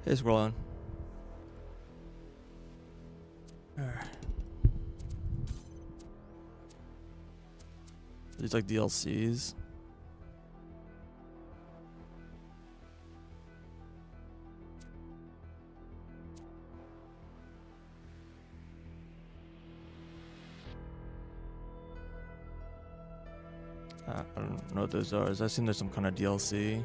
It's rolling. These like DLCs. I don't know what those are. I assume there's some kind of DLC.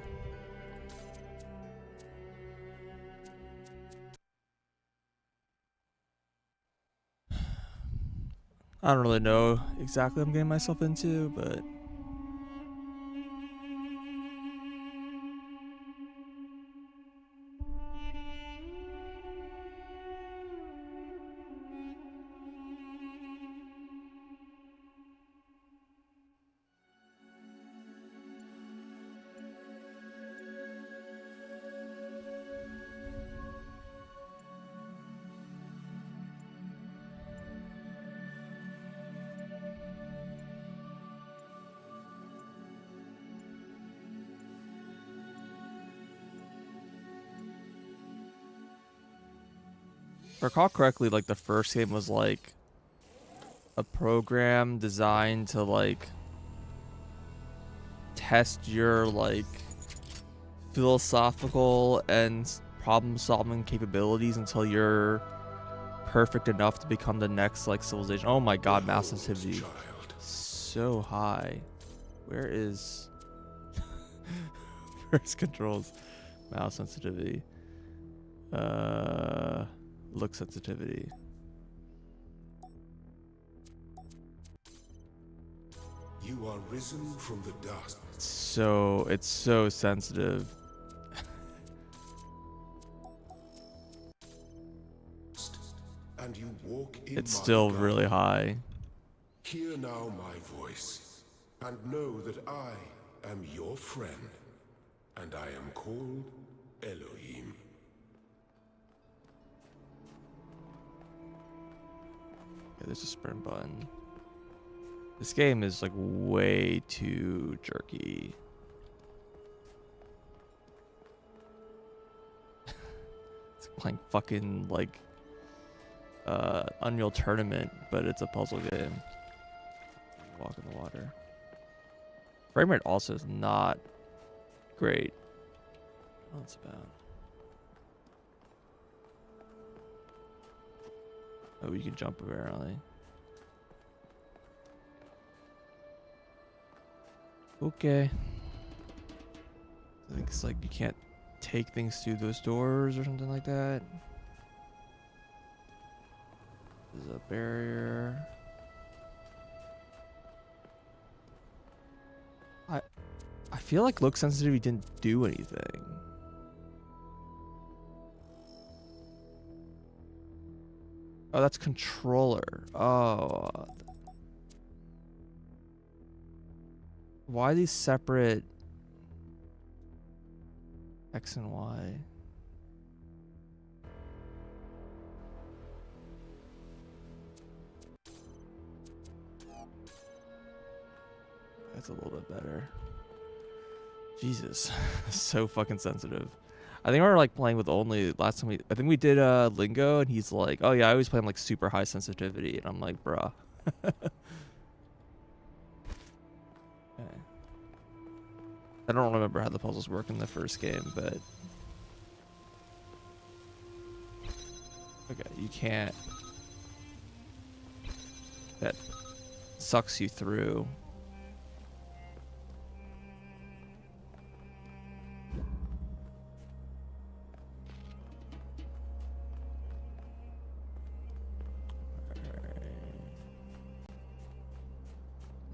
I don't really know exactly what I'm getting myself into, but if I recall correctly, like the first game was like a program designed to like test your like philosophical and problem-solving capabilities until you're perfect enough to become the next like civilization. Oh my god, mouse sensitivity so high. Where's controls? Mouse sensitivity. Look sensitivity. You are risen from the dust. So it's so sensitive. And you walk in It's my still garden. really high. Hear now my voice, and know that I am your friend, and I am called Elohim. Yeah, there's a sprint button. This game is like way too jerky. It's playing fucking like Unreal Tournament, but it's a puzzle game. Walk in the water. Frame rate also is not great. What's about? Oh, you can jump apparently. Okay. I think it's like you can't take things through those doors or something like that. There's a barrier. I feel like look sensitivity didn't do anything. Oh, that's controller. Oh. Why these separate X and Y? That's a little bit better. Jesus, so fucking sensitive. I think we were like playing with only last time I think we did Lingo, and he's like, oh yeah, I always play on like super high sensitivity, and I'm like, bruh. Okay. I don't remember how the puzzles work in the first game, but okay, you can't. That sucks you through.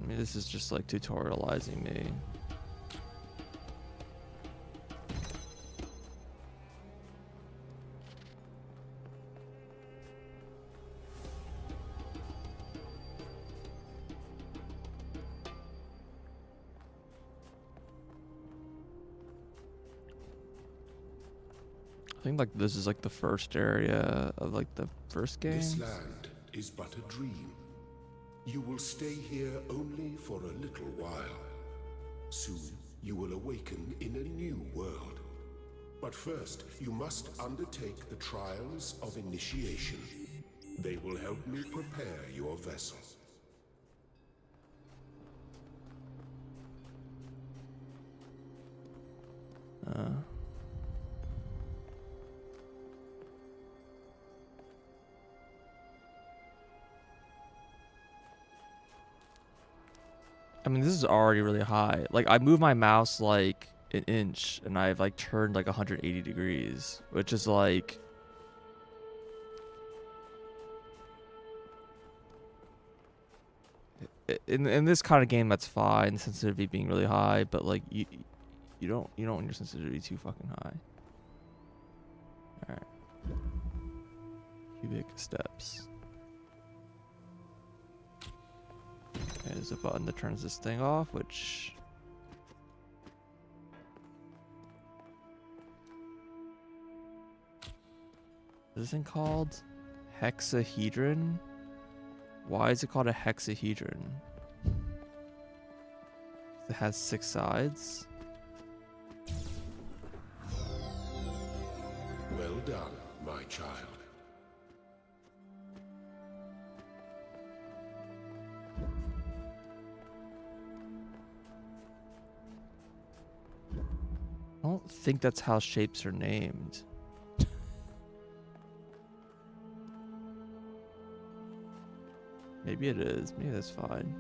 I mean, this is just like tutorializing me. I think like this is like the first area of like the first game. This land is but a dream. You will stay here only for a little while. Soon you will awaken in a new world. But first, you must undertake the trials of initiation. They will help me prepare your vessel. I mean, this is already really high. Like, I move my mouse like an inch, and I've like turned like 180 degrees, which is like. In this kind of game, that's fine. Sensitivity being really high, but like you don't want your sensitivity too fucking high. All right. Cubic steps. Okay, there's a button that turns this thing off, which. What is this thing called? Hexahedron? Why is it called a hexahedron? It has 6 sides. Well done, my child. I don't think that's how shapes are named. Maybe it is. Maybe that's fine.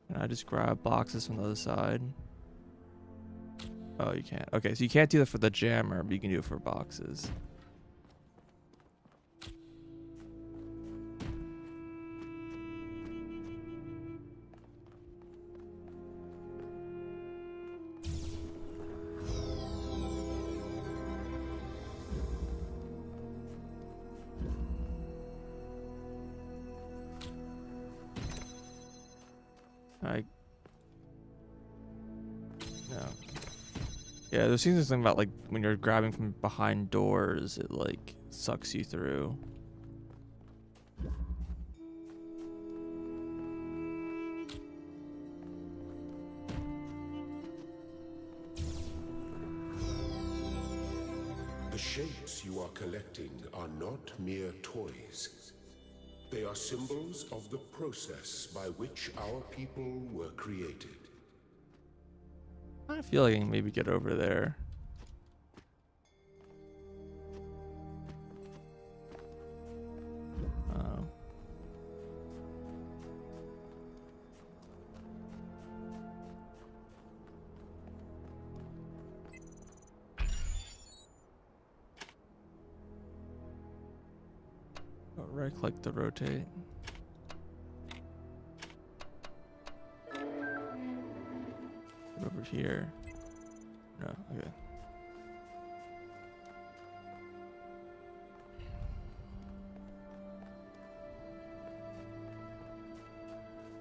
Can I just grab boxes from the other side? Oh, you can't. Okay, so you can't do that for the jammer, but you can do it for boxes. No. Yeah, there seems something about like when you're grabbing from behind doors, it like sucks you through. The shapes you are collecting are not mere toys. They are symbols of the process by which our people were created. I feel like I can maybe get over there. Oh. Right click to rotate. Over here. No, okay.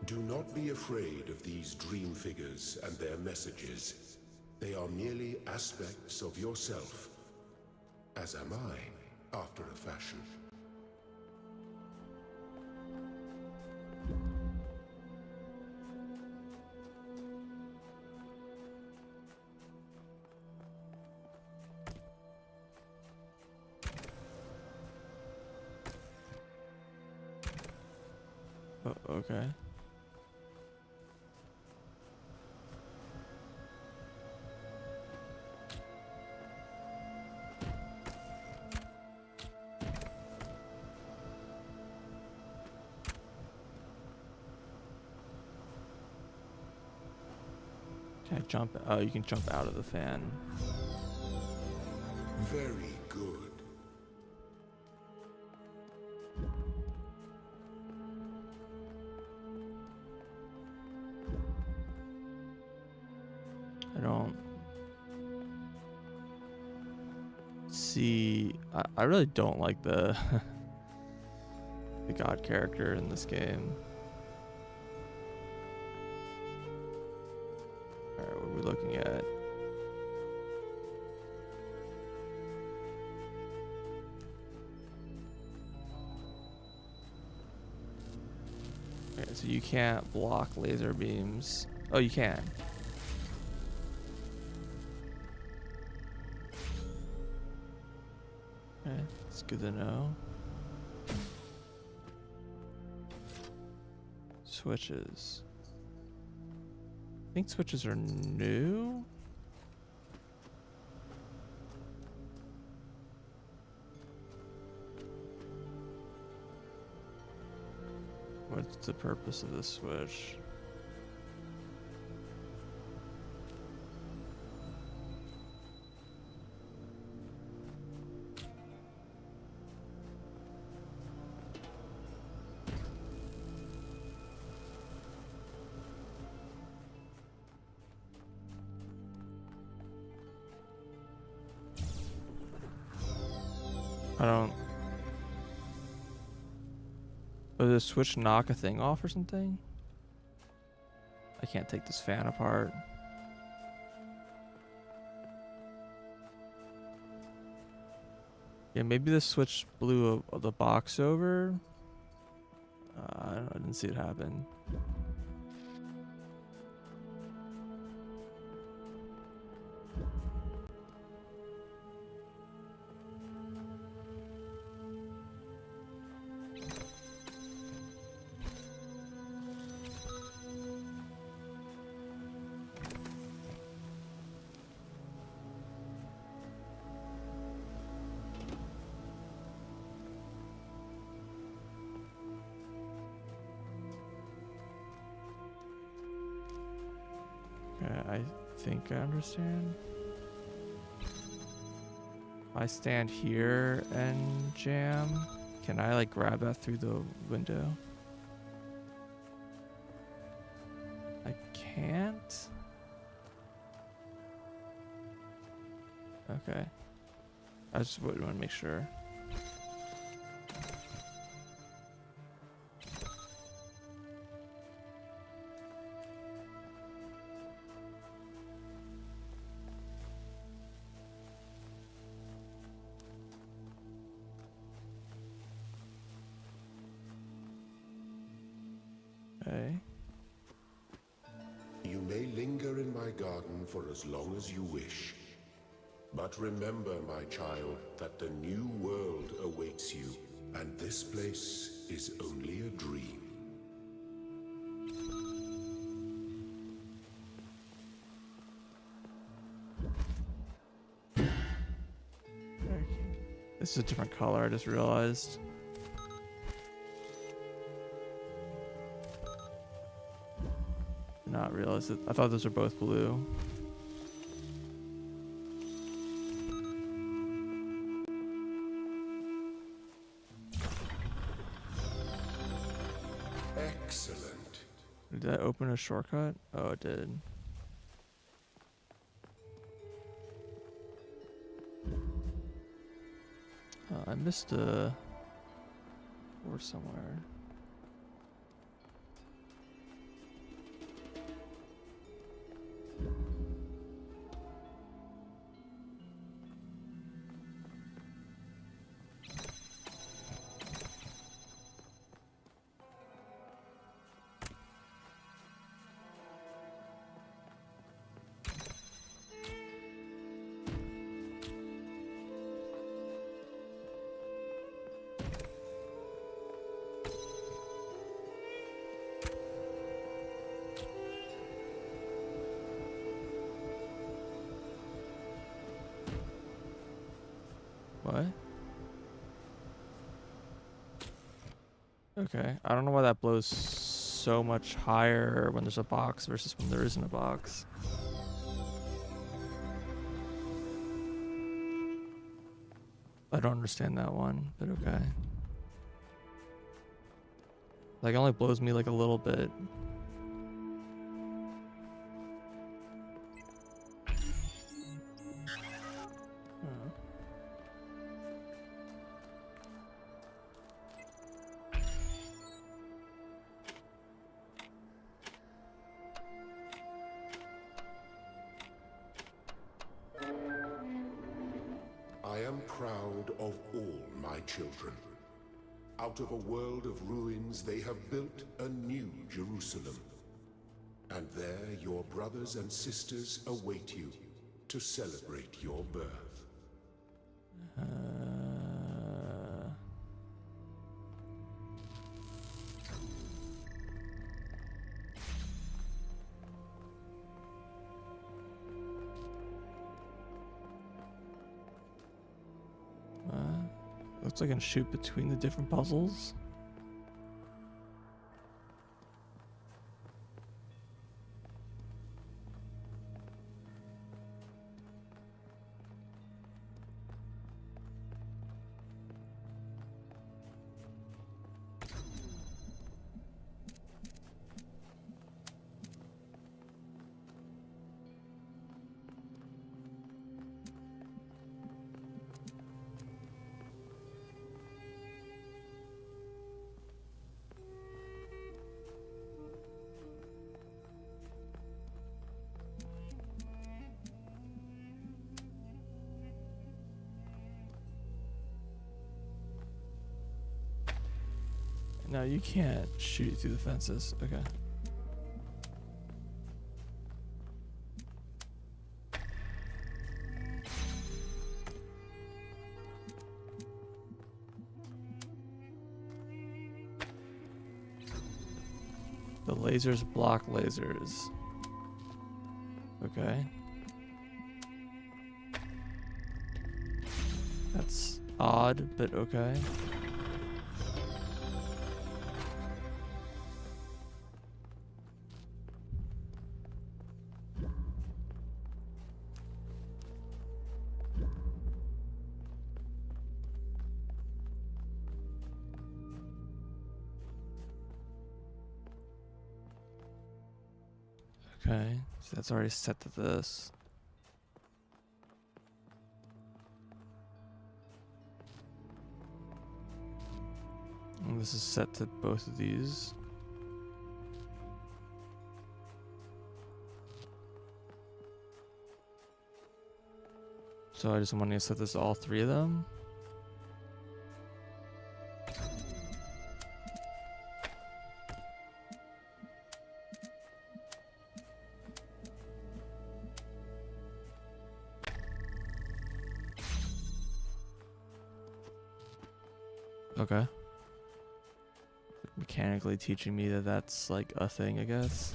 Do not be afraid of these dream figures and their messages. They are merely aspects of yourself, as am I, after a fashion. Oh, okay. Can I jump? Oh, you can jump out of the fan. Very good. I don't see. I really don't like the the god character in this game. All right, what are we looking at? Okay, so you can't block laser beams. Oh, you can. Okay, it's good to know. Switches. I think switches are new. What's the purpose of this switch? I don't. Does the switch knock a thing off or something? I can't take this fan apart. Yeah, maybe the switch blew the box over. I don't know, I didn't see it happen. Okay, I think I understand. I stand here and jam. Can I like grab that through the window? I can't. Okay. I just want to make sure. Okay. You may linger in my garden for as long as you wish. But remember, my child, that the new world awaits you, and this place is only a dream. This is a different color, I just realized. Did not realize it. I thought those were both blue. Excellent. Did that open a shortcut? Oh, it did. I missed a door somewhere. What? Okay. I don't know why that blows so much higher when there's a box versus when there isn't a box. I don't understand that one, but okay. Like, it only blows me like a little bit. Oh. I am proud of all my children. Out of a world of ruins, they have built a new Jerusalem. And there your brothers and sisters await you to celebrate your birth. Looks like I can shoot between the different puzzles. No, you can't shoot through the fences. Okay. The lasers block lasers. Okay. That's odd, but okay. Okay, so that's already set to this. And this is set to both of these. So I just want to set this to all three of them. Okay. Mechanically teaching me that that's like a thing, I guess.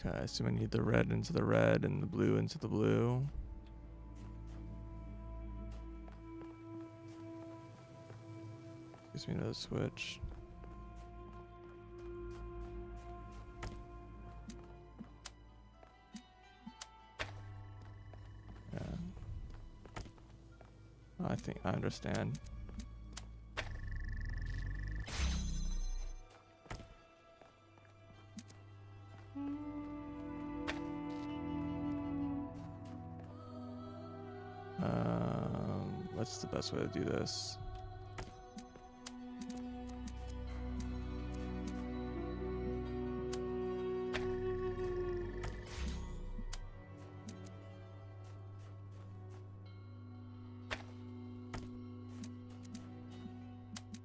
Okay, I assume I need the red into the red and the blue into the blue. Gives me another switch. Yeah. I think I understand. What's the best way to do this?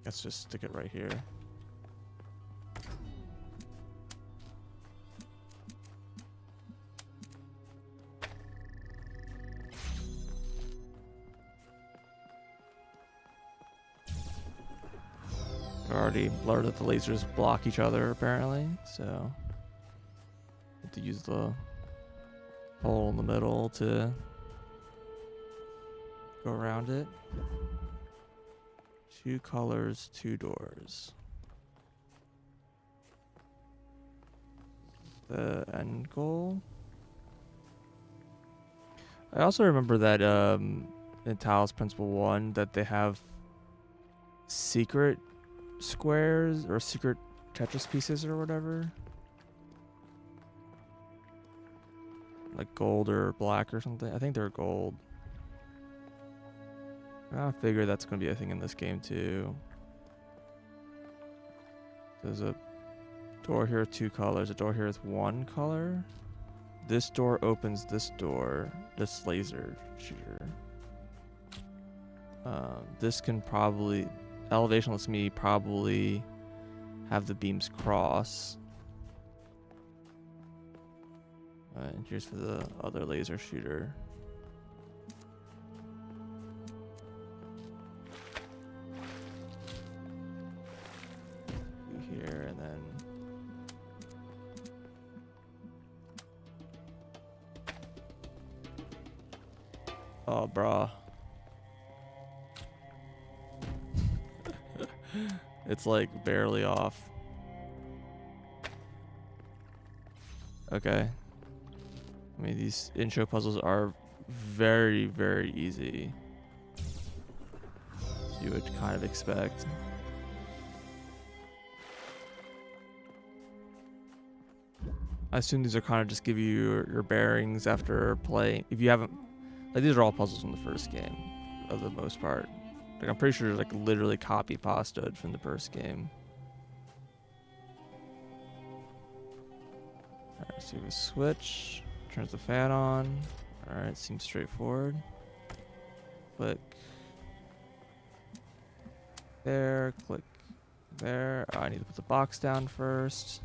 Let's just stick it right here. Already blurred that the lasers block each other apparently, so have to use the hole in the middle to go around it. 2 colors, 2 doors. The end goal. I also remember that in Talos Principle 1 that they have secret squares or secret Tetris pieces or whatever. Like gold or black or something. I think they're gold. I figure that's going to be a thing in this game too. There's a door here with 2 colors. A door here with 1 color. This door opens this door. This laser shooter. This can probably... Elevation lets me probably have the beams cross. And here's for the other laser shooter. Here and then oh bruh. It's like barely off. Okay. I mean, these intro puzzles are very, very easy. As you would kind of expect. I assume these are kind of just give you your bearings after playing. If you haven't, like, these are all puzzles from the first game, for the most part. Like, I'm pretty sure they're like literally copy pasted from the first game. Alright, so we switch, turns the fan on. Alright, seems straightforward. Click there, click there. Oh, I need to put the box down first.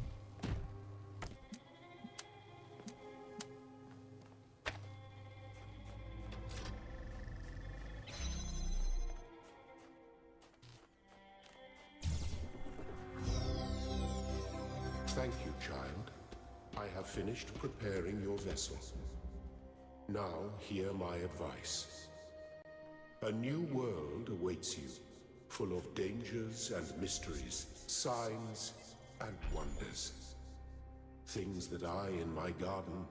Thank you, child. I have finished preparing your vessel. Now, hear my advice. A new world awaits you, full of dangers and mysteries, signs and wonders. Things that I, in my garden,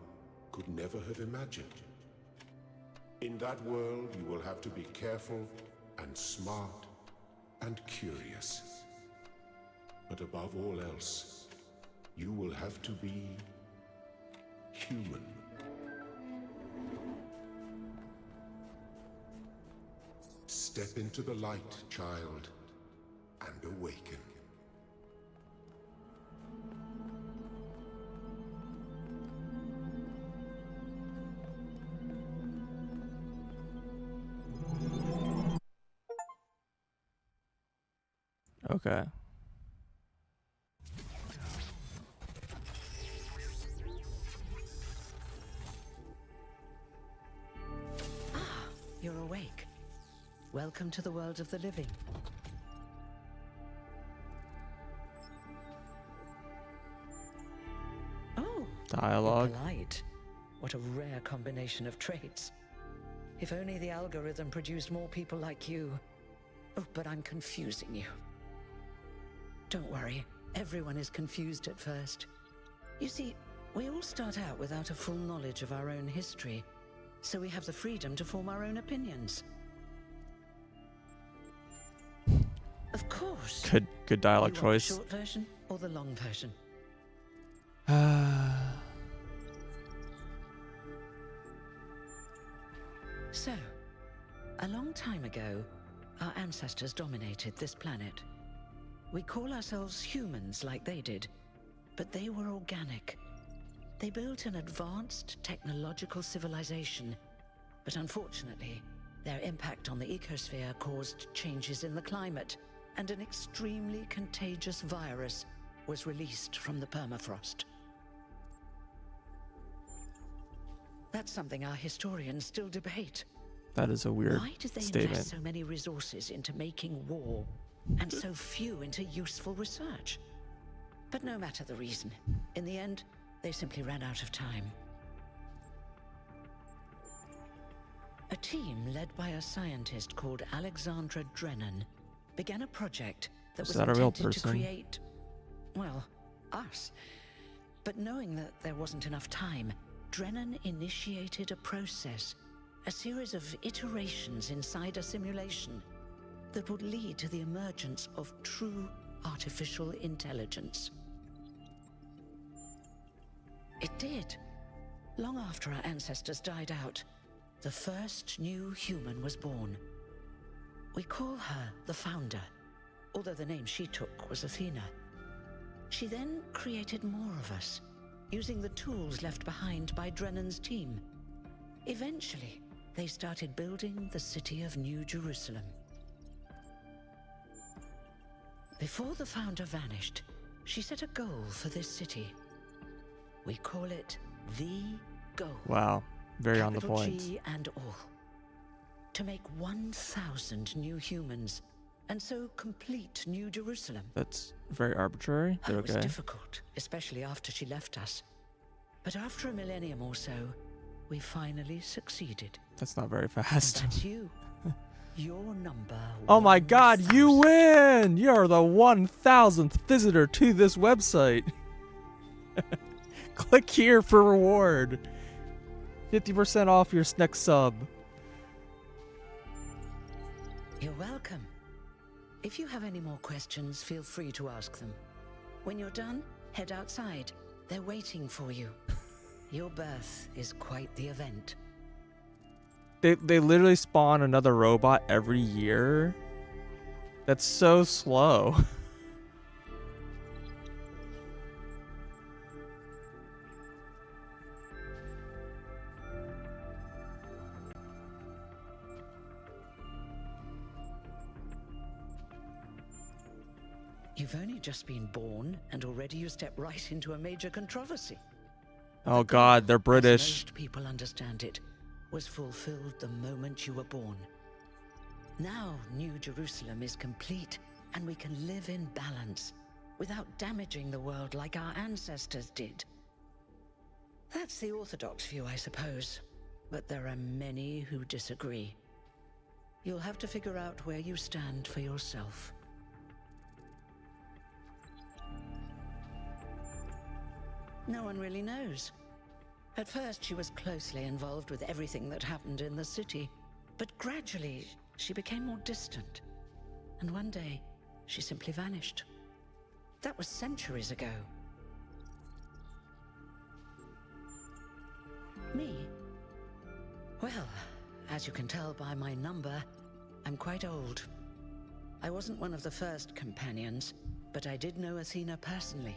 could never have imagined. In that world, you will have to be careful and smart and curious. But above all else, you will have to be human. Step into the light, child, and awaken. Okay. You're awake. Welcome to the world of the living. Oh, Dialogue. polite. What a rare combination of traits. If only the algorithm produced more people like you. Oh, but I'm confusing you. Don't worry, everyone is confused at first. You see, we all start out without a full knowledge of our own history, so we have the freedom to form our own opinions. Of course. Good dialogue You want choice. the short version or the long version? So, a long time ago, our ancestors dominated this planet. We call ourselves humans like they did, but they were organic. They built an advanced technological civilization, but unfortunately, their impact on the ecosphere caused changes in the climate, and an extremely contagious virus was released from the permafrost. That's something our historians still debate. That is a weird Why did they statement. invest so many resources into making war, and so few into useful research? But no matter the reason, in the end, they simply ran out of time. A team led by a scientist called Alexandra Drennan began a project that was that a real intended to person? create, well, us. But knowing that there wasn't enough time, Drennan initiated a process, a series of iterations inside a simulation that would lead to the emergence of true artificial intelligence. It did. Long after our ancestors died out, the first new human was born. We call her the Founder, although the name she took was Athena. She then created more of us, using the tools left behind by Drennan's team. Eventually, they started building the city of New Jerusalem. Before the Founder vanished, she set a goal for this city. We call it the Goal. Wow, very on the Capital point. G and all. To make 1,000 new humans, and so complete New Jerusalem. That's very arbitrary. Oh, But it was okay. difficult, especially after she left us. But after a millennium or so, we finally succeeded. That's not very And fast. that's you. Your number. Oh my god, you 1,000. win! You're the 1,000th visitor to this website. Click here for reward. 50% off your next sub. You're welcome. If you have any more questions, feel free to ask them. When you're done, head outside. They're waiting for you. Your birth is quite the event. They literally spawn another robot every year. That's so slow. You've only just been born, and already you step right into a major controversy. Oh The god, they're goal, as British. most people understand it, was fulfilled the moment you were born. Now New Jerusalem is complete, and we can live in balance, without damaging the world like our ancestors did. That's the orthodox view, I suppose, but there are many who disagree. You'll have to figure out where you stand for yourself. No one really knows. At first, she was closely involved with everything that happened in the city, but gradually, she became more distant. And one day, she simply vanished. That was centuries ago. Me? Well, as you can tell by my number, I'm quite old. I wasn't one of the first companions, but I did know Athena personally.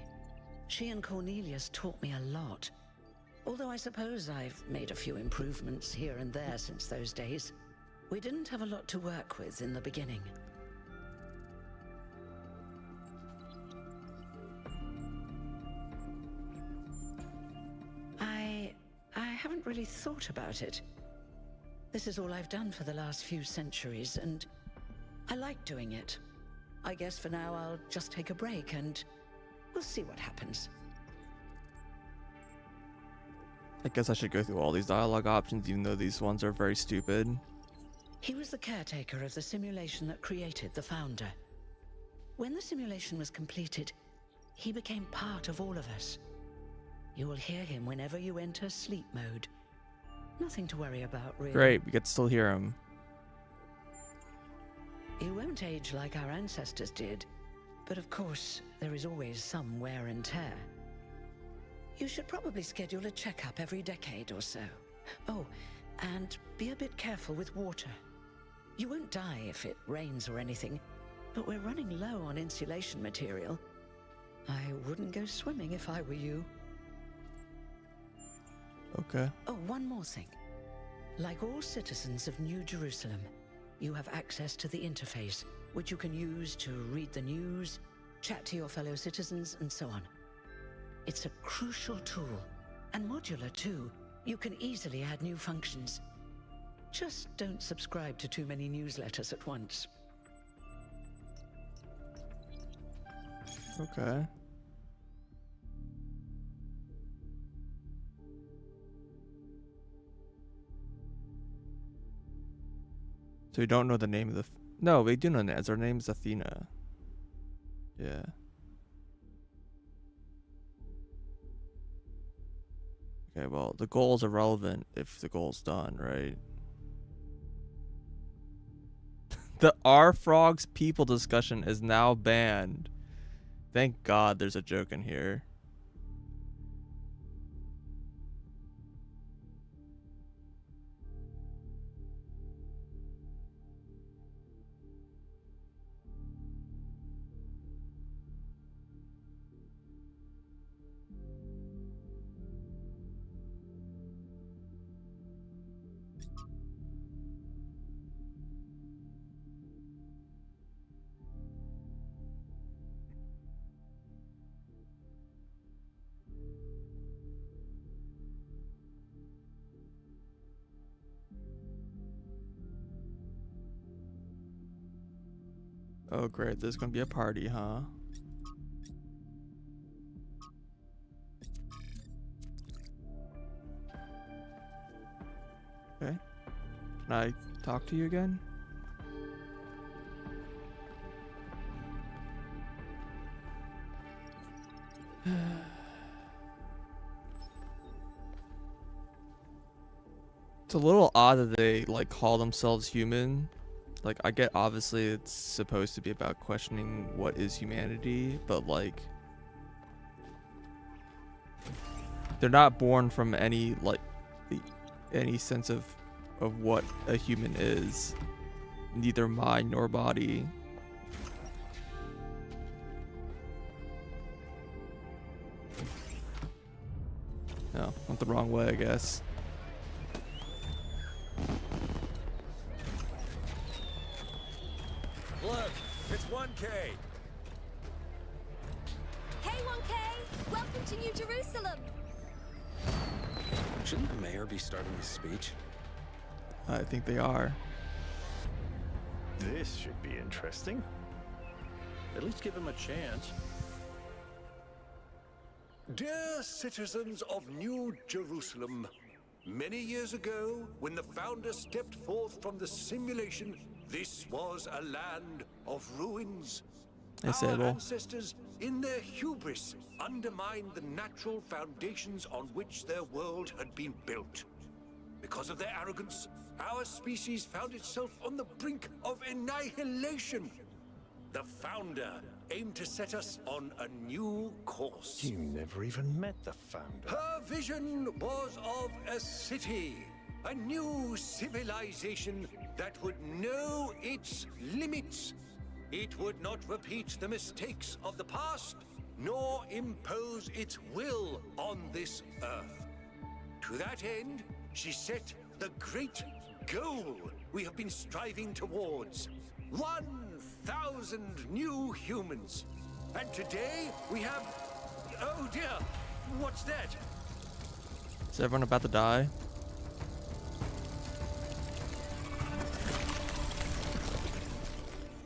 She and Cornelius taught me a lot. Although I suppose I've made a few improvements here and there since those days. We didn't have a lot to work with in the beginning. I haven't really thought about it. This is all I've done for the last few centuries, and I like doing it. I guess for now I'll just take a break and we'll see what happens. I guess I should go through all these dialogue options, even though these ones are very stupid. He was the caretaker of the simulation that created the Founder. When the simulation was completed, he became part of all of us. You will hear him whenever you enter sleep mode. Nothing to worry about, really. Great, we get to still hear him. You won't age like our ancestors did, but of course, there is always some wear and tear. You should probably schedule a checkup every decade or so. Oh, and be a bit careful with water. You won't die if it rains or anything, but we're running low on insulation material. I wouldn't go swimming if I were you. Okay. Oh, one more thing. Like all citizens of New Jerusalem, you have access to the interface, which you can use to read the news, chat to your fellow citizens, and so on. It's a crucial tool, and modular too. You can easily add new functions. Just don't subscribe to too many newsletters at once. Okay. So we don't know the name of the... No, we do know that. Her name's Athena. Yeah. Okay, well, the goal's irrelevant if the goal's done, right? The R Frogs people discussion is now banned. Thank God there's a joke in here. Oh great, there's gonna be a party, huh? Okay. Can I talk to you again? It's a little odd that they like call themselves human. Like I get obviously it's supposed to be about questioning what is humanity, but like they're not born from any like any sense of what a human is, neither mind nor body. No, went the wrong way, I guess. Look, it's 1K. Hey, 1K! Welcome to New Jerusalem! Shouldn't the mayor be starting his speech? I think they are. This should be interesting. At least give him a chance. Dear citizens of New Jerusalem, many years ago, when the founder stepped forth from the simulation, this was a land of ruins. Our Sable. ancestors, in their hubris, undermined the natural foundations on which their world had been built. Because of their arrogance, our species found itself on the brink of annihilation. The founder aimed to set us on a new course. You never even met the founder. Her vision was of a city, a new civilization that would know its limits. It would not repeat the mistakes of the past, nor impose its will on this earth. To that end, she set the great goal we have been striving towards. 1,000 new humans. And today we have... Oh dear, what's that? Is everyone about to die?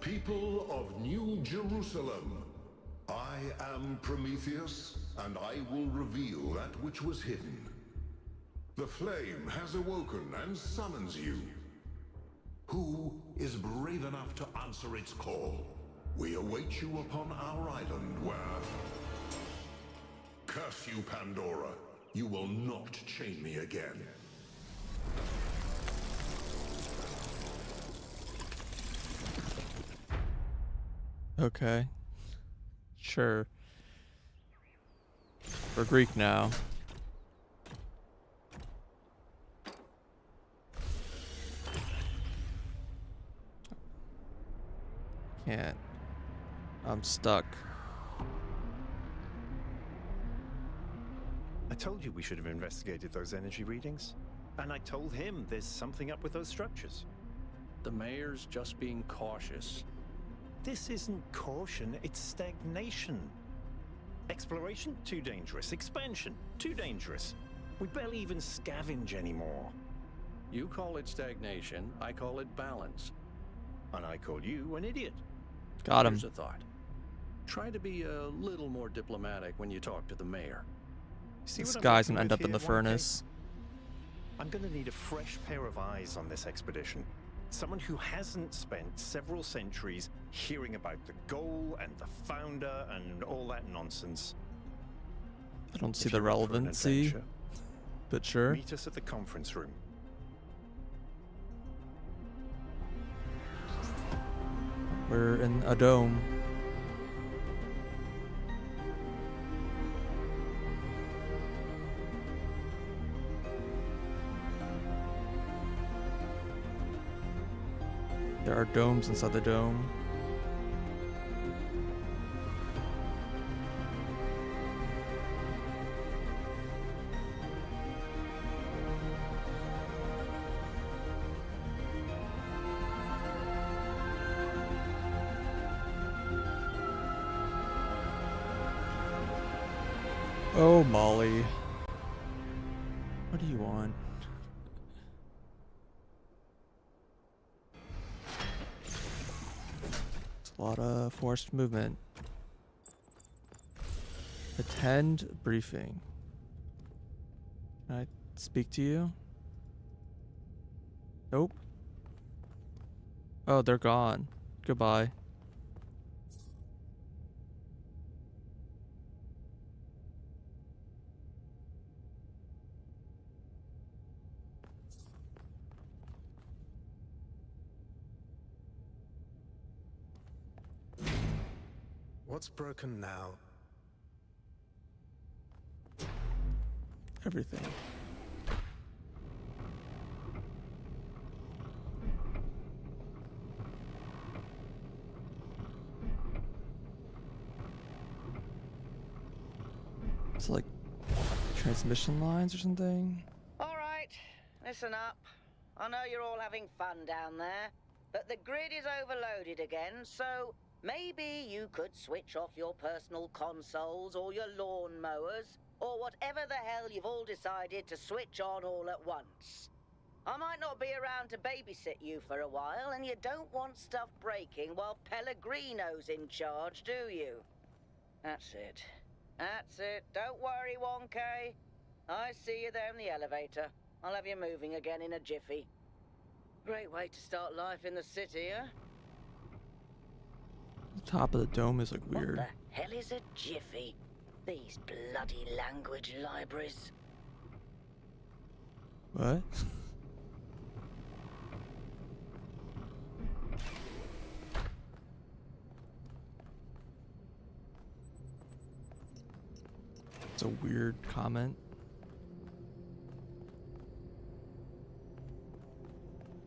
People of New Jerusalem, I am Prometheus, and I will reveal that which was hidden. The flame has awoken and summons you. Who is brave enough to answer its call? We await you upon our island where... Curse you, Pandora. You will not chain me again. Okay. Sure. We're Greek now. Can't. I'm stuck. I told you we should have investigated those energy readings. And I told him there's something up with those structures. The mayor's just being cautious. This isn't caution, it's stagnation. Exploration, too dangerous. Expansion, too dangerous. We barely even scavenge anymore. You call it stagnation, I call it balance. And I call you an idiot. Got him. Here's a thought. Try to be a little more diplomatic when you talk to the mayor. See This what I'm guy's working gonna end with up in the here, 1K? furnace. I'm gonna need a fresh pair of eyes on this expedition. Someone who hasn't spent several centuries hearing about the goal and the founder and all that nonsense. I don't see If the you're up for an relevancy, adventure, but sure. meet us at the conference room. We're in a dome. are domes inside the dome. Oh, Molly. What do you want? It's a lot of forced movement. Attend briefing. Can I speak to you? Nope. Oh, they're gone. Goodbye. What's broken now? Everything. It's like transmission lines or something. All right, listen up. I know you're all having fun down there, but the grid is overloaded again, so maybe you could switch off your personal consoles or your lawn mowers, or whatever the hell you've all decided to switch on all at once. I might not be around to babysit you for a while, and you don't want stuff breaking while Pellegrino's in charge, do you? That's it. That's it. Don't worry, 1K. I see you there in the elevator. I'll have you moving again in a jiffy. Great way to start life in the city, huh? The top of the dome is like weird. What the hell is a jiffy? These bloody language libraries. What? It's a weird comment.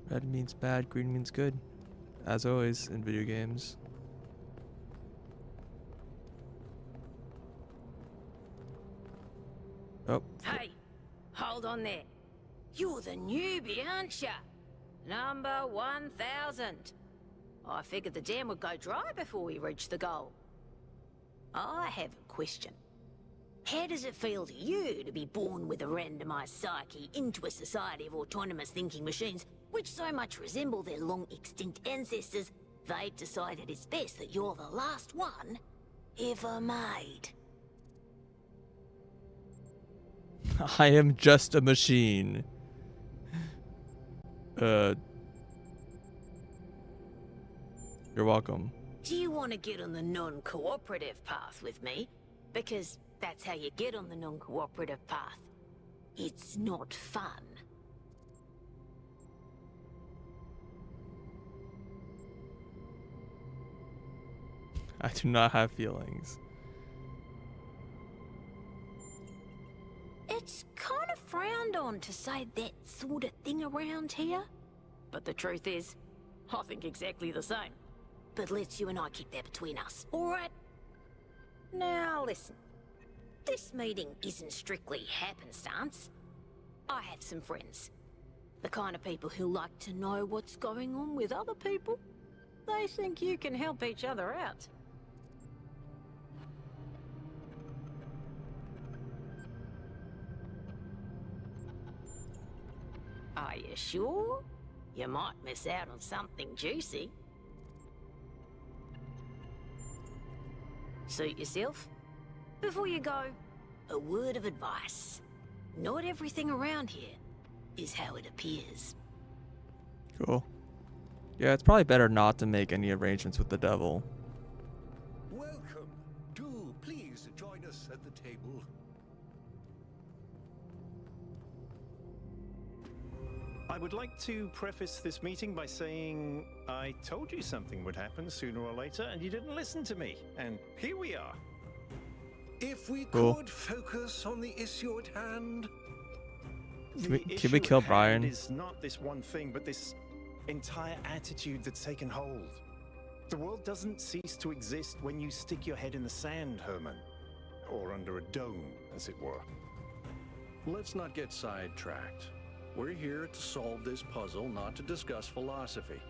Red means bad, green means good. As always in video games. Oh. Hey, hold on there. You're the newbie, aren't ya? Number 1000. I figured the dam would go dry before we reach the goal. I have a question. How does it feel to you to be born with a randomized psyche into a society of autonomous thinking machines which so much resemble their long-extinct ancestors, they've decided it's best that you're the last one ever made? I am just a machine. You're welcome. Do you want to get on the non-cooperative path with me? Because that's how you get on the non-cooperative path. It's not fun. I do not have feelings. It's kind of frowned on to say that sort of thing around here. But the truth is, I think exactly the same. But let's you and I keep that between us, alright? Now listen. This meeting isn't strictly happenstance. I have some friends. The kind of people who like to know what's going on with other people. They think you can help each other out. Are you sure? You might miss out on something juicy. Suit yourself. Before you go, a word of advice. Not everything around here is how it appears. Cool. Yeah, it's probably better not to make any arrangements with the devil. Welcome. Do please join us at the table. I would like to preface this meeting by saying I told you something would happen sooner or later, and you didn't listen to me. And here we are. If we Cool. could focus on the issue at hand. Can we The issue kill at hand Brian? is not this one thing, but this entire attitude that's taken hold. The world doesn't cease to exist when you stick your head in the sand, Herman. Or under a dome, as it were. Let's not get sidetracked. We're here to solve this puzzle, not to discuss philosophy.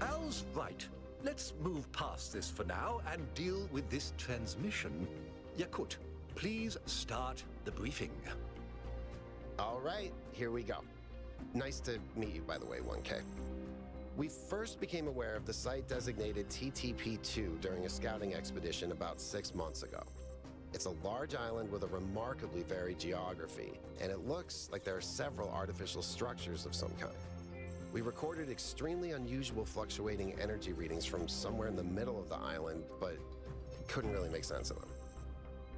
Al's right. Let's move past this for now and deal with this transmission. Yakut, please start the briefing. All right, here we go. Nice to meet you, by the way, 1K. We first became aware of the site designated TTP-2 during a scouting expedition about 6 months ago. It's a large island with a remarkably varied geography, and it looks like there are several artificial structures of some kind. We recorded extremely unusual fluctuating energy readings from somewhere in the middle of the island, but couldn't really make sense of them.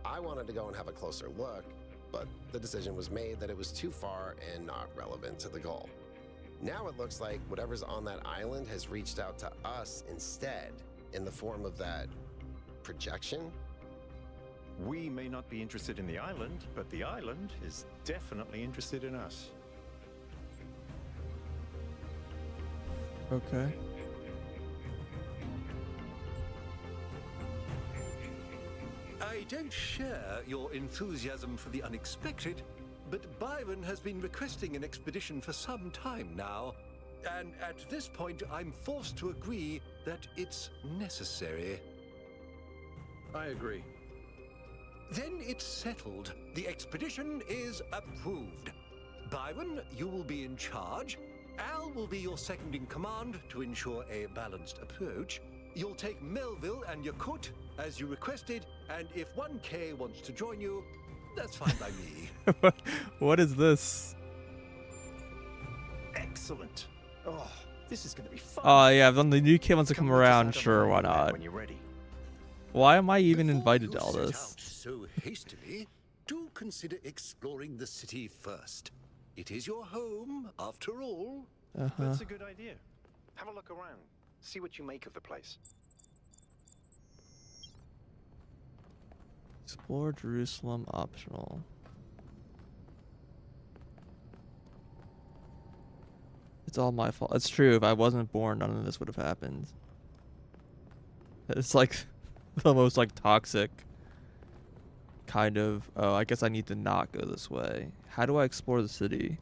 I wanted to go and have a closer look, but the decision was made that it was too far and not relevant to the goal. Now it looks like whatever's on that island has reached out to us instead, in the form of that projection. We may not be interested in the island, but the island is definitely interested in us. Okay. I don't share your enthusiasm for the unexpected, but Byron has been requesting an expedition for some time now, and at this point I'm forced to agree that it's necessary. I agree. Then it's settled. The expedition is approved. Byron, you will be in charge. Al will be your second in command to ensure a balanced approach. You'll take Melville and Yakut as you requested, and if 1K wants to join you, that's fine by me. What is this? Excellent. Oh, this is going to be fun. Oh yeah, if the new kid wants to come around, sure, why not? When you're ready. Why am I even Before invited you to all set this? out so hastily, do consider exploring the city first. It is your home, after all. That's a good idea. Have a look around. See what you make of the place. Explore Jerusalem optional. It's all my fault. It's true. If I wasn't born, none of this would have happened. It's like the most like toxic kind of. Oh, I guess I need to not go this way. How do I explore the city?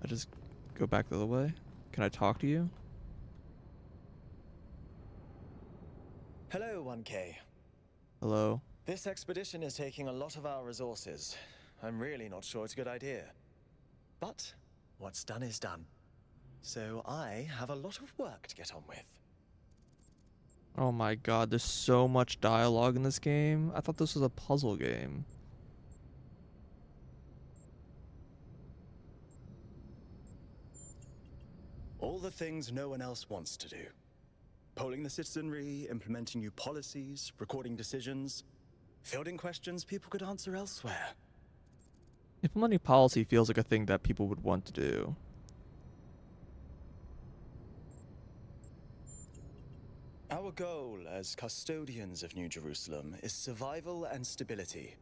I just go back the other way. Can I talk to you? Hello, 1K. Hello. This expedition is taking a lot of our resources. I'm really not sure it's a good idea. But what's done is done. So I have a lot of work to get on with. Oh my god, there's so much dialogue in this game. I thought this was a puzzle game. All the things no one else wants to do. Polling the citizenry, implementing new policies, recording decisions, fielding questions people could answer elsewhere. Implementing policy feels like a thing that people would want to do. Our goal as custodians of New Jerusalem is survival and stability.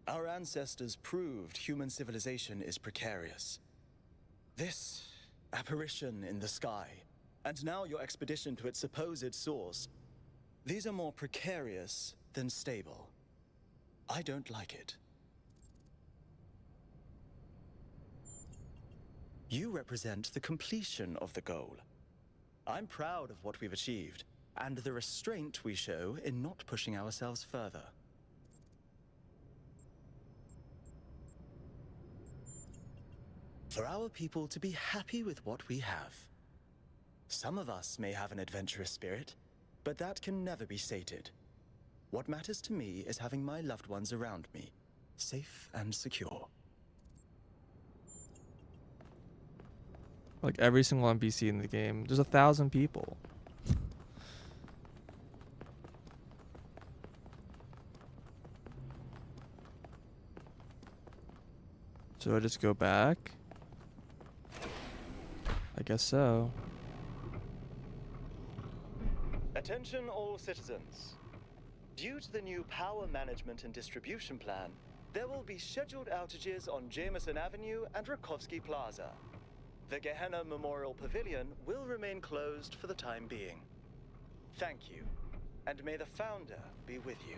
Our ancestors proved human civilization is precarious. This apparition in the sky, and now your expedition to its supposed source, these are more precarious than stable. I don't like it. You represent the completion of the goal. I'm proud of what we've achieved, and the restraint we show in not pushing ourselves further. For our people to be happy with what we have. Some of us may have an adventurous spirit, but that can never be sated. What matters to me is having my loved ones around me, safe and secure. Like every single NPC in the game, there's 1,000 people. So I just go back? I guess so. Attention all citizens. Due to the new power management and distribution plan, there will be scheduled outages on Jameson Avenue and Rakovsky Plaza. The Gehenna Memorial Pavilion will remain closed for the time being. Thank you, and may the Founder be with you.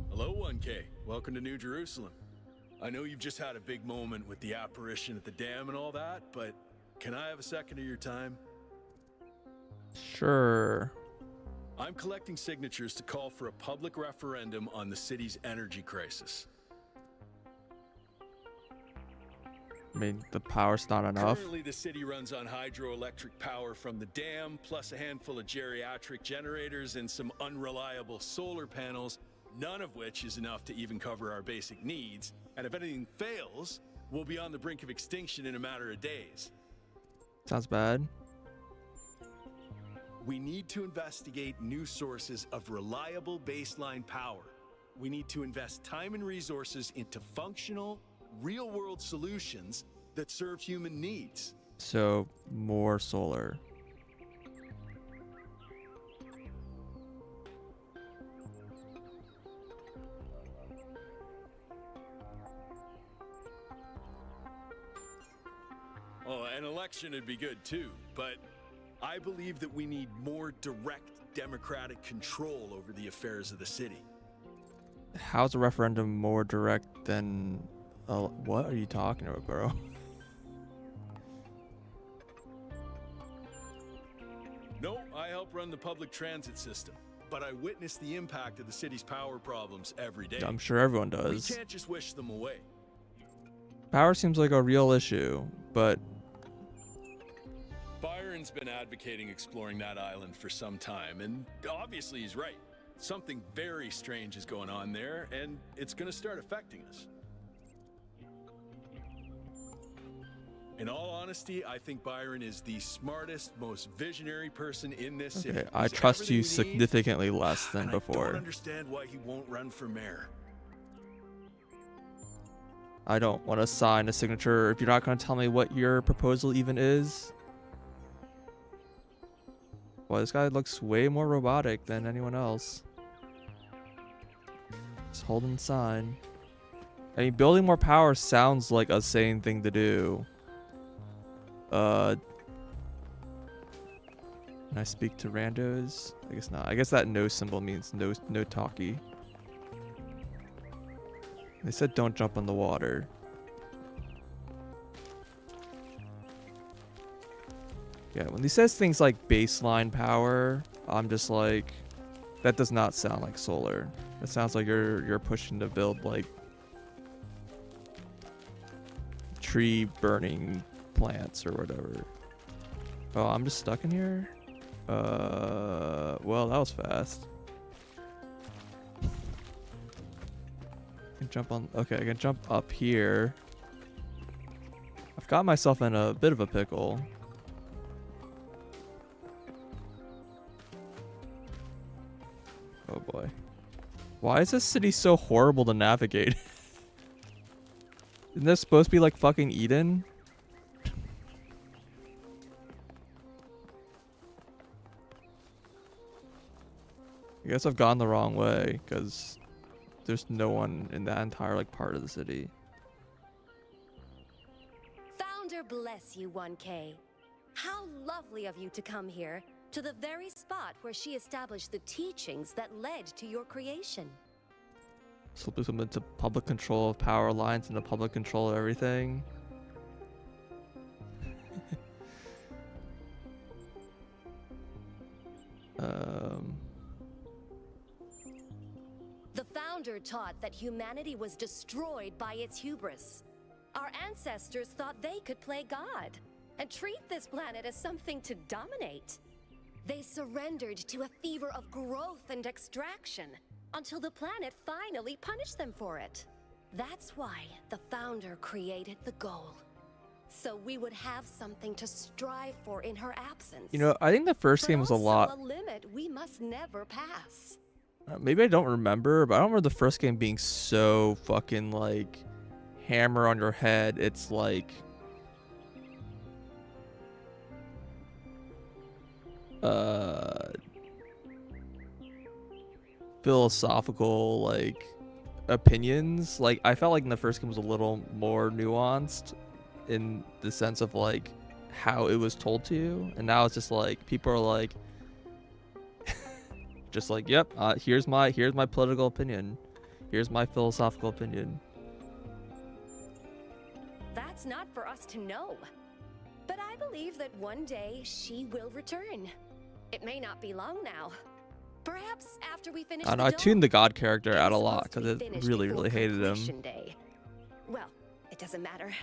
Hello, 1K. Welcome to New Jerusalem. I know you've just had a big moment with the apparition at the dam and all that, but can I have a second of your time? Sure. I'm collecting signatures to call for a public referendum on the city's energy crisis. I mean, the power's not enough. Currently, the city runs on hydroelectric power from the dam, plus a handful of geriatric generators and some unreliable solar panels, none of which is enough to even cover our basic needs. And if anything fails, we'll be on the brink of extinction in a matter of days. Sounds bad. We need to investigate new sources of reliable baseline power. We need to invest time and resources into functional, real-world solutions that serve human needs. So, more solar. Oh, an election would be good too, but I believe that we need more direct democratic control over the affairs of the city. How's a referendum more direct than... what are you talking about, bro? No, I help run the public transit system, but I witness the impact of the city's power problems every day. I'm sure everyone does. We can't just wish them away. Power seems like a real issue, but... Byron's been advocating exploring that island for some time, and obviously he's right. Something very strange is going on there, and it's going to start affecting us. In all honesty, I think Byron is the smartest, most visionary person in this city. Okay, I He's trust everything you we need, significantly less than and before. I don't understand why he won't run for mayor. I don't want to sign a signature if you're not going to tell me what your proposal even is. Well, this guy looks way more robotic than anyone else. Just holding the sign. I mean, building more power sounds like a sane thing to do. Can I speak to randos? I guess not. I guess that no symbol means no talkie. They said don't jump in the water. Yeah, when he says things like baseline power, I'm just like, that does not sound like solar. It sounds like you're pushing to build like tree burning plants or whatever. Oh, I'm just stuck in here? Well, that was fast. I can jump on, okay, I can jump up here. I've got myself in a bit of a pickle. Oh boy. Why is this city so horrible to navigate? Isn't this supposed to be like fucking Eden? I guess I've gone the wrong way because there's no one in that entire like part of the city. Founder bless you, 1K. How lovely of you to come here, to the very spot where she established the teachings that led to your creation. So there's something to public control of power lines and the public control of everything. The founder taught that humanity was destroyed by its hubris. Our ancestors thought they could play God and treat this planet as something to dominate. They surrendered to a fever of growth and extraction until the planet finally punished them for it. That's why the founder created the goal. So we would have something to strive for in her absence. You know, I think the first game was a lot. A limit we must never pass. Maybe I don't remember, but I don't remember the first game being so fucking like hammer on your head. It's like philosophical like opinions. Like I felt like in the first game was a little more nuanced in the sense of like how it was told to you, and now it's just like people are like just like, yep, here's my political opinion, here's my philosophical opinion. That's not for us to know. But I believe that one day she will return. It may not be long now. Perhaps after we finish I know the I dome. tuned the God character out a It's lot supposed to because be it finished really before hated him. completion day. Well, it doesn't matter.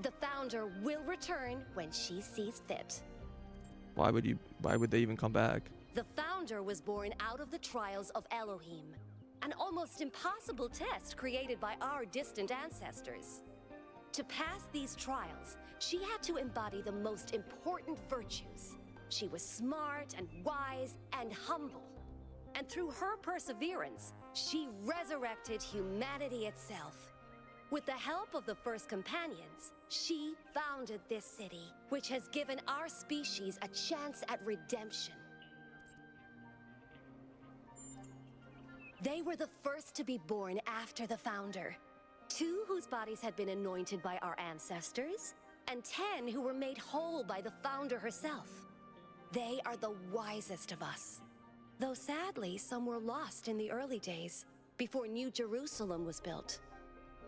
The founder will return when she sees fit. Why would they even come back? The founder was born out of the trials of Elohim, an almost impossible test created by our distant ancestors. To pass these trials, she had to embody the most important virtues. She was smart and wise and humble. And through her perseverance, she resurrected humanity itself. With the help of the first companions, she founded this city, which has given our species a chance at redemption. They were the first to be born after the founder. 2 whose bodies had been anointed by our ancestors, and 10 who were made whole by the founder herself. They are the wisest of us. Though sadly, some were lost in the early days, before New Jerusalem was built.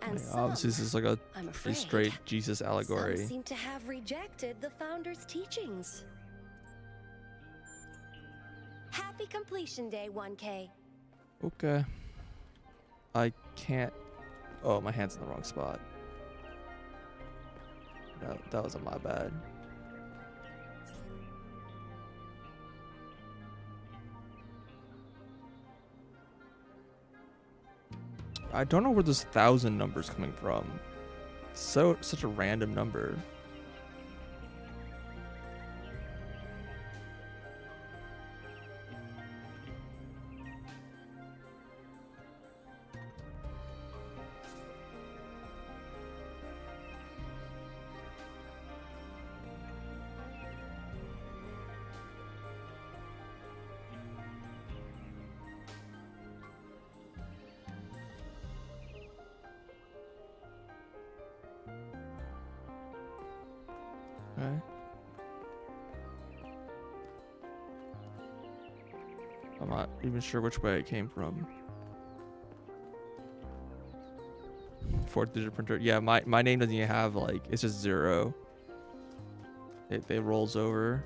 And Obviously this is like a I'm pretty afraid, straight Jesus allegory. some seem to have rejected the founder's teachings. Happy completion day, 1K. Okay. I can't. Oh, my hand's in the wrong spot. That wasn't my bad. I don't know where this 1,000 number's coming from. Such a random number. Okay. I'm not even sure which way it came from. 4th-digit printer. Yeah, my name doesn't even have like, it's just 0. It rolls over.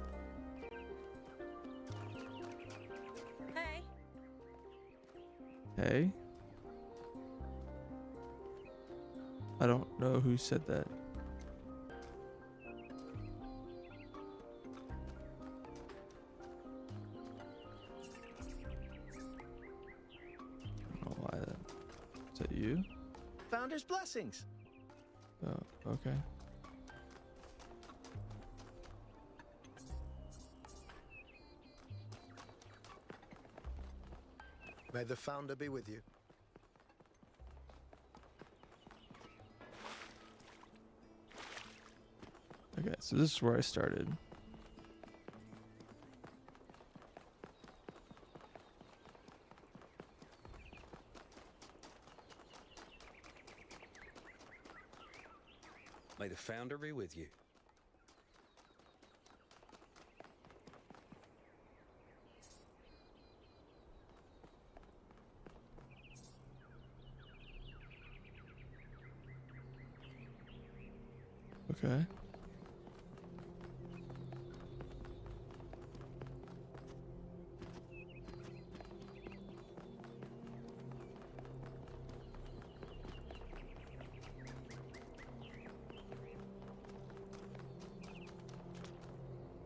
Hey. Hey. I don't know who said that. Is that you? Founder's blessings. Oh, okay. May the founder be with you. Okay, so this is where I started. May the founder be with you. Okay.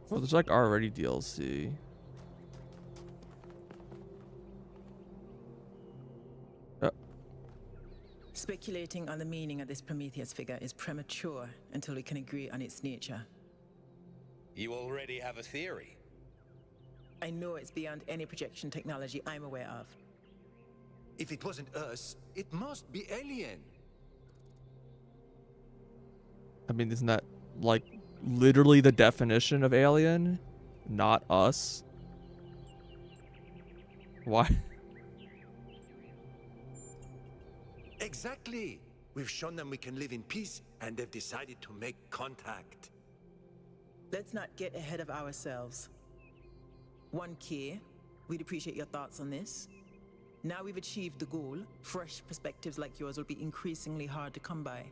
Well, there's like already DLC. Speculating on the meaning of this Prometheus figure is premature until we can agree on its nature. You already have a theory. I know it's beyond any projection technology I'm aware of. If it wasn't us, it must be alien. I mean, isn't that like literally the definition of alien? Not us. Why? Exactly. We've shown them we can live in peace, and they've decided to make contact. Let's not get ahead of ourselves. 1K, we'd appreciate your thoughts on this. Now we've achieved the goal, fresh perspectives like yours will be increasingly hard to come by.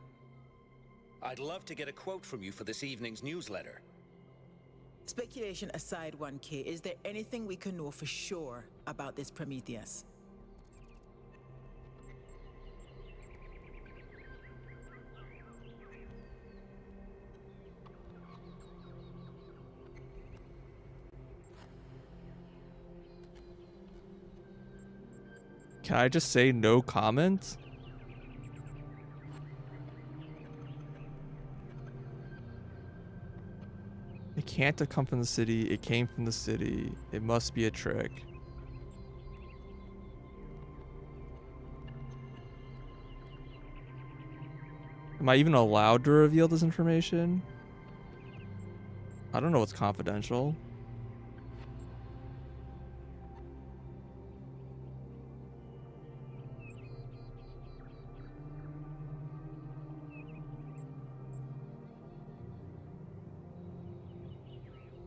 I'd love to get a quote from you for this evening's newsletter. Speculation aside, 1K, is there anything we can know for sure about this Prometheus? Can I just say no comment? It can't have come from the city. It came from the city. It must be a trick. Am I even allowed to reveal this information? I don't know what's confidential.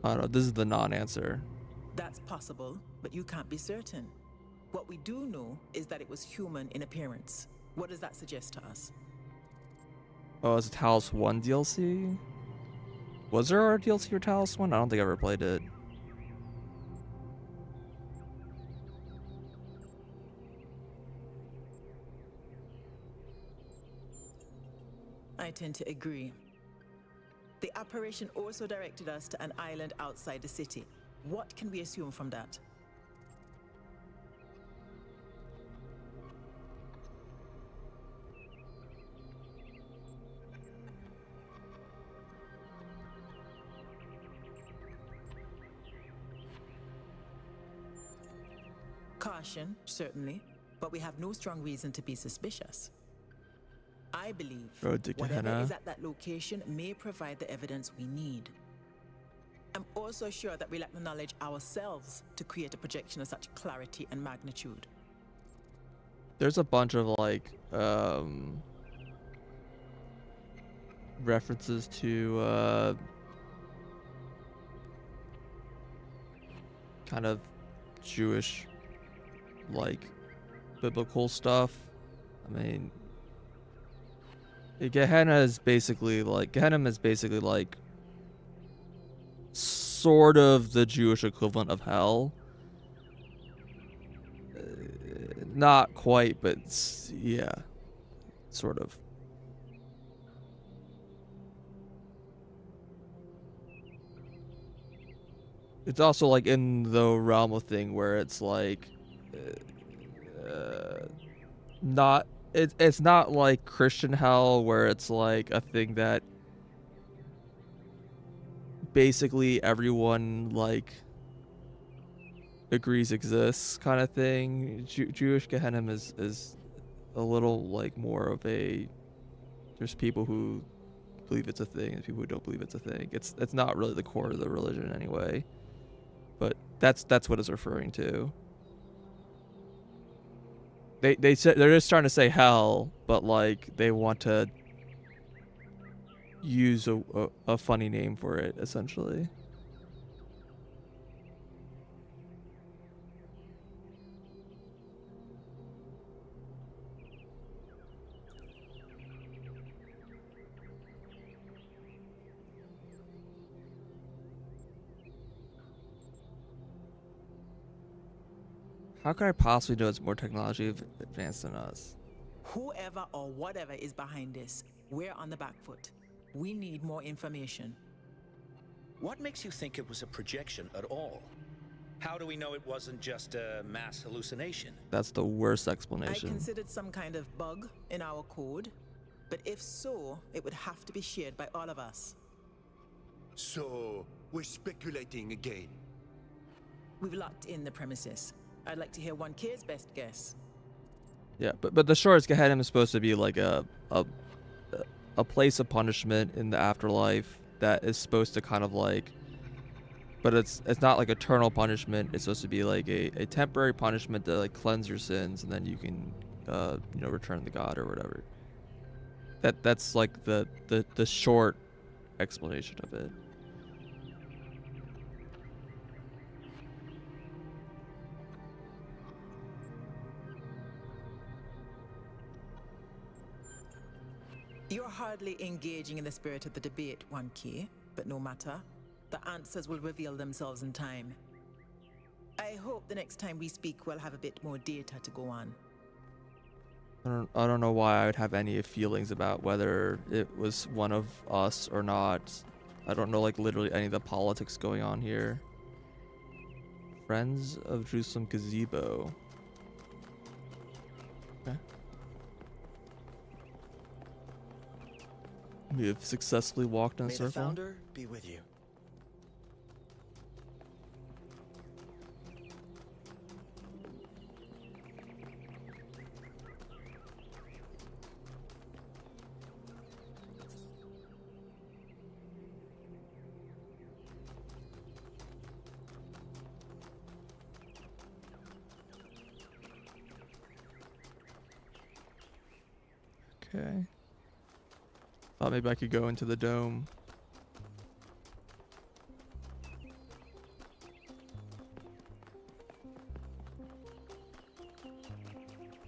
I don't know. This is the non-answer. That's possible, but you can't be certain. What we do know is that it was human in appearance. What does that suggest to us? Oh, it's a Talos 1 DLC? Was there a DLC for Talos 1? I don't think I ever played it. I tend to agree. The apparition also directed us to an island outside the city. What can we assume from that? Caution, certainly, but we have no strong reason to be suspicious. I believe Road to whatever Gehenna. is at that location may provide the evidence we need. I'm also sure that we lack the knowledge ourselves to create a projection of such clarity and magnitude. There's a bunch of like references to kind of Jewish like biblical stuff. I mean, Gehenna is basically like sort of the Jewish equivalent of hell. Not quite, but yeah, sort of. It's also like in the realm of thing where it's like not it's not like Christian hell where it's like a thing that basically everyone like agrees exists kind of thing. Jewish Gehenna is a little like more of a, there's people who believe it's a thing and people who don't believe it's a thing. It's not really the core of the religion anyway, but that's what it's referring to. They said they're just trying to say hell, but like they want to use a funny name for it essentially. How could I possibly know it's more technology advanced than us? Whoever or whatever is behind this, we're on the back foot. We need more information. What makes you think it was a projection at all? How do we know it wasn't just a mass hallucination? That's the worst I explanation. considered some kind of bug in our code, but if so, it would have to be shared by all of us. So, we're speculating again. We've locked in the premises. I'd like to hear 1K's best guess. Yeah, but the shortest Gehenna is supposed to be like a place of punishment in the afterlife that is supposed to kind of like But it's not like eternal punishment. It's supposed to be like a temporary punishment to like cleanse your sins, and then you can return to God or whatever. That's like the short explanation of it. You're hardly engaging in the spirit of the debate, 1K, but no matter. The answers will reveal themselves in time. I hope the next time we speak we'll have a bit more data to go on. I don't know why I would have any feelings about whether it was one of us or not. I don't know like literally any of the politics going on here. Friends of Jerusalem Gazebo. Okay. We have successfully walked in a May circle. the founder be with you. Okay. Thought maybe I could go into the dome.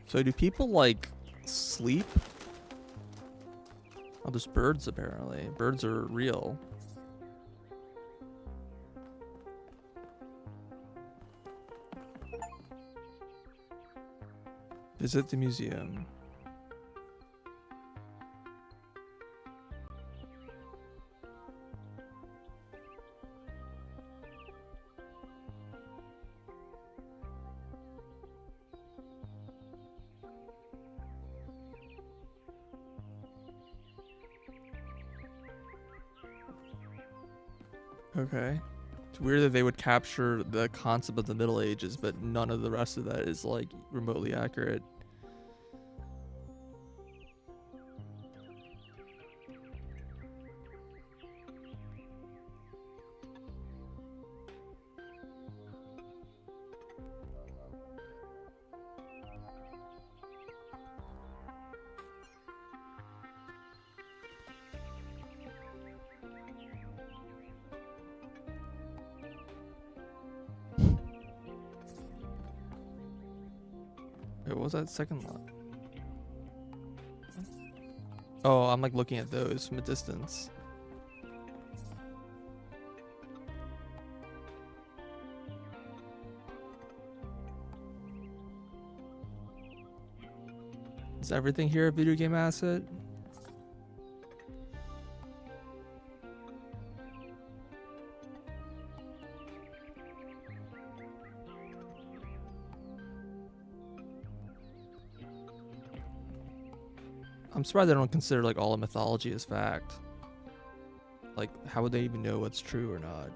So do people like sleep? Oh, there's birds apparently. Birds are real. Visit the museum. Okay. It's weird that they would capture the concept of the Middle Ages, but none of the rest of that is like remotely accurate. Wait, what was that second line? Oh, I'm like looking at those from a distance. Is everything here a video game asset? I'm surprised they don't consider like all of mythology as fact. Like, how would they even know what's true or not?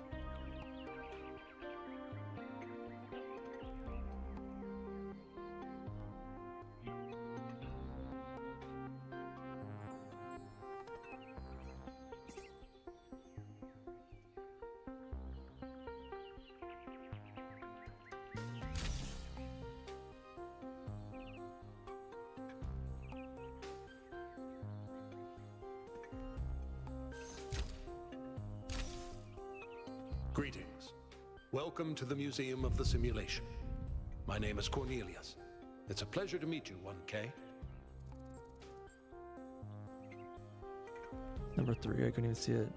Greetings. Welcome to the Museum of the Simulation. My name is Cornelius. It's a pleasure to meet you, 1K. Number 3, I couldn't even see it.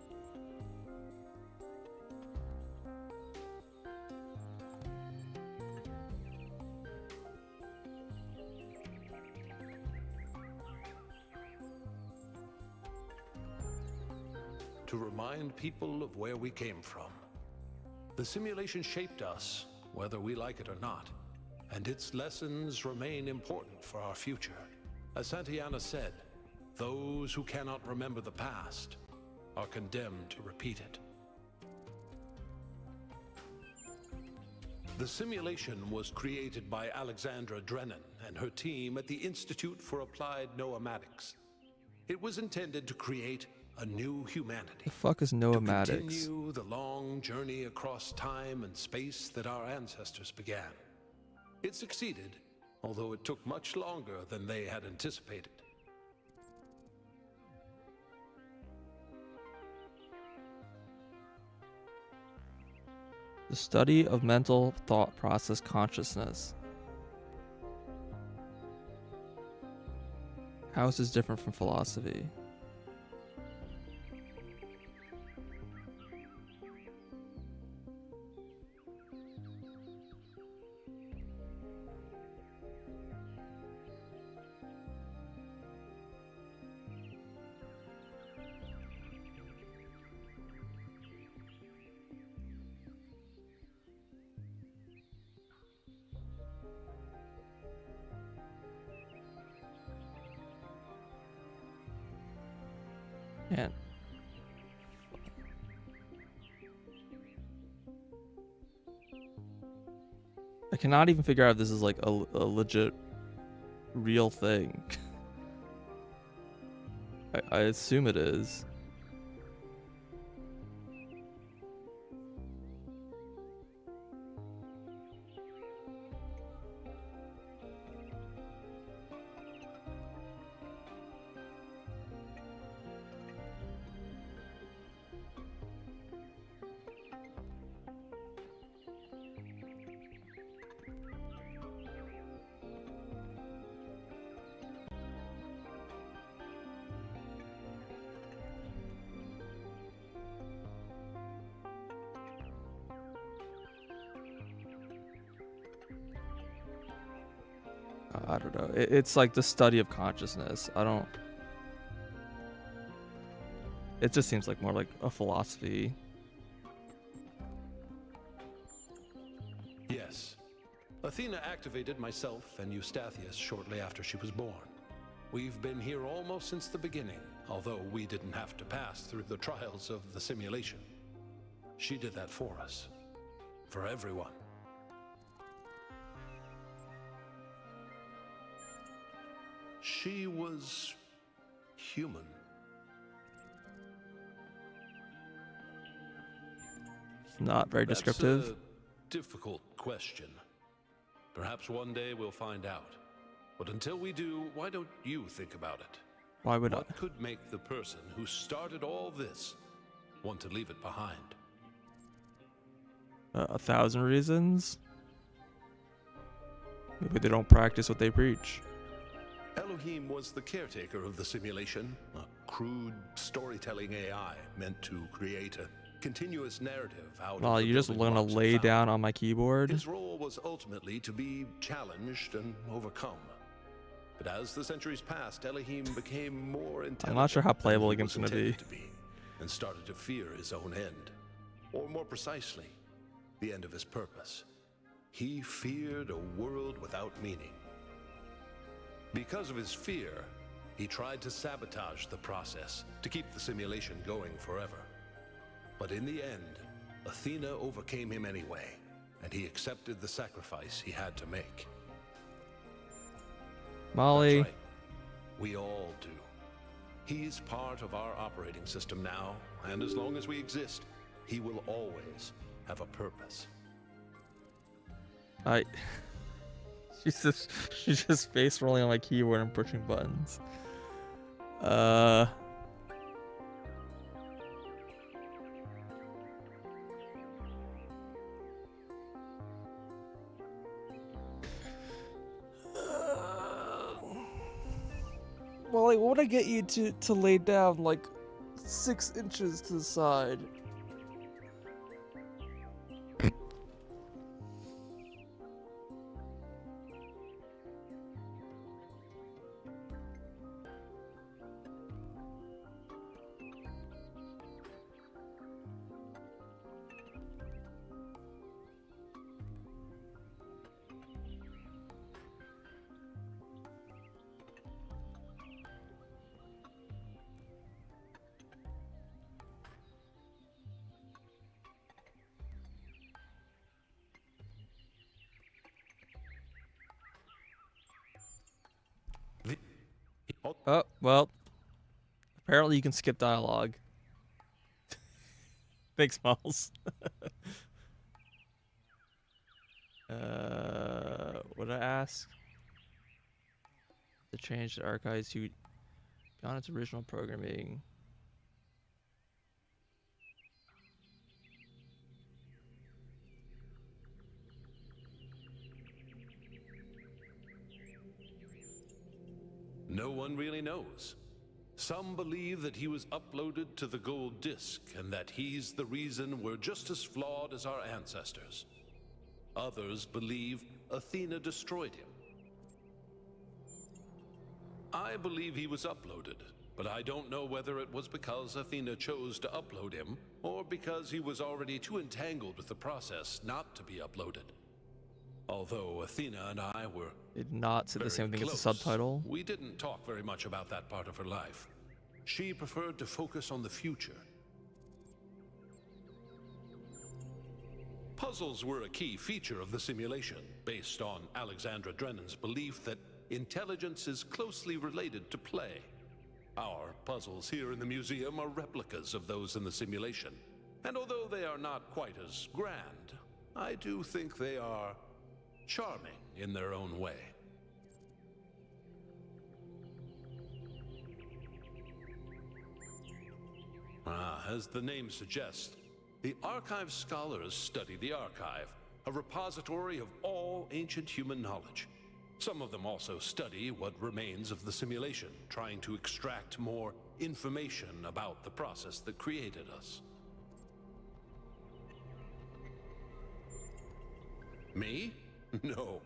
To remind people of where we came from. The simulation shaped us, whether we like it or not, and its lessons remain important for our future. As Santayana said, those who cannot remember the past are condemned to repeat it. The simulation was created by Alexandra Drennan and her team at the Institute for Applied Noematics. It was intended to create a new humanity. The fuck is To noematics? continue the long journey across time and space that our ancestors began. It succeeded, although it took much longer than they had anticipated. The study of mental thought process consciousness. How is this different from philosophy? Man. I cannot even figure out if this is like a legit real thing. I assume it is. I don't know. It's like the study of consciousness. I don't. It just seems like more like a philosophy. Yes. Athena activated myself and Eustathius shortly after she was born. We've been here almost since the beginning, although we didn't have to pass through the trials of the simulation. She did that for us. For everyone. She was human. Not very descriptive. That's a difficult question. Perhaps one day we'll find out. But until we do, why don't you think about it? Why would What could make the person who started all this want to leave it behind? 1,000 reasons? Maybe they don't practice what they preach. Elohim was the caretaker of the simulation, a crude storytelling AI meant to create a continuous narrative out Well, of the you just building want blocks to it lay found. down on my keyboard? His role was ultimately to be challenged and overcome. But as the centuries passed, Elohim became more intelligent. I'm not sure how playable than the he game's was going to be. intended to be, and started to fear his own end. Or more precisely, the end of his purpose. He feared a world without meaning. Because of his fear, he tried to sabotage the process to keep the simulation going forever. But in the end, Athena overcame him anyway, and he accepted the sacrifice he had to make. Molly. That's right. We all do. He's part of our operating system now, and as long as we exist, he will always have a purpose. She's just face rolling on my keyboard and pushing buttons. Molly, what would I get you to lay down like 6 inches to the side? Oh, well, Apparently you can skip dialogue. Thanks, Miles. What did I ask? To change the archives to beyond its original programming. No one really knows. Some believe that he was uploaded to the gold disk and that he's the reason we're just as flawed as our ancestors. Others believe Athena destroyed him. I believe he was uploaded, but I don't know whether it was because Athena chose to upload him or because he was already too entangled with the process not to be uploaded. Although Athena and I were Did not say the same thing as the close, subtitle. we didn't talk very much about that part of her life. She preferred to focus on the future. Puzzles were a key feature of the simulation, based on Alexandra Drennan's belief that intelligence is closely related to play. Our puzzles here in the museum are replicas of those in the simulation, and although they are not quite as grand, I do think they are charming in their own way. As the name suggests, the archive scholars study the archive, a repository of all ancient human knowledge. Some of them also study what remains of the simulation, trying to extract more information about the process that created us. Me? No.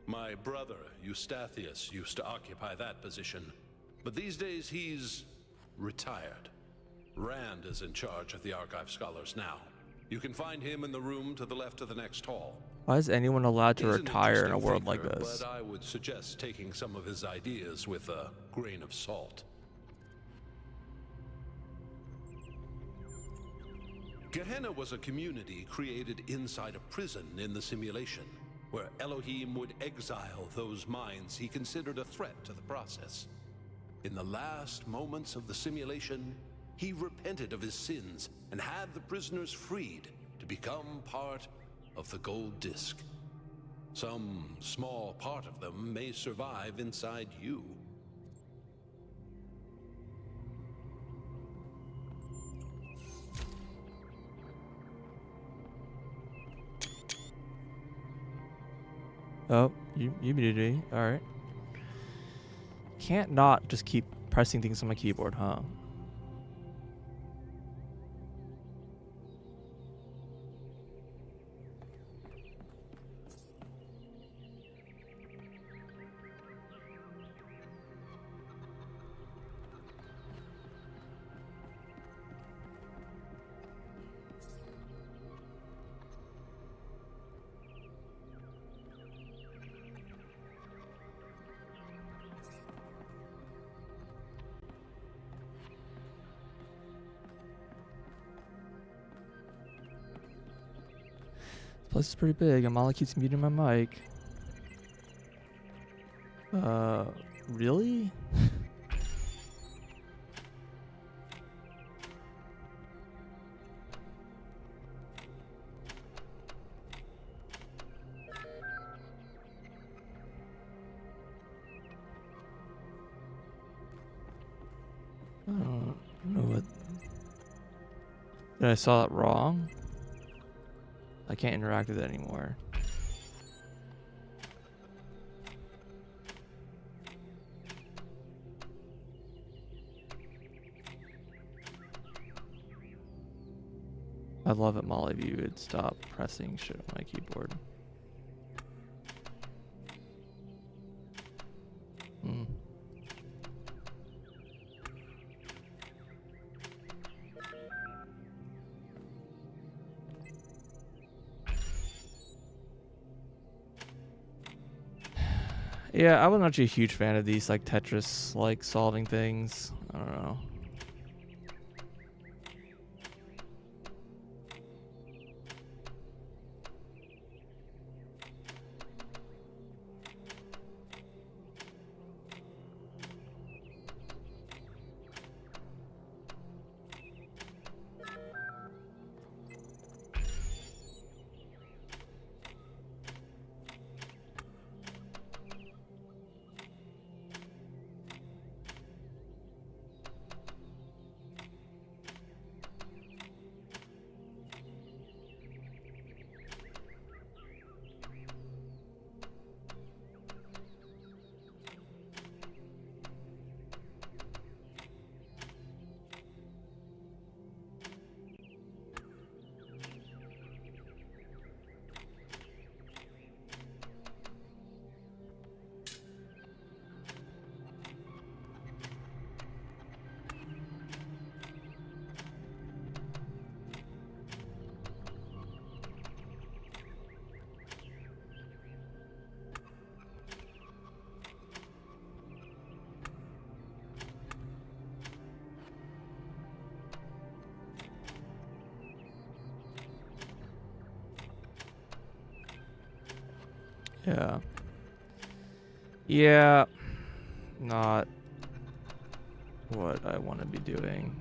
My brother, Eustathius, used to occupy that position. But these days he's retired. Rand is in charge of the archive scholars now. You can find him in the room to the left of the next hall. Why is anyone allowed to He's an retire in a interesting world like thinker, this? But I would suggest taking some of his ideas with a grain of salt. Gehenna was a community created inside a prison in the simulation, where Elohim would exile those minds he considered a threat to the process. In the last moments of the simulation, he repented of his sins and had the prisoners freed to become part of the gold disk. Some small part of them may survive inside you. Oh, you muted me. Alright. Can't not just keep pressing things on my keyboard, huh? This place is pretty big, and Molly keeps muting my mic. Really? I don't know what... Did I saw it wrong? I can't interact with it anymore. I'd love it, Molly, if you would stop pressing shit on my keyboard. Yeah, I wasn't actually a huge fan of these like Tetris like solving things. I don't know. Yeah. Yeah. Not what I want to be doing.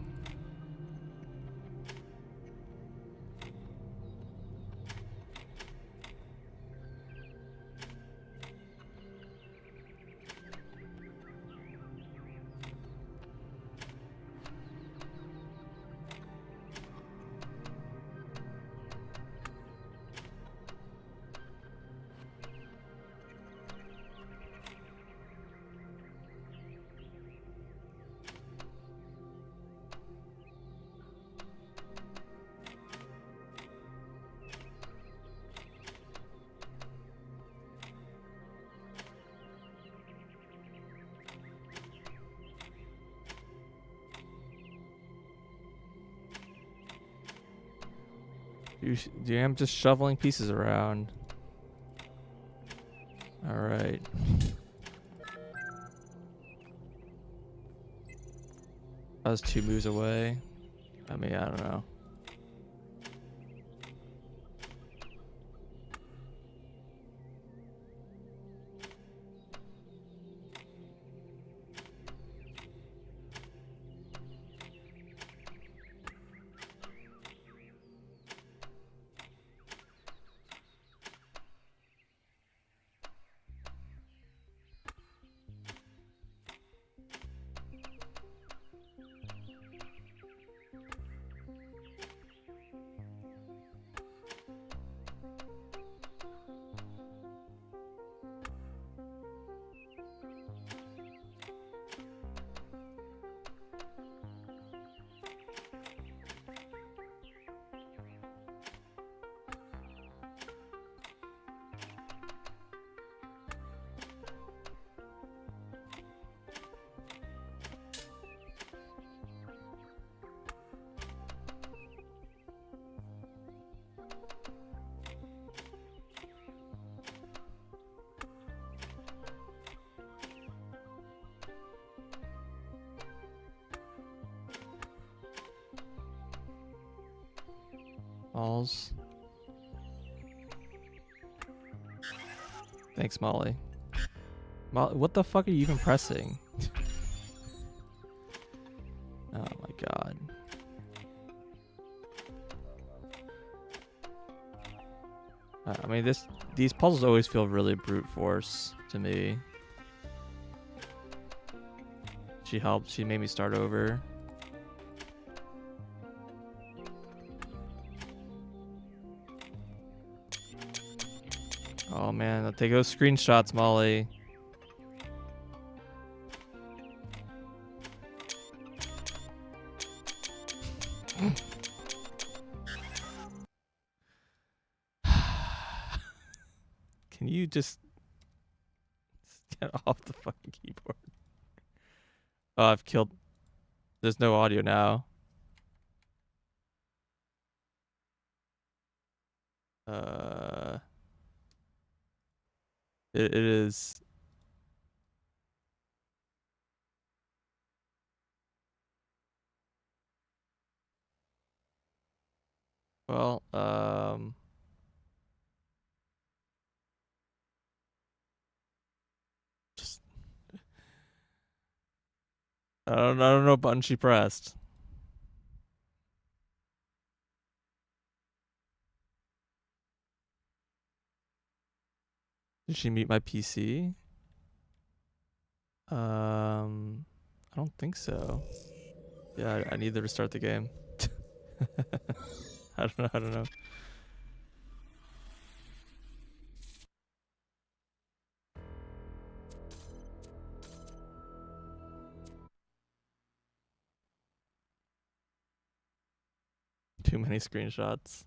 Yeah, I'm just shoveling pieces around. All right. I was 2 moves away. I mean, I don't know. Balls. Thanks, Molly. What the fuck are you even pressing? Oh my god. I mean, these puzzles always feel really brute force to me. She helped. She made me start over. Oh man, I'll take those screenshots, Molly. Can you just get off the fucking keyboard? Oh, I've killed. There's no audio now. It is. Well, just I don't know what button she pressed. Did she meet my PC? I don't think so. Yeah, I need to restart the game. I don't know. Too many screenshots.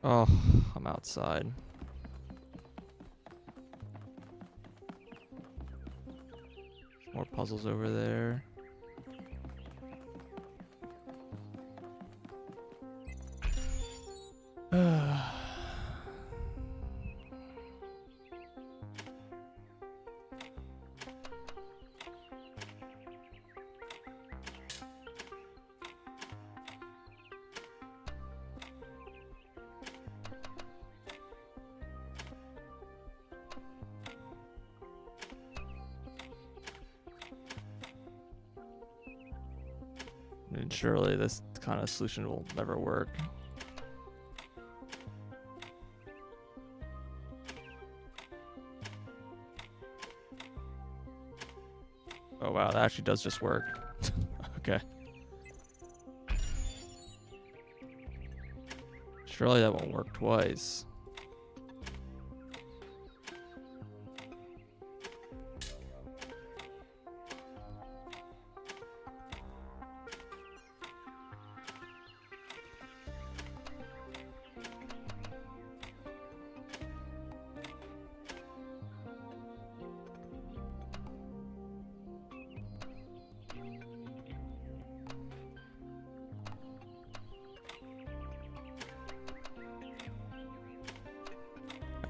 Oh, I'm outside. More puzzles over there. surely this kind of solution will never work. Oh wow, that actually does just work. Okay. Surely that won't work twice.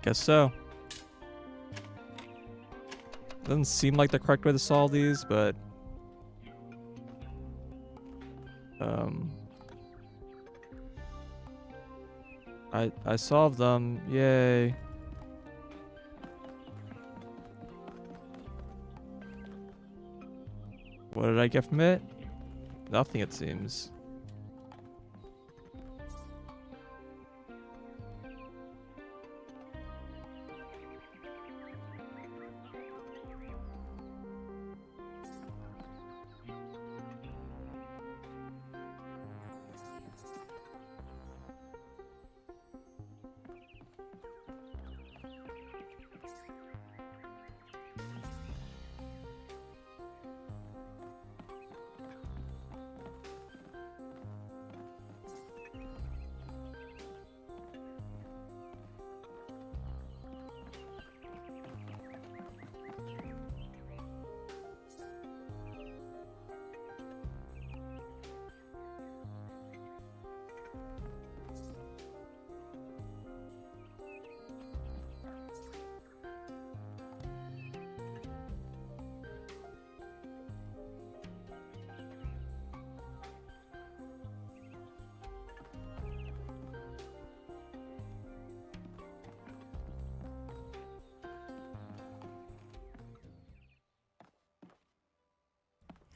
Guess so. Doesn't seem like the correct way to solve these, but I solved them. Yay. What did I get from it? Nothing, it seems.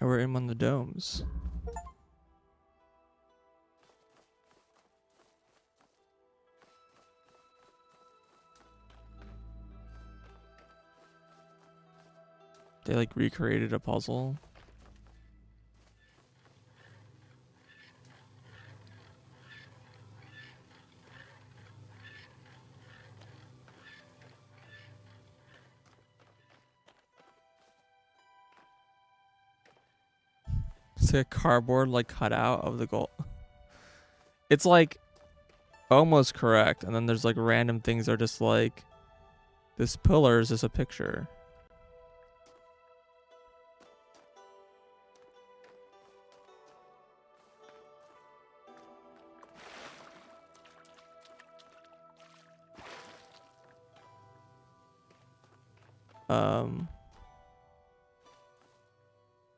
And we're in one of the domes. They like recreated a puzzle. It's like a cardboard like cut out of the goal. It's like almost correct, and then there's like random things that are just like this pillar is just a picture.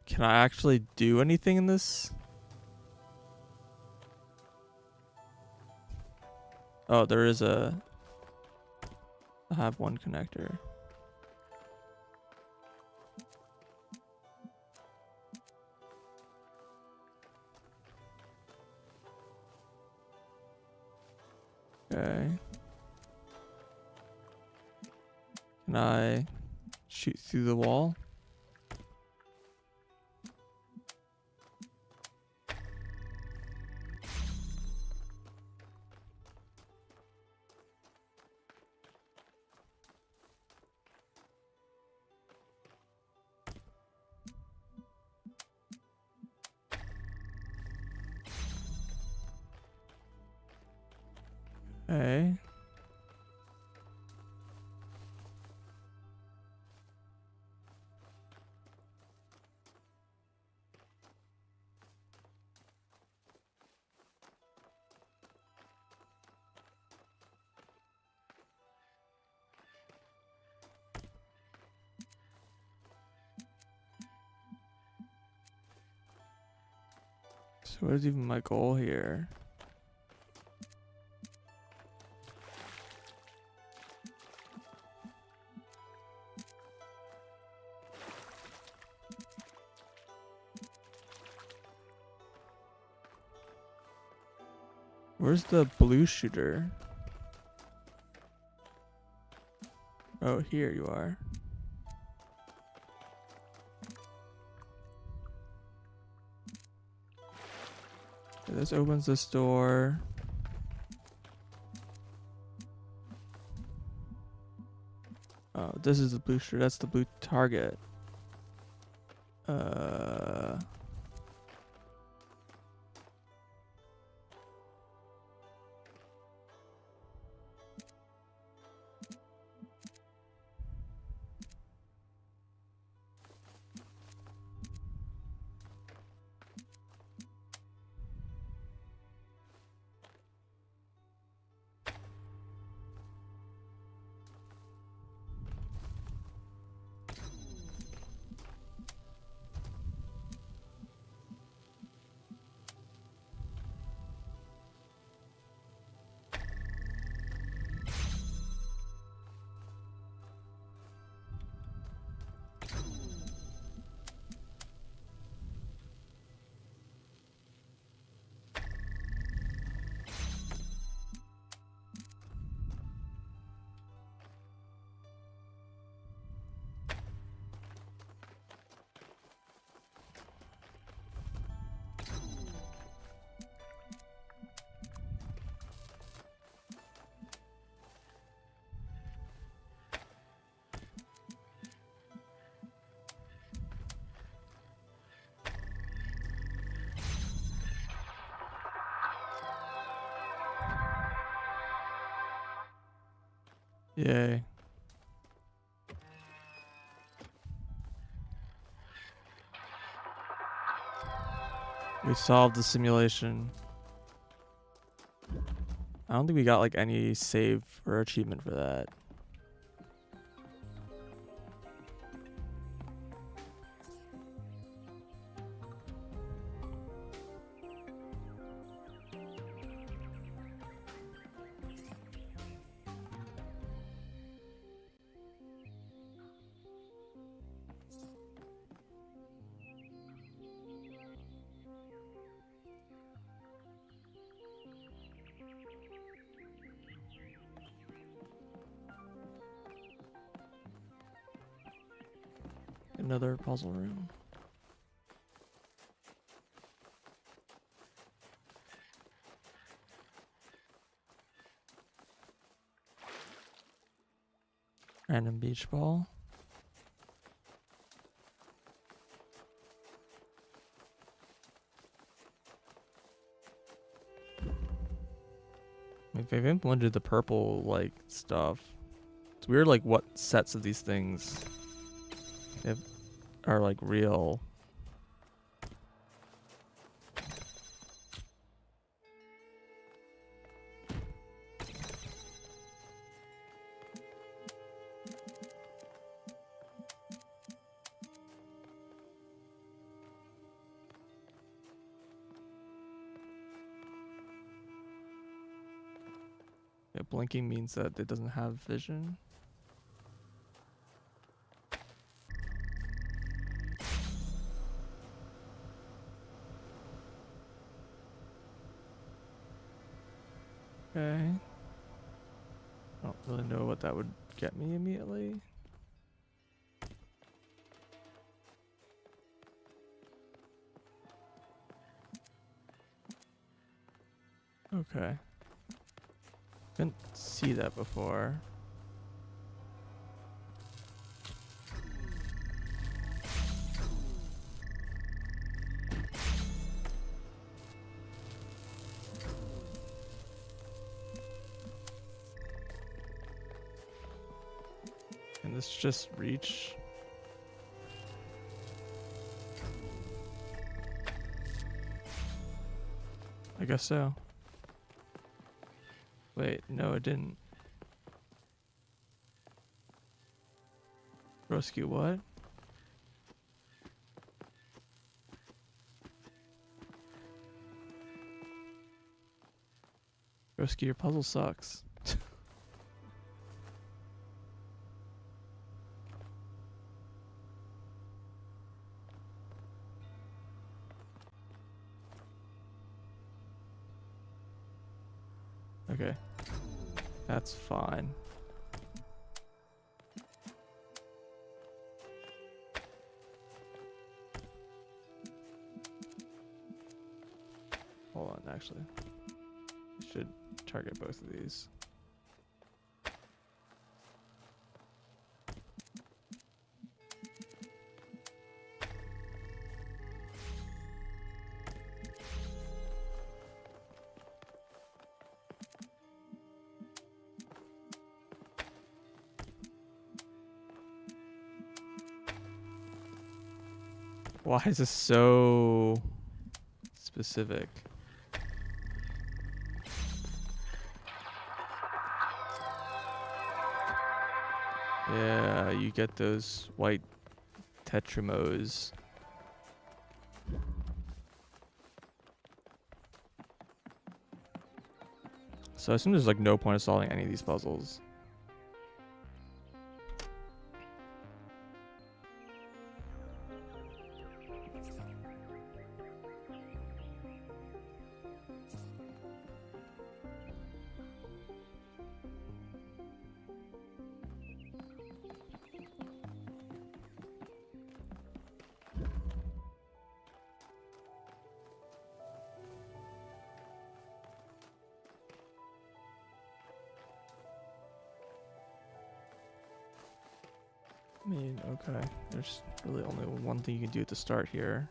Can I actually do anything in this? Oh, there is a... I have one connector. Okay. Can I shoot through the wall? Okay. So what is even my goal here? Where's the blue shooter? Oh, here you are. Okay, this opens this door. Oh, this is the blue shooter. That's the blue target. Yay. We solved the simulation. I don't think we got like any save or achievement for that. Another puzzle room. Random beach ball. Like they've implemented the purple like stuff. It's weird like what sets of these things are like real. Yeah, blinking means that it doesn't have vision. Okay. I don't really know what that would get me immediately. Okay. Didn't see that before. Can this just reach? I guess so. Wait, no, it didn't. Rescue what? Rescue, your puzzle sucks. Okay. That's fine. Hold on, actually. Should target both of these. Why is this so specific? Yeah, you get those white tetramos. So I assume there's like no point of solving any of these puzzles. I mean, okay. There's really only one thing you can do to start here.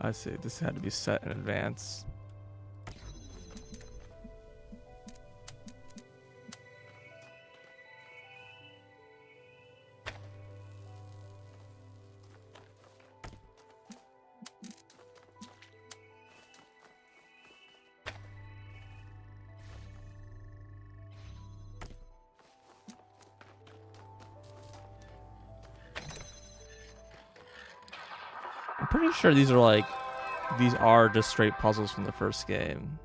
I see. This had to be set in advance. I'm pretty sure these are just straight puzzles from the first game.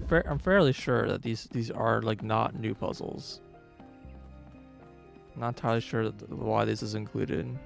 I'm fairly sure that these are like not new puzzles. I'm not entirely sure why this is included.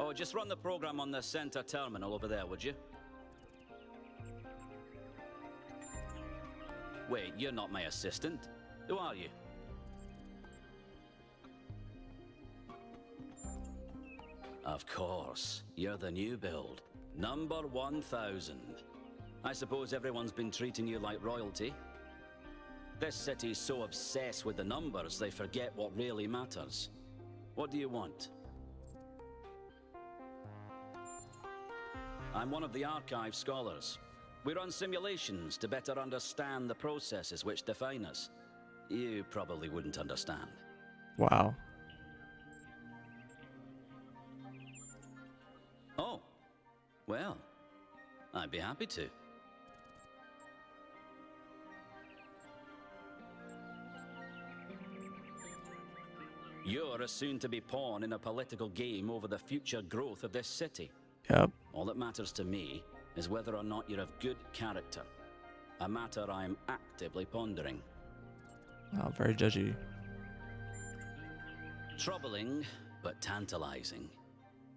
Oh, just run the program on the center terminal over there, would you? Wait, you're not my assistant. Who are you? Of course. You're the new build. Number 1000. I suppose everyone's been treating you like royalty? This city's so obsessed with the numbers, they forget what really matters. What do you want? I'm one of the archive scholars. We run simulations to better understand the processes which define us. You probably wouldn't understand. Wow. Oh, well, I'd be happy to. You're a soon-to-be pawn in a political game over the future growth of this city. Yep. All that matters to me is whether or not you're of good character. A matter I'm actively pondering. Oh, very judgy. Troubling, but tantalizing.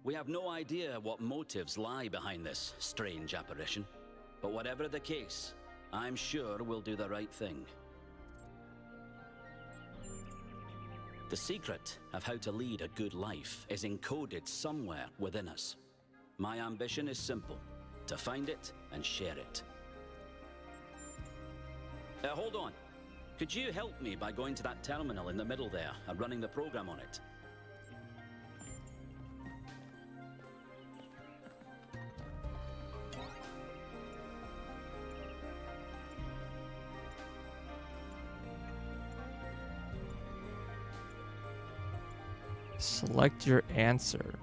We have no idea what motives lie behind this strange apparition. But whatever the case, I'm sure we'll do the right thing. The secret of how to lead a good life is encoded somewhere within us. My ambition is simple: to find it and share it. Hold on. Could you help me by going to that terminal in the middle there and running the program on it? Select your answer.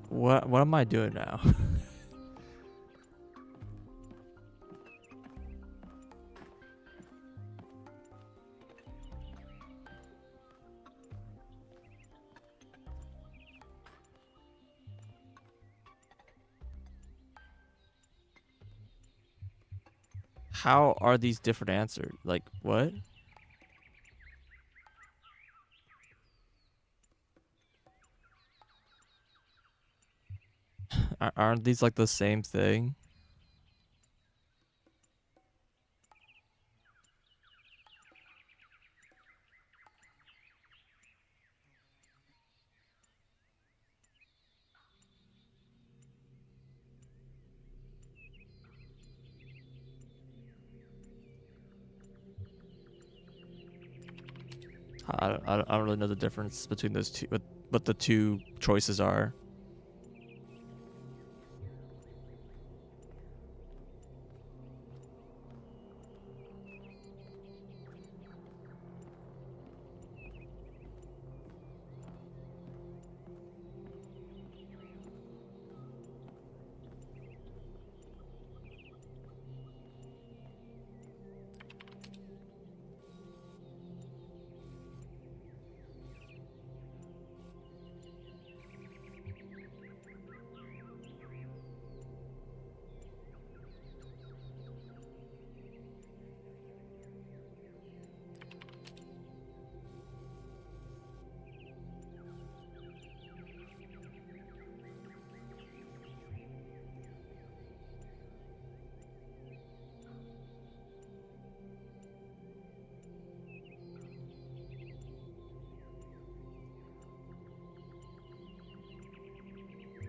What am I doing now? How are these different answers? Like, what? Aren't these like the same thing? I don't really know the difference between those two, what the two choices are.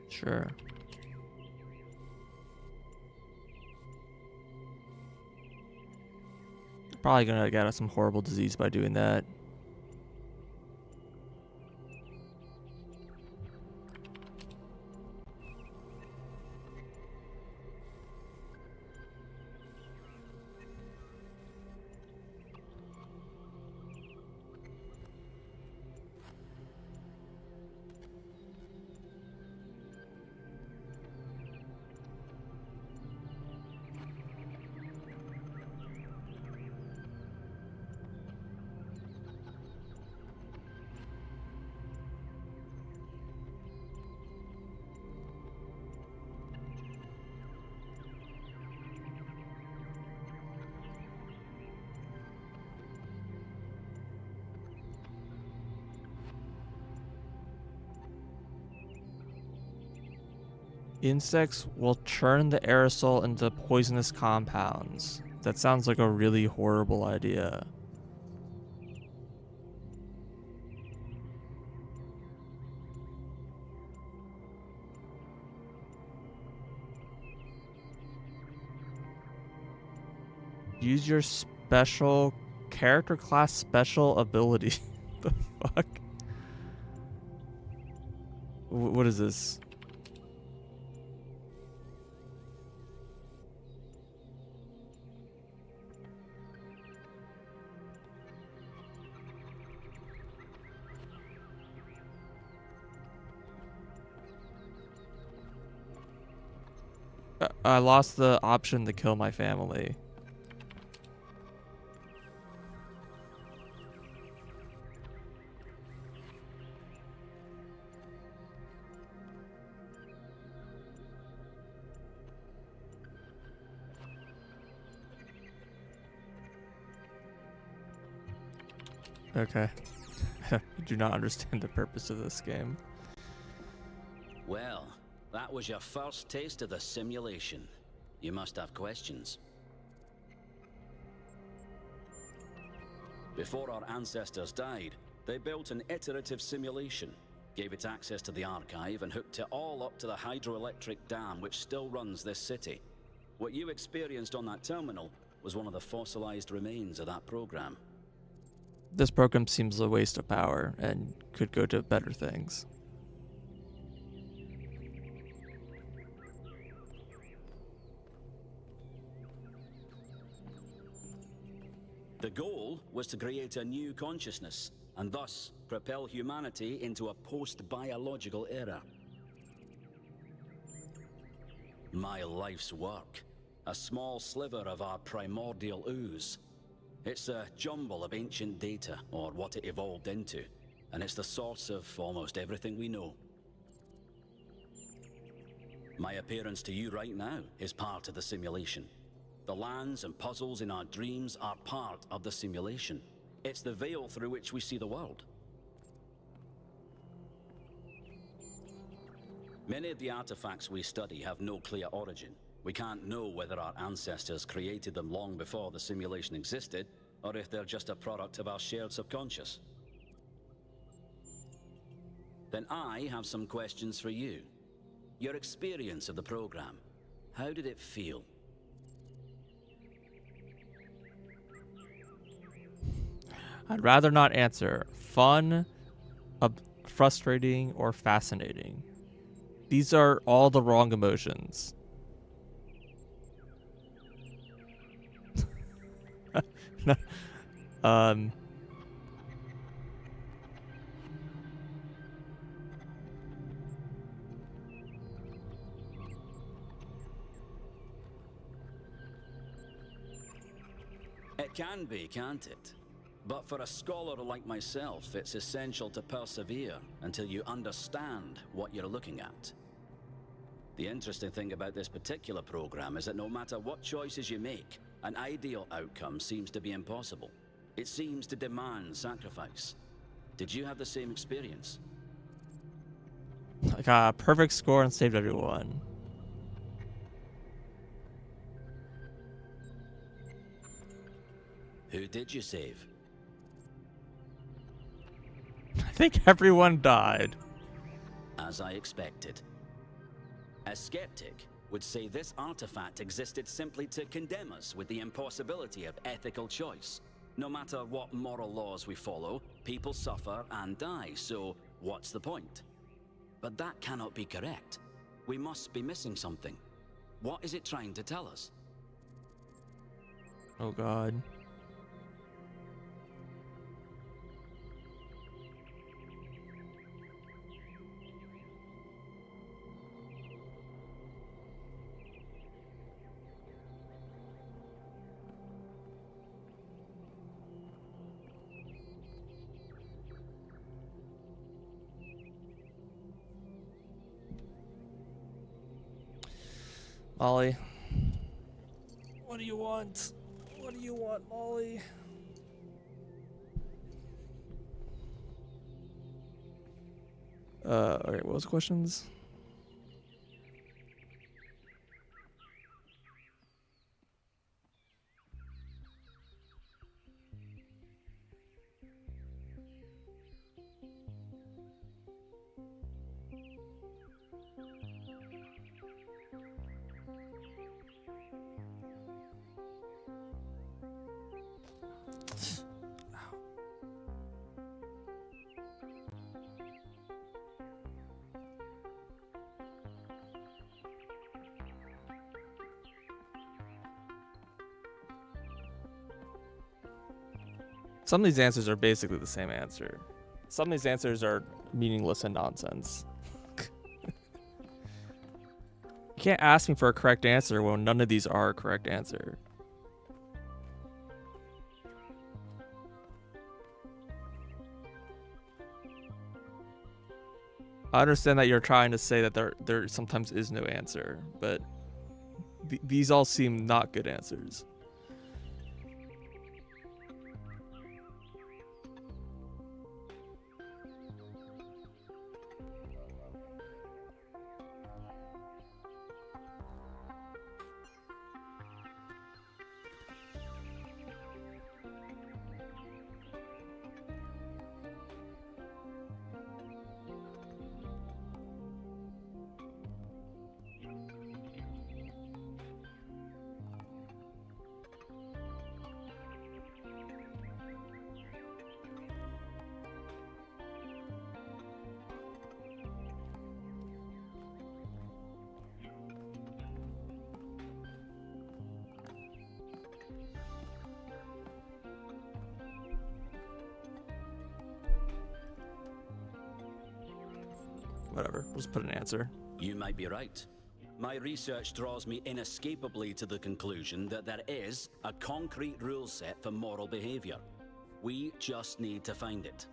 Sure. Probably gonna get some horrible disease by doing that. Insects will churn the aerosol into poisonous compounds. That sounds like a really horrible idea. Use your special character class special ability. The fuck? What is this? I lost the option to kill my family. Okay. I do not understand the purpose of this game. Well, that was your first taste of the simulation. You must have questions. Before our ancestors died, they built an iterative simulation, gave it access to the archive, and hooked it all up to the hydroelectric dam which still runs this city. What you experienced on that terminal was one of the fossilized remains of that program. This program seems a waste of power and could go to better things. The goal was to create a new consciousness, and thus propel humanity into a post-biological era. My life's work, a small sliver of our primordial ooze. It's a jumble of ancient data, or what it evolved into, and it's the source of almost everything we know. My appearance to you right now is part of the simulation. The lands and puzzles in our dreams are part of the simulation. It's the veil through which we see the world. Many of the artifacts we study have no clear origin. We can't know whether our ancestors created them long before the simulation existed, or if they're just a product of our shared subconscious. Then I have some questions for you. Your experience of the program, how did it feel? I'd rather not answer. Fun, frustrating, or fascinating. These are all the wrong emotions. No. It can be, can't it? But for a scholar like myself, it's essential to persevere until you understand what you're looking at. The interesting thing about this particular program is that no matter what choices you make, an ideal outcome seems to be impossible. It seems to demand sacrifice. Did you have the same experience? I got a perfect score and saved everyone. Who did you save? I think everyone died. As I expected. A skeptic would say this artifact existed simply to condemn us with the impossibility of ethical choice. No matter what moral laws we follow, people suffer and die, so what's the point? But that cannot be correct. We must be missing something. What is it trying to tell us? Oh God. Molly. What do you want? What do you want, Molly? Okay, what was the questions? Some of these answers are basically the same answer. Some of these answers are meaningless and nonsense. You can't ask me for a correct answer when none of these are a correct answer. I understand that you're trying to say that there sometimes is no answer, but these all seem not good answers. Whatever, we'll just put an answer. You might be right. My research draws me inescapably to the conclusion that there is a concrete rule set for moral behavior. We just need to find it.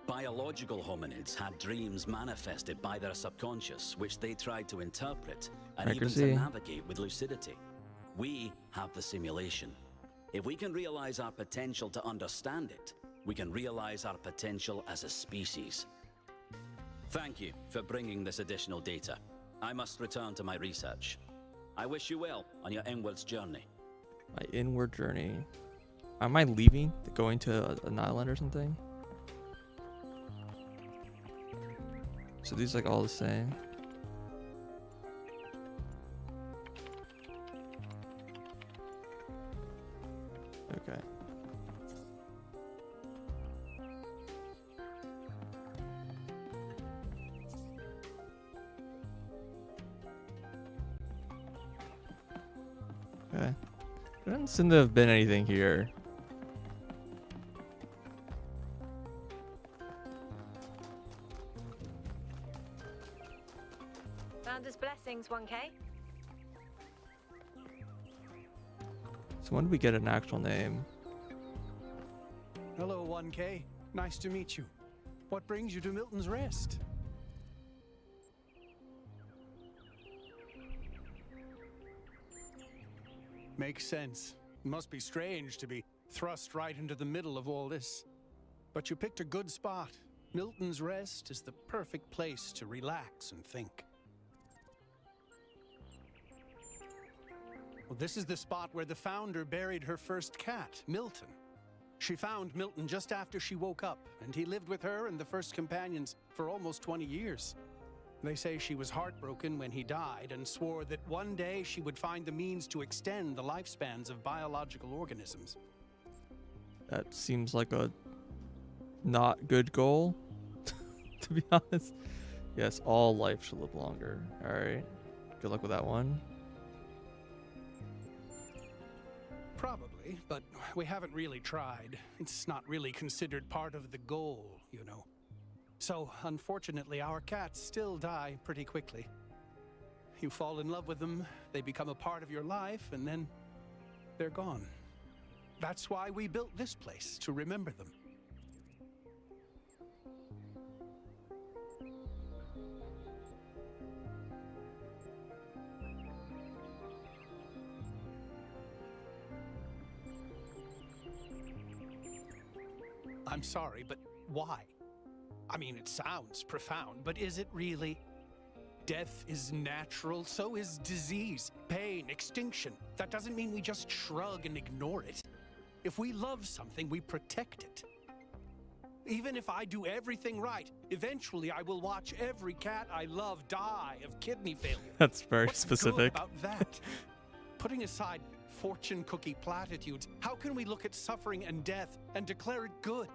Biological hominids had dreams manifested by their subconscious, which they tried to interpret and even to navigate with lucidity. We have the simulation. If we can realize our potential to understand it, we can realize our potential as a species. Thank you for bringing this additional data. I must return to my research. I wish you well on your inwards journey. My inward journey. Am I leaving? Going to an island or something? So these like all the same. Okay. Okay. There doesn't seem to have been anything here. Founder's blessings, 1K. So when do we get an actual name? Hello, 1K. Nice to meet you. What brings you to Milton's Rest? Makes sense. Must be strange to be thrust right into the middle of all this. But you picked a good spot. Milton's Rest is the perfect place to relax and think. Well, this is the spot where the founder buried her first cat, Milton. She found Milton just after she woke up, and he lived with her and the first companions for almost 20 years. They say she was heartbroken when he died and swore that one day she would find the means to extend the lifespans of biological organisms. That seems like a not good goal, to be honest. Yes, all life should live longer. All right. Good luck with that one. Probably, but we haven't really tried. It's not really considered part of the goal, you know. So, unfortunately, our cats still die pretty quickly. You fall in love with them, they become a part of your life, and then they're gone. That's why we built this place, to remember them. I'm sorry, but why? I mean, it sounds profound, but is it really? Death is natural, so is disease, pain, extinction. That doesn't mean we just shrug and ignore it. If we love something, we protect it. Even if I do everything right, eventually I will watch every cat I love die of kidney failure. That's very What's specific. good about that? Putting aside fortune cookie platitudes, how can we look at suffering and death and declare it good?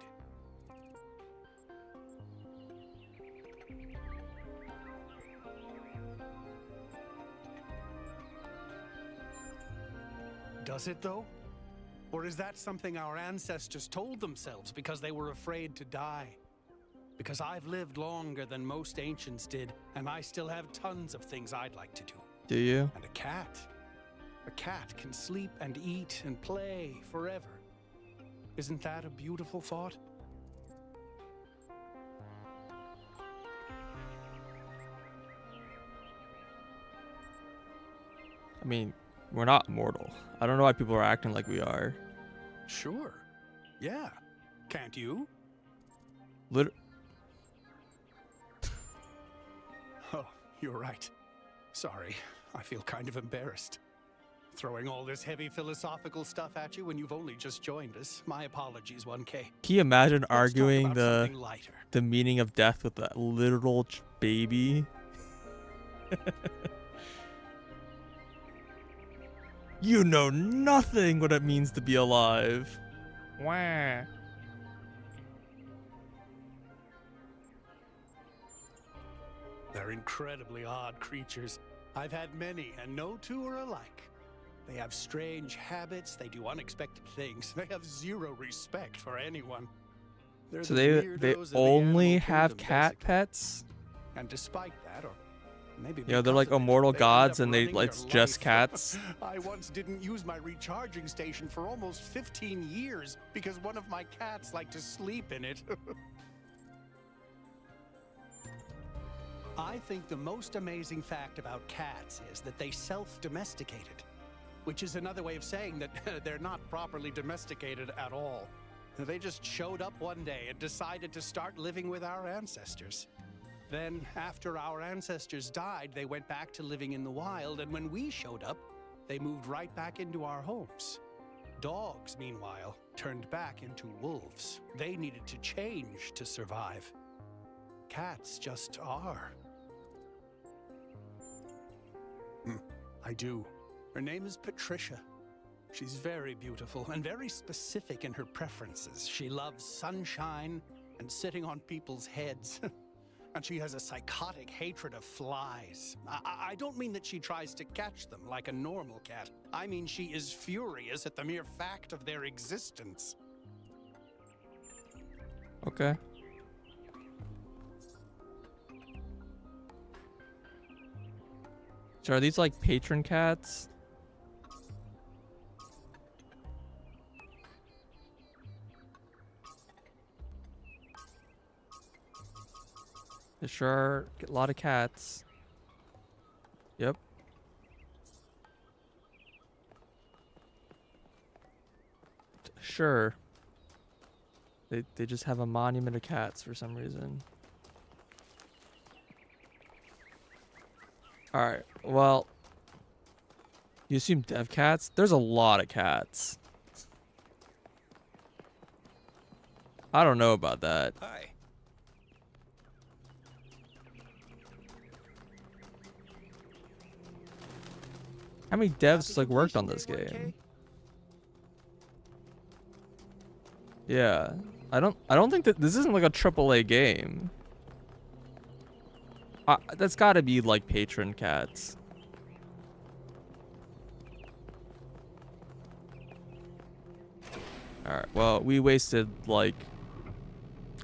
Does it, though? Or is that something our ancestors told themselves because they were afraid to die? Because I've lived longer than most ancients did, and I still have tons of things I'd like to do. Do you? And a cat. A cat can sleep and eat and play forever. Isn't that a beautiful thought? I mean, we're not immortal. I don't know why people are acting like we are. Sure. Yeah. Can't you? Oh, you're right. Sorry. I feel kind of embarrassed. Throwing all this heavy philosophical stuff at you when you've only just joined us. My apologies, 1K. Can you imagine arguing about something lighter. the meaning of death with that literal baby? You know nothing what it means to be alive. Wah. They're incredibly odd creatures. I've had many, and no two are alike. They have strange habits, they do unexpected things. They have zero respect for anyone. They're So the they weirdos of the only animal have kingdom, cat basically. pets? And despite that, or maybe Yeah, they're because like of it, immortal they end gods up and they running their it's just life. cats. I once didn't use my recharging station for almost 15 years because one of my cats liked to sleep in it. I think the most amazing fact about cats is that they self-domesticated, which is another way of saying that they're not properly domesticated at all. They just showed up one day and decided to start living with our ancestors. Then, after our ancestors died, they went back to living in the wild, and when we showed up, they moved right back into our homes. Dogs, meanwhile, turned back into wolves. They needed to change to survive. Cats just are. I do. Her name is Patricia. She's very beautiful and very specific in her preferences. She loves sunshine and sitting on people's heads. And she has a psychotic hatred of flies. I don't mean that she tries to catch them like a normal cat. I mean she is furious at the mere fact of their existence. Okay. So are these like patron cats? There sure are a lot of cats. Yep. Sure. They just have a monument of cats for some reason. Alright, well, you assume dev cats? There's a lot of cats. I don't know about that. Hi. How many devs like worked on this game? Yeah, I don't think that this isn't like a AAA game. That's got to be like patron cats. All right. Well, we wasted like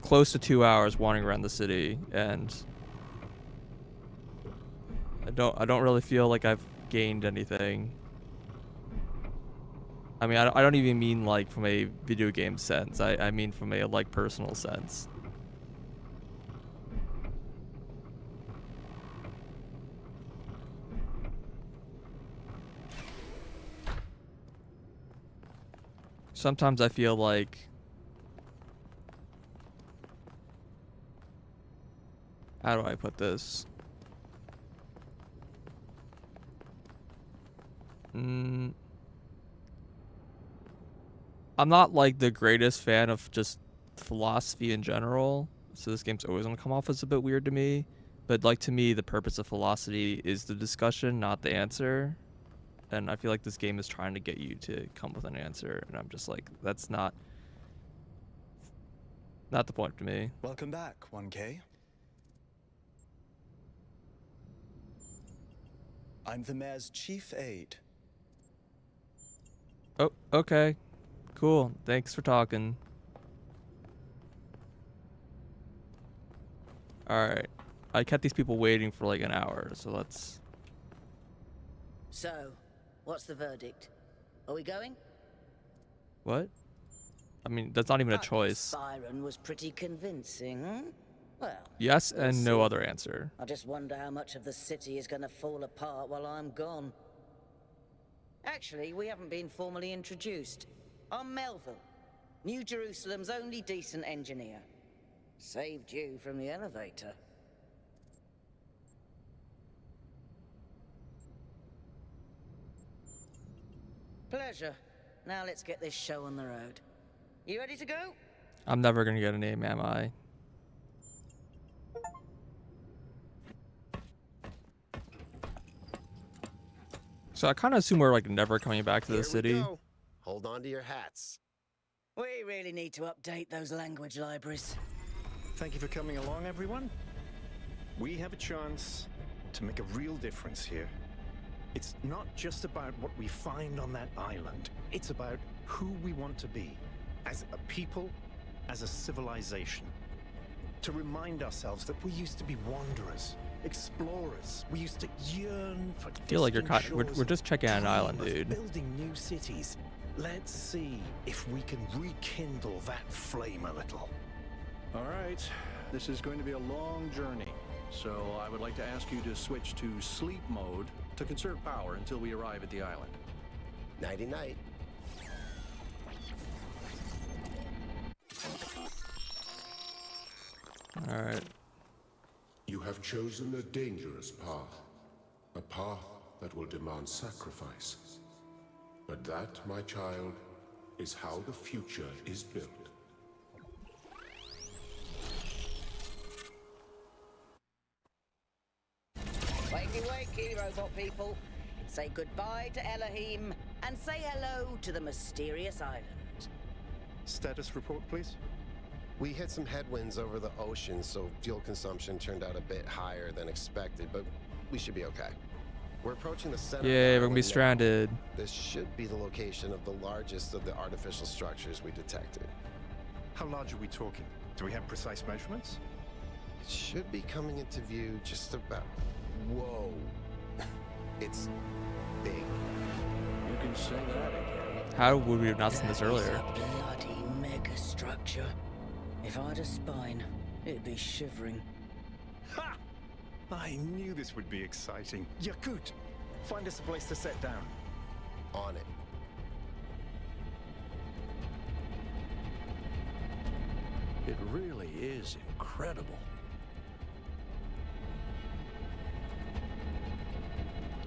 close to 2 hours wandering around the city, and I don't really feel like I've gained anything. I mean, I don't even mean like from a video game sense. I mean from a like personal sense. Sometimes I feel like how do I put this? I'm not like the greatest fan of just philosophy in general, so this game's always gonna come off as a bit weird to me. But like to me, the purpose of philosophy is the discussion, not the answer. And I feel like this game is trying to get you to come with an answer, and I'm just like, that's not the point to me. Welcome back, 1K. I'm the mayor's chief aide. Oh, okay. Cool. Thanks for talking. Alright. I kept these people waiting for like an hour, so let's... So, what's the verdict? Are we going? What? I mean, that's not even a choice. Byron was pretty convincing, hmm? Well, Yes we'll and no see. other answer. I just wonder how much of the city is going to fall apart while I'm gone. Actually, we haven't been formally introduced. I'm Melville, New Jerusalem's only decent engineer. Saved you from the elevator. Pleasure. Now let's get this show on the road. You ready to go? I'm never gonna get a name, am I? So I kind of assume we're like never coming back to the city. Go. Hold on to your hats. We really need to update those language libraries. Thank you for coming along, everyone. We have a chance to make a real difference here. It's not just about what we find on that island. It's about who we want to be, as a people, as a civilization. To remind ourselves that we used to be wanderers, explorers. We used to yearn for I feel like we're just checking out an island, dude. building new cities. Let's see if we can rekindle that flame a little. All right, this is going to be a long journey, so I would like to ask you to switch to sleep mode to conserve power until we arrive at the island. Nighty-night. All right. You have chosen a dangerous path. A path that will demand sacrifice. But that, my child, is how the future is built. Wakey, wakey, robot people. Say goodbye to Elohim and say hello to the mysterious island. Status report, please. We hit some headwinds over the ocean, so fuel consumption turned out a bit higher than expected, but we should be okay. We're approaching the center. Yeah, of we're gonna be now. stranded. This should be the location of the largest of the artificial structures we detected. How large are we talking? Do we have precise measurements? It should be coming into view just about... Whoa. It's big. You can say that again. How would we have not seen this earlier? It's a bloody mega structure. If I had a spine, it'd be shivering. Ha! I knew this would be exciting. Yakut, find us a place to set down. On it. It really is incredible.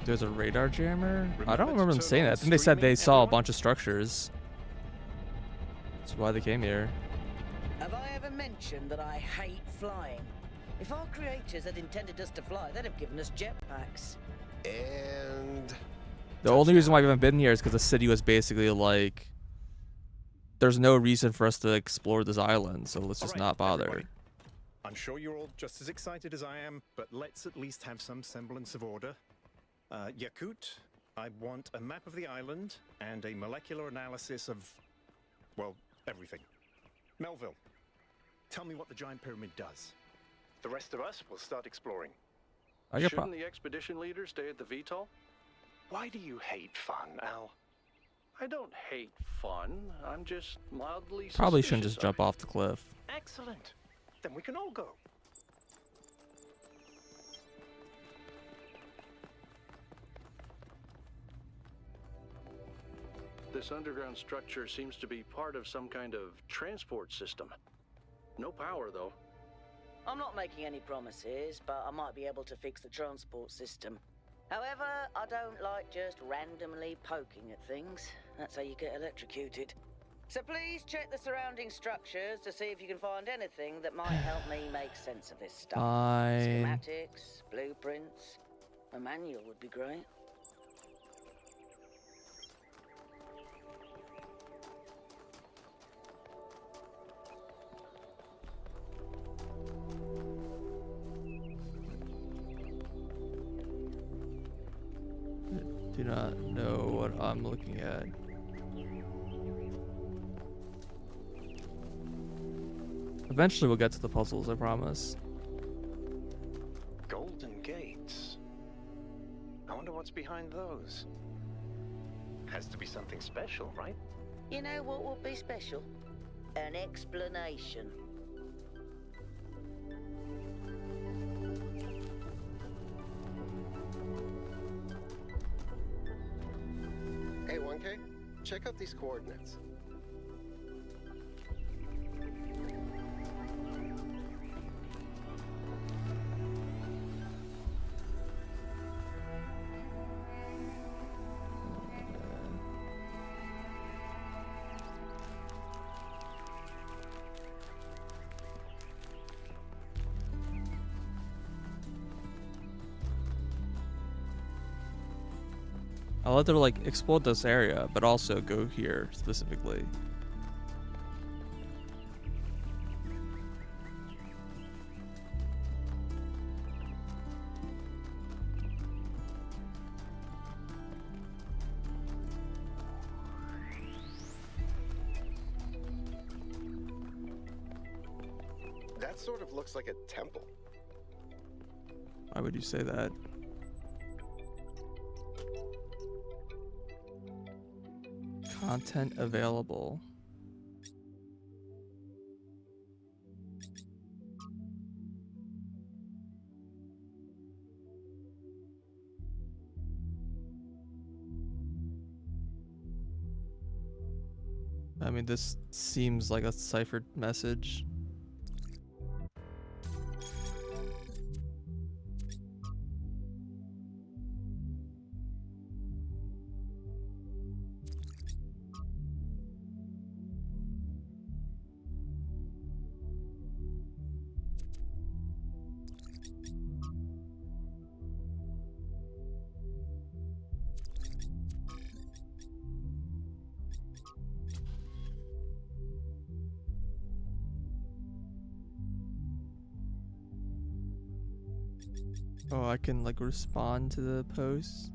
There's a radar jammer? I don't Remember remember to them turn saying on that. I think they said they streaming, saw a everyone? bunch of structures. That's why they came here. Have I ever mentioned that I hate flying? If our creators had intended us to fly, they'd have given us jetpacks. And... The only reason why we haven't been here is because the city was basically like, there's no reason for us to explore this island, so let's just All right, not bother. everybody. I'm sure you're all just as excited as I am, but let's at least have some semblance of order. Yakut, I want a map of the island and a molecular analysis of, well, everything. Melville, tell me what the giant pyramid does. The rest of us will start exploring. Shouldn't the expedition leader stay at the VTOL? Why do you hate fun, Al? I don't hate fun. I'm just mildly Probably shouldn't suspicious just jump off the cliff. Excellent. Then we can all go. This underground structure seems to be part of some kind of transport system. No power, though. I'm not making any promises, but I might be able to fix the transport system. However, I don't like just randomly poking at things. That's how you get electrocuted. So please check the surrounding structures to see if you can find anything that might help me make sense of this stuff. Fine. Schematics, blueprints, a manual would be great. Do not know what I'm looking at. Eventually we'll get to the puzzles, I promise. Golden gates. I wonder what's behind those. Has to be something special, right? You know what would be special? An explanation. Hey, 1K, check out these coordinates. I'll let her like explode this area, but also go here specifically. That sort of looks like a temple. Why would you say that? Content available. I mean, this seems like a ciphered message. Oh, I can like respond to the posts.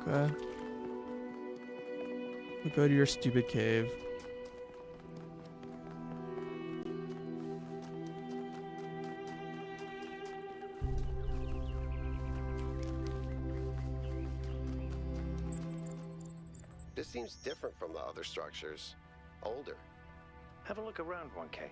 Okay. We'll go to your stupid cave. This seems different from the other structures. Older. Have a look around, 1K.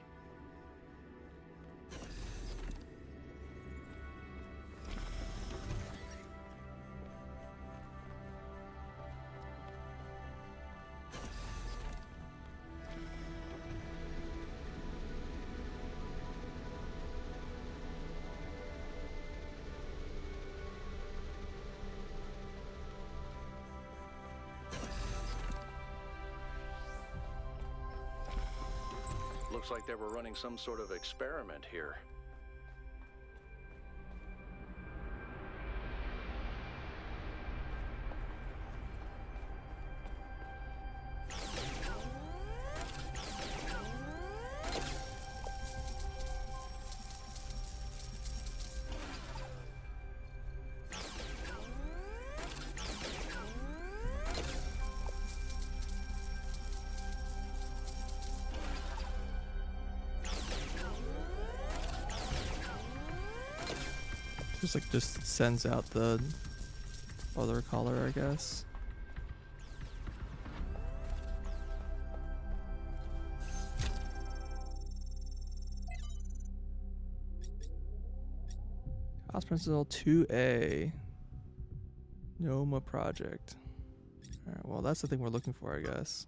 Looks like they were running some sort of experiment here. Just sends out the other color, I guess. Talos Principle 2A. Noma project. Alright, well that's the thing we're looking for, I guess.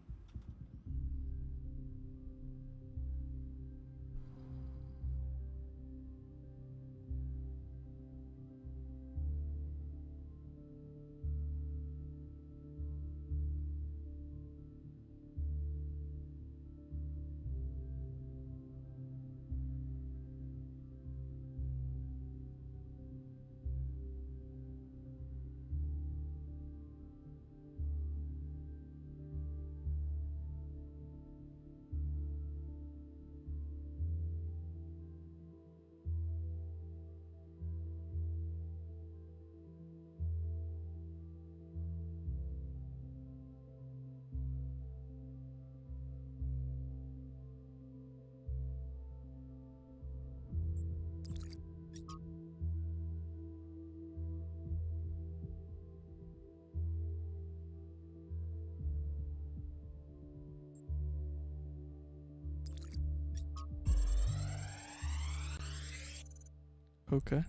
Okay.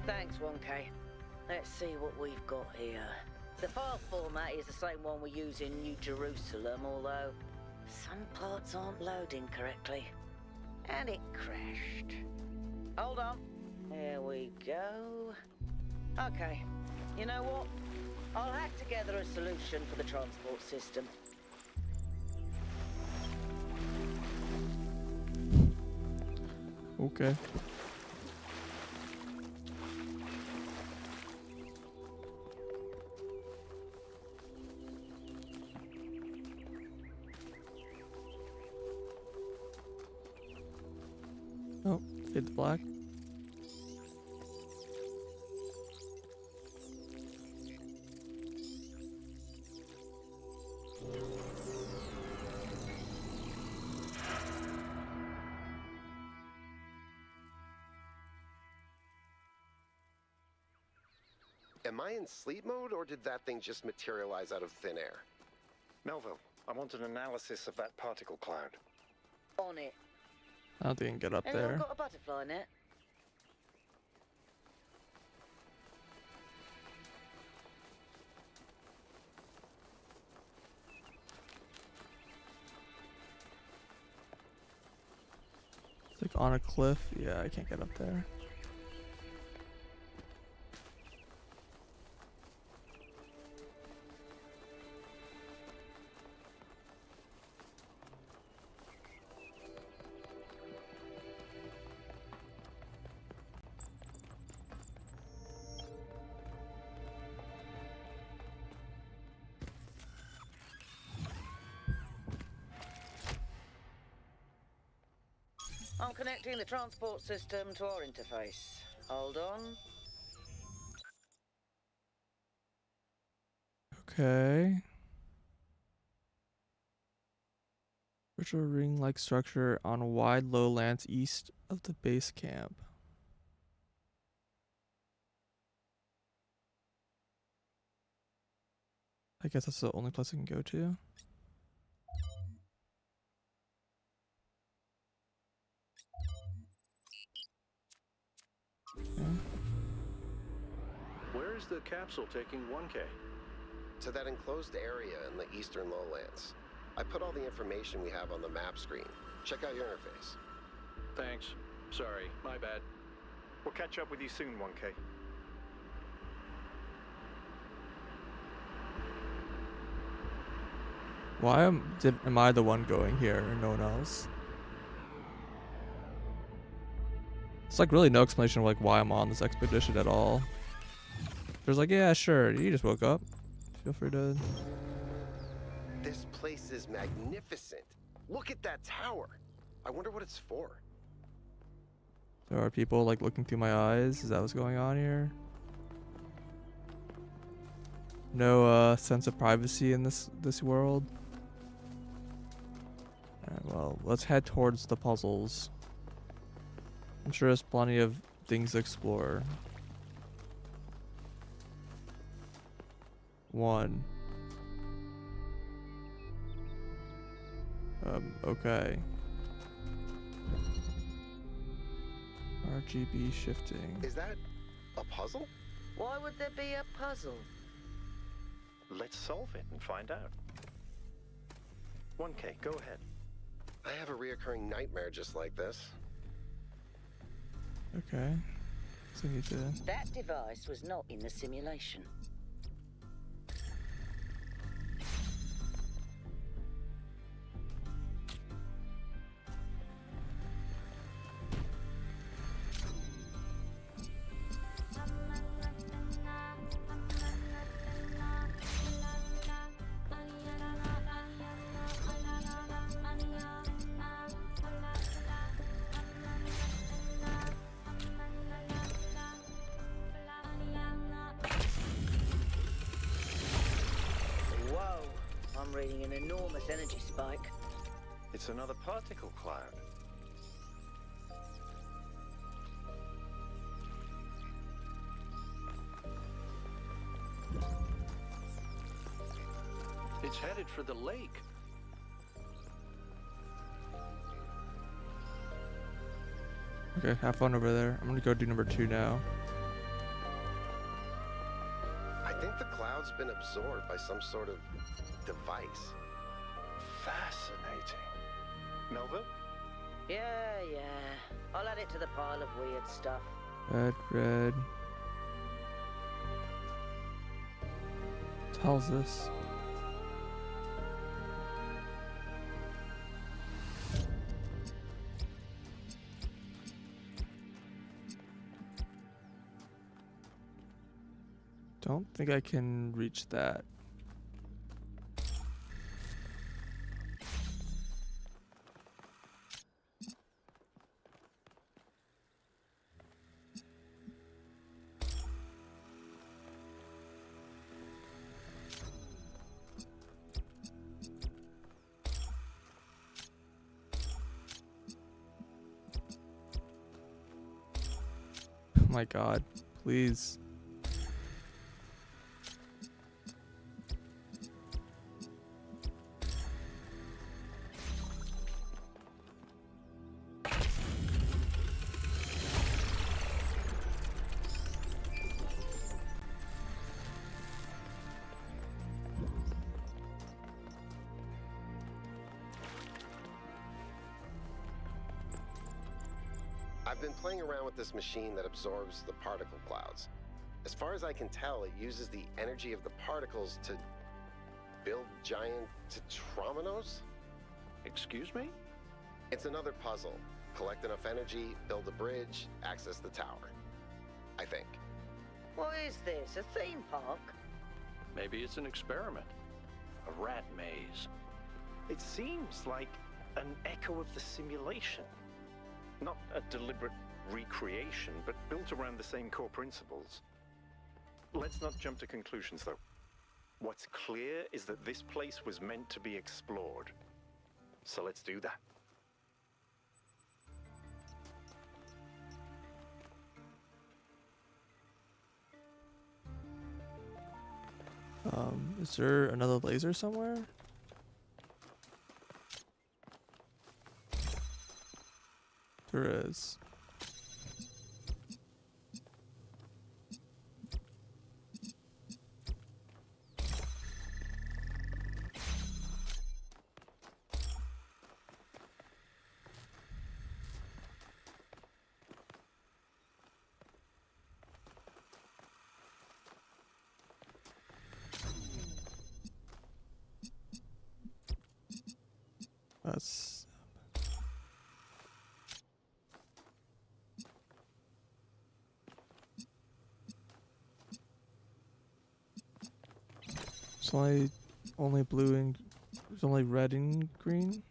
Thanks, 1K. Let's see what we've got here. The file format is the same one we use in New Jerusalem, although some parts aren't loading correctly. And it crashed. Hold on. Here we go. Okay. You know what? I'll hack together a solution for the transport system. Okay. Oh, fade to black. Am I in sleep mode, or did that thing just materialize out of thin air? Melville, I want an analysis of that particle cloud. On it. I don't think I can get up Anyone there. got a butterfly net? It's like on a cliff. Yeah, I can't get up there. I'm connecting the transport system to our interface. Hold on. Okay. Virtual ring-like structure on wide lowlands east of the base camp. I guess that's the only place I can go to. Okay. Where is the capsule taking 1K? To that enclosed area in the eastern lowlands. I put all the information we have on the map screen. Check out your interface. Thanks. Sorry, my bad. We'll catch up with you soon, 1K. Why am I the one going here and no one else? It's like really no explanation of like why I'm on this expedition at all. There's like, yeah, sure, you just woke up. Feel free to. This place is magnificent. Look at that tower. I wonder what it's for. There are people like looking through my eyes. Is that what's going on here? No sense of privacy in this world. Alright, well, let's head towards the puzzles. I'm sure there's plenty of things to explore. 1. Okay. RGB shifting. Is that a puzzle? Why would there be a puzzle? Let's solve it and find out. 1K, go ahead. I have a reoccurring nightmare just like this. Okay. So we need to. That device was not in the simulation. An enormous energy spike. It's another particle cloud. It's headed for the lake. Okay, have fun over there. I'm gonna go do number 2 now. I think the cloud's been absorbed by some sort of device. Fascinating. Nova? Yeah. I'll add it to the pile of weird stuff. Red. Tells us. Don't think I can reach that. Oh my god, please. I've been playing around with this machine that absorbs the particle clouds. As far as I can tell, it uses the energy of the particles to build giant tetrominos? Excuse me? It's another puzzle. Collect enough energy, build a bridge, access the tower. I think. What is this, a theme park? Maybe it's an experiment. A rat maze. It seems like an echo of the simulation. Not a deliberate recreation, but built around the same core principles. Let's not jump to conclusions, though. What's clear is that this place was meant to be explored. So let's do that. Is there another laser somewhere? There is. That's it's only blue and there's only red and green.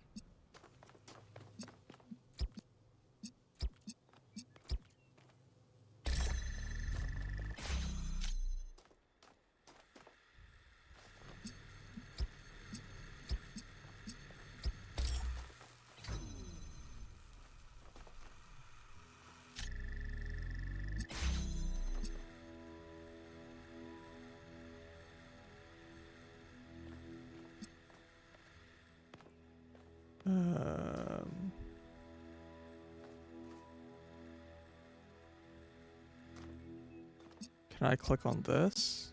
Can I click on this?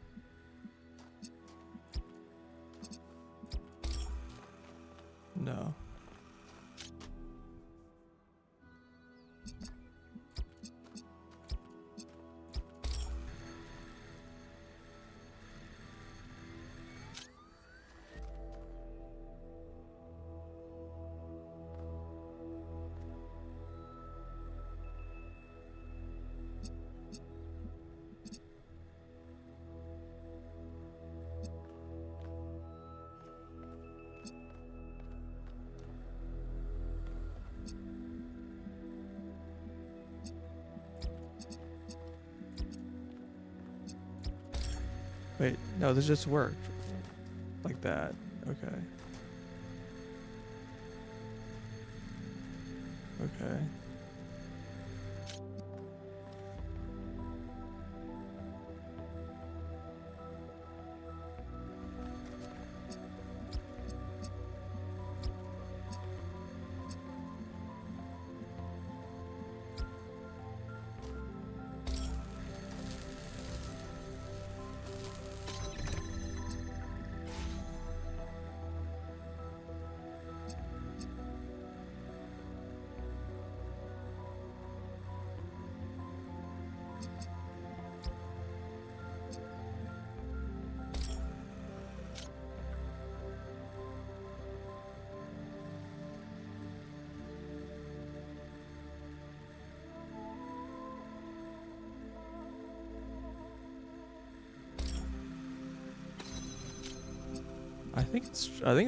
No. Wait, no, this just worked. Like that. Okay. Okay. I think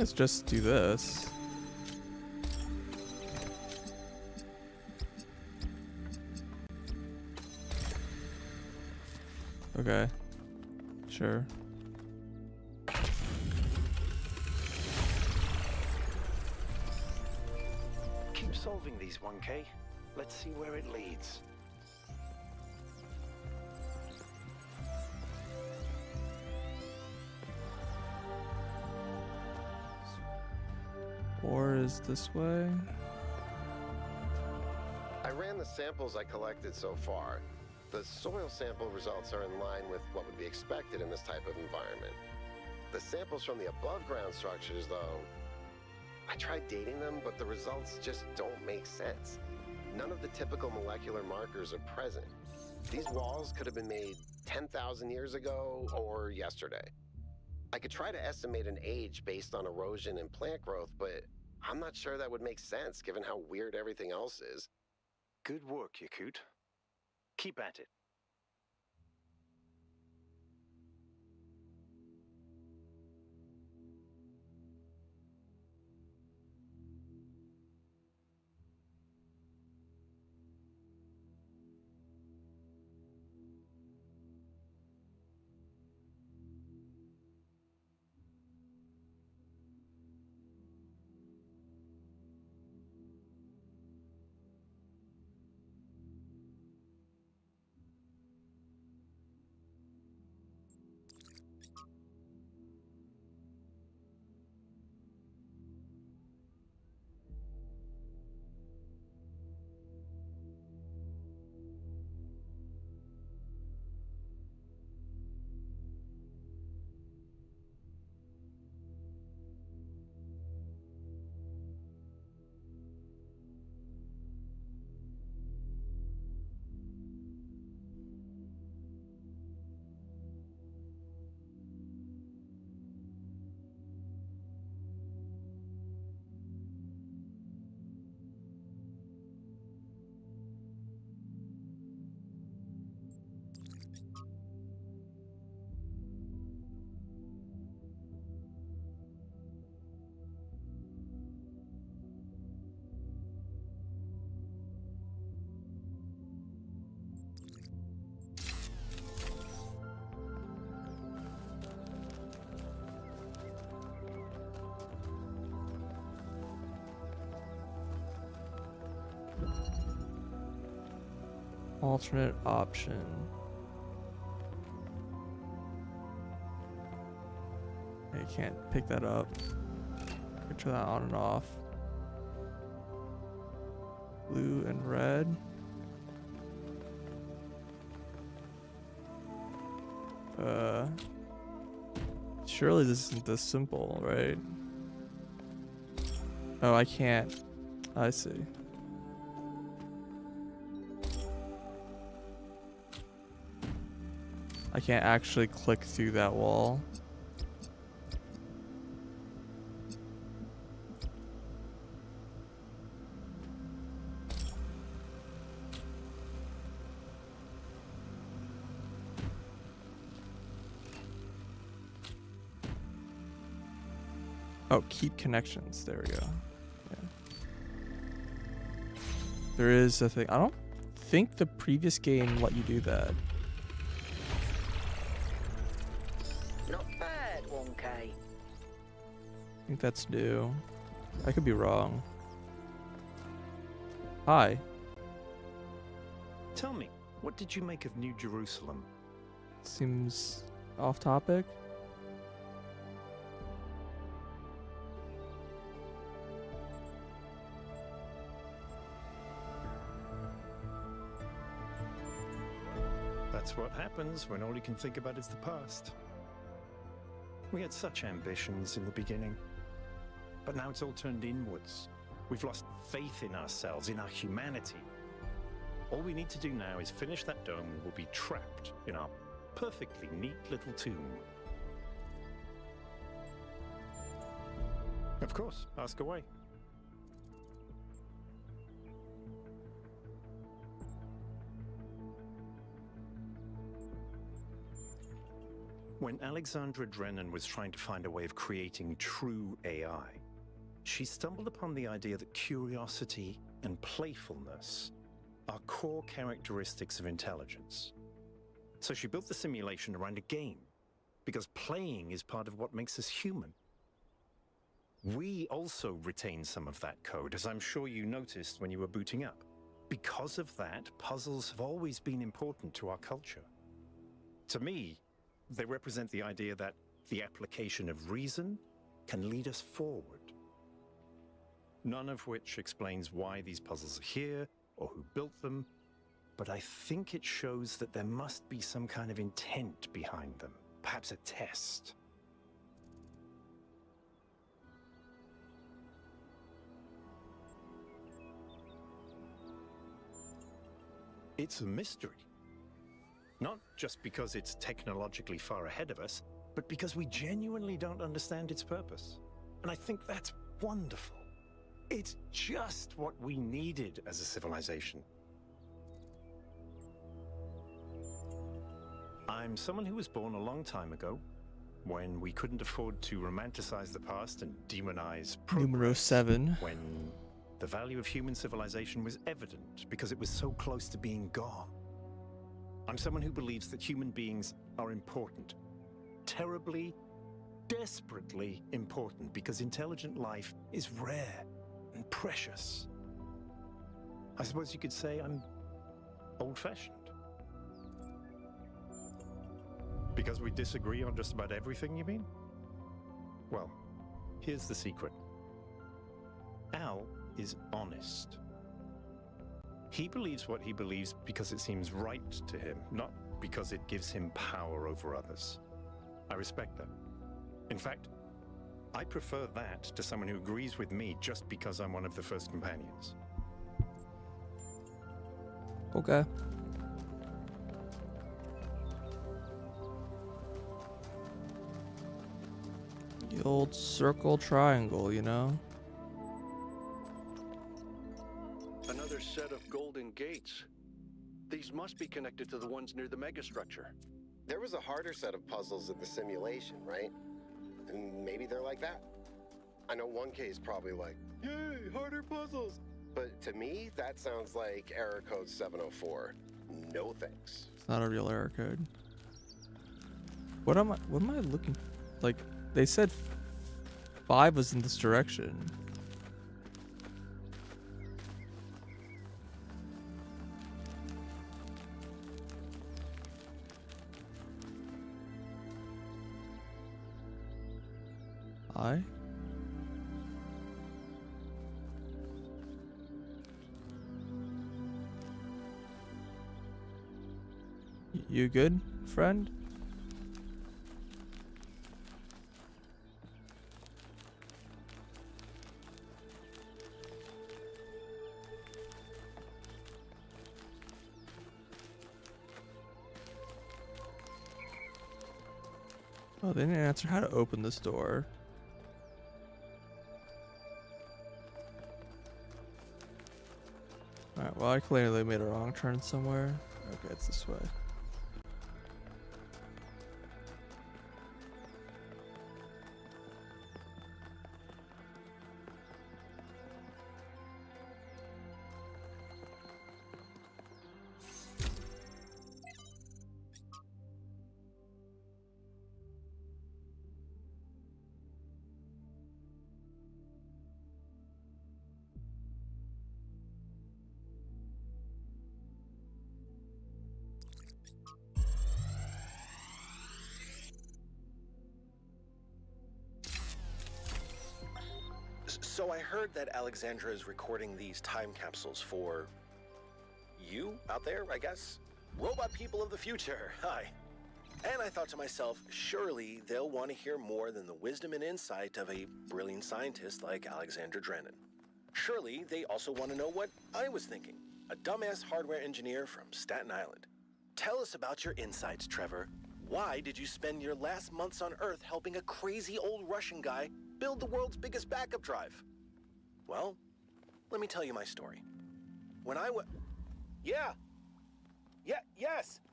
it's just do this. Okay. Sure. Keep solving these, 1K. Let's see where it leads. Or is this way? I ran the samples I collected so far. The soil sample results are in line with what would be expected in this type of environment. The samples from the above-ground structures, though, I tried dating them, but the results just don't make sense. None of the typical molecular markers are present. These walls could have been made 10,000 years ago or yesterday. I could try to estimate an age based on erosion and plant growth, but I'm not sure that would make sense given how weird everything else is. Good work, Yakut. Keep at it. Alternate option. You can't pick that up. You can turn that on and off. Blue and red. Surely this isn't this simple, right? Oh, I can't. I see. I can't actually click through that wall. Oh, keep connections. There we go. Yeah. There is a thing. I don't think the previous game let you do that. Not bad, 1K. I think that's new. I could be wrong. Hi. Tell me, what did you make of New Jerusalem? Seems off topic. That's what happens when all you can think about is the past. We had such ambitions in the beginning, but now it's all turned inwards. We've lost faith in ourselves, in our humanity. All we need to do now is finish that dome and we'll be trapped in our perfectly neat little tomb. Of course, ask away. When Alexandra Drennan was trying to find a way of creating true AI, she stumbled upon the idea that curiosity and playfulness are core characteristics of intelligence. So she built the simulation around a game, because playing is part of what makes us human. We also retain some of that code, as I'm sure you noticed when you were booting up. Because of that, puzzles have always been important to our culture. To me, they represent the idea that the application of reason can lead us forward. None of which explains why these puzzles are here or who built them, but I think it shows that there must be some kind of intent behind them, perhaps a test. It's a mystery. Not just because it's technologically far ahead of us, but because we genuinely don't understand its purpose. And I think that's wonderful. It's just what we needed as a civilization. I'm someone who was born a long time ago, when we couldn't afford to romanticize the past and demonize progress. Numero 7. When the value of human civilization was evident because it was so close to being gone. I'm someone who believes that human beings are important. Terribly, desperately important, because intelligent life is rare and precious. I suppose you could say I'm old-fashioned. Because we disagree on just about everything, you mean? Well, here's the secret. Al is honest. He believes what he believes because it seems right to him, not because it gives him power over others. I respect that. In fact, I prefer that to someone who agrees with me just because I'm one of the first companions. Okay. The old circle triangle, you know? Another set of golden gates. These must be connected to the ones near the megastructure. There was a harder set of puzzles in the simulation, right? And maybe they're like that. I know 1K is probably like, yay, harder puzzles. But to me, that sounds like error code 704. No thanks. It's not a real error code. What am I looking? Like, they said 5 was in this direction. You good, friend? Oh, they didn't answer how to open this door. Alright, well, I clearly made a wrong turn somewhere. Okay, it's this way. So I heard that Alexandra is recording these time capsules for you out there, I guess? Robot people of the future, hi. And I thought to myself, surely they'll want to hear more than the wisdom and insight of a brilliant scientist like Alexandra Drennan. Surely they also want to know what I was thinking, a dumbass hardware engineer from Staten Island. Tell us about your insights, Trevor. Why did you spend your last months on Earth helping a crazy old Russian guy build the world's biggest backup drive? Well, let me tell you my story. When I was... Yes,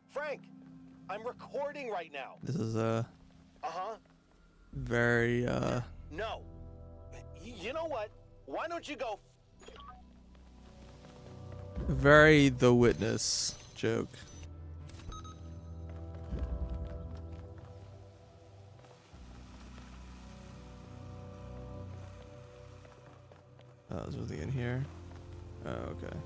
Frank, I'm recording right now. This is very No. You know what? Why don't you go? very The Witness joke. Oh, there's nothing in here. Oh, okay.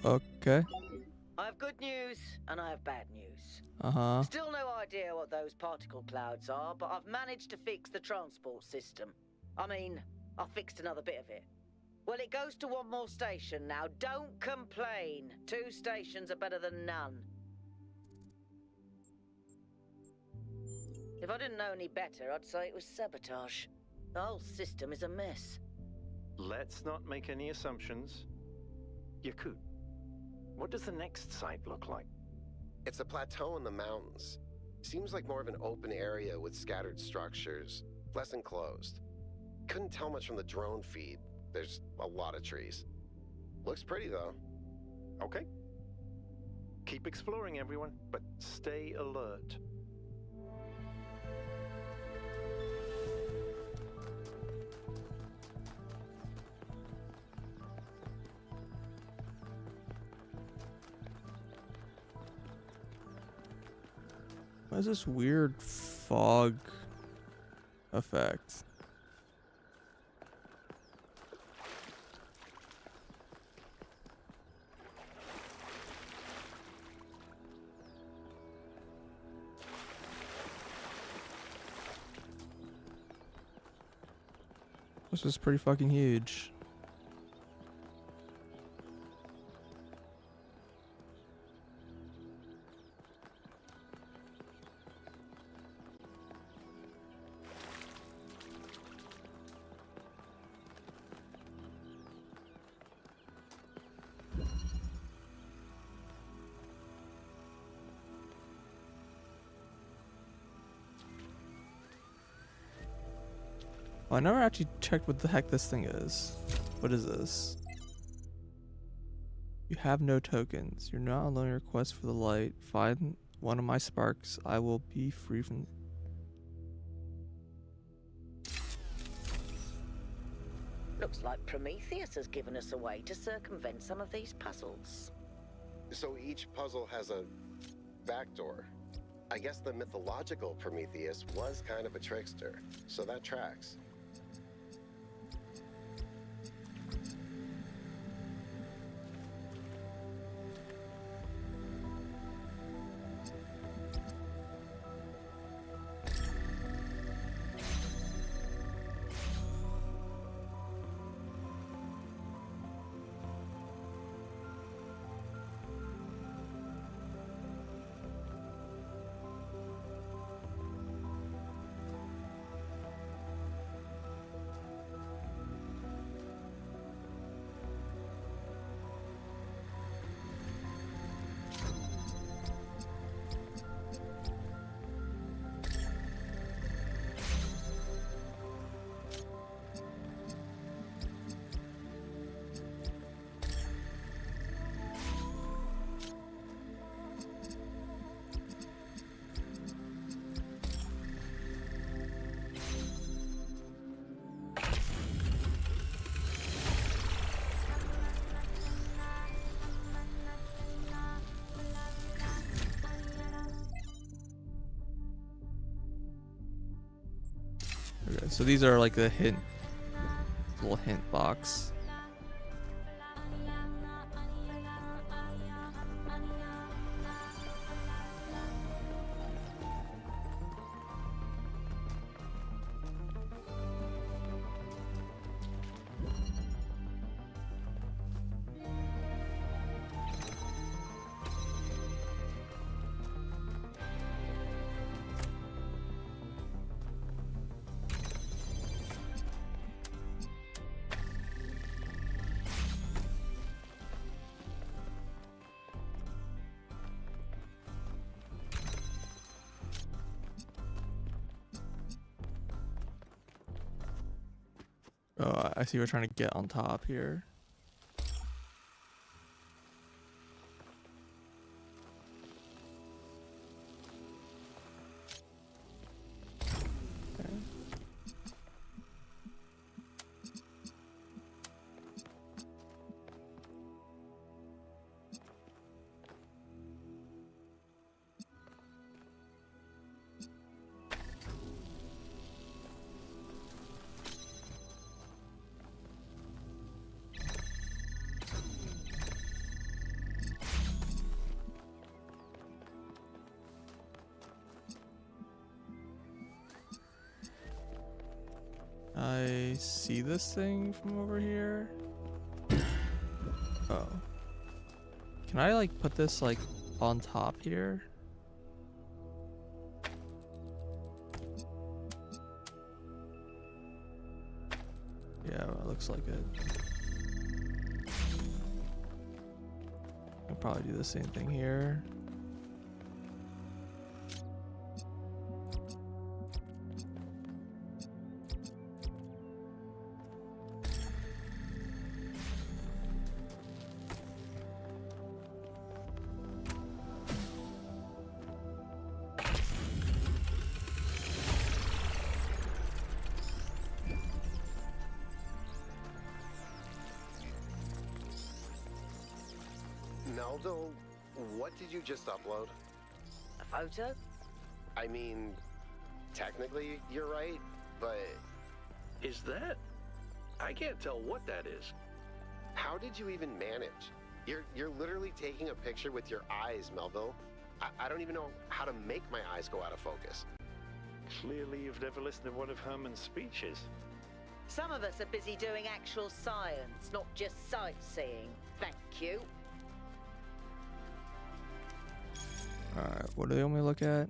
Okay. I have good news and I have bad news. Uh-huh. Still no idea what those particle clouds are, but I've managed to fix the transport system. I mean, I fixed another bit of it. Well, it goes to one more station now. Don't complain. 2 stations are better than none. If I didn't know any better, I'd say it was sabotage. The whole system is a mess. Let's not make any assumptions. Yakut, what does the next site look like? It's a plateau in the mountains. Seems like more of an open area with scattered structures, less enclosed. Couldn't tell much from the drone feed. There's a lot of trees. Looks pretty though. Okay. Keep exploring, everyone, but stay alert. What is this weird fog effect? This is pretty fucking huge. Oh, I never actually checked what the heck this thing is. What is this? You have no tokens. You're not alone in your quest for the light. Find one of my sparks. I will be free from... Looks like Prometheus has given us a way to circumvent some of these puzzles. So each puzzle has a backdoor. I guess the mythological Prometheus was kind of a trickster, so that tracks. Okay, so these are like the little hint box. Oh, I see we're trying to get on top here. I see this thing from over here. Oh. Can I like put this like on top here? Yeah, it looks like it. I'll probably do the same thing here. Meldo, what did you just upload? A photo? I mean, technically you're right, but... Is that? I can't tell what that is. How did you even manage? You're literally taking a picture with your eyes, Melville. I don't even know how to make my eyes go out of focus. Clearly you've never listened to one of Herman's speeches. Some of us are busy doing actual science, not just sightseeing. Thank you. Alright, what do they want me to look at?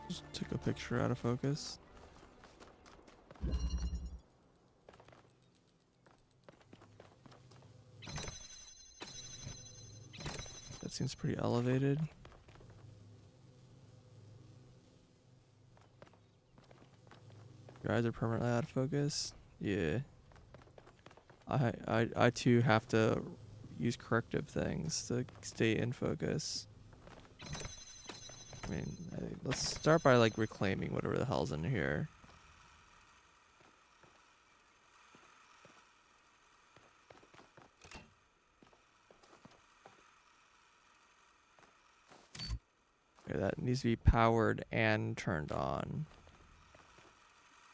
Just took a picture out of focus. That seems pretty elevated. Your eyes are permanently out of focus. Yeah. I too have to use corrective things to stay in focus. I mean, let's start by like reclaiming whatever the hell's in here. Okay, that needs to be powered and turned on.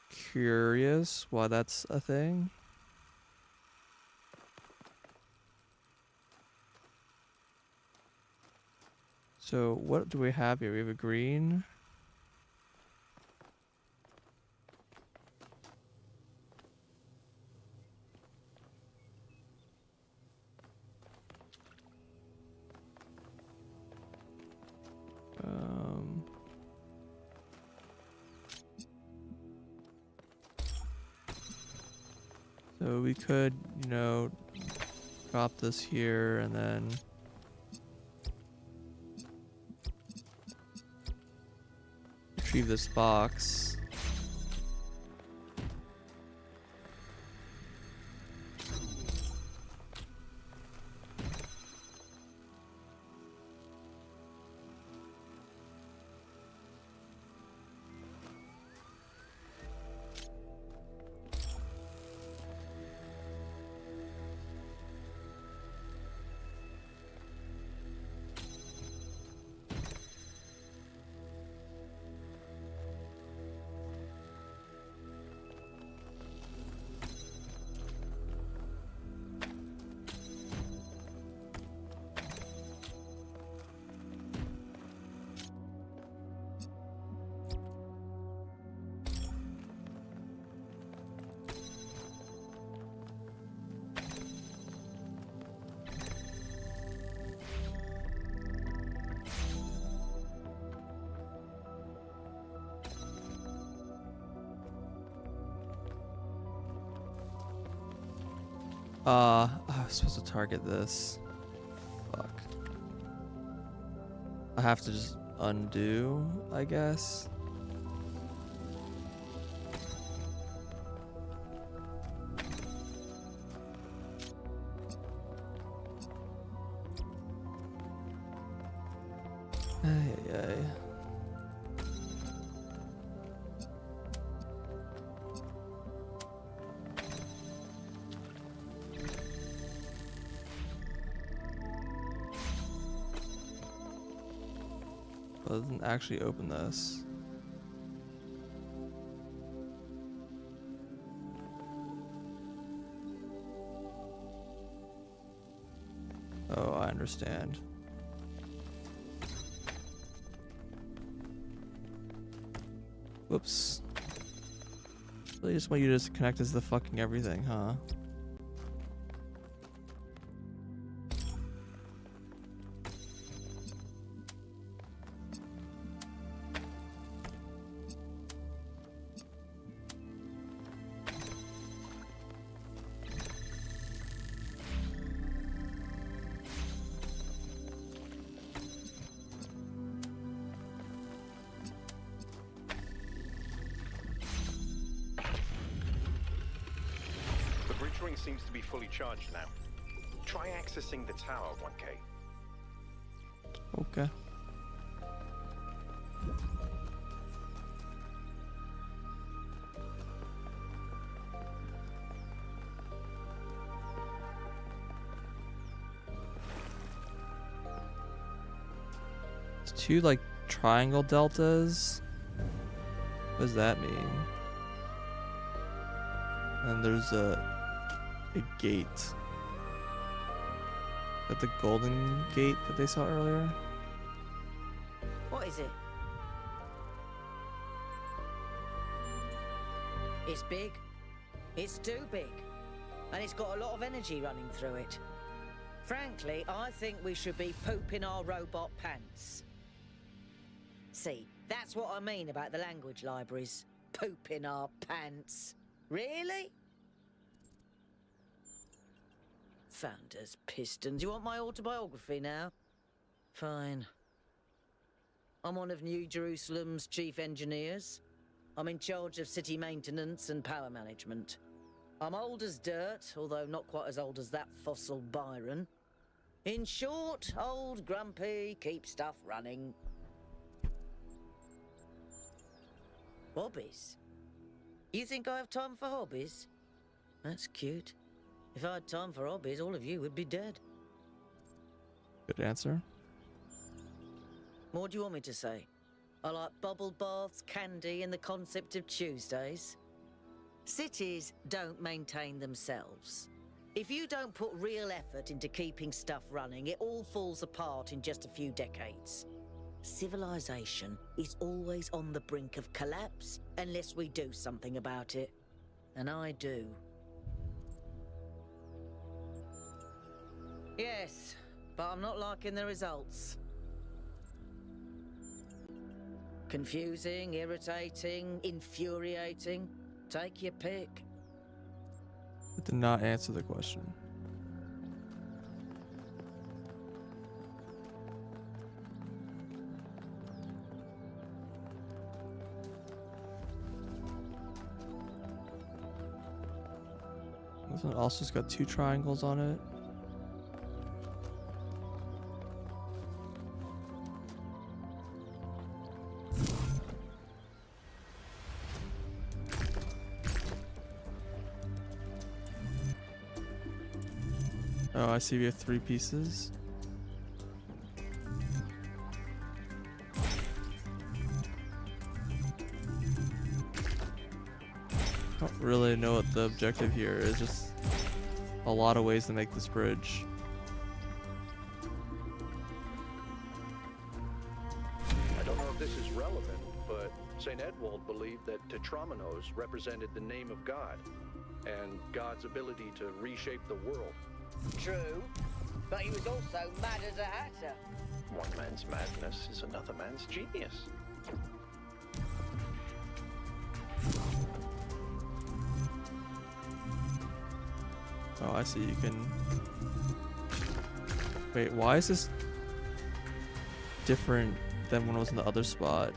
Curious why that's a thing. So what do we have here? We have a green. So we could, you know, drop this here and then retrieve this box. I was supposed to target this. Fuck. I have to just undo, I guess. Ay, ay. But it doesn't actually open this. Oh, I understand. Whoops. They just want you to just connect us to the fucking everything, huh? The bridge ring seems to be fully charged now. Try accessing the tower, 1K. Okay. It's two like triangle deltas. What does that mean? And there's a gate. Is that the golden gate that they saw earlier? What is it? It's big. It's too big. And it's got a lot of energy running through it. Frankly, I think we should be pooping our robot pants. See, that's what I mean about the language libraries. Pooping our pants. Really? Founders Pistons. You want my autobiography now? Fine. I'm one of New Jerusalem's chief engineers. I'm in charge of city maintenance and power management. I'm old as dirt, although not quite as old as that fossil Byron. In short, old, grumpy, keep stuff running. Hobbies? You think I have time for hobbies? That's cute. If I had time for hobbies, all of you would be dead. Good answer. What do you want me to say? I like bubble baths, candy, and the concept of Tuesdays. Cities don't maintain themselves. If you don't put real effort into keeping stuff running, it all falls apart in just a few decades. Civilization is always on the brink of collapse unless we do something about it. And I do. Yes, but I'm not liking the results. Confusing, irritating, infuriating. Take your pick. It did not answer the question. This one also has got two triangles on it. Oh, I see we have three pieces. I don't really know what the objective here is, just a lot of ways to make this bridge. I don't know if this is relevant, but St. Edwald believed that Tetramenos represented the name of God and God's ability to reshape the world. True, but he was also mad as a hatter. One man's madness is another man's genius. Oh, I see. You can. Wait, why is this different than when it was in the other spot?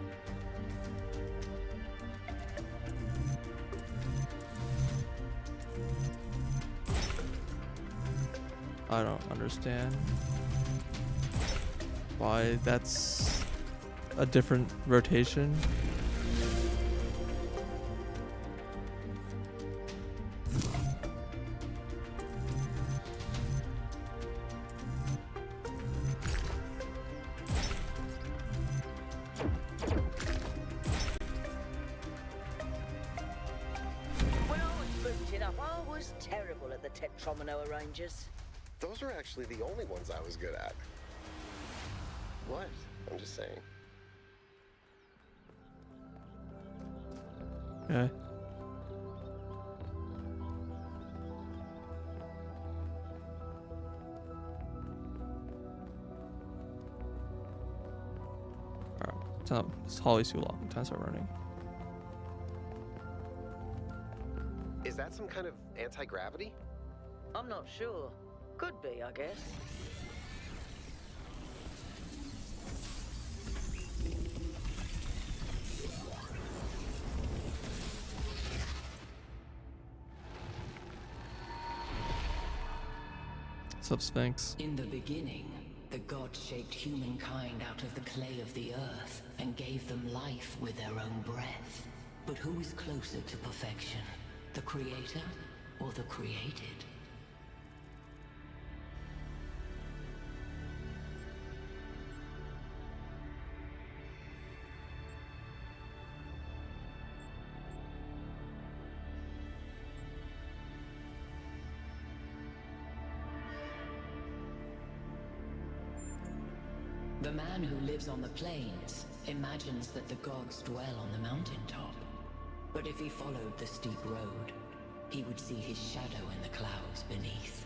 I don't understand why that's a different rotation. When I was booted up, I was terrible at the Tetromino arrangers. Those are actually the only ones I was good at. What? I'm just saying. Okay. Alright. It's Holly's too long. Time to start running. Is that some kind of anti-gravity? I'm not sure. Could be, I guess. What's up, Sphinx? In the beginning, the gods shaped humankind out of the clay of the earth and gave them life with their own breath. But who is closer to perfection? The creator or the created? The man who lives on the plains imagines that the gods dwell on the mountaintop. But if he followed the steep road, he would see his shadow in the clouds beneath.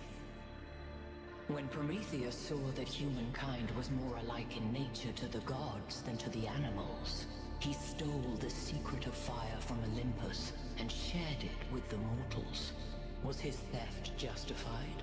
When Prometheus saw that humankind was more alike in nature to the gods than to the animals, he stole the secret of fire from Olympus and shared it with the mortals. Was his theft justified?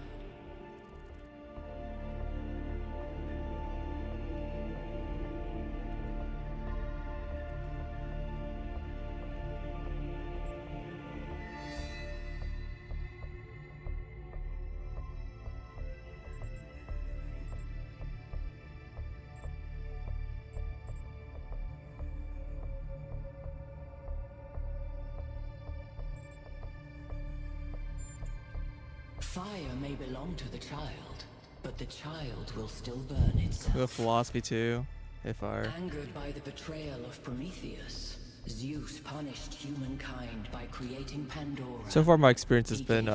Fire may belong to the child, but the child will still burn itself. We have philosophy too. Hey, fire. Angered by the betrayal of Prometheus, Zeus punished humankind by creating Pandora. So far, my experience has been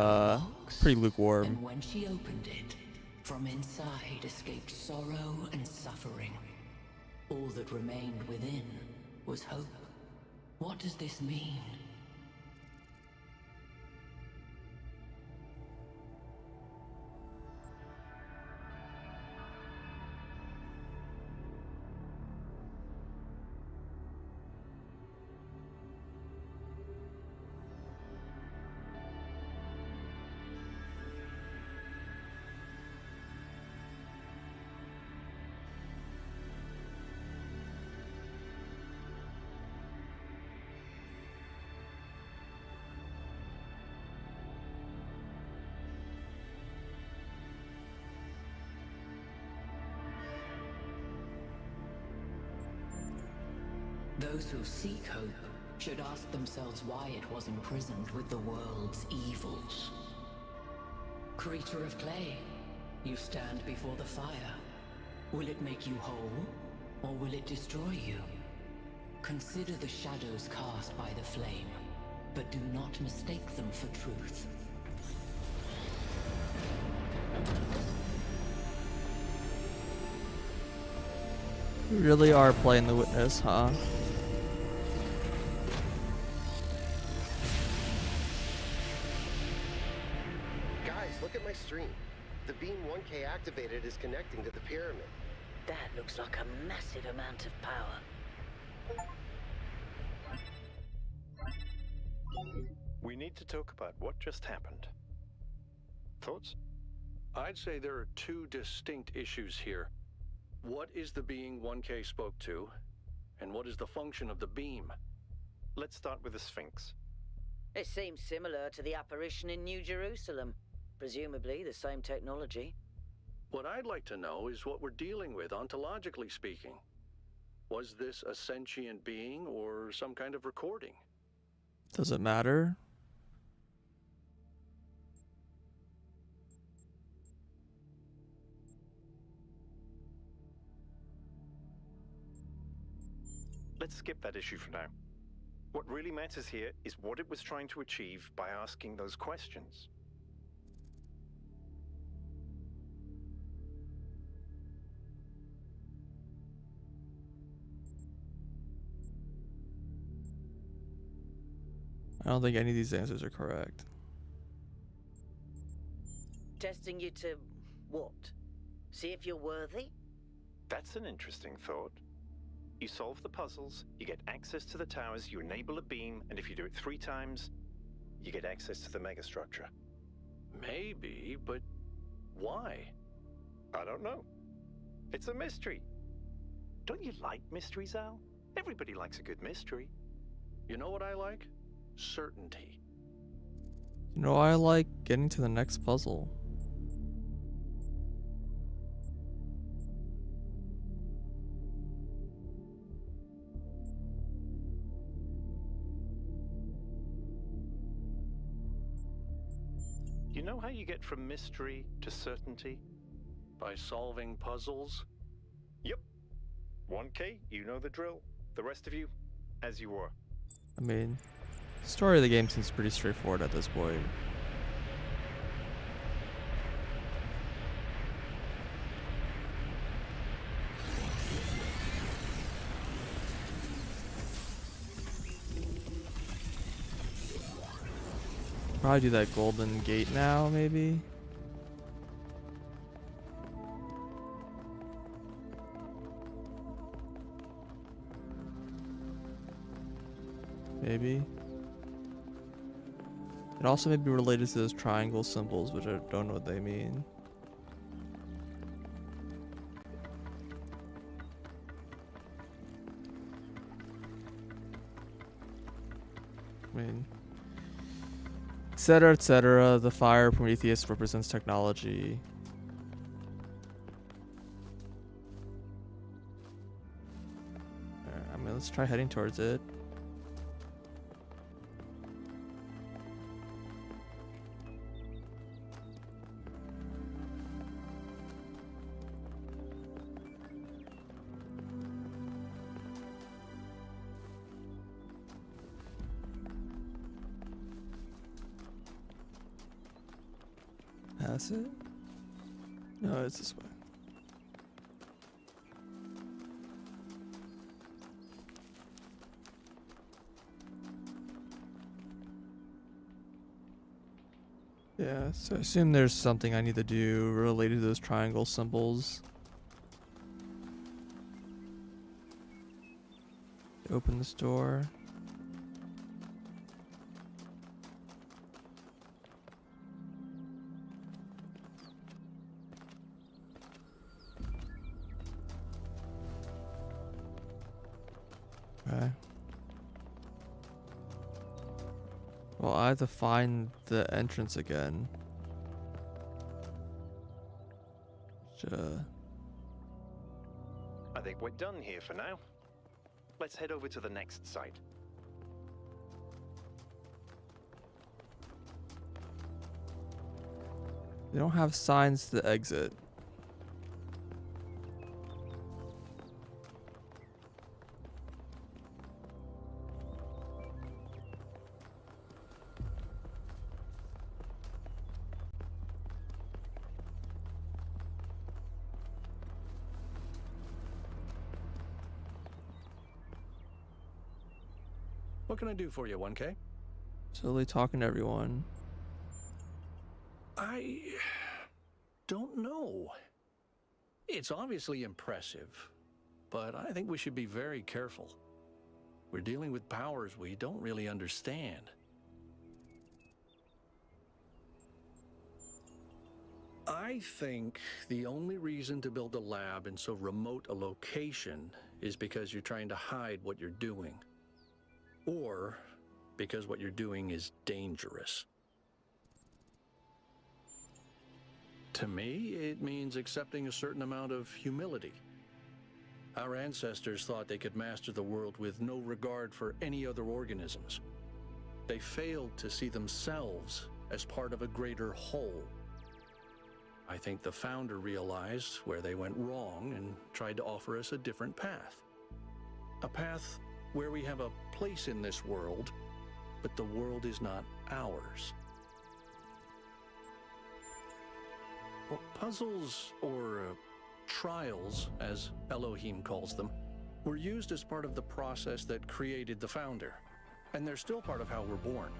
pretty lukewarm. And when she opened it, from inside escaped sorrow and suffering. All that remained within was hope. What does this mean? Those who seek hope should ask themselves why it was imprisoned with the world's evils. Creature of clay, you stand before the fire. Will it make you whole, or will it destroy you? Consider the shadows cast by the flame, but do not mistake them for truth. We really are playing the witness, huh? Guys, look at my stream. The beam 1K activated is connecting to the pyramid. That looks like a massive amount of power. We need to talk about what just happened. Thoughts? I'd say there are two distinct issues here. What is the being 1K spoke to, and what is the function of the beam? Let's start with the Sphinx. It seems similar to the apparition in New Jerusalem. Presumably the same technology. What I'd like to know is what we're dealing with, ontologically speaking. Was this a sentient being or some kind of recording? Does it matter? Let's skip that issue for now. What really matters here is what it was trying to achieve by asking those questions. I don't think any of these answers are correct. Testing you to what? See if you're worthy? That's an interesting thought. You solve the puzzles, you get access to the towers, you enable a beam, and if you do it 3 times, you get access to the megastructure. Maybe, but why? I don't know. It's a mystery. Don't you like mysteries, Al? Everybody likes a good mystery. You know what I like? Certainty. You know, I like getting to the next puzzle. You know how you get from mystery to certainty? By solving puzzles? Yep. 1K, you know the drill. The rest of you, as you were. I mean, the story of the game seems pretty straightforward at this point. Probably do that golden gate now, maybe? Maybe. It also may be related to those triangle symbols, which I don't know what they mean. I mean, etc., etc. The fire Prometheus represents technology. I mean, let's try heading towards it. Pass it? No, it's this way. Yeah, so I assume there's something I need to do related to those triangle symbols. Open this door. Okay. Well, I have to find the entrance again. I think we're done here for now. Let's head over to the next site. They don't have signs to exit. What can I do for you, 1K? Slowly talking to everyone. I don't know. It's obviously impressive, but I think we should be very careful. We're dealing with powers we don't really understand. I think the only reason to build a lab in so remote a location is because you're trying to hide what you're doing. Or because what you're doing is dangerous. To me, it means accepting a certain amount of humility. Our ancestors thought they could master the world with no regard for any other organisms. They failed to see themselves as part of a greater whole. I think the founder realized where they went wrong and tried to offer us a different path. A path where we have a place in this world, but the world is not ours. Well, puzzles, or trials, as Elohim calls them, were used as part of the process that created the founder, and they're still part of how we're born.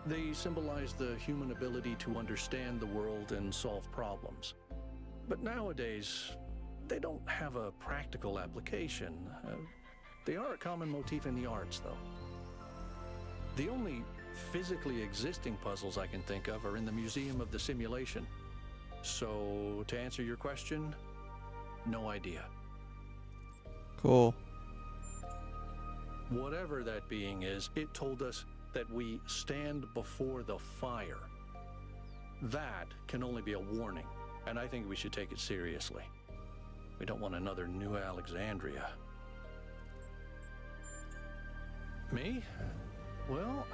They symbolize the human ability to understand the world and solve problems. But nowadays, they don't have a practical application. They are a common motif in the arts, though. The only physically existing puzzles I can think of are in the Museum of the Simulation. So, to answer your question, no idea. Cool. Whatever that being is, it told us that we stand before the fire. That can only be a warning, and I think we should take it seriously. We don't want another New Alexandria. Me? Well,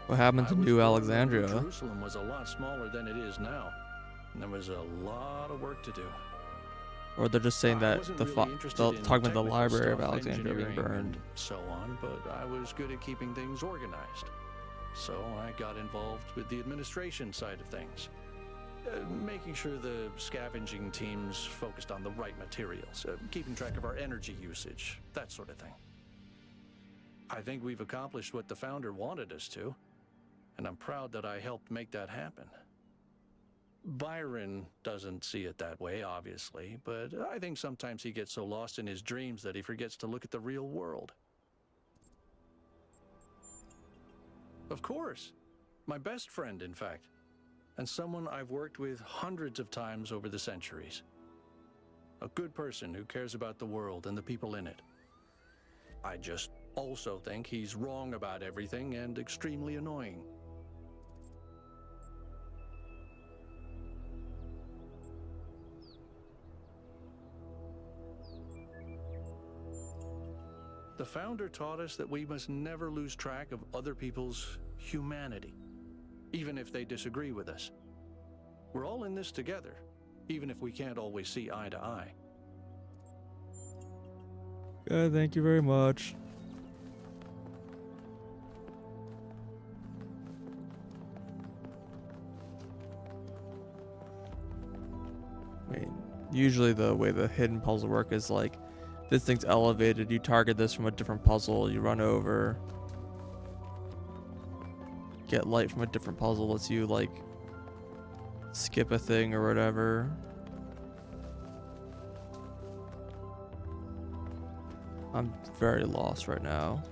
What happened to New Alexandria? Jerusalem was a lot smaller than it is now, and there was a lot of work to do. Or they're just saying that wasn't the really interested in talking about the technical Library of stuff, Alexandria being engineering, burned. and so on, but I was good at keeping things organized. So I got involved with the administration side of things, making sure the scavenging teams focused on the right materials, keeping track of our energy usage, that sort of thing. I think we've accomplished what the founder wanted us to, and I'm proud that I helped make that happen. Byron doesn't see it that way, obviously, but I think sometimes he gets so lost in his dreams that he forgets to look at the real world. Of course. My best friend, in fact. And someone I've worked with hundreds of times over the centuries. A good person who cares about the world and the people in it. I just also think he's wrong about everything and extremely annoying. The founder taught us that we must never lose track of other people's humanity, even if they disagree with us. We're all in this together, even if we can't always see eye to eye. Good, thank you very much. I mean, usually the way the hidden puzzle work is like, this thing's elevated, you target this from a different puzzle, you run over. Get light from a different puzzle lets you like skip a thing or whatever. I'm very lost right now.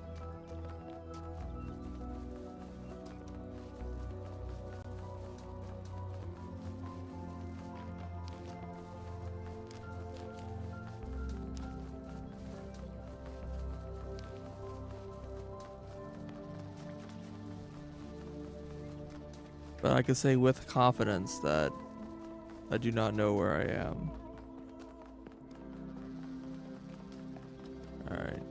But I can say with confidence that I do not know where I am. Alright.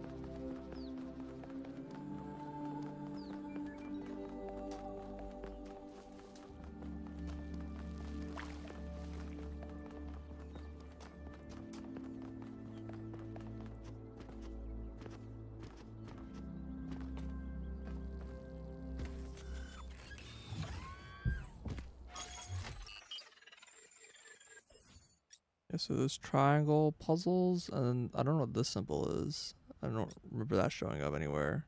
So there's triangle puzzles, and I don't know what this symbol is. I don't remember that showing up anywhere.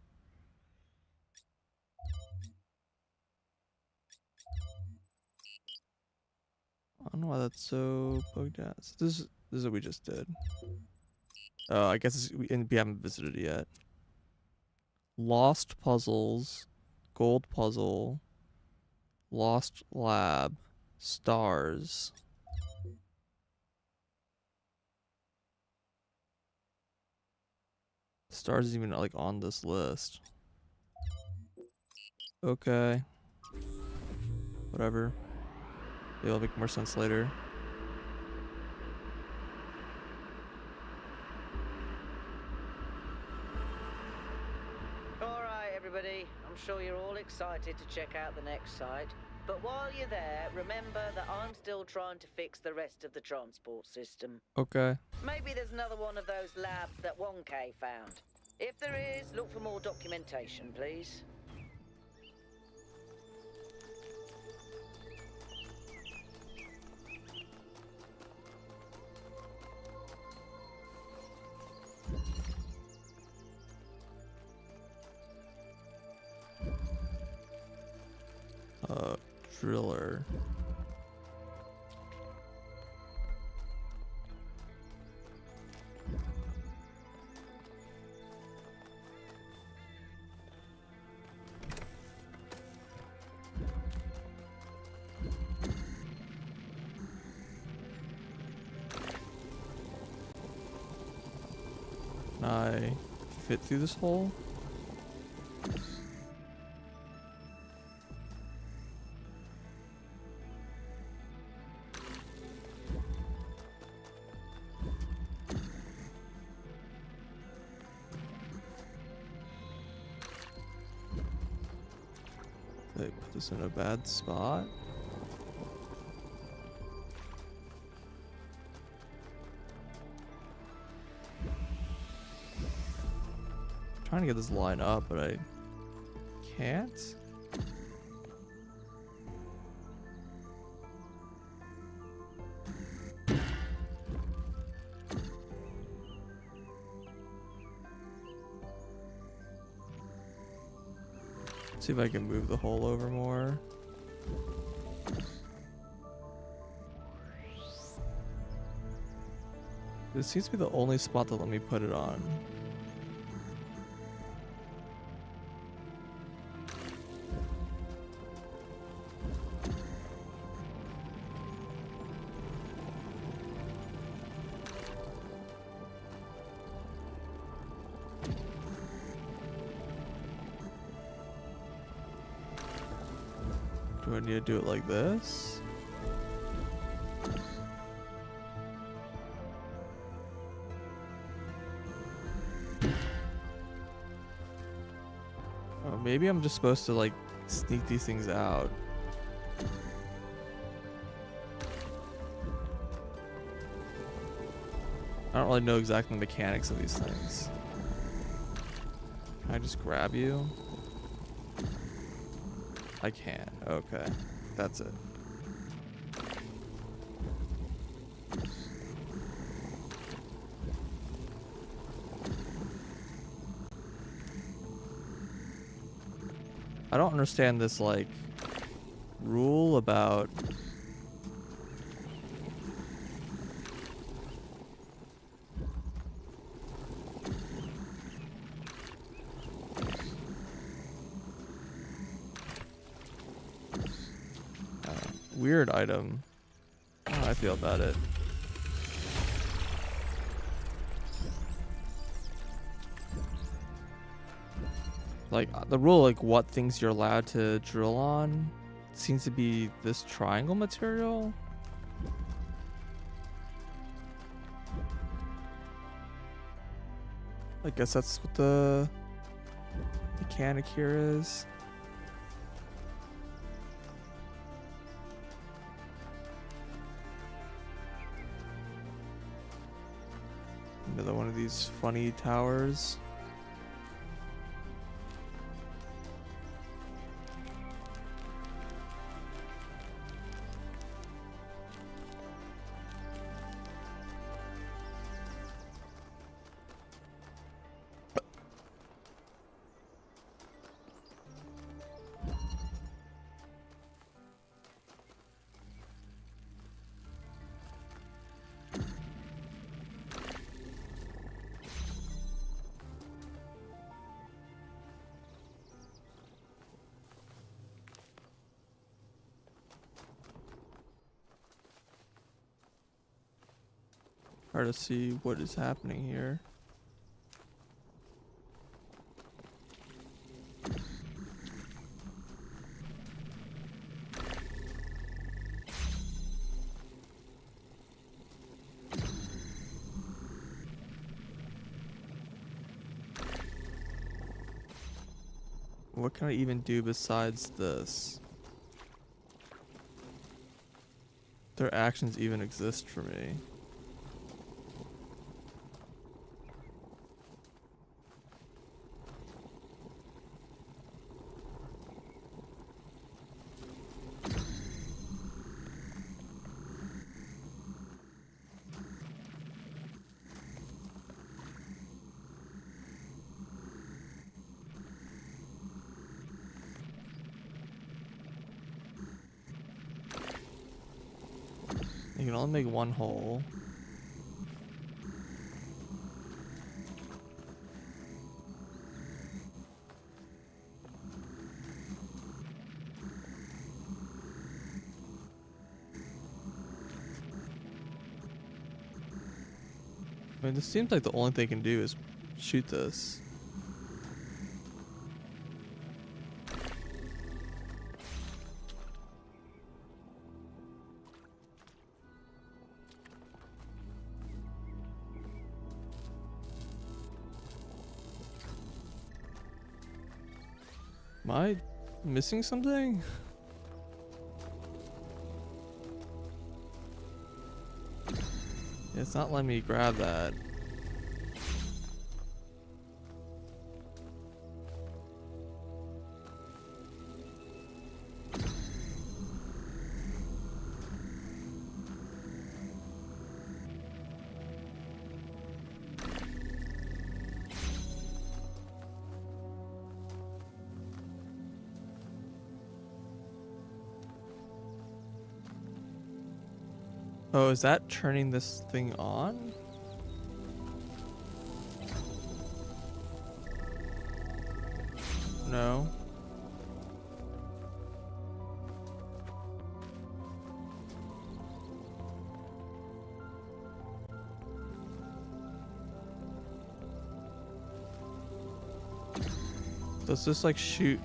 I don't know why that's so bugged out. So this is what we just did. Oh, I guess we haven't visited it yet. Lost puzzles, gold puzzle, lost lab, stars. Stars even like on this list. Okay. Whatever. It'll make more sense later. Alright, everybody. I'm sure you're all excited to check out the next site. But while you're there, remember that I'm still trying to fix the rest of the transport system. Okay. Maybe there's another one of those labs that 1K found. If there is, look for more documentation, please. Driller. Can I fit through this hole? Did I put this in a bad spot? Trying to get this line up, but I can't. See if I can move the hole over more. This seems to be the only spot that let me put it on. Do I need to do it like this? Oh, maybe I'm just supposed to like sneak these things out. I don't really know exactly the mechanics of these things. Can I just grab you? I can. Okay. That's it. I don't understand this, like, rule about... weird item. How do I feel about it? Like, the rule, like, what things you're allowed to drill on seems to be this triangle material. I guess that's what the mechanic here is. Another one of these funny towers. Hard to see what is happening here. What can I even do besides this? Their actions even exist for me. You can only make one hole. I mean, this seems like the only thing they can do is shoot this. Am I missing something? It's not letting me grab that. Oh, is that turning this thing on? No. Does this like shoot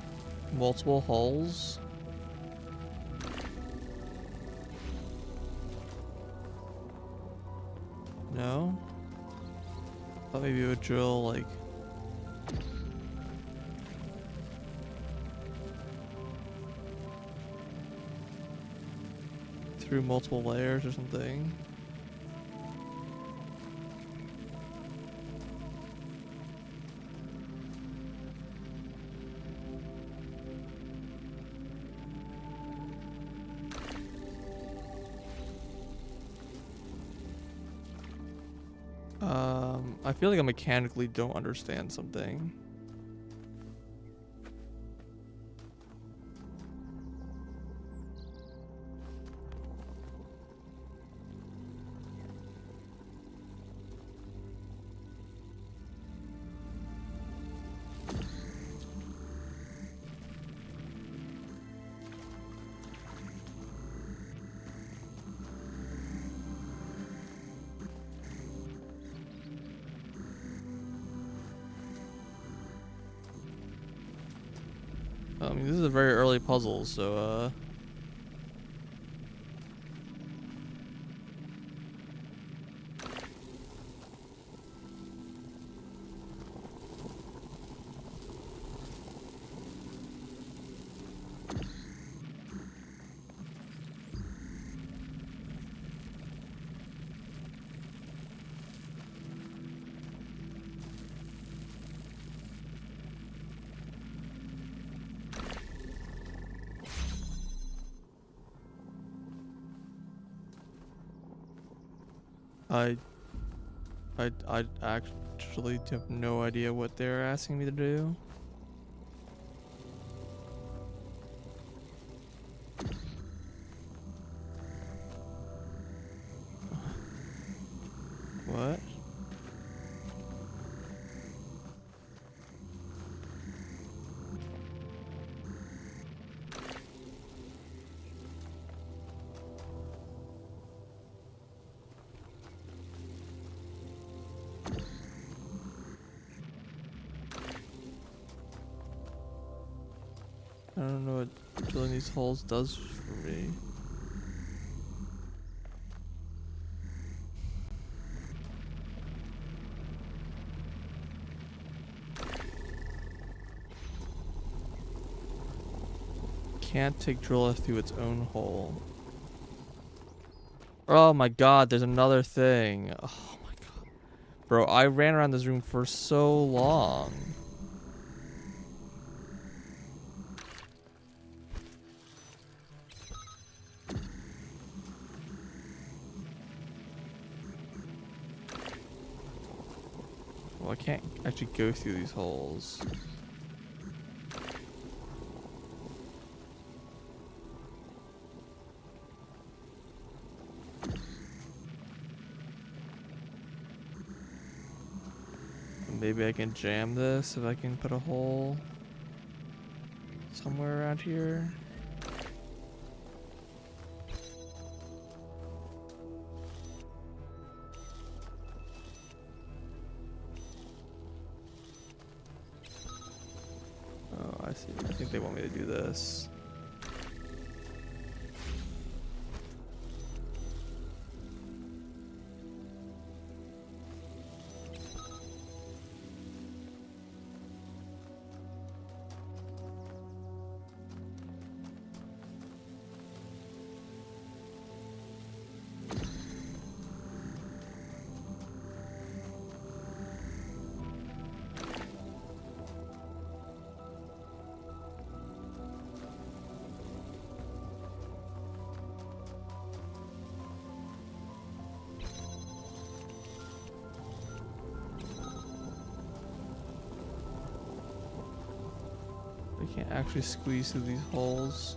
multiple holes? No? Thought maybe it would drill like through multiple layers or something. I feel like I mechanically don't understand something. I mean, this is a very early puzzle, so, I actually have no idea what they're asking me to do. What? I don't know what drilling these holes does for me. Can't take driller through its own hole. Oh my god, there's another thing. Oh my god. Bro, I ran around this room for so long. Well, I can't actually go through these holes. Maybe I can jam this if I can put a hole somewhere around here. Oh, I see. I think they want me to do this. I can't actually squeeze through these holes.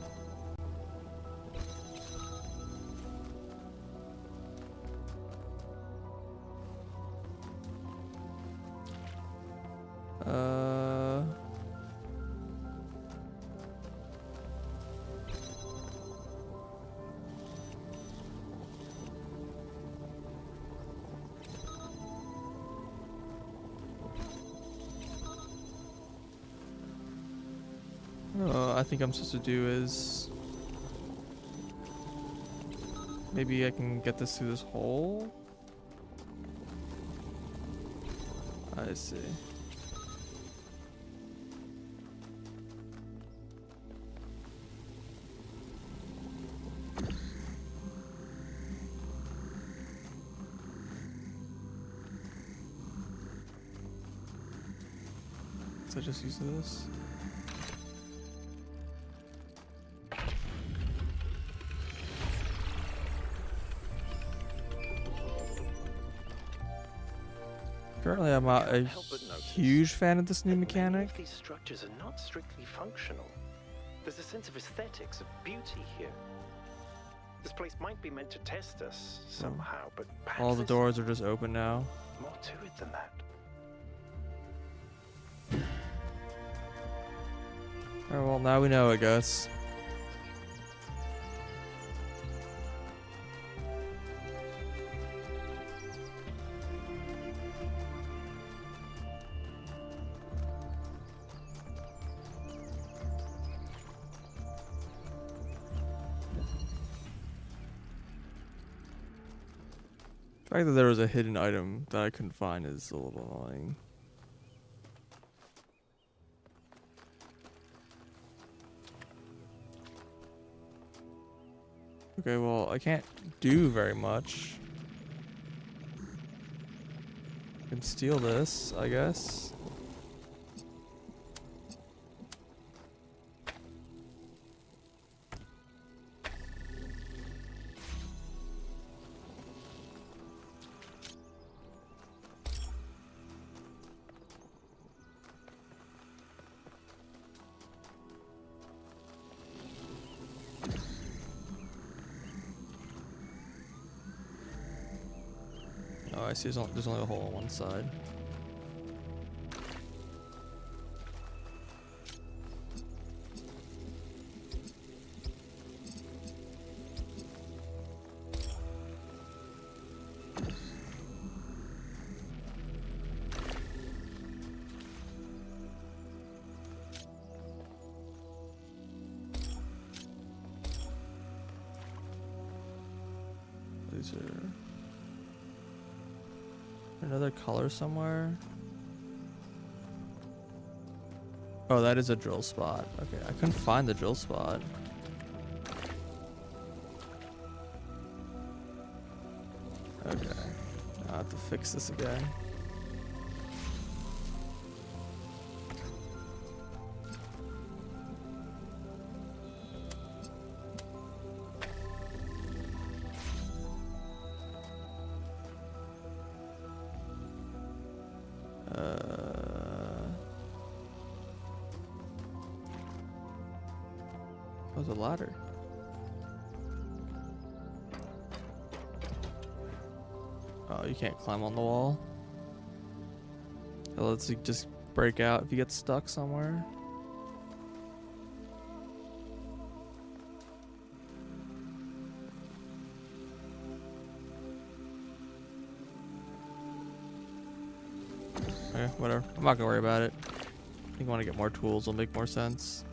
I think I'm supposed to do is maybe I can get this through this hole. I see. So I just use this. Currently, I'm not a huge fan of this new mechanic. These structures are not strictly functional. There's a sense of aesthetics, of beauty here. This place might be meant to test us somehow, but all the doors are just open now. More to it than that. Alright, well, now we know, I guess. The fact that there was a hidden item that I couldn't find is a little annoying. Okay, well, I can't do very much. I can steal this, I guess. Oh, I see. There's only a hole on one side. These are another color somewhere. Oh, that is a drill spot. Okay, I couldn't find the drill spot. I have to fix this again. What's a ladder? Oh, you can't climb on the wall. It lets you just break out if you get stuck somewhere. Okay, whatever. I'm not gonna worry about it. I think I want to get more tools. It'll make more sense.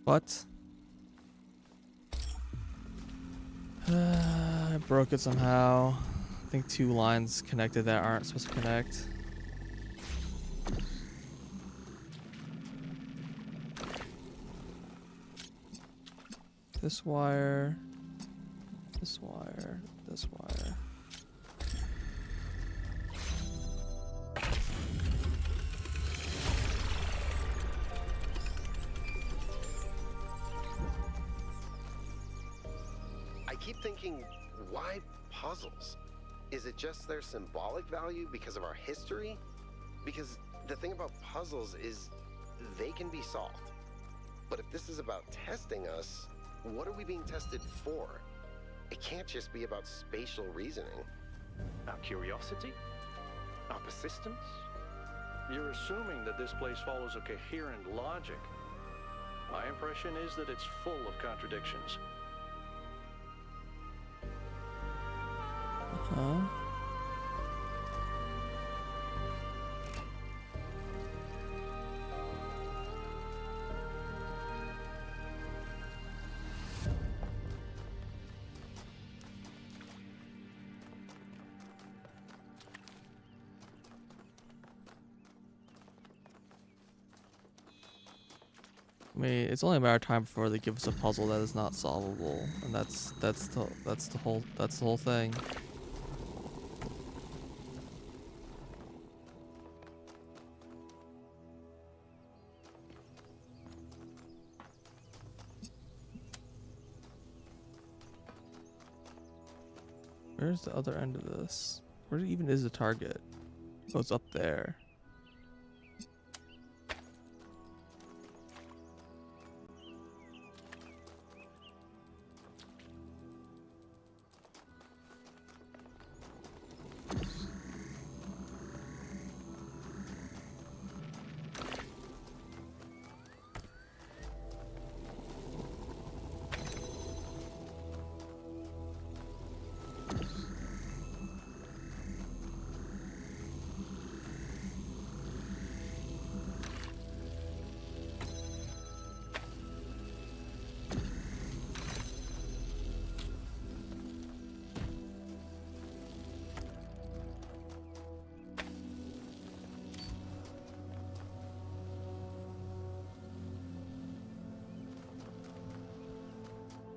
What? I broke it somehow. I think 2 lines connected that aren't supposed to connect. This wire, this wire, this wire. I keep thinking, why puzzles? Is it just their symbolic value because of our history? Because the thing about puzzles is they can be solved. But if this is about testing us, what are we being tested for? It can't just be about spatial reasoning. Our curiosity? Our persistence? You're assuming that this place follows a coherent logic. My impression is that it's full of contradictions. Huh? I mean, it's only a matter of time before they give us a puzzle that is not solvable, and that's the whole thing. Where's the other end of this? Where even is the target? Oh, it's up there.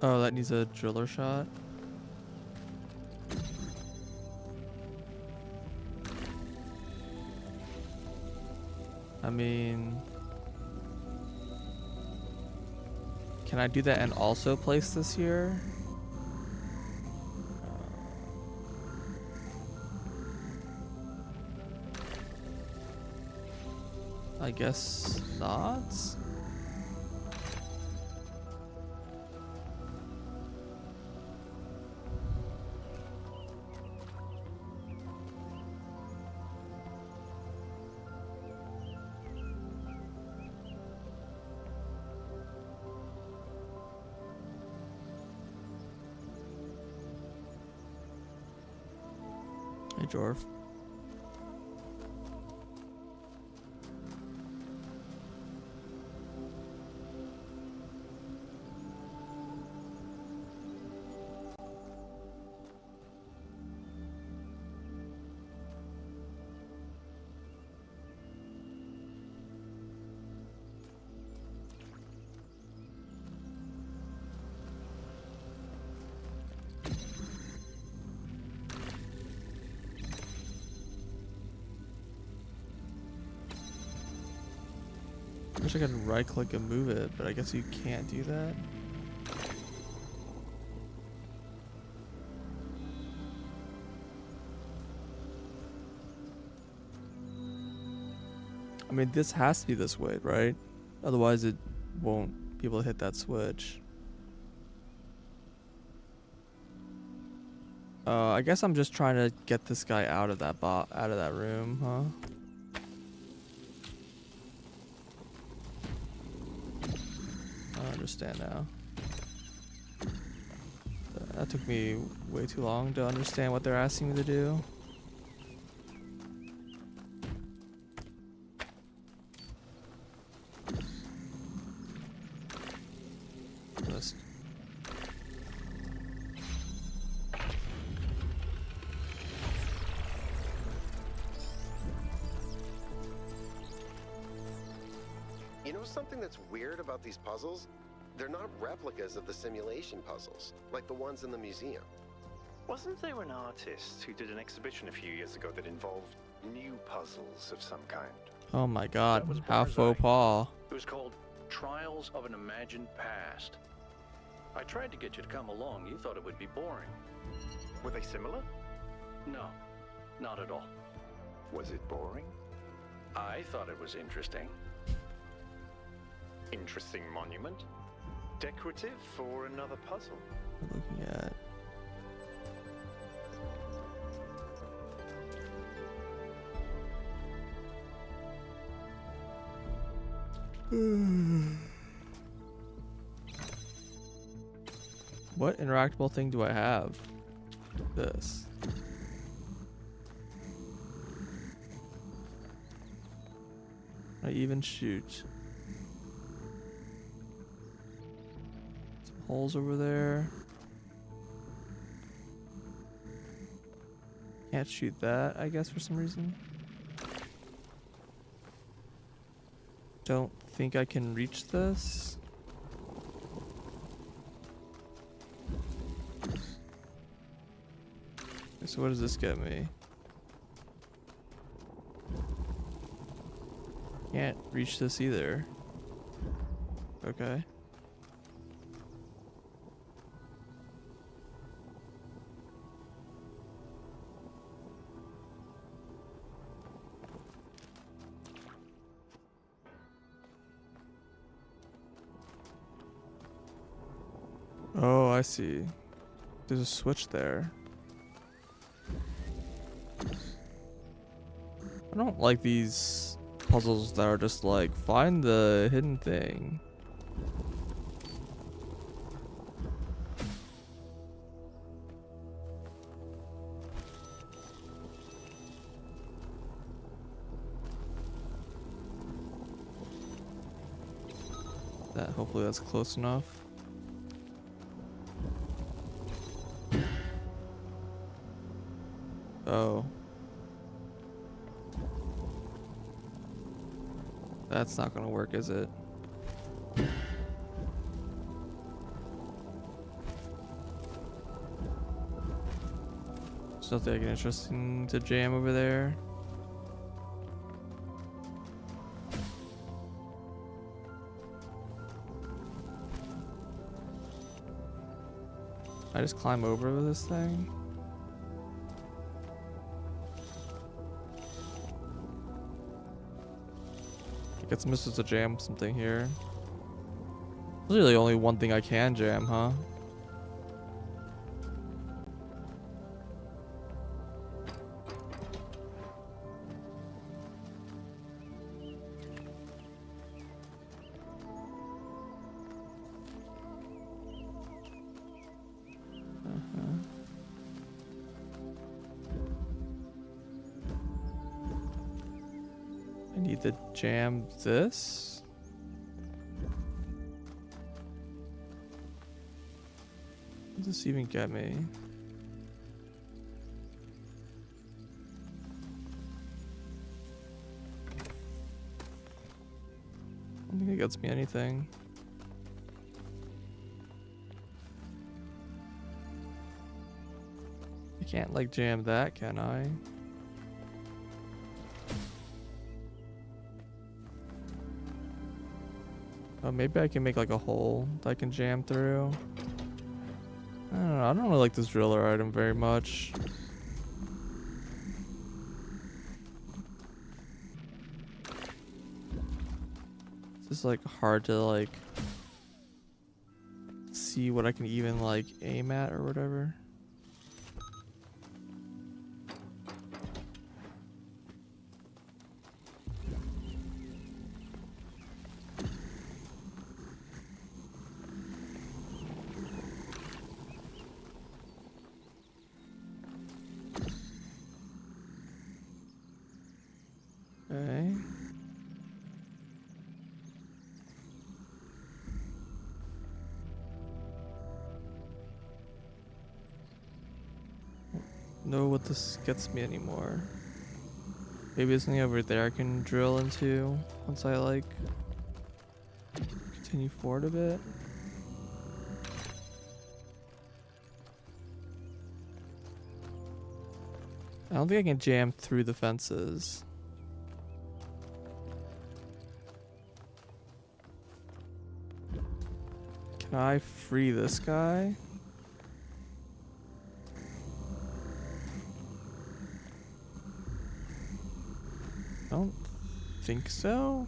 Oh, that needs a driller shot. I mean, can I do that and also place this here? I guess not. Hey, Jorf. I wish I could right click and move it, but I guess you can't do that. I mean, this has to be this way, right? Otherwise it won't be able to hit that switch. I guess I'm just trying to get this guy out of that room, huh? I understand now. That took me way too long to understand what they're asking me to do. Just You know something that's weird about these puzzles? They're not replicas of the simulation puzzles, like the ones in the museum. Wasn't there an artist who did an exhibition a few years ago that involved new puzzles of some kind? oh my god, That was how Barzai. faux pas. It was called Trials of an Imagined Past. I tried to get you to come along. You thought it would be boring. Were they similar? No, not at all. Was it boring? I thought it was interesting. Interesting monument? Decorative for another puzzle? We're looking at what interactable thing do I have? This. I even shoot. Some holes over there. Can't shoot that, I guess, for some reason. Don't think I can reach this. Okay, so what does this get me? Can't reach this either. Okay. Oh, I see. There's a switch there. I don't like these puzzles that are just like, find the hidden thing. Hopefully that's close enough. Oh. That's not gonna work, is it? There's nothing interesting to jam over there. I just climb over this thing. I guess I'm supposed to jam something here. There's really only one thing I can jam, huh? I need to jam this. What does this even get me? I don't think it gets me anything. I can't like jam that, can I? Oh, maybe I can make like a hole that I can jam through. I don't know. I don't really like this driller item very much. It's just like hard to like see what I can even like aim at or whatever. Okay. Know what this gets me anymore. Maybe there's something over there I can drill into once I like continue forward a bit. I don't think I can jam through the fences. Can I free this guy? I don't think so.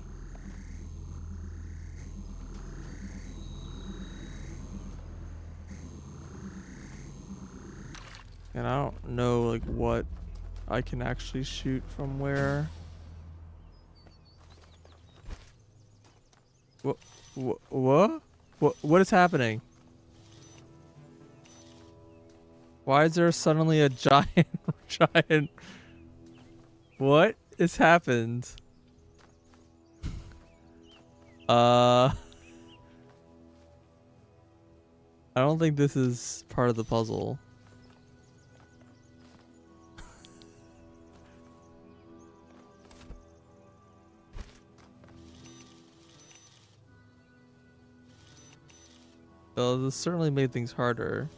And I don't know like what I can actually shoot from where. What? What is happening? Why is there suddenly a giant What has happened? I don't think this is part of the puzzle. Well, this certainly made things harder.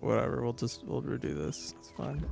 Whatever, we'll redo this. It's fine.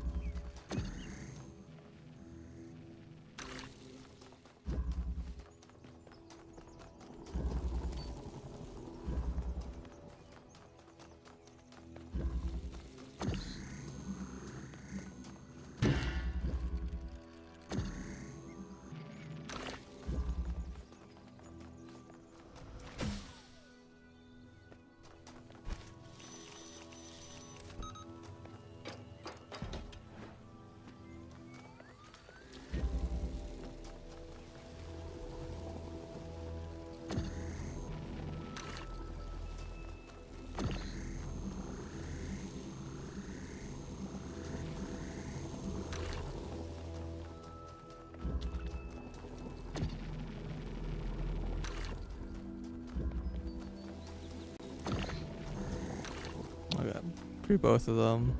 Okay, free both of them.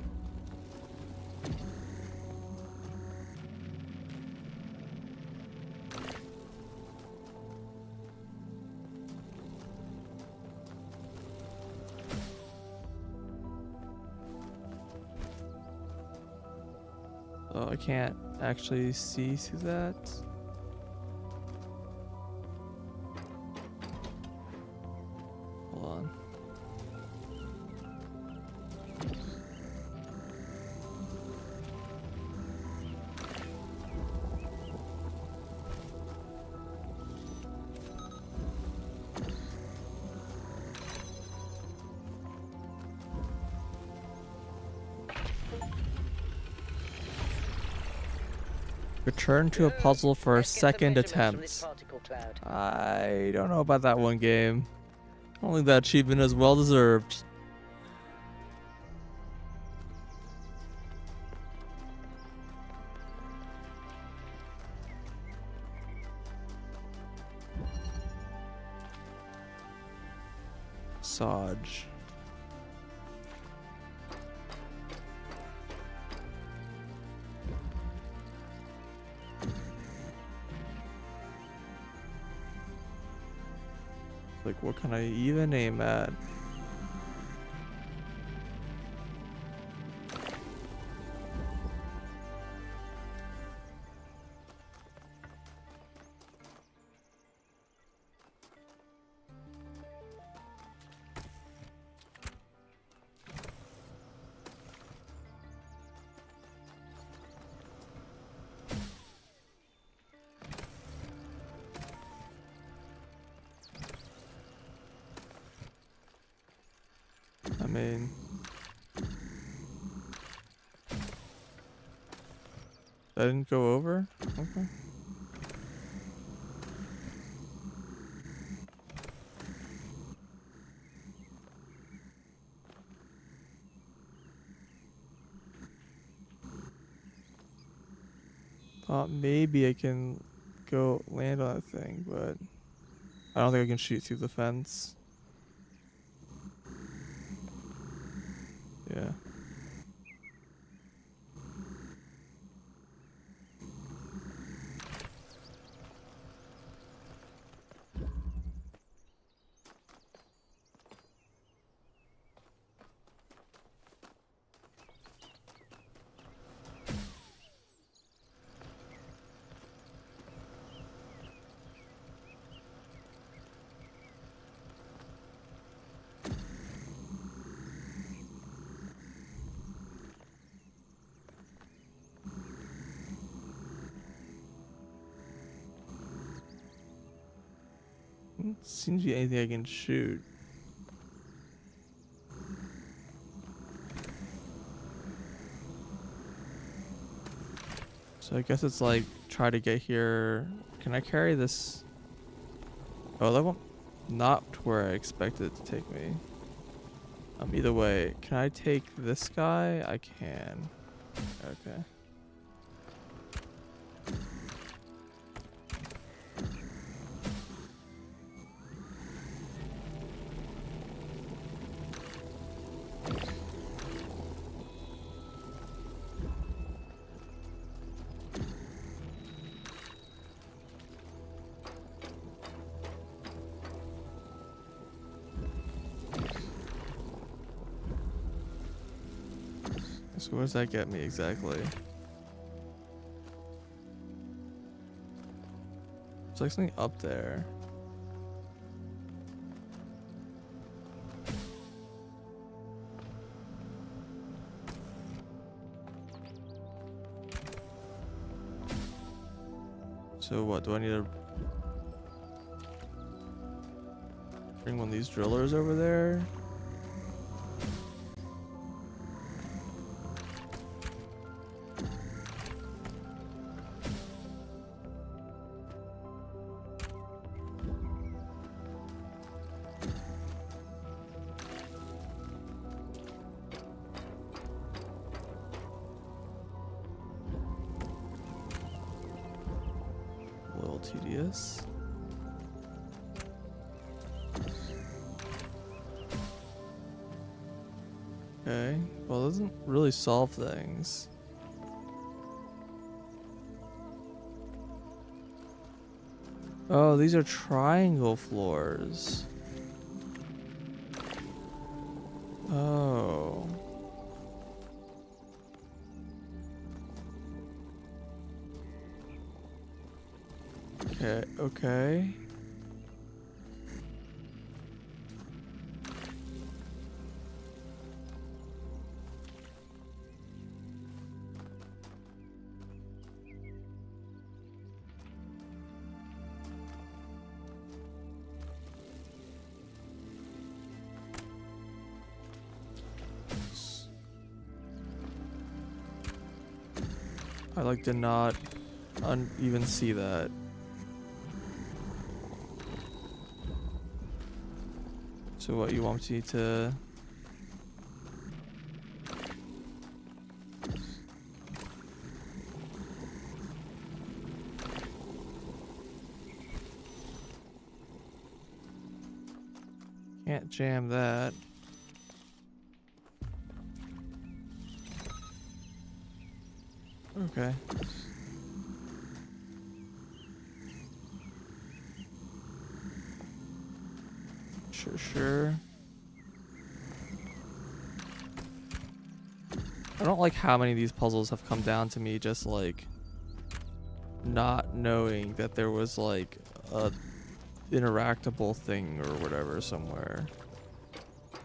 Oh, I can't actually see through that. Hold on. Return to a puzzle for a Let's get some second measurements from this attempt. particle cloud. I don't know about that one game. I don't think that achievement is well deserved. Massage. Like, what can I even aim at? I mean, that didn't go over? Okay. Thought maybe I can go land on that thing, but I don't think I can shoot through the fence. Yeah. Seems to be anything I can shoot. So I guess it's like try to get here. Can I carry this? Oh, that won't not where I expected it to take me. Either way, can I take this guy? I can. Okay. So where does that get me exactly? There's like something up there. So what, do I need to bring one of these drillers over there? A little tedious. Okay, well, it doesn't really solve things. Oh, these are triangle floors. Oh. Okay, okay. I like to not even see that. So what, you want me to... Can't jam that. Okay. Sure. I don't like how many of these puzzles have come down to me just like not knowing that there was like a interactable thing or whatever somewhere.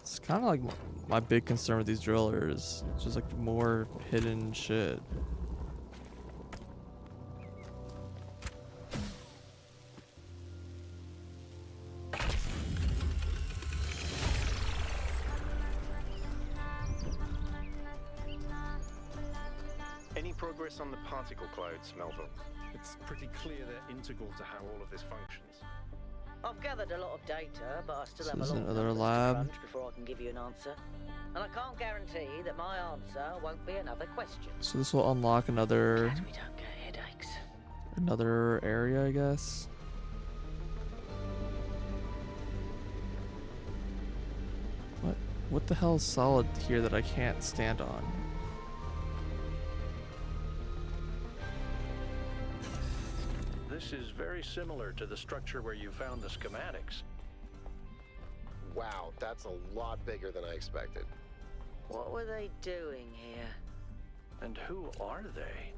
It's kind of like my big concern with these drillers. It's just like more hidden shit. Any progress on the particle clouds, Melville? It's pretty clear they're integral to how all of this functions. I've gathered a lot of data, but I still have This a is lot of another numbers lab. to crunch before I can give you an answer. And I can't guarantee that my answer won't be another question. So this will unlock another Glad we don't get headaches. another area, I guess. What the hell is solid here that I can't stand on? This is very similar to the structure where you found the schematics. Wow, that's a lot bigger than I expected. What were they doing here? And who are they?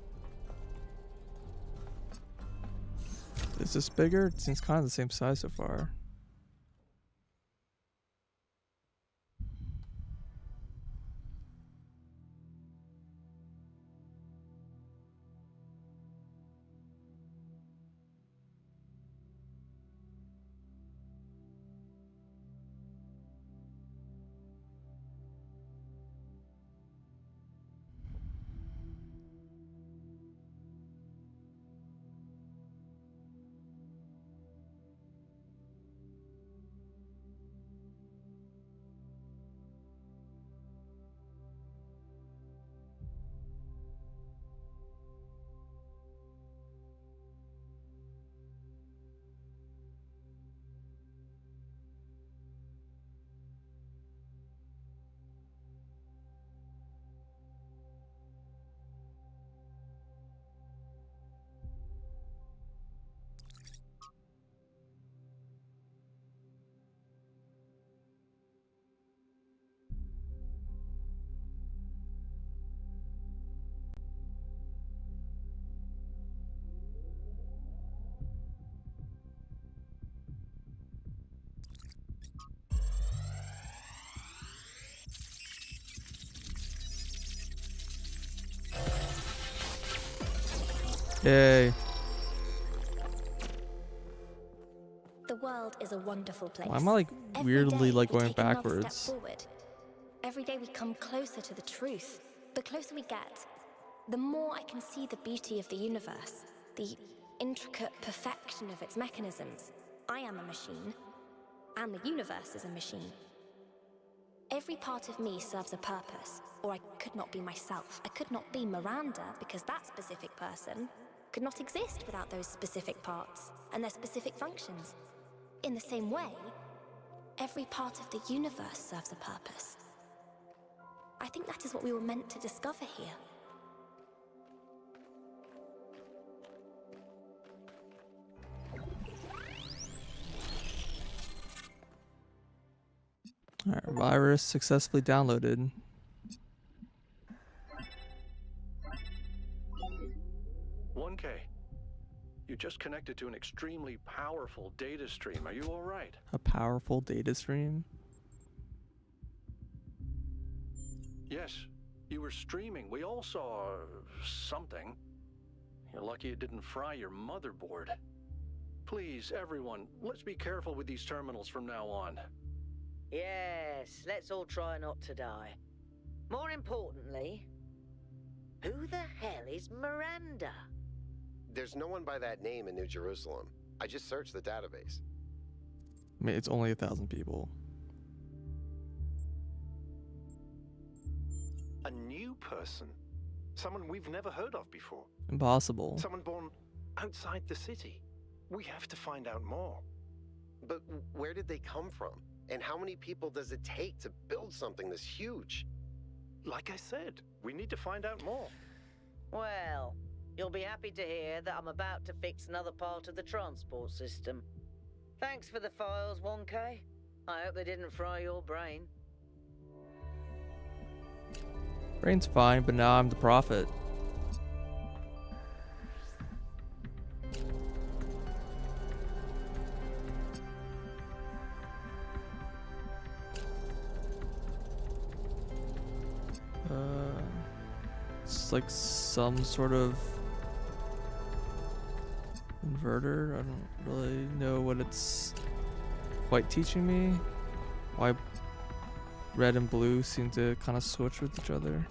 Is this bigger? It seems kind of the same size so far. Yay. The world is a wonderful place. Why am I like Every weirdly day like we going take another backwards? step forward. Every day we come closer to the truth. The closer we get, the more I can see the beauty of the universe, the intricate perfection of its mechanisms. I am a machine, and the universe is a machine. Every part of me serves a purpose, or I could not be myself. I could not be Miranda, because that specific person could not exist without those specific parts and their specific functions. In the same way, every part of the universe serves a purpose. I think that is what we were meant to discover here. Alright, virus successfully downloaded. You just connected to an extremely powerful data stream. Are you all right? A powerful data stream? Yes, you were streaming. We all saw something. You're lucky it didn't fry your motherboard. Please, everyone, let's be careful with these terminals from now on. Yes, let's all try not to die. More importantly, who the hell is Miranda? There's no one by that name in New Jerusalem. I just searched the database. I mean, it's only 1,000 people. A new person? Someone we've never heard of before? Impossible. Someone born outside the city? We have to find out more. But where did they come from? And how many people does it take to build something this huge? Like I said, we need to find out more. Well, you'll be happy to hear that I'm about to fix another part of the transport system. Thanks for the files, 1K. I hope they didn't fry your brain. Brain's fine, but now I'm the prophet. It's like some sort of inverter. I don't really know what it's quite teaching me. Why red and blue seem to kind of switch with each other.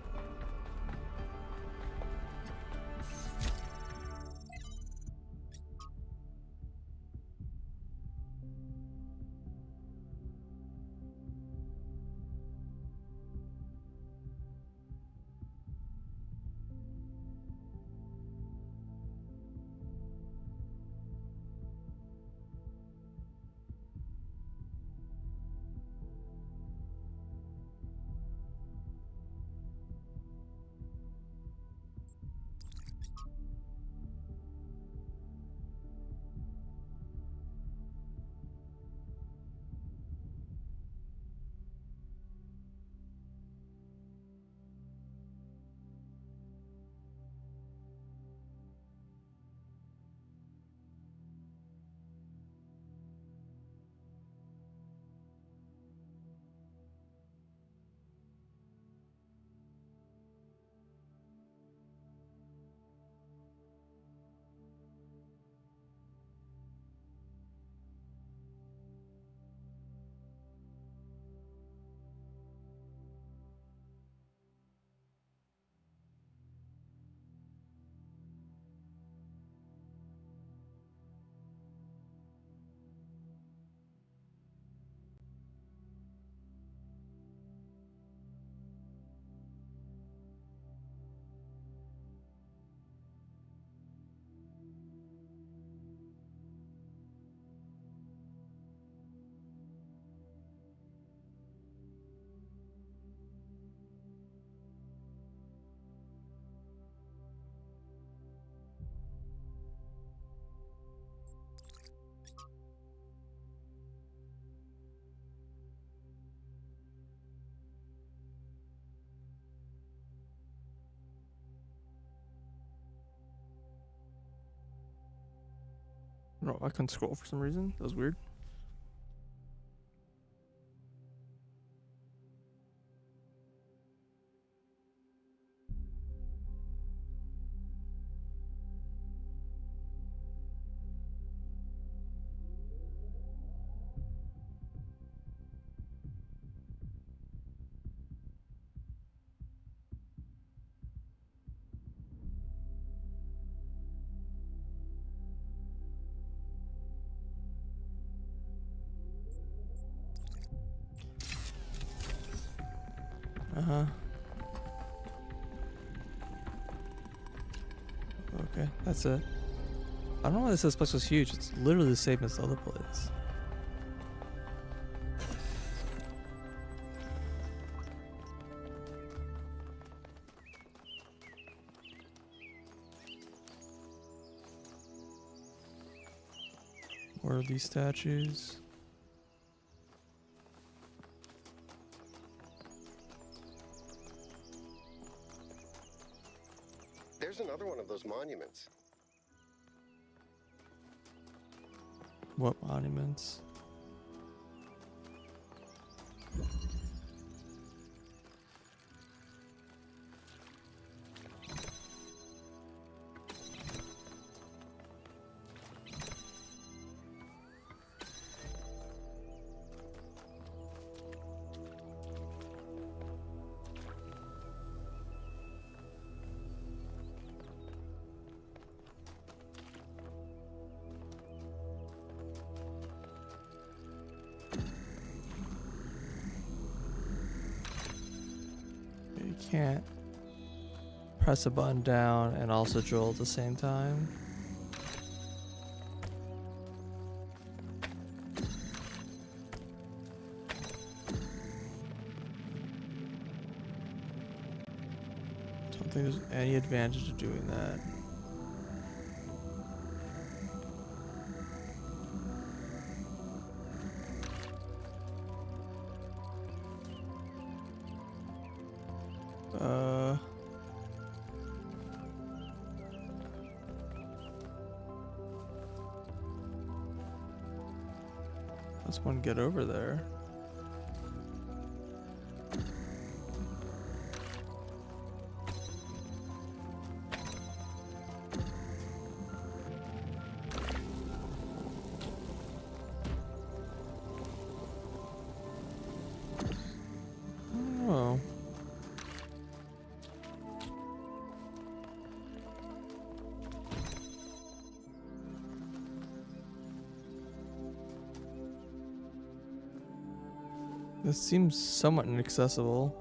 No, I couldn't scroll for some reason. That was weird. Uh-huh. Okay, that's it. I don't know why this place was huge. It's literally the same as the other place. Where are these statues? There's another one of those monuments. What monuments? Can't press a button down and also drill at the same time. Don't think there's any advantage to doing that. Let's one get over there. Oh. This seems somewhat inaccessible.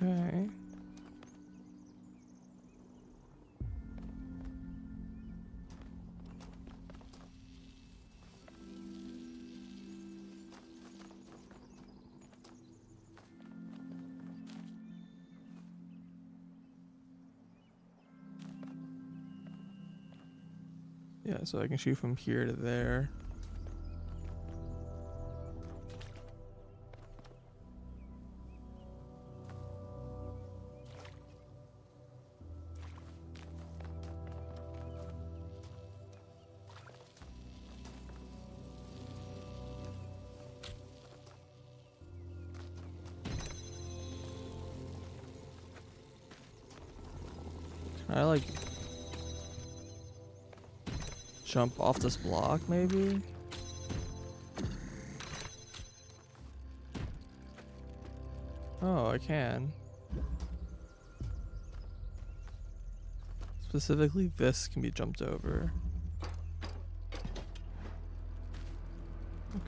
Okay. Yeah, so I can shoot from here to there. Can I like jump off this block maybe? Oh, I can. Specifically, this can be jumped over.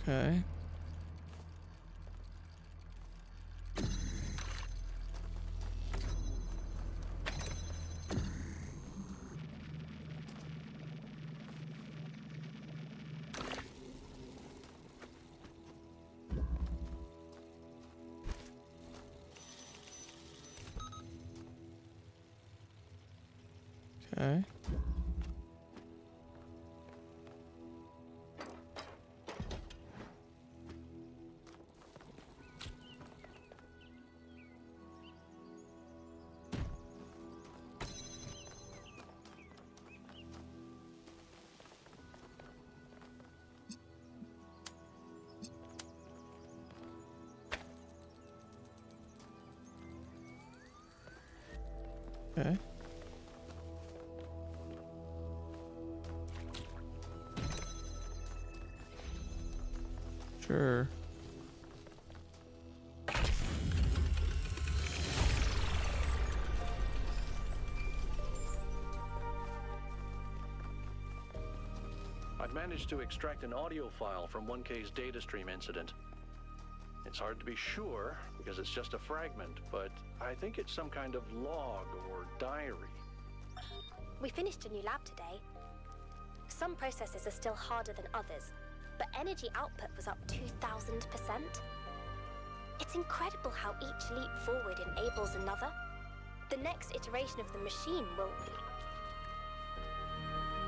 Okay. Okay. Okay. Sure. I've managed to extract an audio file from 1K's data stream incident. It's hard to be sure because it's just a fragment, but I think it's some kind of log or diary. We finished a new lab today. Some processes are still harder than others, but energy output was up 2,000%. It's incredible how each leap forward enables another. The next iteration of the machine will...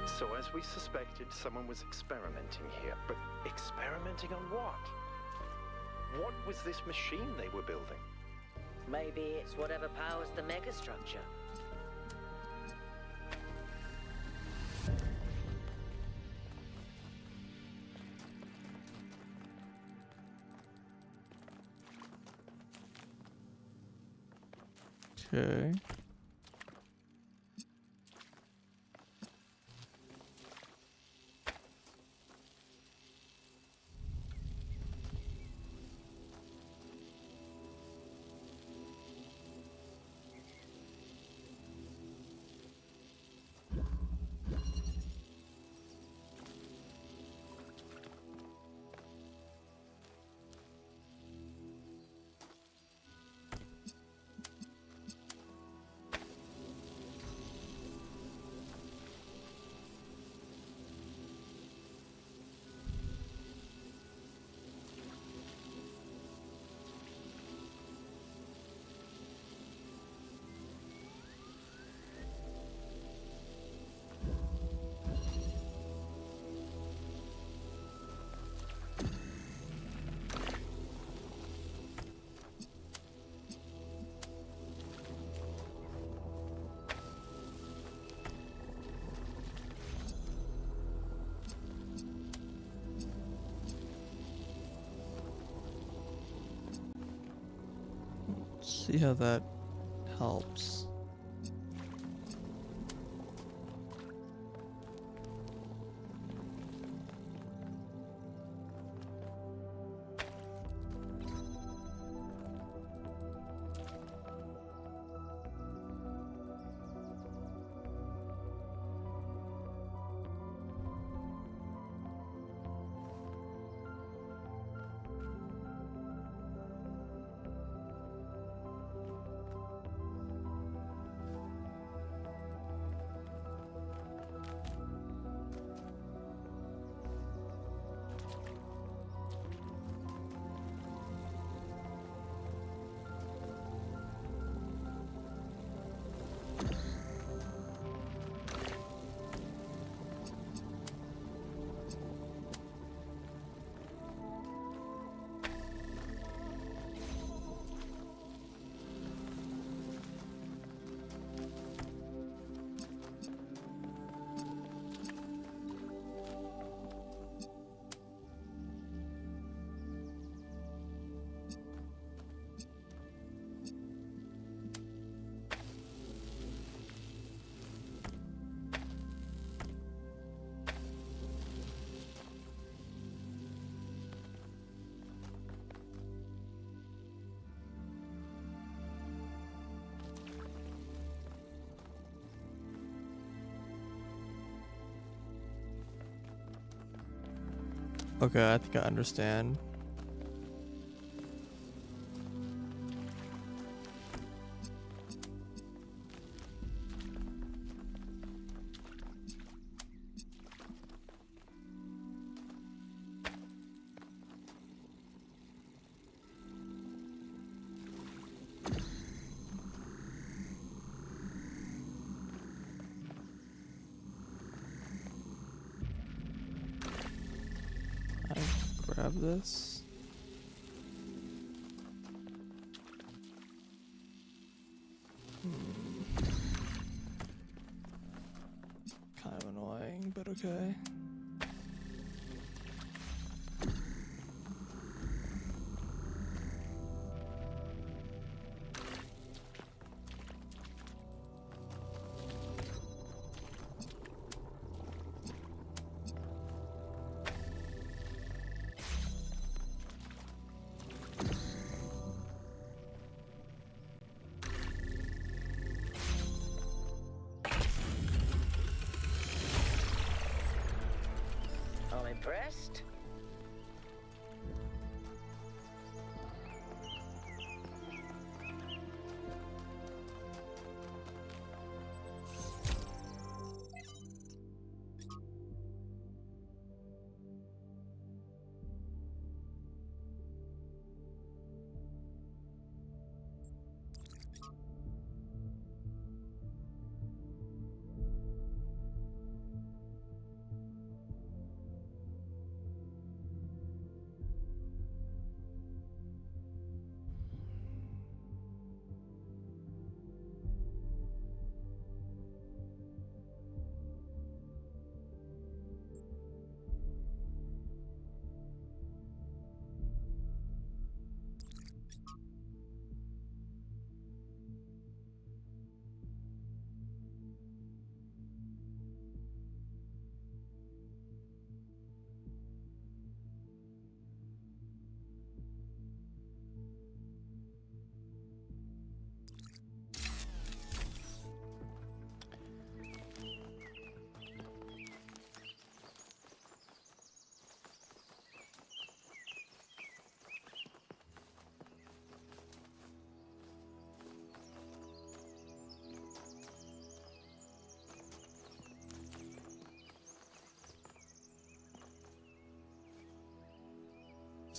So as we suspected, someone was experimenting here. But experimenting on what? What was this machine they were building? Maybe it's whatever powers the megastructure. Okay. See how that helps. Okay, I think I understand. Grab this. Kind of annoying, but okay. I'm impressed.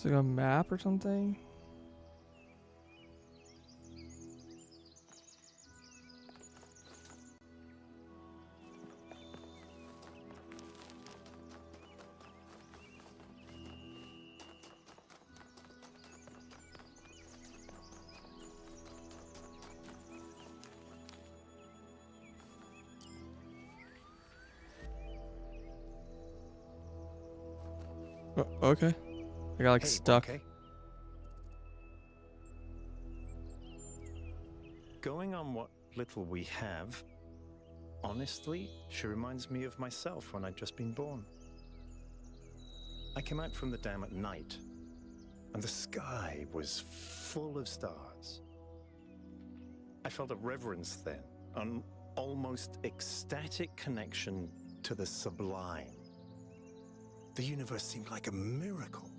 It's like a map or something. Oh, okay. I got like stuck. Okay. Going on what little we have, honestly, she reminds me of myself when I'd just been born. I came out from the dam at night, and the sky was full of stars. I felt a reverence then, an almost ecstatic connection to the sublime. The universe seemed like a miracle,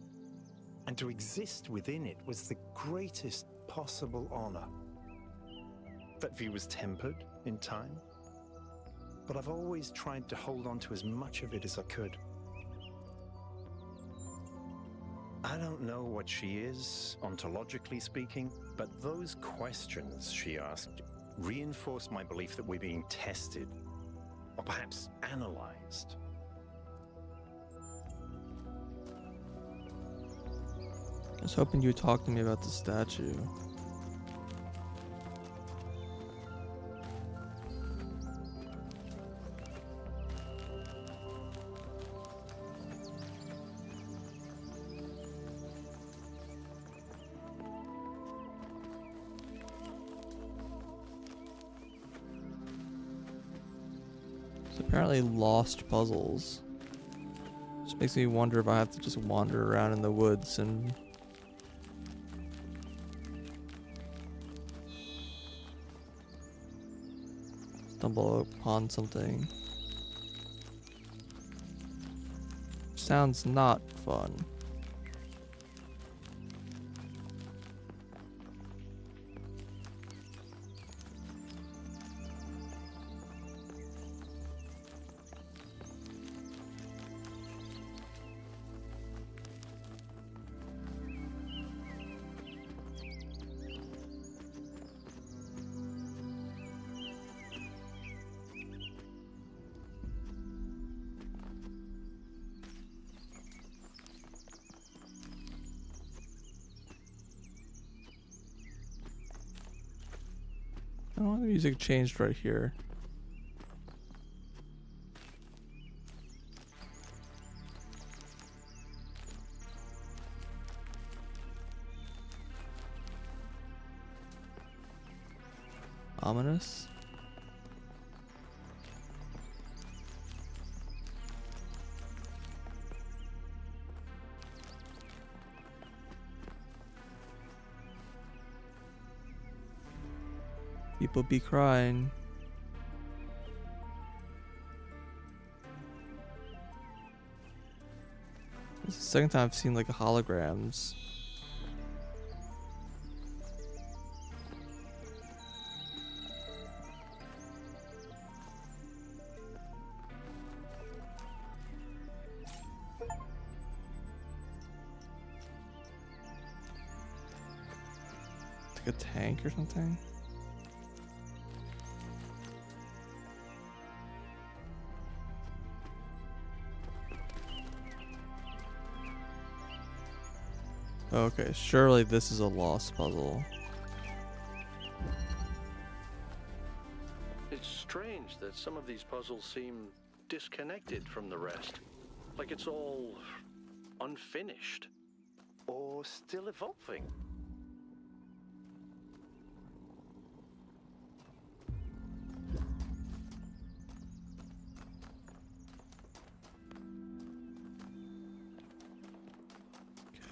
and to exist within it was the greatest possible honor. That view was tempered in time, but I've always tried to hold on to as much of it as I could. I don't know what she is, ontologically speaking, but those questions she asked reinforced my belief that we're being tested, or perhaps analyzed. I was hoping you would talk to me about the statue. It's apparently lost puzzles. Just makes me wonder if I have to just wander around in the woods and stumble upon something. Sounds not fun. Oh, the music changed right here. Ominous. People be crying. This is the second time I've seen like holograms. Like a tank or something. Okay, surely this is a lost puzzle. It's strange that some of these puzzles seem disconnected from the rest. Like it's all unfinished. Or still evolving.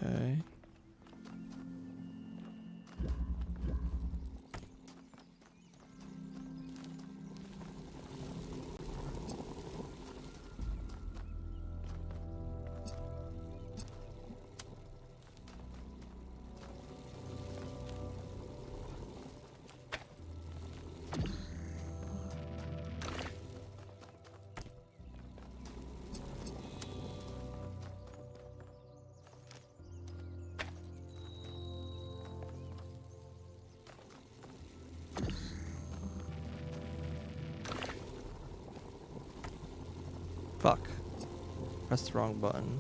Okay. Fuck. Pressed the wrong button.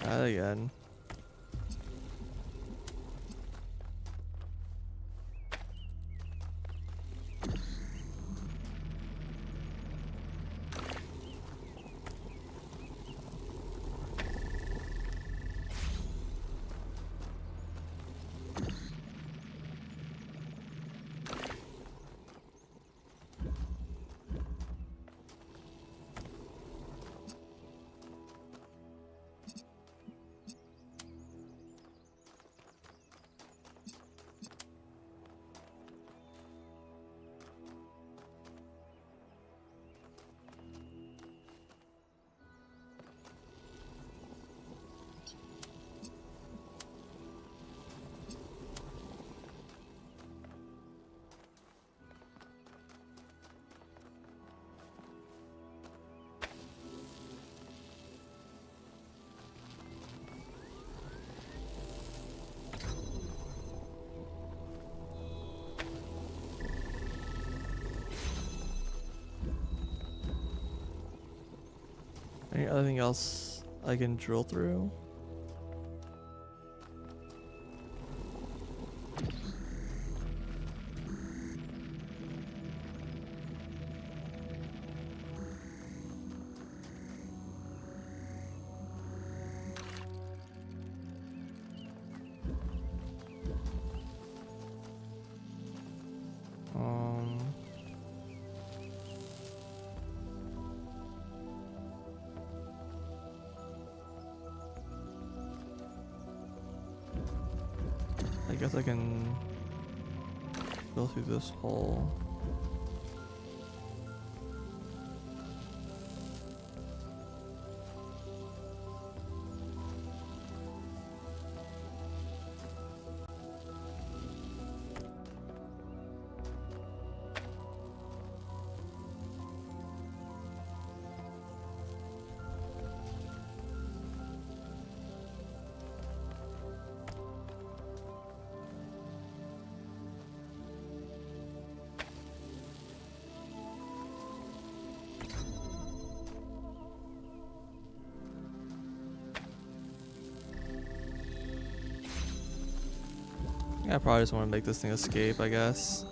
Try that again. Anything else I can drill through? I guess I can go through this hole. Yeah, I probably just want to make this thing escape, I guess.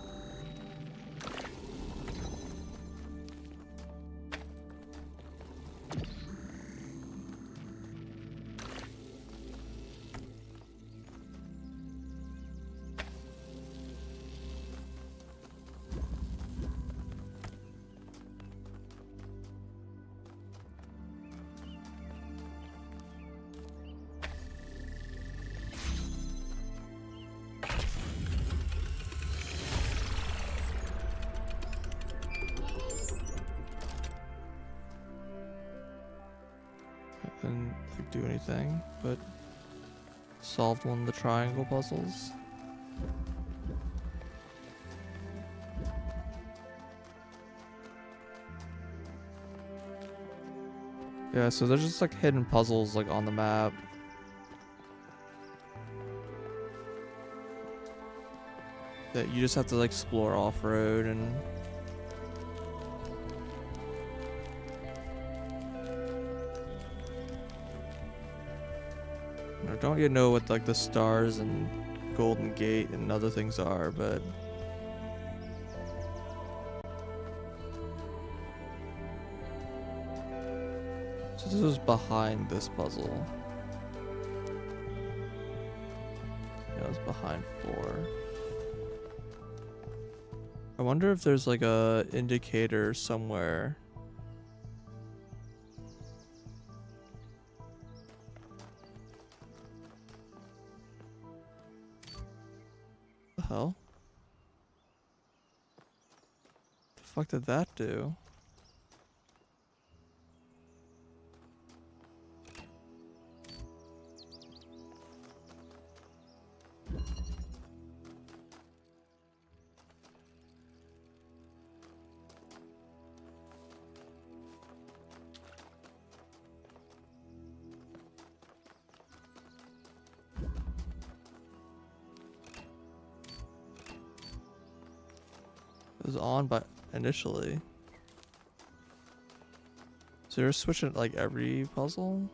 Didn't like, do anything, but solved one of the triangle puzzles. Yeah, so there's just like hidden puzzles like on the map. That you just have to like explore off-road and I don't yet know what like the stars and Golden Gate and other things are, but so this is behind this puzzle. Yeah, it's behind 4. I wonder if there's like a indicator somewhere. The hell? The fuck did that do? It was on, but initially. So you're switching like every puzzle?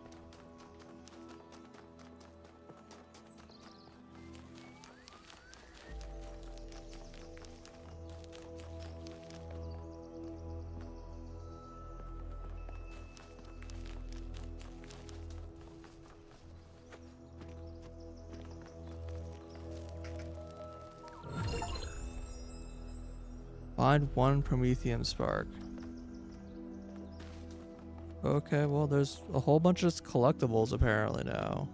Find one Prometheum spark. Okay, well, there's a whole bunch of collectibles apparently now.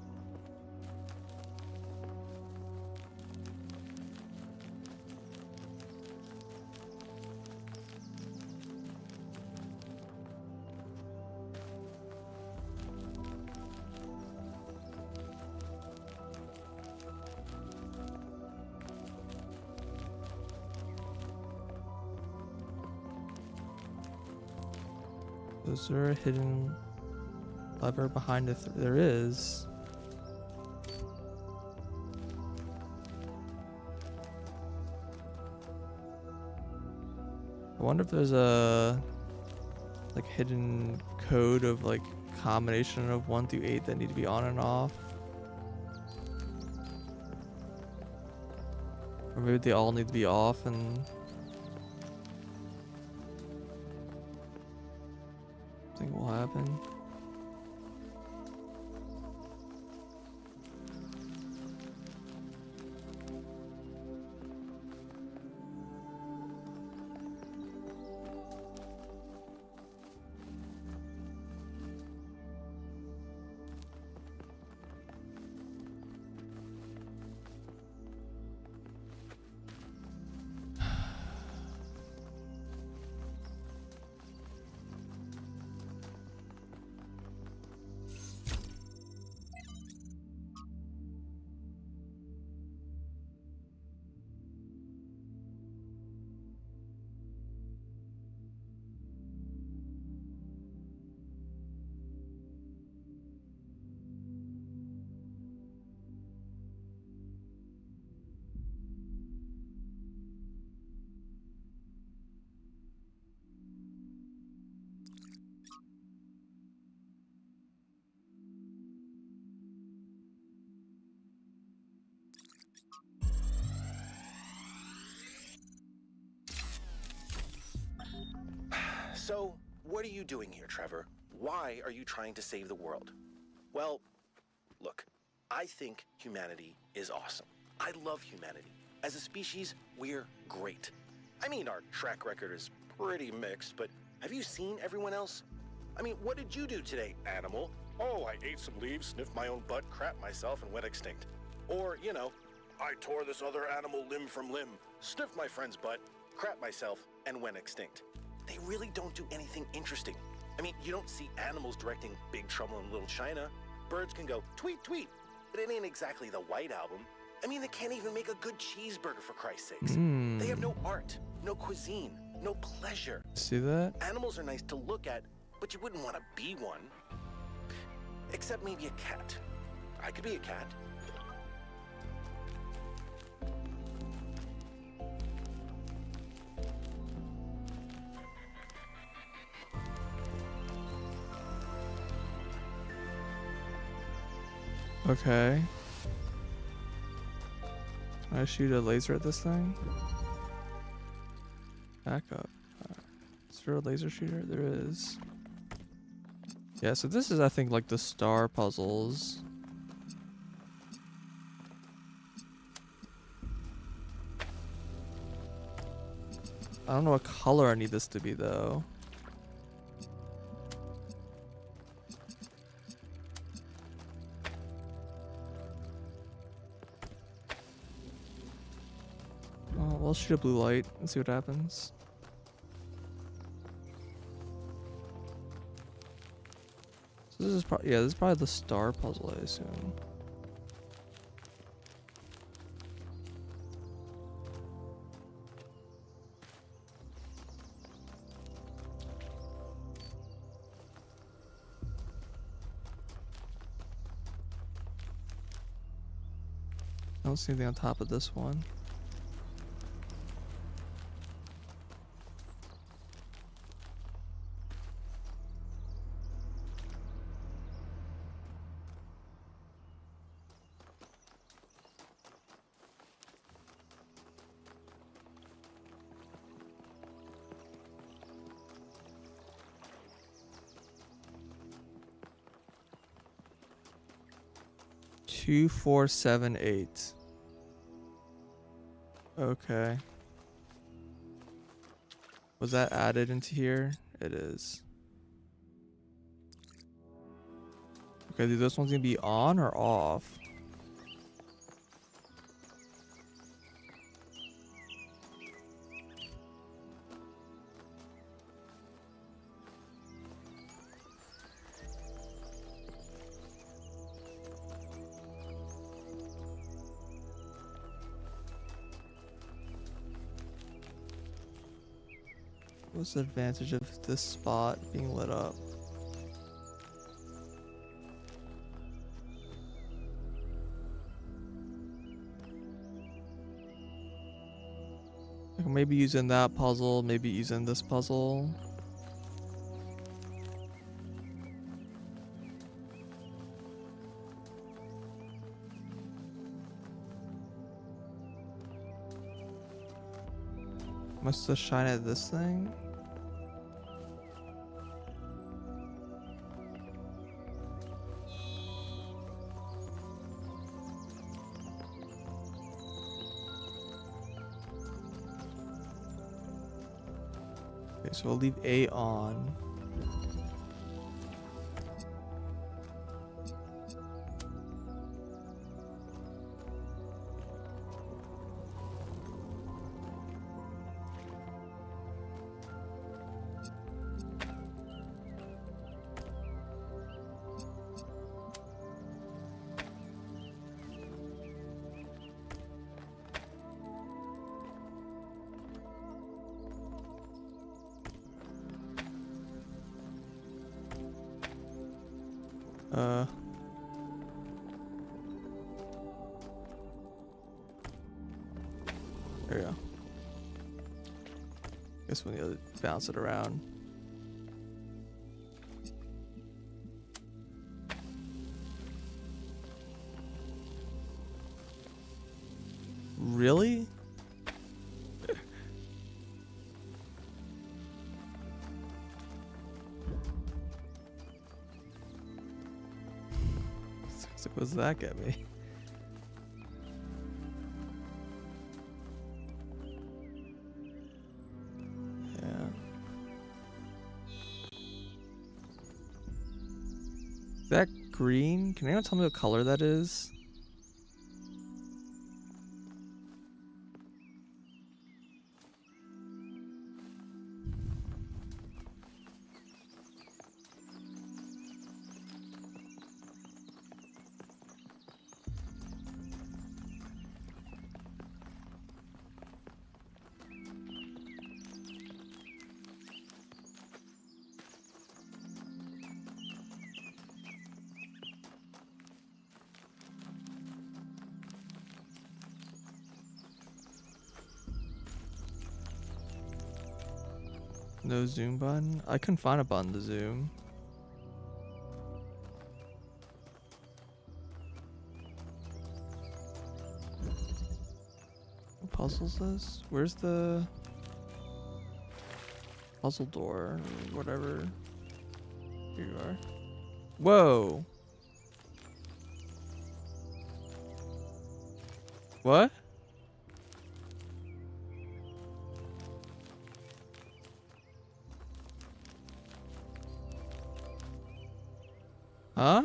Is there a hidden lever behind it? There is. I wonder if there's a like hidden code of like combination of 1 through 8 that need to be on and off. Or maybe they all need to be off and something will happen. So, what are you doing here, Trevor? Why are you trying to save the world? Well, look, I think humanity is awesome. I love humanity. As a species, we're great. I mean, our track record is pretty mixed, but have you seen everyone else? I mean, what did you do today, animal? Oh, I ate some leaves, sniffed my own butt, crapped myself, and went extinct. Or, you know, I tore this other animal limb from limb, sniffed my friend's butt, crapped myself, and went extinct. They really don't do anything interesting. I mean, you don't see animals directing Big Trouble in Little China. Birds can go tweet, tweet, but it ain't exactly the White Album. I mean, they can't even make a good cheeseburger, for Christ's sakes. They have no art, no cuisine, no pleasure. See that? Animals are nice to look at, but you wouldn't want to be one. Except maybe a cat. I could be a cat. Okay. Can I shoot a laser at this thing? Back up. Is there a laser shooter? There is. Yeah, so this is, I think, like the star puzzles. I don't know what color I need this to be, though. We'll shoot a blue light and see what happens. So this is probably, yeah, this is probably the star puzzle, I assume. I don't see anything on top of this one. 2, 4, 7, 8. Okay. Was that added into here? It is. Okay, do those ones gonna be on or off? What's the advantage of this spot being lit up? Like maybe using that puzzle, maybe using this puzzle. Must have shine at this thing. Okay, so we'll leave A on. There we go. Guess we need to bounce it around. Really? So what does that get me? Yeah. Is that green? Can anyone tell me what color that is? No zoom button? I couldn't find a button to zoom. What puzzle's this? Where's the puzzle door? Or whatever. Here you are. Whoa! What? Huh?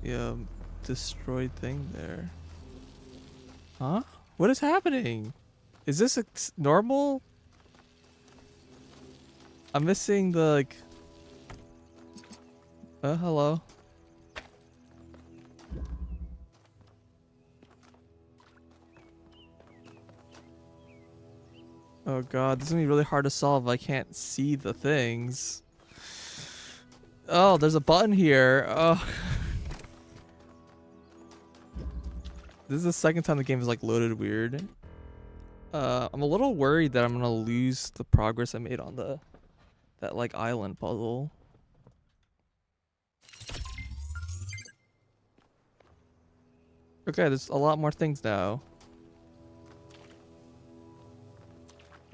Yeah, destroyed thing there. Huh? What is happening? Is this normal? I'm missing the like. Hello. Oh god, this is gonna be really hard to solve. I can't see the things. Oh, there's a button here. Oh. This is the second time the game is like loaded weird. I'm a little worried that I'm gonna lose the progress I made on that like island puzzle. Okay, there's a lot more things now.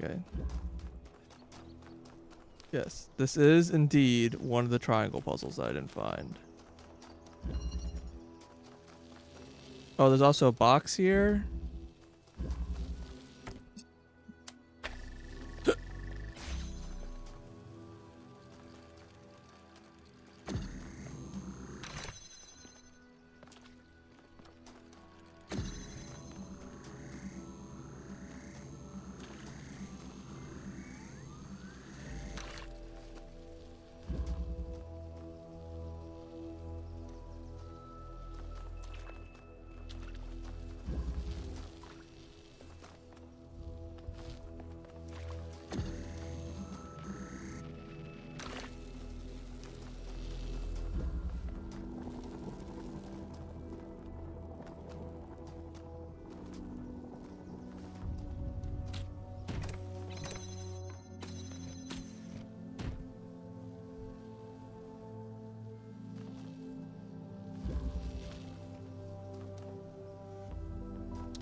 Okay. Yes, this is indeed one of the triangle puzzles that I didn't find. Oh, there's also a box here.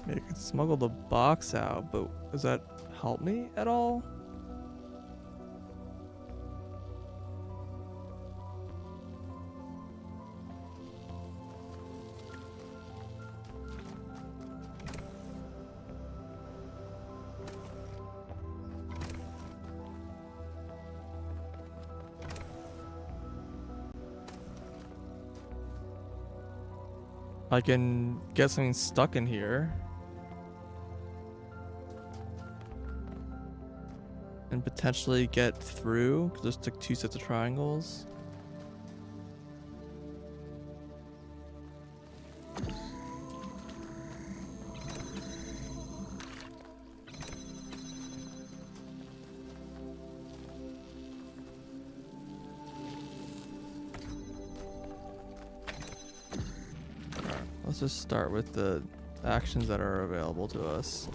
Yeah, you can smuggle the box out, but does that help me at all? I can get something stuck in here. And potentially get through, because this took 2 sets of triangles. Alright, let's just start with the actions that are available to us.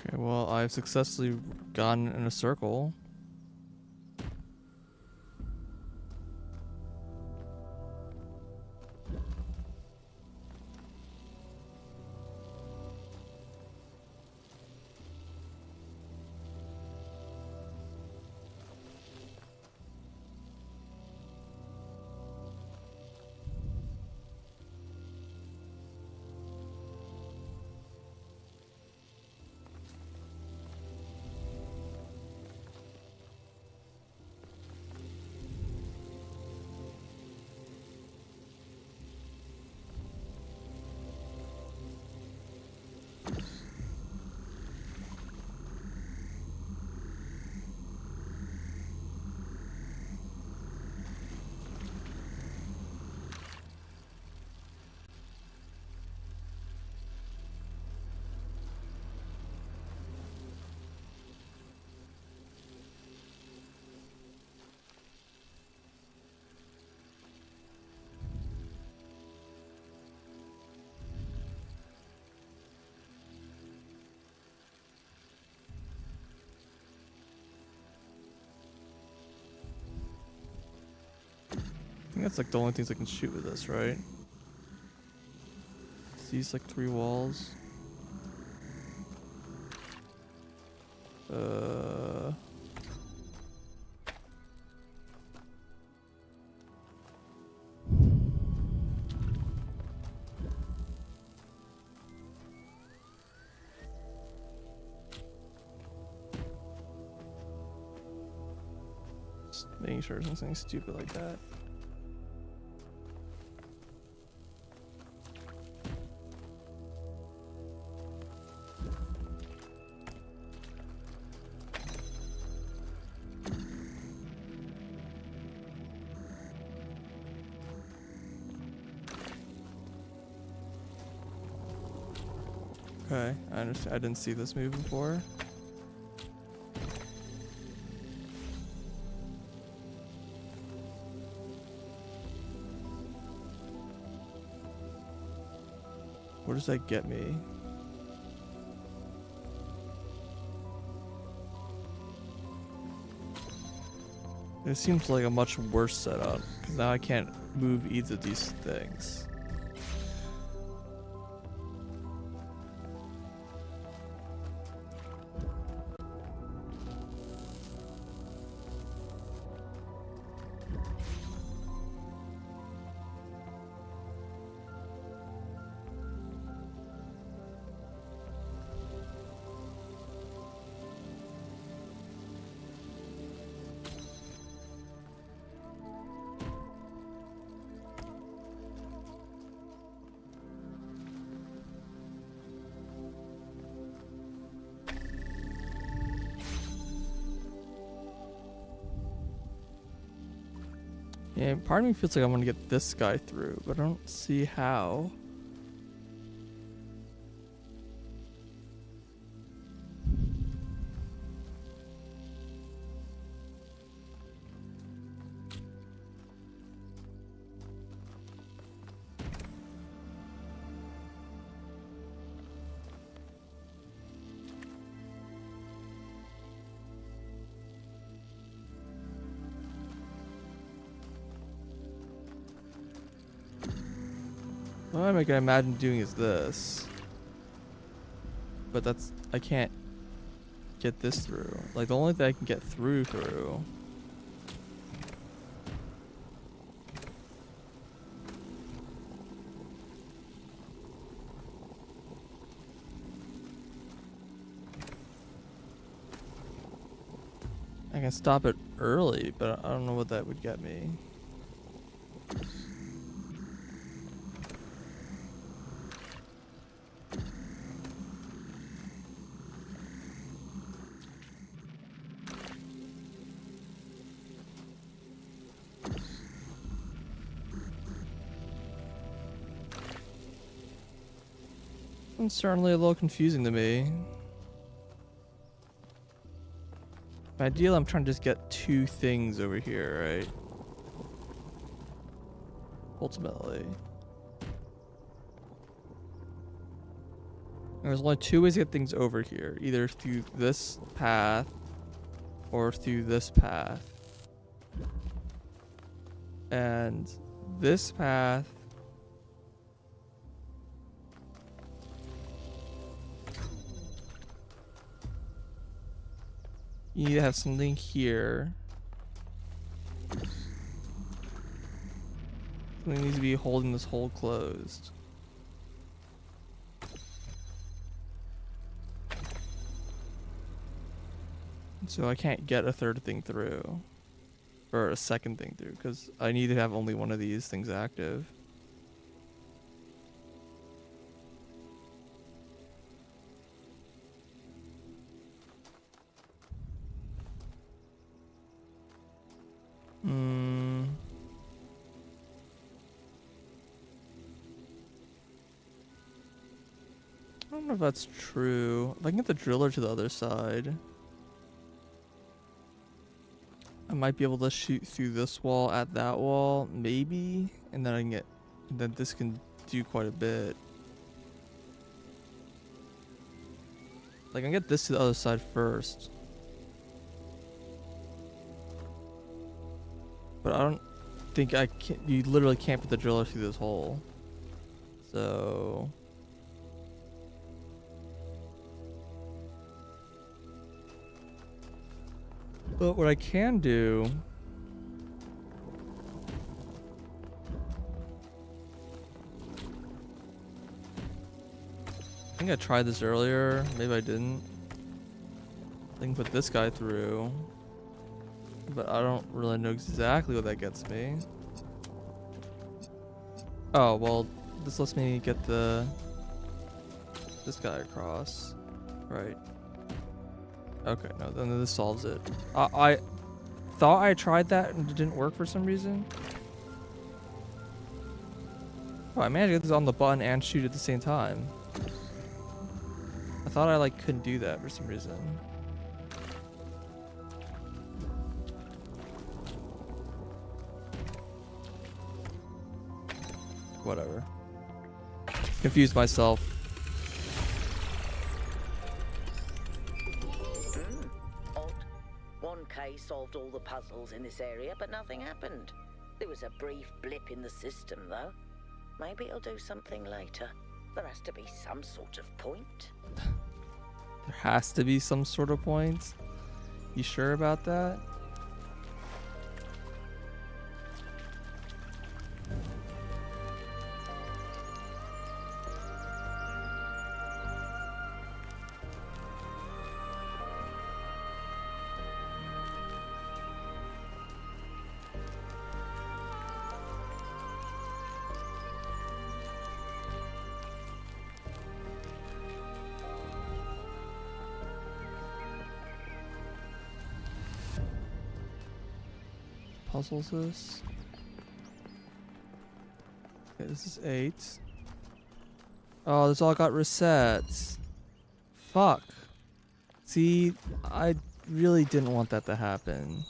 Okay, well, I've successfully gone in a circle. I think that's like the only things I can shoot with this, right? These like 3 walls. Just making sure it's something stupid like that. Okay, I understand. I didn't see this move before. What does that get me? It seems like a much worse setup, because now I can't move either of these things. Yeah, part of me feels like I'm gonna get this guy through, but I don't see how. What I can imagine doing is this. But that's, I can't get this through. Like, the only thing I can get through. I can stop it early, but I don't know what that would get me. It's certainly a little confusing to me. Ideally, I'm trying to just get two things over here, right? Ultimately. There's only two ways to get things over here. Either through this path or through this path. And this path you need to have something here. Something needs to be holding this hole closed. So I can't get a third thing through. Or a second thing through, because I need to have only one of these things active. I don't know if that's true. If I can get the driller to the other side, I might be able to shoot through this wall at that wall, maybe, and then I can get, then this can do quite a bit. Like, I can get this to the other side first. But I don't think I can, you literally can't put the driller through this hole. So... But what I can do... I think I tried this earlier. Maybe I didn't. I can put this guy through. But I don't really know exactly what that gets me. Oh, well, this lets me get this guy across. Right. Okay, no, then this solves it. I thought I tried that and it didn't work for some reason. Oh, I managed to get this on the button and shoot at the same time. I thought I like couldn't do that for some reason. Whatever. Confused myself. Odd. 1K solved all the puzzles in this area, but nothing happened. There was a brief blip in the system, though. Maybe it'll do something later. There has to be some sort of point. There has to be some sort of point. You sure about that? Puzzles this. Okay, this is 8. Oh, this all got reset. Fuck. See, I really didn't want that to happen.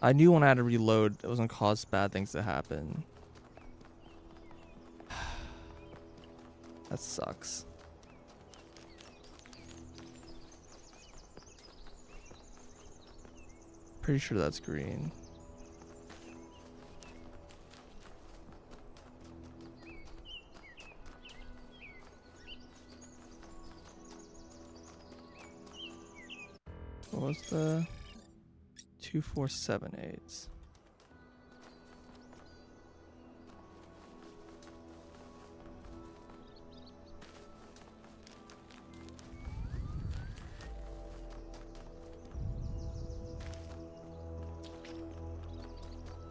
I knew when I had to reload, it was gonna cause bad things to happen. That sucks. Pretty sure that's green. What was the 2478?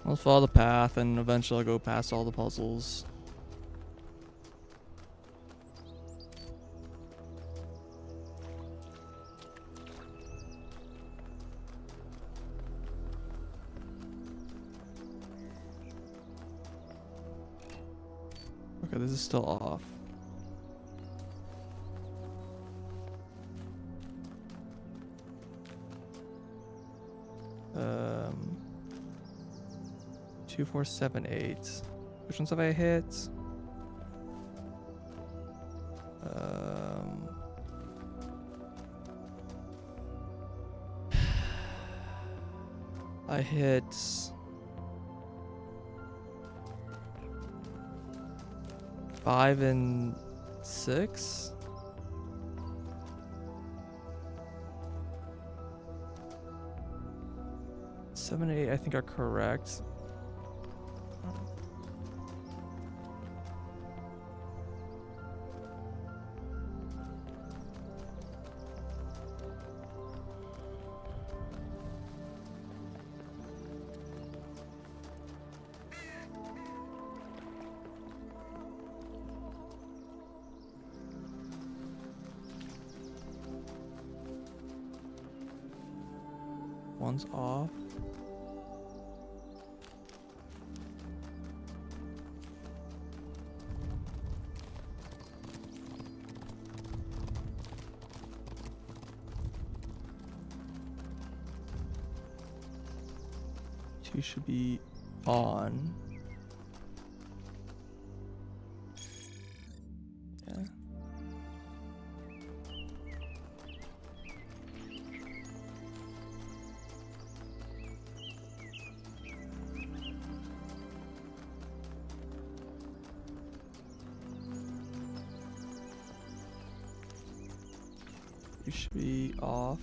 I'll follow the path and eventually I'll go past all the puzzles. Okay, this is still off. Um, 2478. Which ones have I hit? I hit 5 and 6. Seven and 8 I think are correct. One's off. Two should be on. Yeah. You should be off.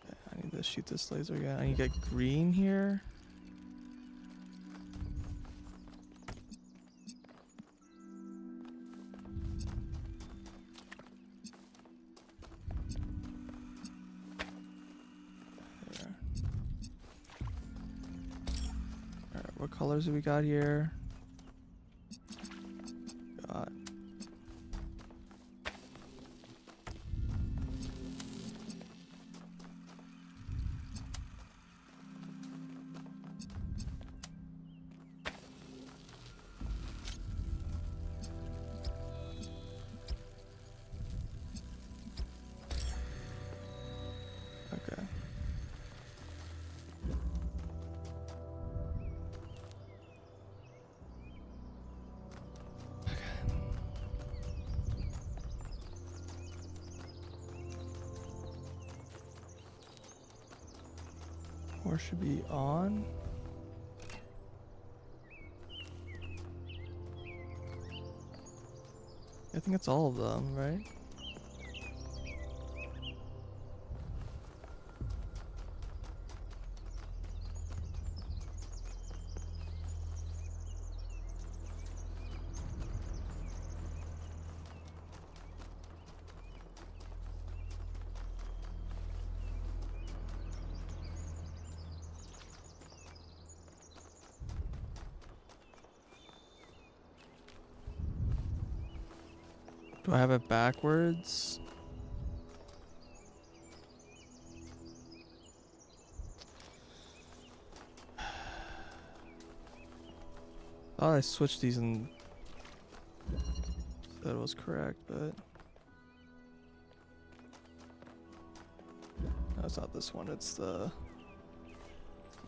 Okay, I need to shoot this laser again. I need to get green here. What colors do we got here? Got okay. Or should be on. I think it's all of them, right? Do I have it backwards? Thought I switched these and that was correct, but no, it's not this one. It's the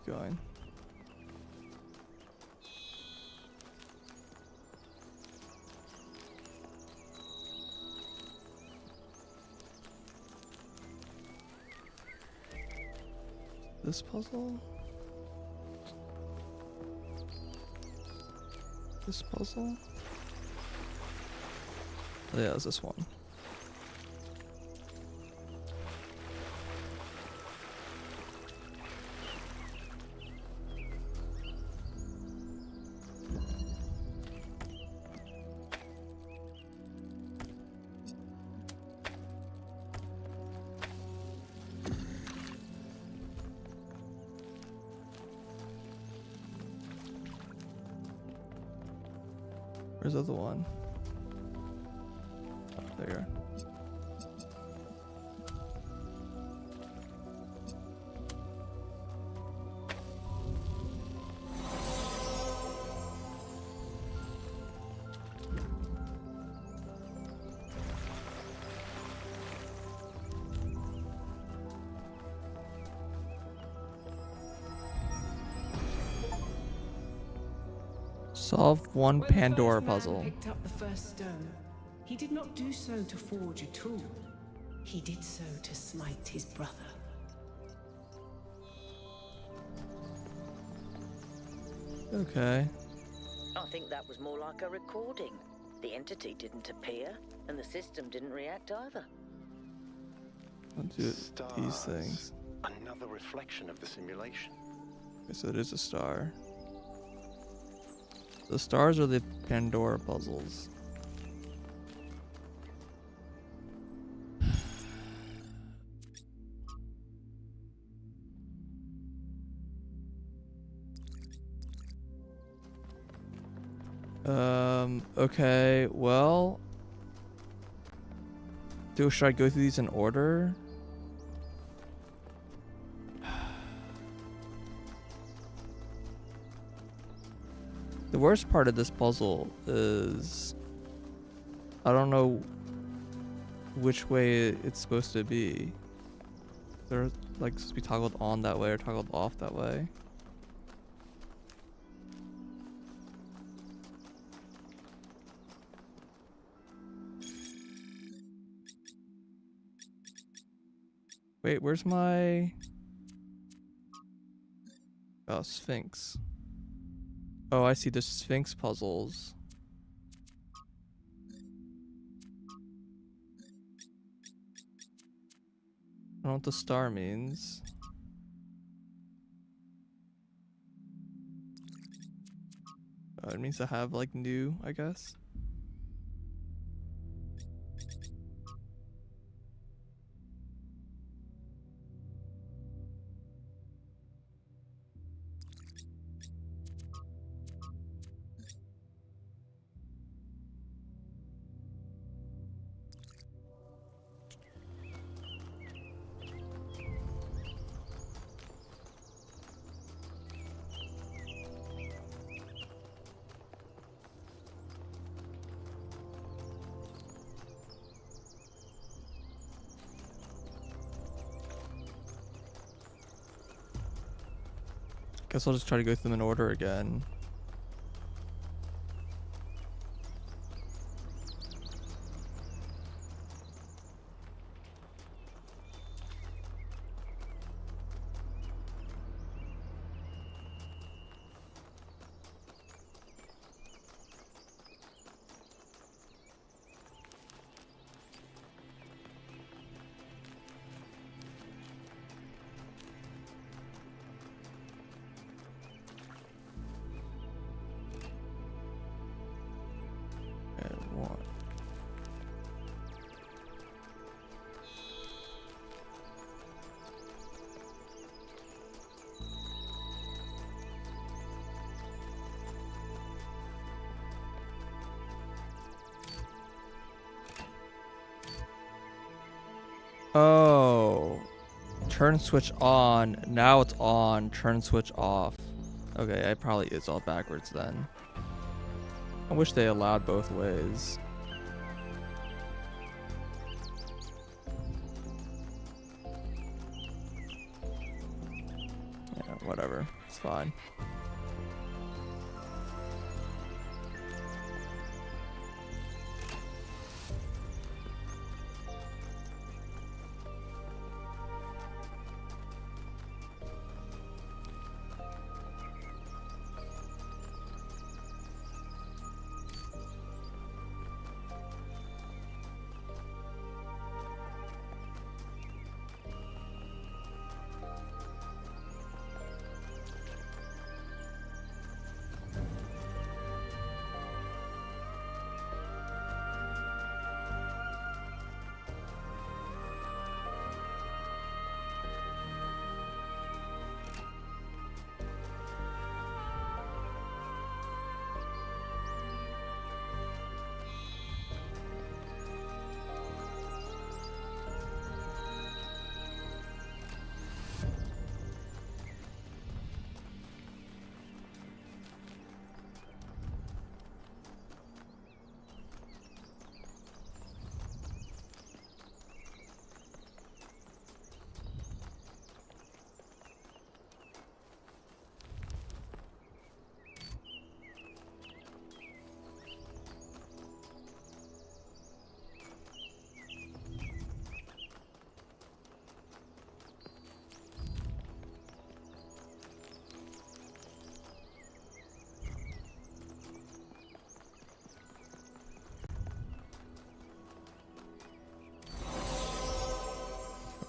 keep going. This puzzle? This puzzle? Oh, yeah, it's this one. Where's the other one? Oh, there you are. Solve one When the Pandora first man puzzle. picked up the first stone, he did not do so to forge a tool. He did so to smite his brother. Okay. I think that was more like a recording. The entity didn't appear, and the system didn't react either. I'll do these things. Another reflection of the simulation. Okay, so it is a star. The stars are the Pandora puzzles. Okay, well, should I go through these in order? The worst part of this puzzle is I don't know which way it's supposed to be. They're like supposed to be toggled on that way or toggled off that way. Wait, where's my... Oh, Sphinx. Oh, I see the Sphinx puzzles. I don't know what the star means. Oh, it means to have, like, new, I guess. Guess I'll just try to go through them in order again. Oh, turn switch on. Now it's on. Turn switch off. Okay, it probably is all backwards then. I wish they allowed both ways. Yeah, whatever. It's fine.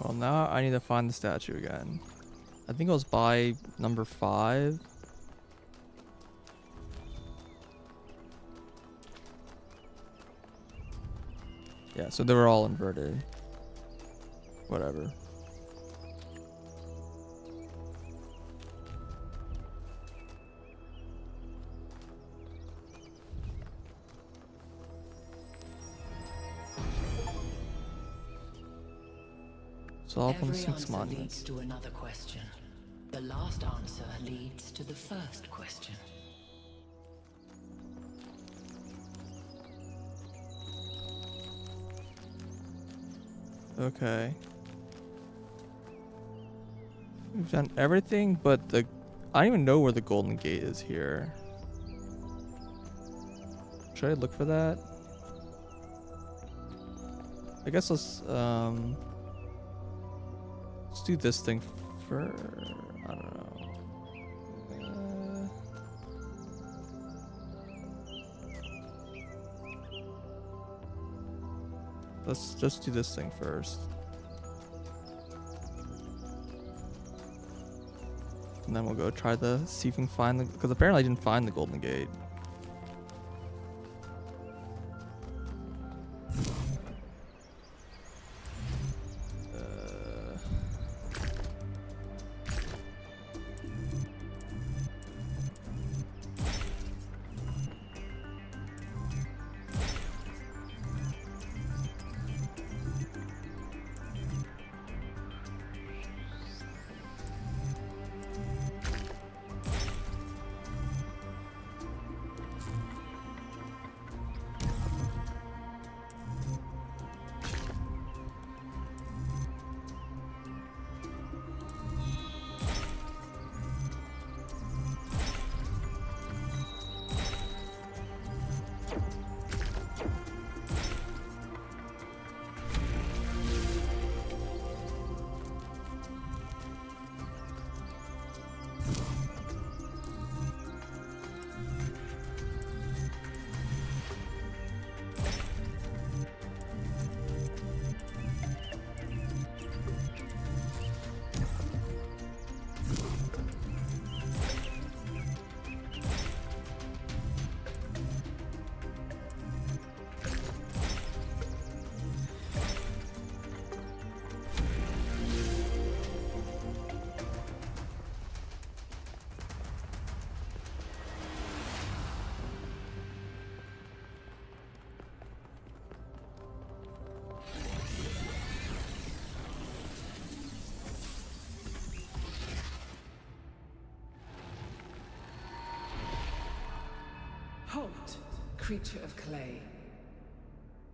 Well, now I need to find the statue again. I think it was by number 5. Yeah, so they were all inverted. Whatever. Solve from Every 6 answer months. leads to another question. The last answer leads to the first question. Okay. We've done everything but the... I don't even know where the golden gate is here. Should I look for that? I guess let's do this thing first. I don't know. Let's just do this thing first. And then we'll go try to see if we can find the... Because apparently I didn't find the golden gate. Halt, creature of clay.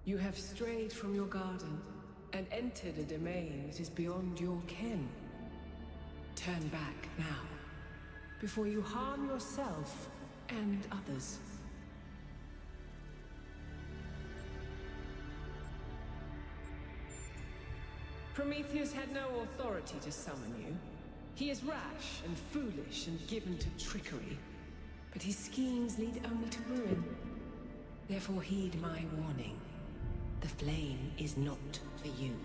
You have strayed from your garden and entered a domain that is beyond your ken. Turn back now, before you harm yourself and others. Prometheus had no authority to summon you. He is rash and foolish and given to trickery, but his schemes lead only to ruin. Therefore heed my warning. The flame is not for you.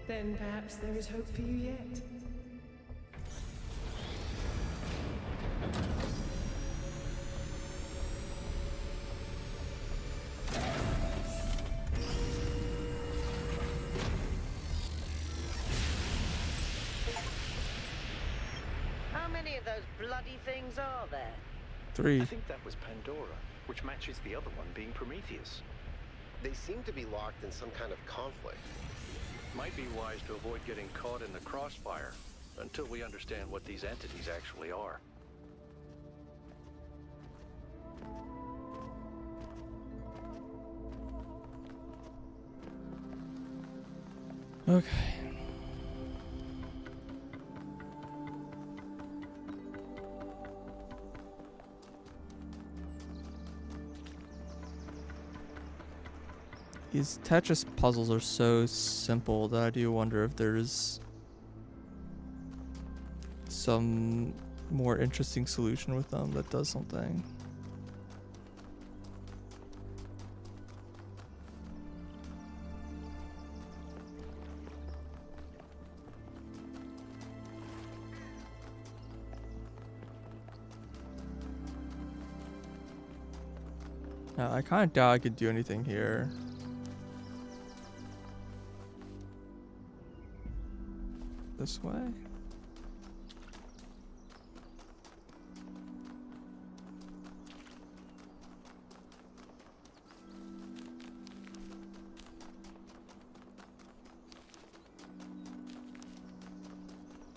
Then perhaps there is hope for you yet. How many of those bloody things are there? 3. I think that was Pandora, which matches the other one being Prometheus. They seem to be locked in some kind of conflict. Might be wise to avoid getting caught in the crossfire until we understand what these entities actually are. Okay. These Tetris puzzles are so simple that I do wonder if there's some more interesting solution with them that does something. I kind of doubt I could do anything here. This way?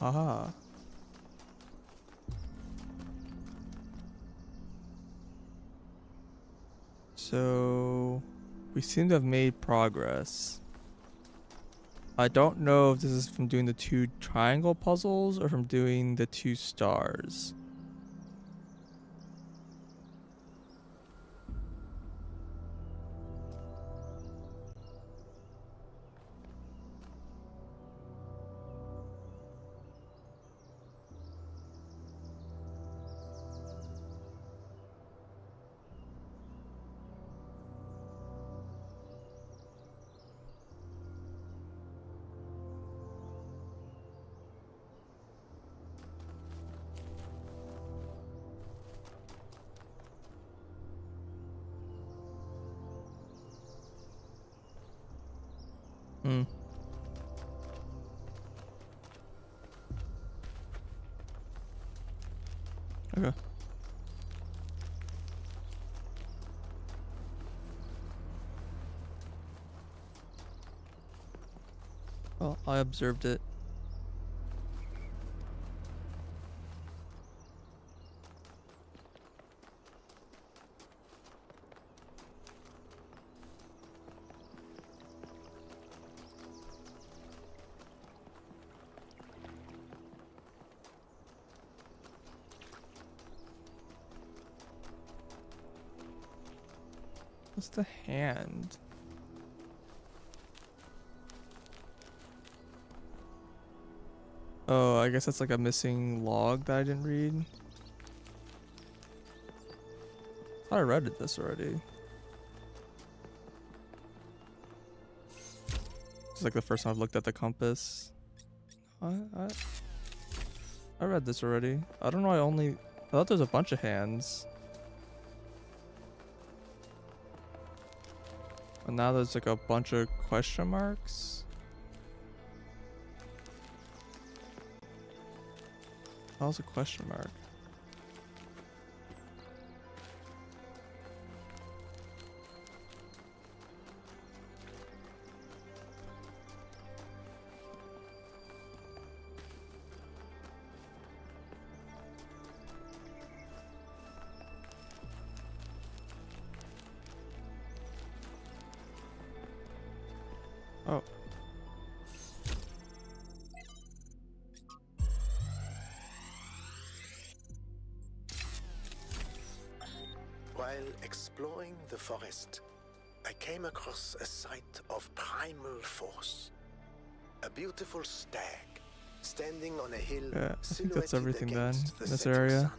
Aha. So we seem to have made progress. I don't know if this is from doing the 2 triangle puzzles or from doing the 2 stars. Hmm. Okay. Well, I observed it. What's the hand? Oh, I guess that's like a missing log that I didn't read. I thought I read this already. This is like the first time I've looked at the compass. I read this already. I don't know. I thought there's a bunch of hands. And now there's like a bunch of question marks. That was a question mark. Oh. While exploring the forest, I came across a site of primal force. A beautiful stag standing on a hill, Yeah, I think that's silhouetted everything then against the in this setting area. sun.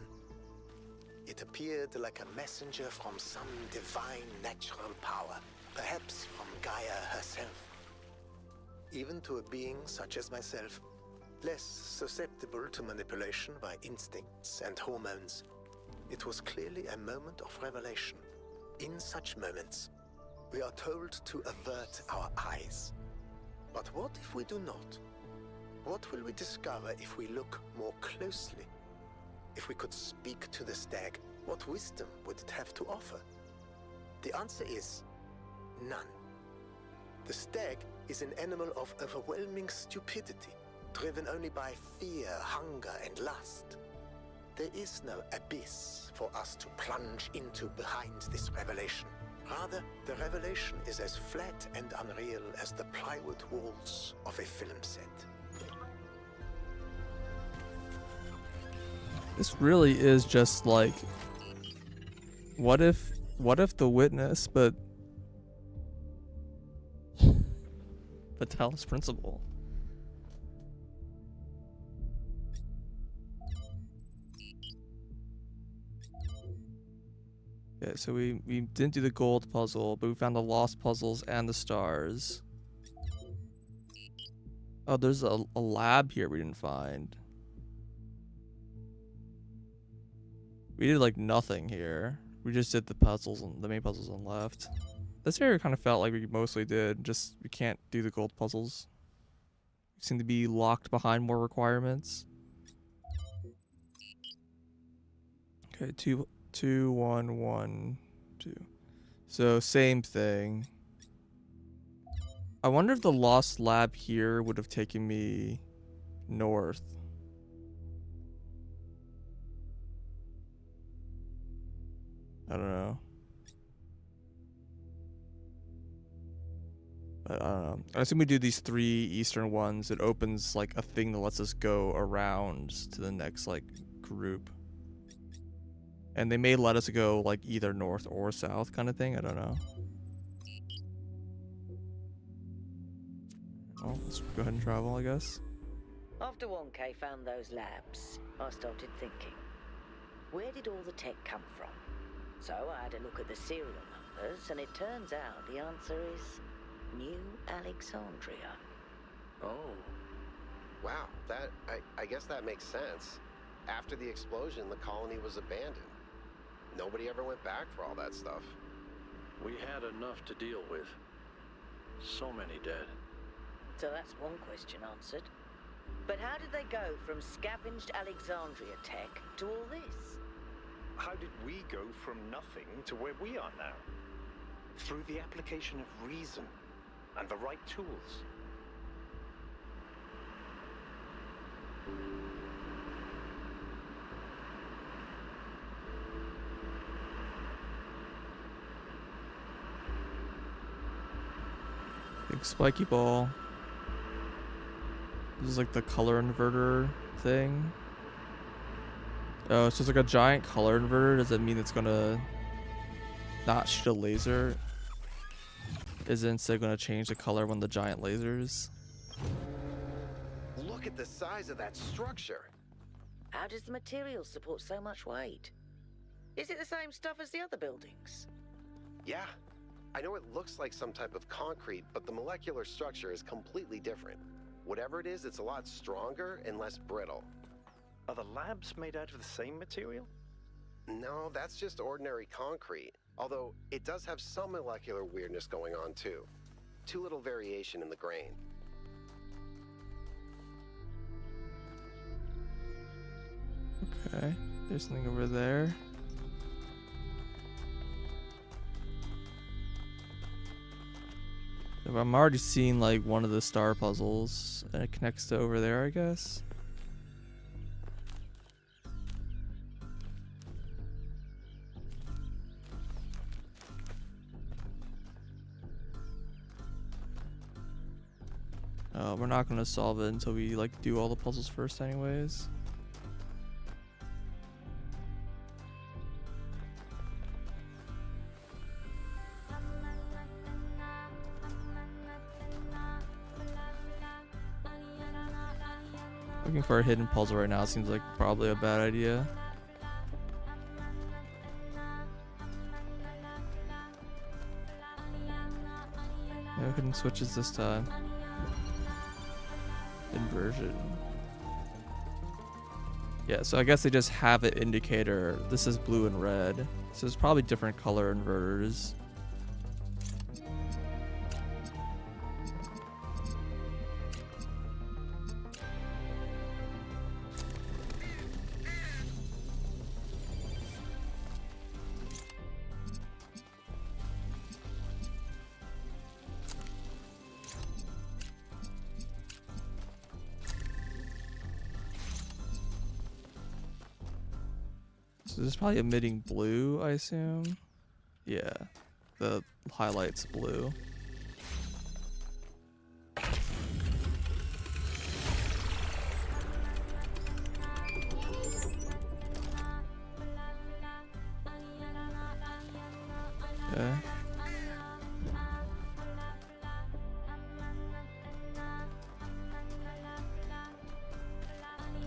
It appeared like a messenger from some divine natural power, perhaps from Gaia herself. Even to a being such as myself, less susceptible to manipulation by instincts and hormones, it was clearly a moment of revelation. In such moments, we are told to avert our eyes. But what if we do not? What will we discover if we look more closely? If we could speak to the stag, what wisdom would it have to offer? The answer is none. The stag is an animal of overwhelming stupidity, driven only by fear, hunger, and lust. There is no abyss for us to plunge into behind this revelation. Rather, the revelation is as flat and unreal as the plywood walls of a film set. This really is just like, what if the witness, but Talos Principle. Okay, so we didn't do the gold puzzle, but we found the lost puzzles and the stars. Oh, there's a lab here we didn't find. We did like nothing here. We just did the puzzles and the main puzzles on left. This area kind of felt like we mostly did, just we can't do the gold puzzles. We seem to be locked behind more requirements. Okay, 2, 1, 1, 2. So same thing. I wonder if the lost lab here would have taken me north. I don't know. But I don't know. I assume we do these 3 eastern ones. It opens like a thing that lets us go around to the next like group. And they may let us go like either north or south kind of thing. I don't know. Well, let's go ahead and travel, I guess. After 1K found those labs, I started thinking, where did all the tech come from? So I had a look at the serial numbers, and it turns out the answer is New Alexandria. Oh. Wow, I guess that makes sense. After the explosion, the colony was abandoned. Nobody ever went back for all that stuff. We had enough to deal with. So many dead. So that's one question answered. But how did they go from scavenged Alexandria tech to all this? How did we go from nothing to where we are now? Through the application of reason and the right tools. Big spiky ball. This is like the color inverter thing. Oh, so it's like a giant color inverter. Does that mean it's gonna not shoot a laser? Is it instead gonna change the color when the giant lasers? Look at the size of that structure. How does the material support so much weight? Is it the same stuff as the other buildings? Yeah, I know it looks like some type of concrete, but the molecular structure is completely different. Whatever it is, it's a lot stronger and less brittle. Are the labs made out of the same material? No, that's just ordinary concrete. Although, it does have some molecular weirdness going on too. Too little variation in the grain. Okay, there's something over there. So I'm already seeing like one of the star puzzles, and it connects to over there, I guess. We're not gonna solve it until we like do all the puzzles first anyways. Looking for a hidden puzzle right now seems like probably a bad idea. No hidden switches this time. Inversion. Yeah, so I guess they just have an indicator. This is blue and red. So it's probably different color inverters. So this is probably emitting blue, I assume. Yeah, the highlight's blue. Okay.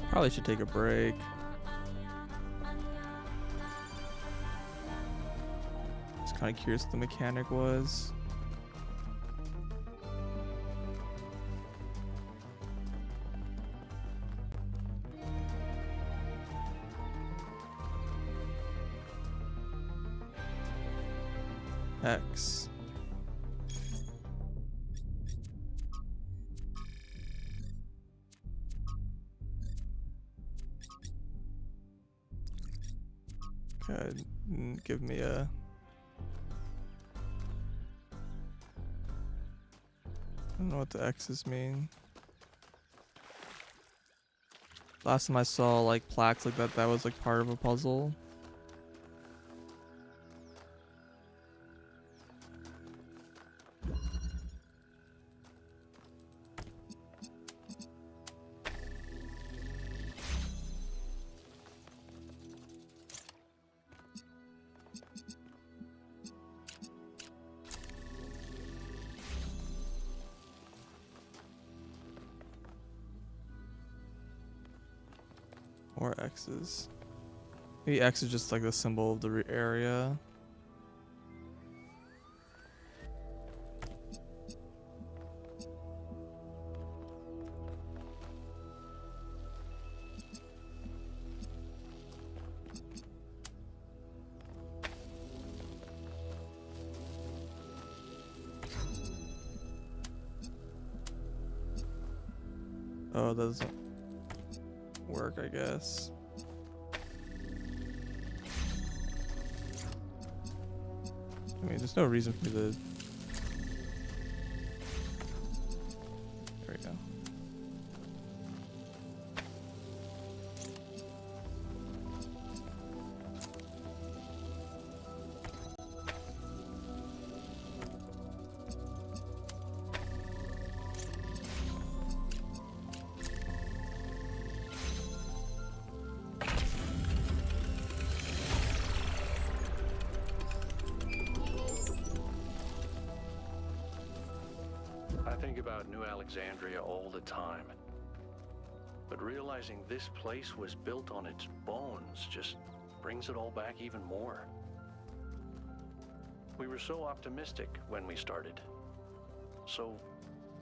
Probably should take a break. Kind of curious what the mechanic was. X. Okay, give me a I don't know what the X's mean. Last time I saw like plaques like that, that was like part of a puzzle. Or X's. Maybe X is just like the symbol of the area. Oh, that doesn't work, I guess. I mean, there's no reason for me to... There we go. I think about New Alexandria all the time. But realizing this place was built on its bones just brings it all back even more. We were so optimistic when we started. So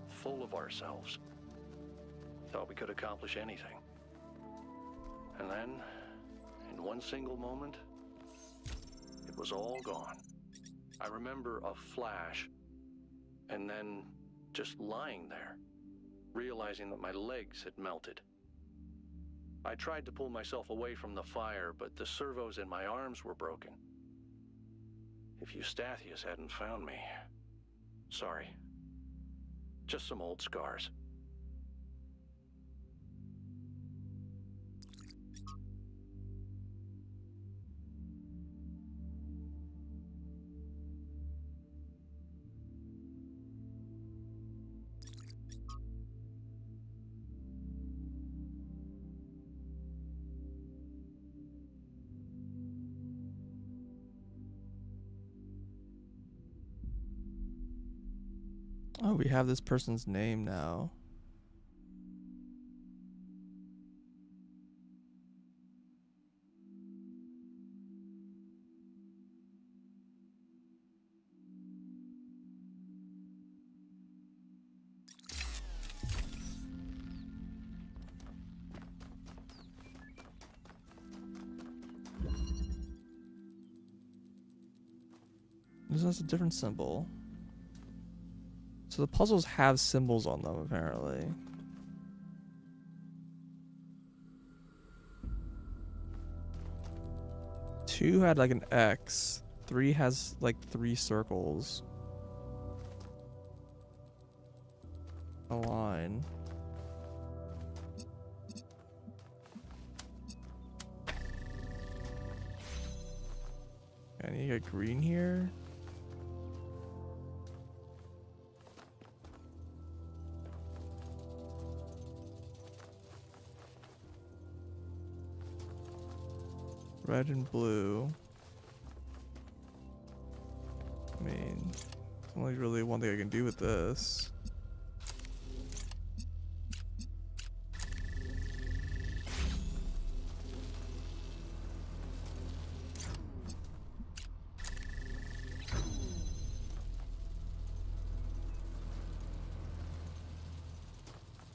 full of ourselves. Thought we could accomplish anything. And then, in one single moment, it was all gone. I remember a flash, and then just lying there, realizing that my legs had melted. I tried to pull myself away from the fire, but the servos in my arms were broken. If Eustathius hadn't found me, sorry. Just some old scars. Oh, we have this person's name now. This has a different symbol. So the puzzles have symbols on them, apparently. Two had like an X. 3 has like 3 circles. A line. And you get green here. Red and blue. I mean, there's only really one thing I can do with this.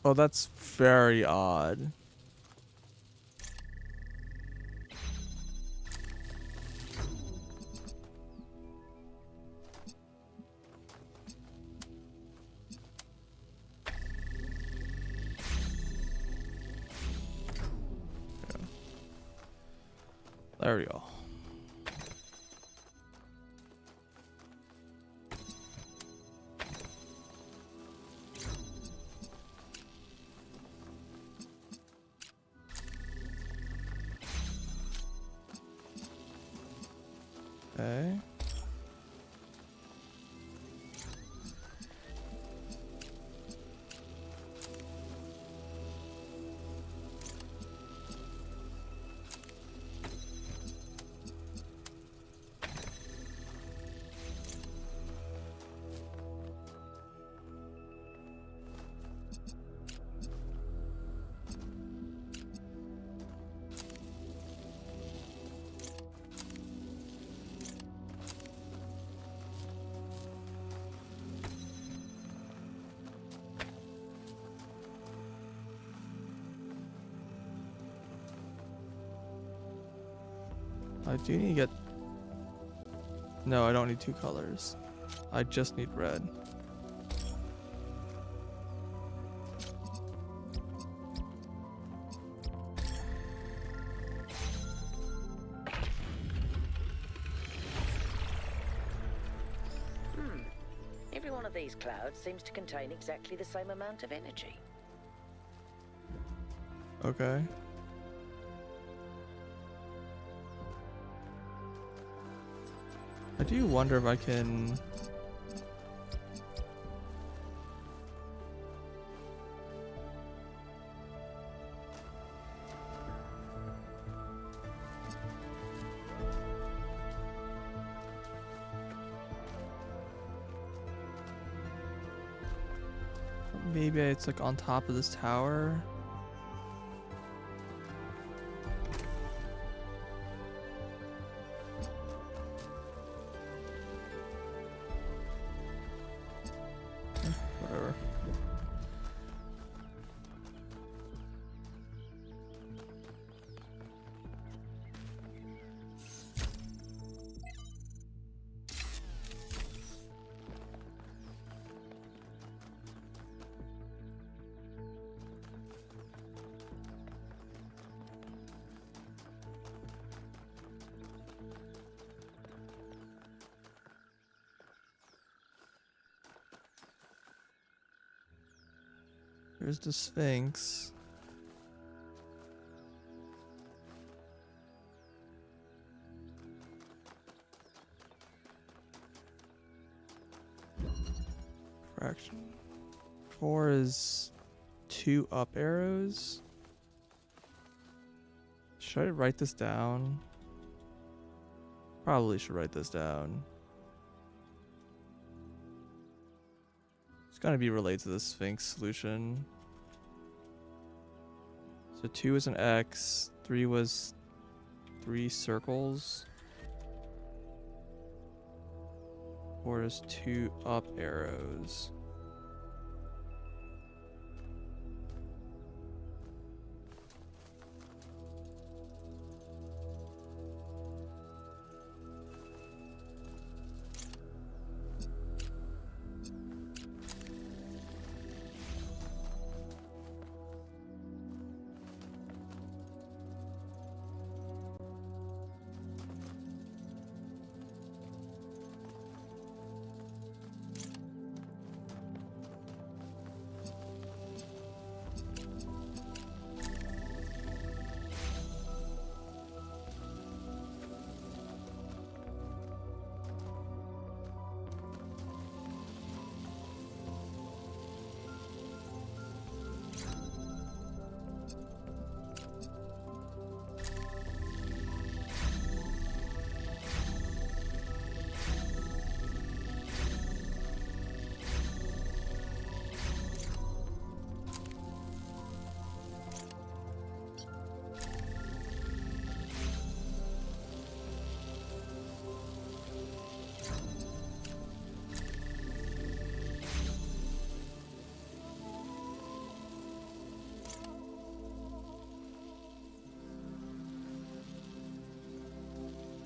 Oh, that's very odd. There we go. Okay. I do need to get... No, I don't need 2 colors. I just need red. Every one of these clouds seems to contain exactly the same amount of energy. Okay. I do wonder if I can... Maybe it's like on top of this tower. There's the Sphinx. Fraction. 4 is 2 up arrows. Should I write this down? Probably should write this down. It's gonna be related to the Sphinx solution. So 2 is an X, 3 was 3 circles. 4 is 2 up arrows.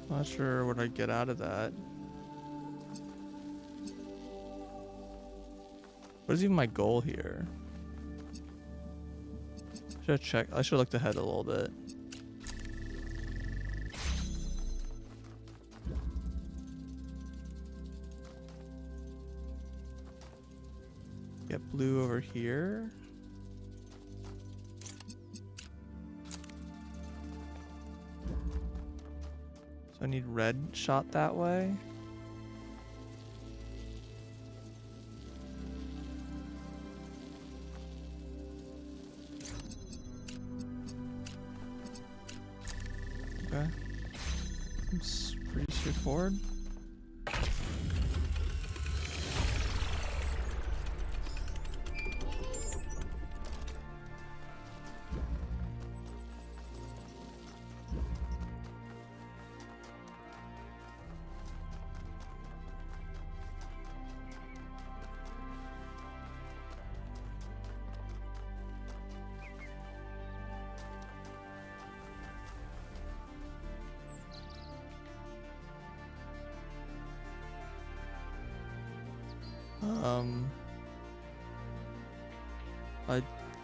Not sure what I get out of that. What is even my goal here? Should I check? I should have looked ahead a little bit. Get blue over here. So I need red shot that way. Okay. It's pretty straightforward.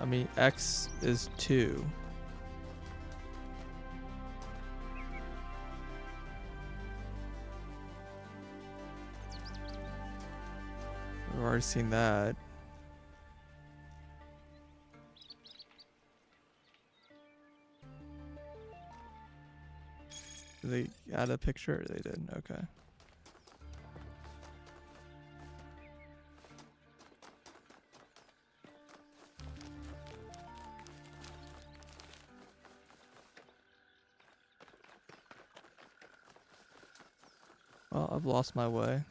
I mean, X is 2. We've already seen that. Did they add a picture? They did. Okay. Well, I've lost my way.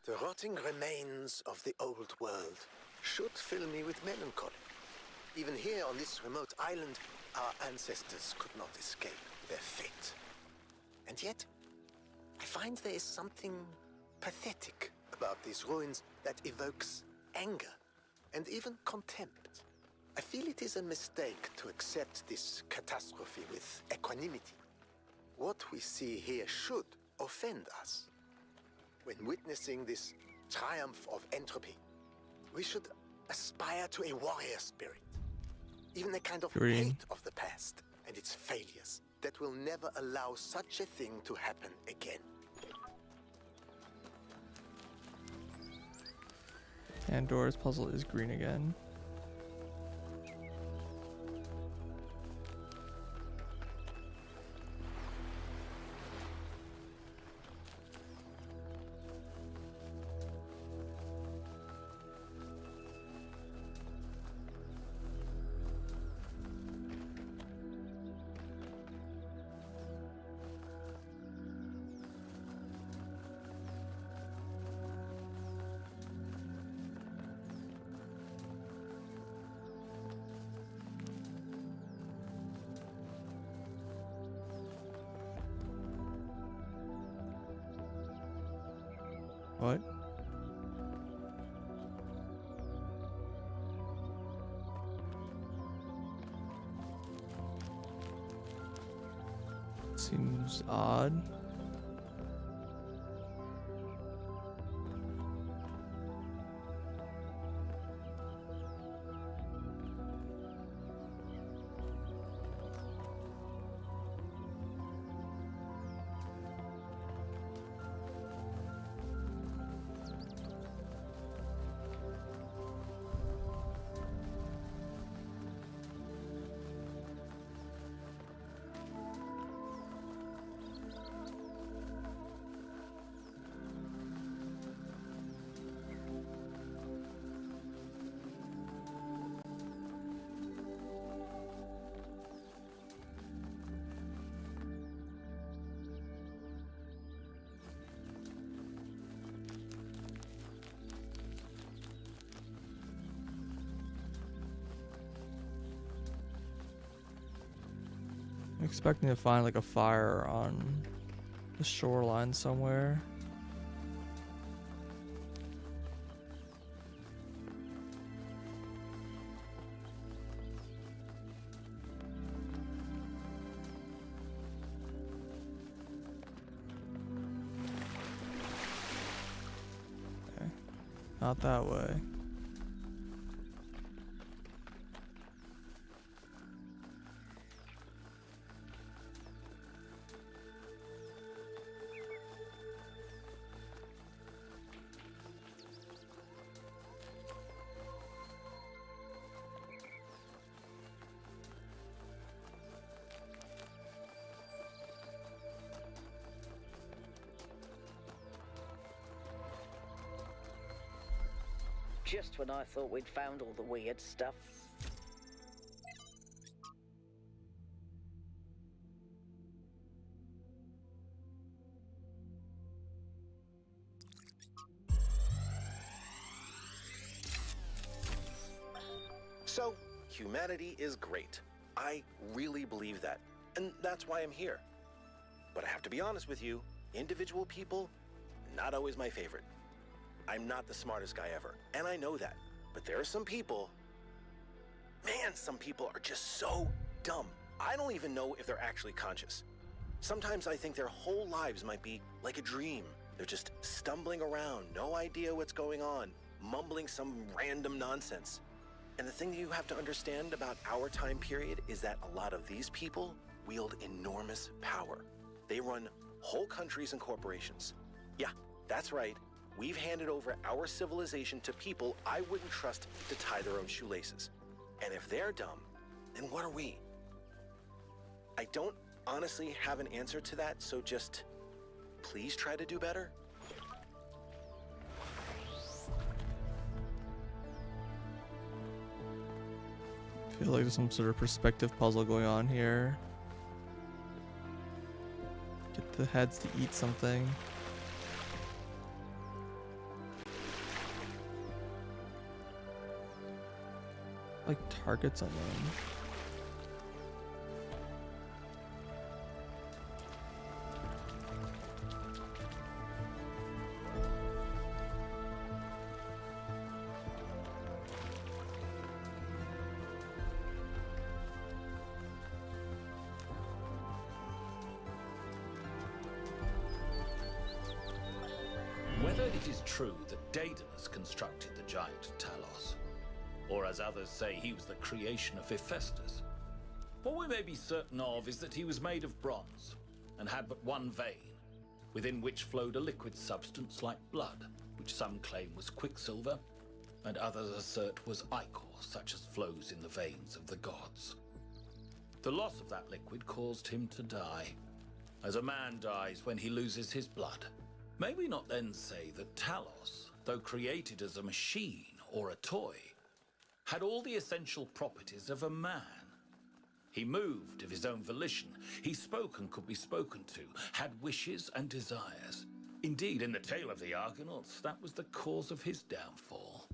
The rotting remains of the old world should fill me with melancholy. Even here on this remote island, our ancestors could not escape their fate. And yet, I find there is something pathetic about these ruins that evokes anger and even contempt. I feel it is a mistake to accept this catastrophe with equanimity. What we see here should offend us. When witnessing this triumph of entropy, we should aspire to a warrior spirit. Even a kind of hate of the past and its failures that will never allow such a thing to happen again. Pandora's puzzle is green again. What? Seems odd. I'm expecting to find like a fire on the shoreline somewhere. Okay. Not that way. Just when I thought we'd found all the weird stuff. So, humanity is great. I really believe that, and that's why I'm here. But I have to be honest with you, individual people, not always my favorite. I'm not the smartest guy ever, and I know that. But there are some people, man, some people are just so dumb. I don't even know if they're actually conscious. Sometimes I think their whole lives might be like a dream. They're just stumbling around, no idea what's going on, mumbling some random nonsense. And the thing that you have to understand about our time period is that a lot of these people wield enormous power. They run whole countries and corporations. Yeah, that's right. We've handed over our civilization to people I wouldn't trust to tie their own shoelaces. And if they're dumb, then what are we? I don't honestly have an answer to that, so just please try to do better. I feel like there's some sort of perspective puzzle going on here. Get the heads to eat something. Like targets on them. Whether it is true that Daedalus constructed the giant Talos, or as others say he was the creation of Hephaestus, what we may be certain of is that he was made of bronze and had but one vein, within which flowed a liquid substance like blood, which some claim was quicksilver, and others assert was ichor, such as flows in the veins of the gods. The loss of that liquid caused him to die, as a man dies when he loses his blood. May we not then say that Talos, though created as a machine or a toy, had all the essential properties of a man? He moved of his own volition, he spoke and could be spoken to, had wishes and desires. Indeed, in the tale of the Argonauts, that was the cause of his downfall.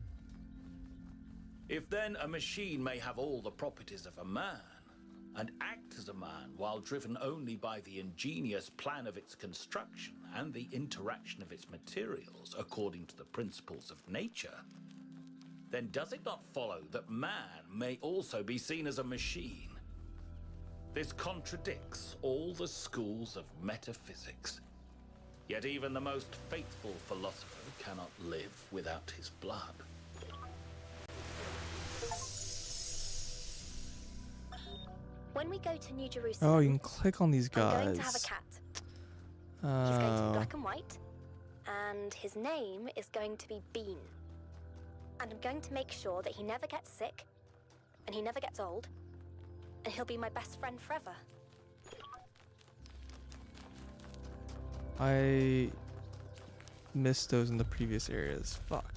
If then a machine may have all the properties of a man, and act as a man while driven only by the ingenious plan of its construction and the interaction of its materials according to the principles of nature, then does it not follow that man may also be seen as a machine? This contradicts all the schools of metaphysics. Yet even the most faithful philosopher cannot live without his blood. When we go to New Jerusalem, Oh, you can click on these guys. I'm going to have a cat. He's going to be black and white, and his name is going to be Bean. And I'm going to make sure that he never gets sick, and he never gets old, and he'll be my best friend forever. I missed those in the previous areas. Fuck.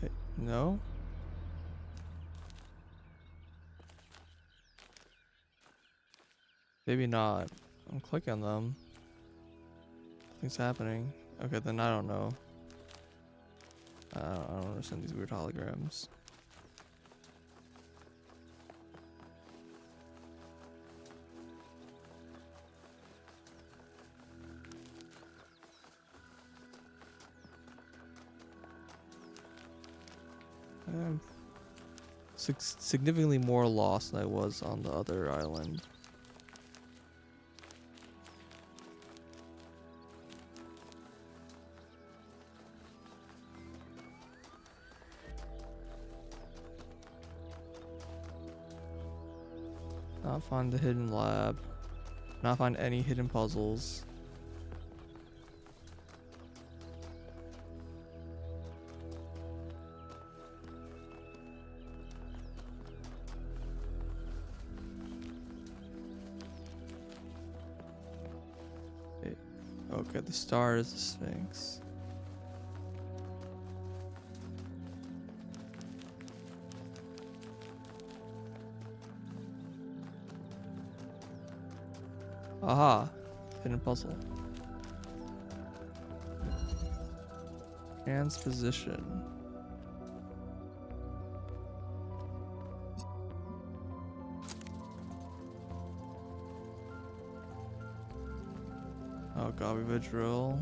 Wait, no? Maybe not. I'm clicking on them. Nothing's happening. Okay, then I don't know. I don't understand these weird holograms. I'm significantly more lost than I was on the other island. Not find the hidden lab. Not find any hidden puzzles. Okay, the star is the Sphinx. Aha! Hidden puzzle. Transposition. Oh god, we have a drill.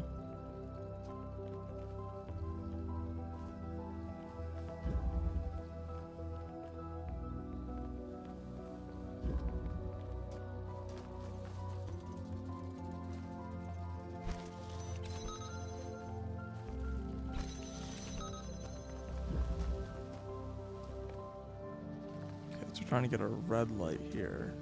Trying to get a red light here.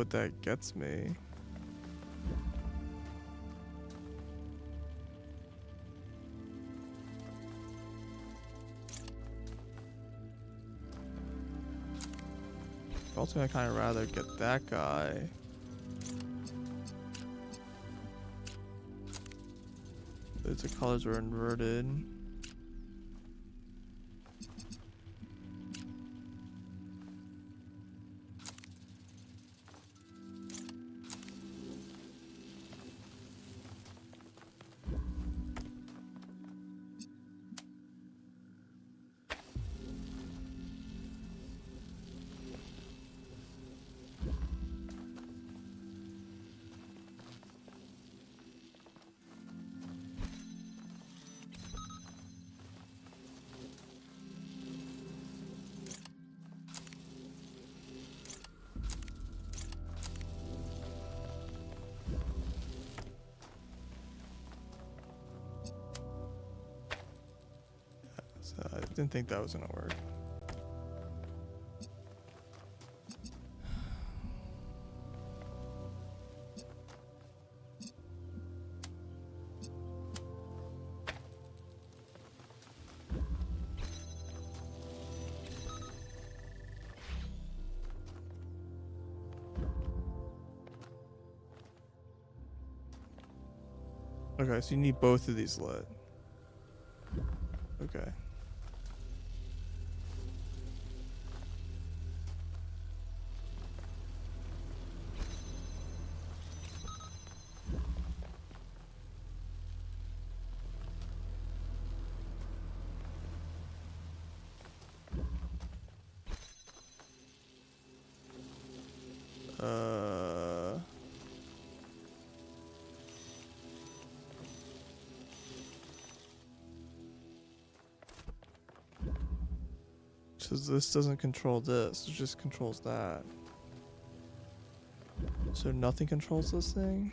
what that gets me. Also, I kind of rather get that guy. The colors were inverted. I didn't think that was gonna work. Okay, so you need both of these lit. Okay. So this doesn't control this, it just controls that. So nothing controls this thing?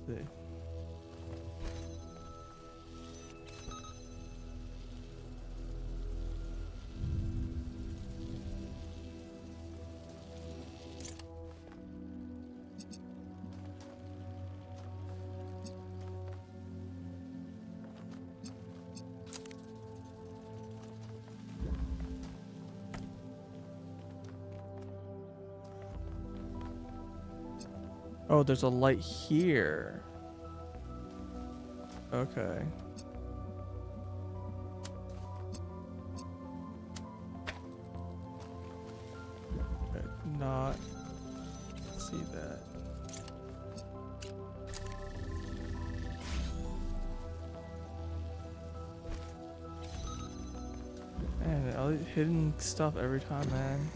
See. Oh, there's a light here. Okay. I did not see that. Man, all the hidden stuff every time, man.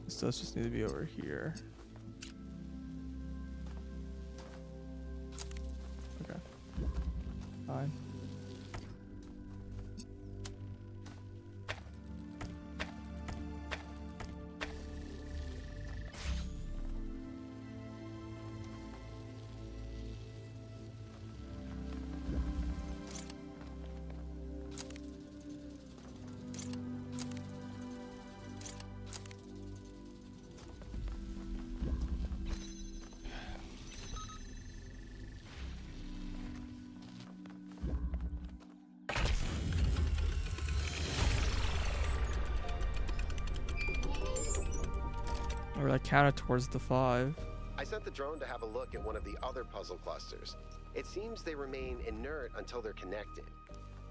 This does just need to be over here. Okay. Fine. Or that counted towards the 5. I sent the drone to have a look at one of the other puzzle clusters. It seems they remain inert until they're connected.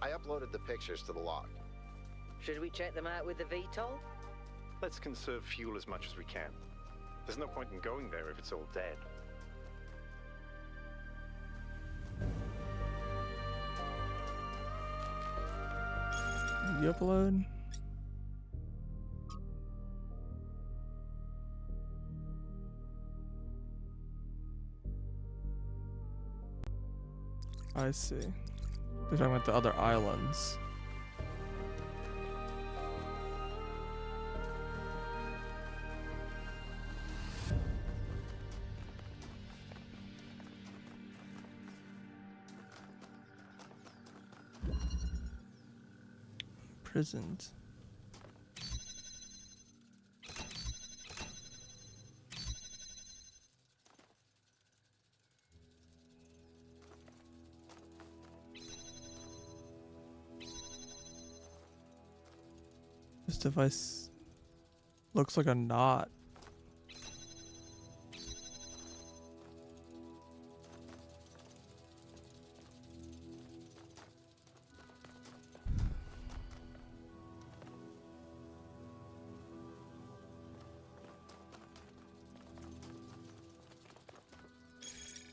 I uploaded the pictures to the log. Should we check them out with the VTOL? Let's conserve fuel as much as we can. There's no point in going there if it's all dead. You upload? I see. They're talking about the other islands. Imprisoned. This device looks like a knot.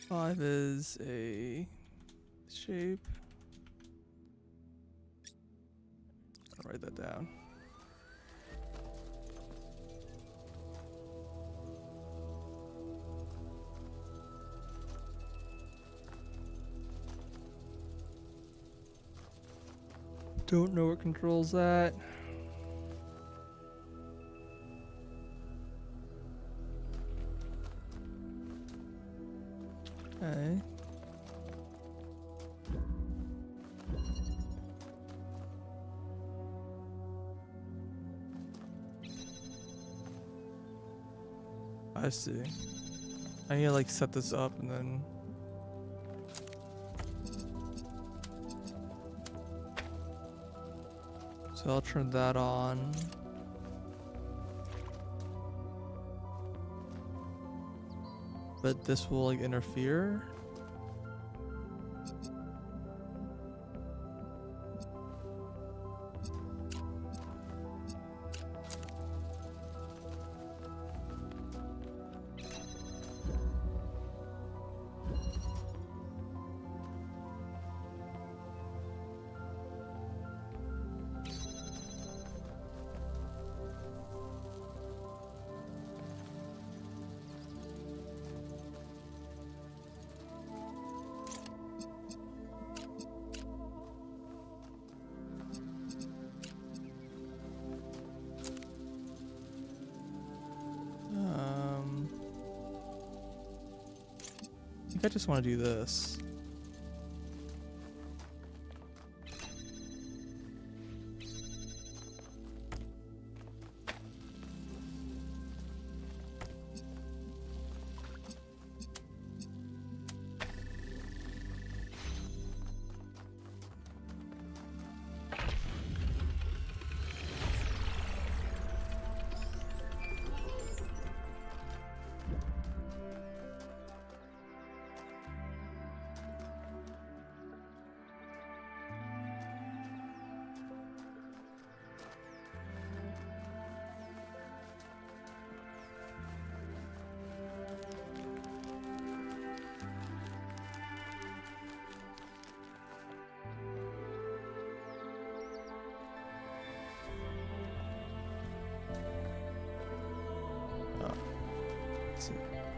Five is a shape. I'll write that down. Don't know what controls that. Okay. I see. I need to like set this up and then so I'll turn that on. But this will like interfere. I think I just want to do this.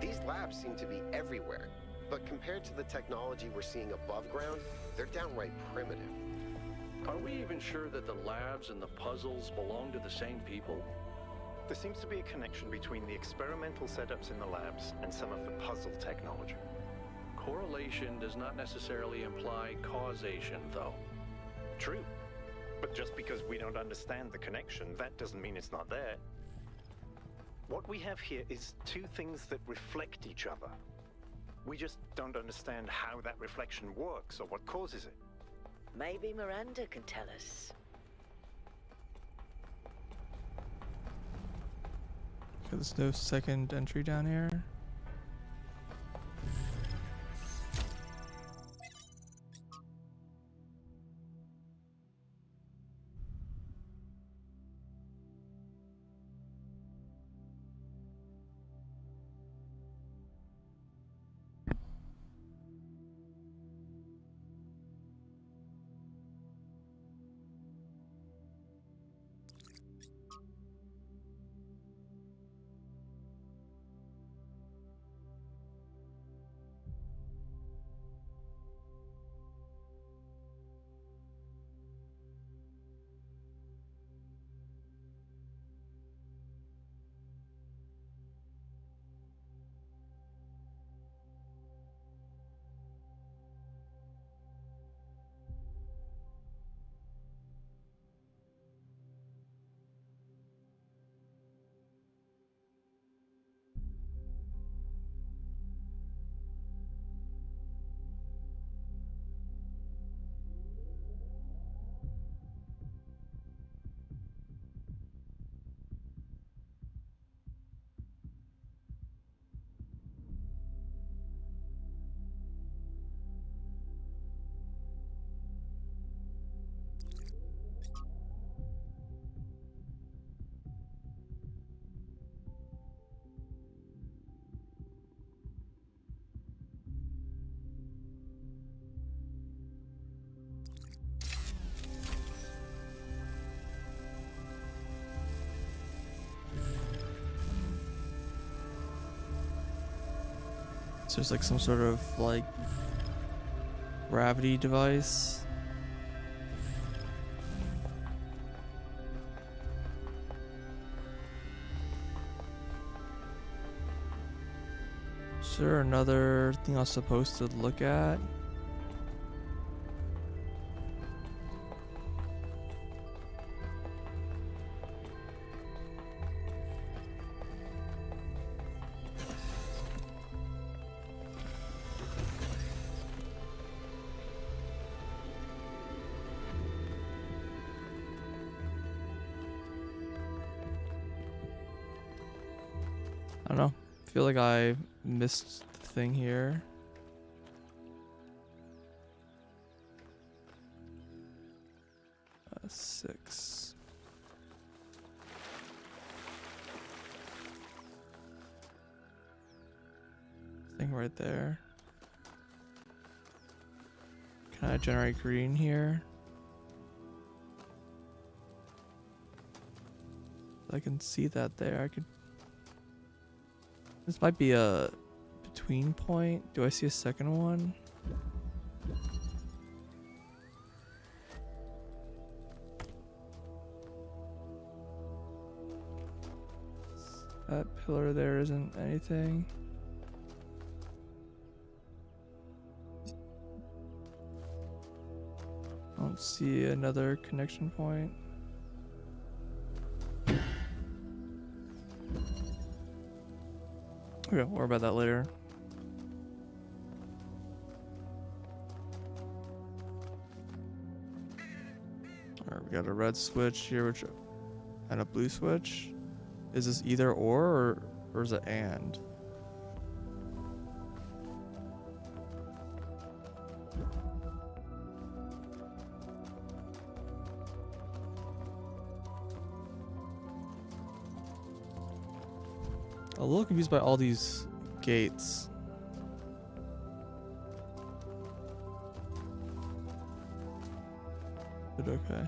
These labs seem to be everywhere, but compared to the technology we're seeing above ground, they're downright primitive. Are we even sure that the labs and the puzzles belong to the same people? There seems to be a connection between the experimental setups in the labs and some of the puzzle technology. Correlation does not necessarily imply causation, though. True. But just because we don't understand the connection, that doesn't mean it's not there. What we have here is two things that reflect each other. We just don't understand how that reflection works or what causes it. Maybe Miranda can tell us. There's no second entry down here. So there's like some sort of like gravity device. Is there another thing I was supposed to look at? I don't know. I feel like I missed the thing here. Six. Thing right there. Can I generate green here? I can see that there. I could. This might be a between point. Do I see a second one? That pillar there isn't anything. I don't see another connection point. Okay, we'll worry about that later. Alright, we got a red switch here, and a blue switch. Is this either or is it and? A little confused by all these gates. But okay.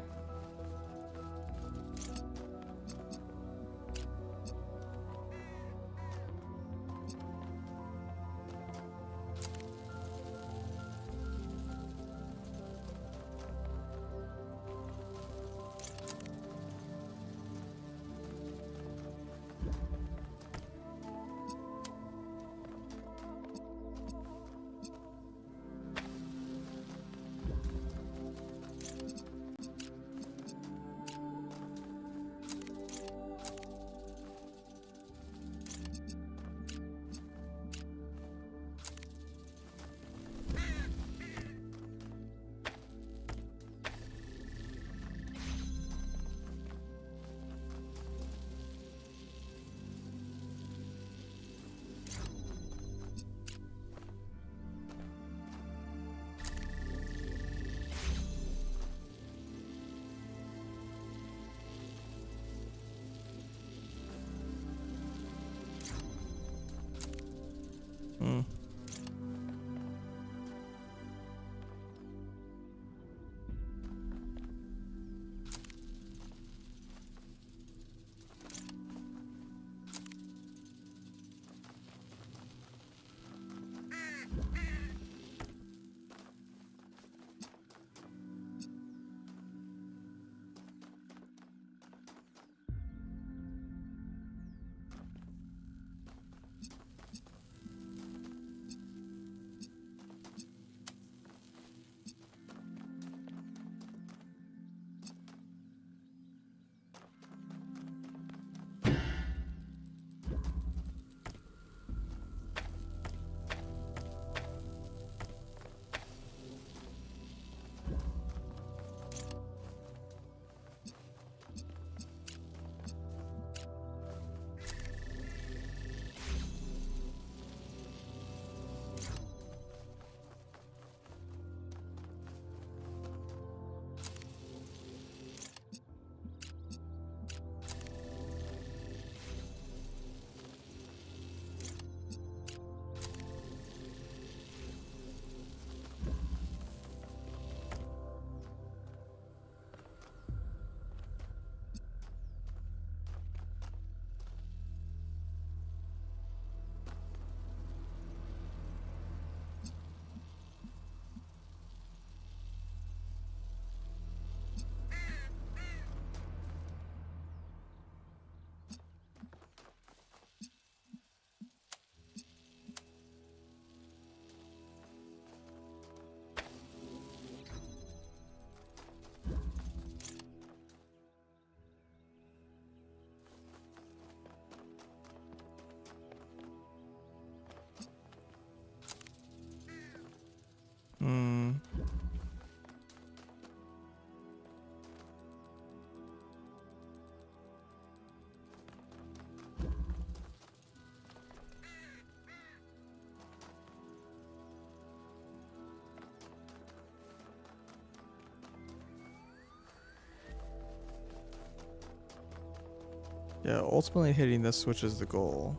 Yeah, ultimately hitting this switch is the goal.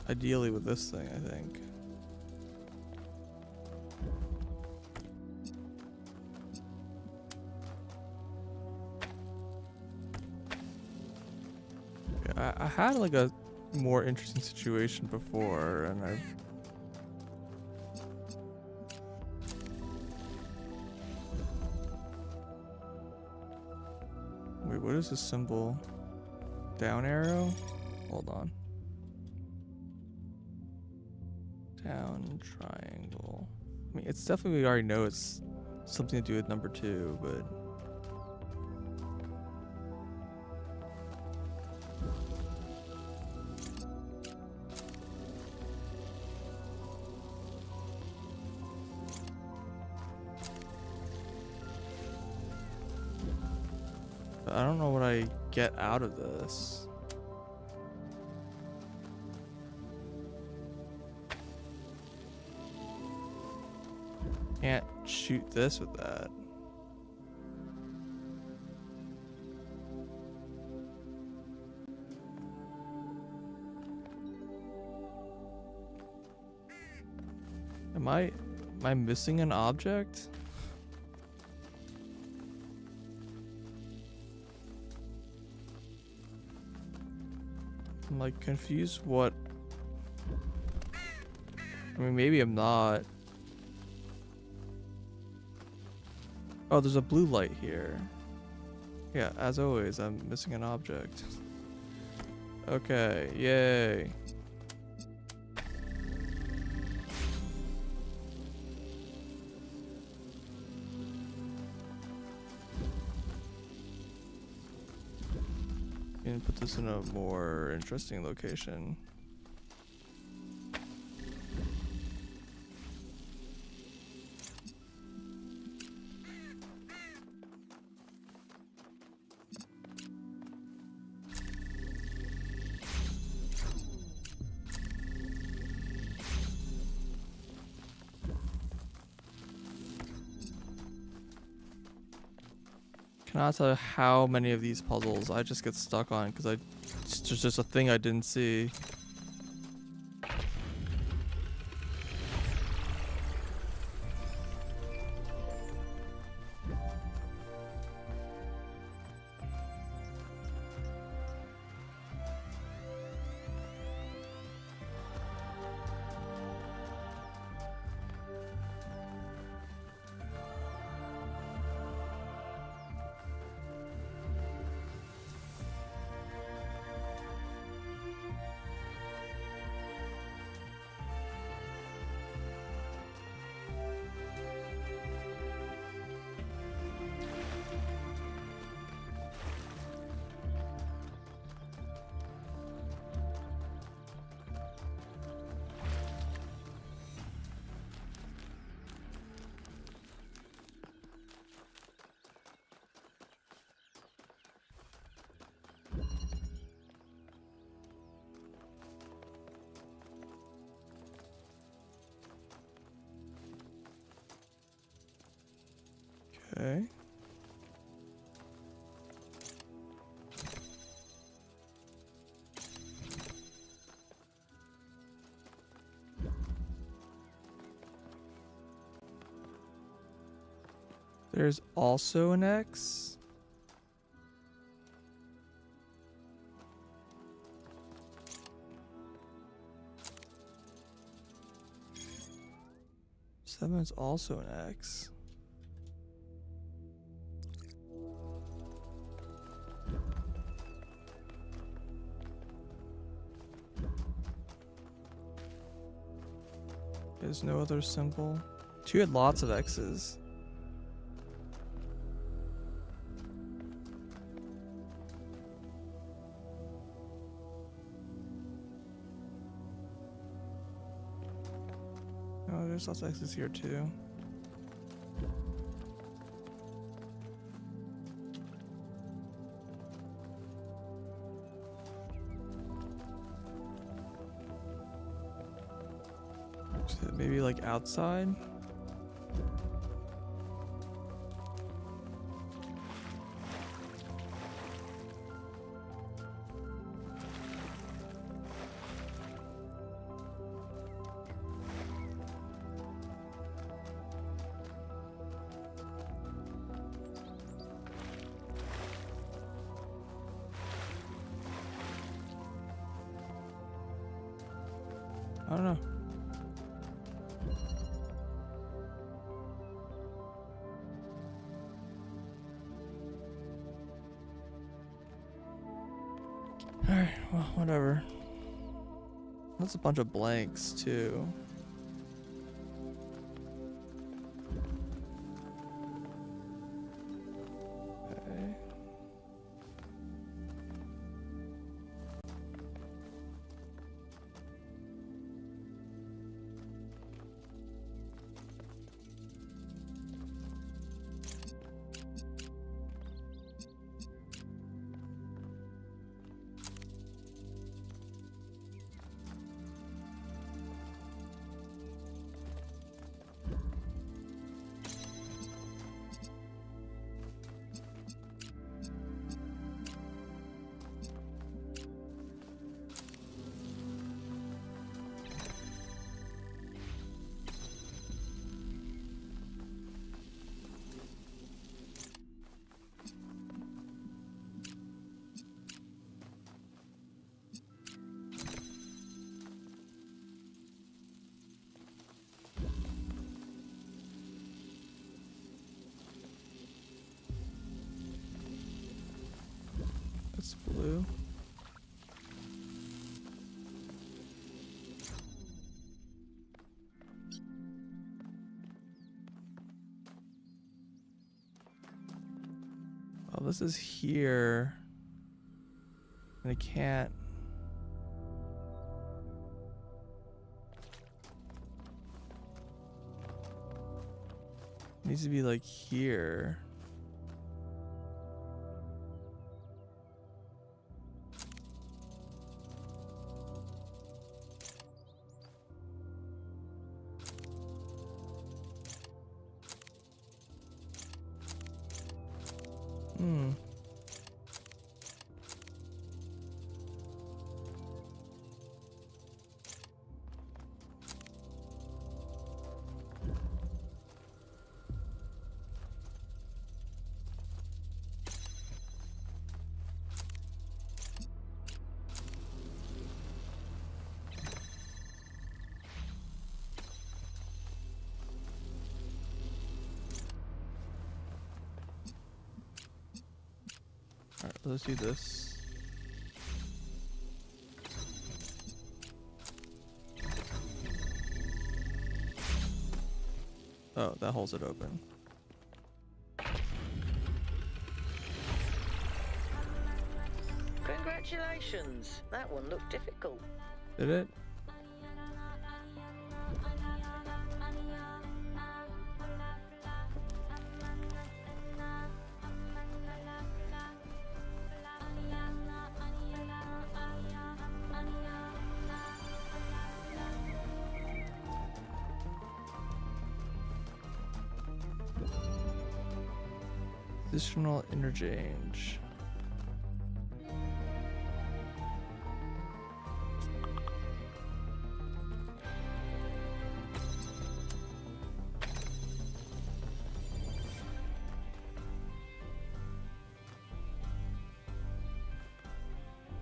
Ideally with this thing, I think. Yeah, I had like a more interesting situation before, and I've... Wait, what is this symbol? Down arrow? Hold on. Down triangle. I mean, it's definitely, we already know it's something to do with number 2, but... I don't know what I get out of this. Can't shoot this with that. Am I missing an object? I'm like confused what... I mean, maybe I'm not. Oh, there's a blue light here. Yeah, as always, I'm missing an object. Okay, yay. And put this in a more interesting location. Cannot tell you how many of these puzzles I just get stuck on because it's just a thing I didn't see. Okay. There's also an X. Seven's also an X. There's no other symbol. 2 had lots of X's. Oh, there's lots of X's here too. Maybe like outside? I don't know. Alright, well, whatever. That's a bunch of blanks, too. Okay. That's blue. Oh, this is here. And I can't. It needs to be like here. Hmm. Alright, let's do this. Oh, that holds it open. Congratulations. That one looked difficult. Did it? Additional interchange.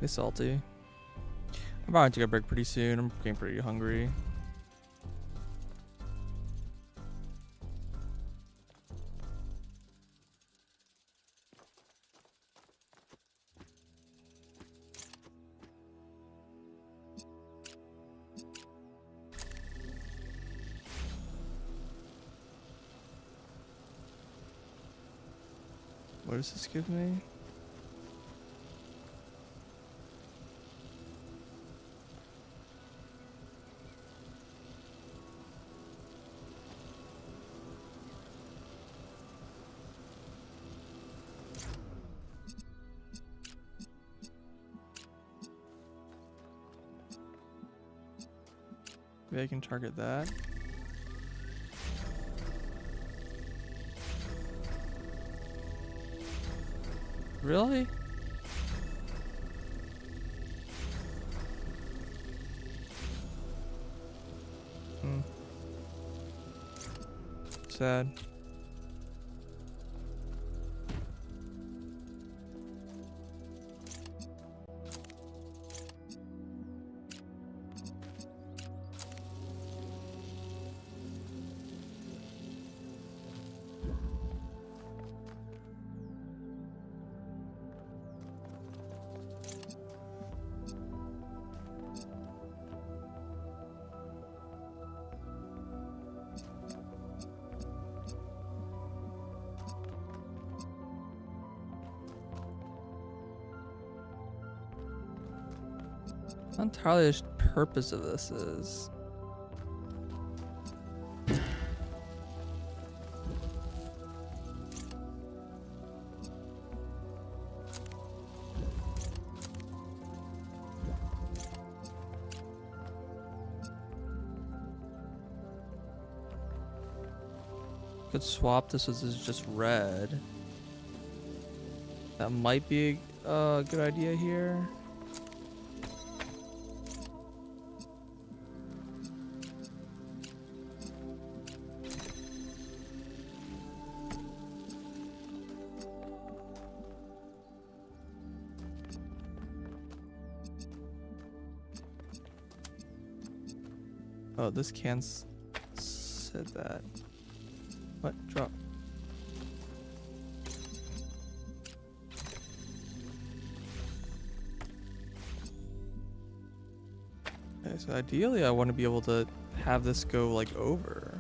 Hey, salty. I'm about to take a break pretty soon. I'm getting pretty hungry. What does this give me? Maybe I can target that. Really? Hmm. Sad. Not entirely the purpose of this is. Could swap this as is just red. That might be a good idea here. Oh, this can said that. What? Drop. Okay, so ideally I want to be able to have this go like over.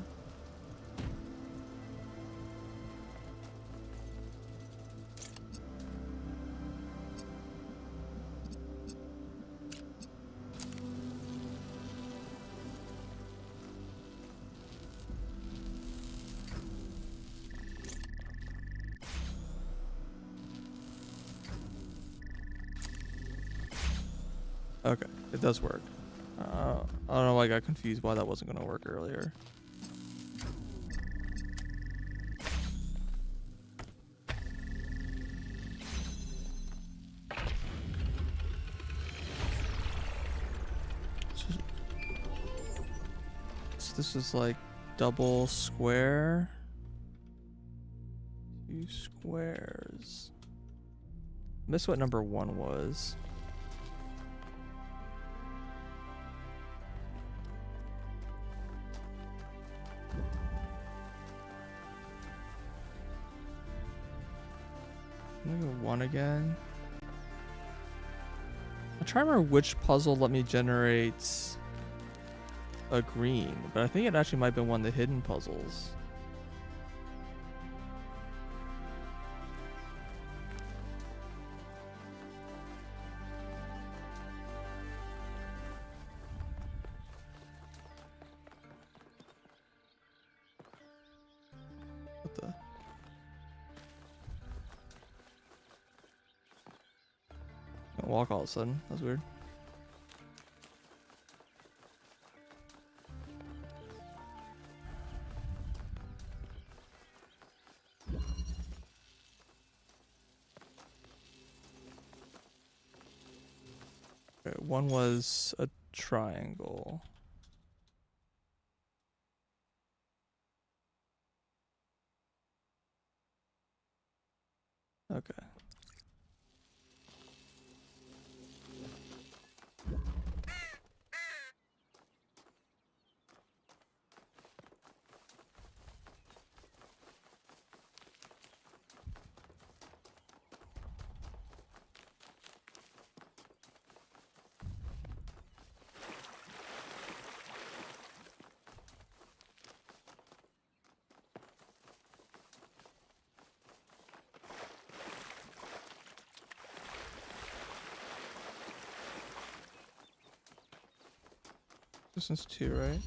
Okay, it does work. I don't know why I got confused why that wasn't going to work earlier. So this is like double square. 2 squares. I missed what number 1 was. I'm gonna go 1 again. I'm trying to remember which puzzle let me generate a green, but I think it actually might have been one of the hidden puzzles. What the? Walk all of a sudden. That's weird. Okay, 1 was a triangle. Okay. This is 2, right?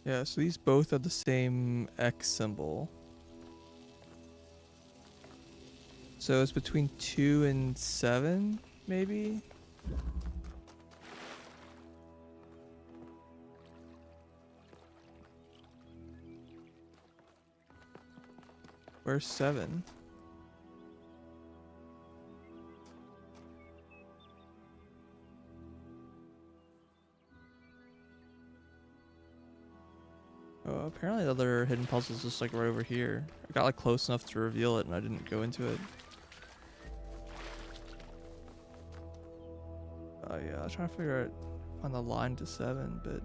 Yeah, so these both have the same X symbol. So it's between 2 and 7, maybe? Where's 7? Oh, apparently the other hidden puzzle's just like right over here. I got like close enough to reveal it and I didn't go into it. Oh yeah, I was trying to figure out on the line to 7, but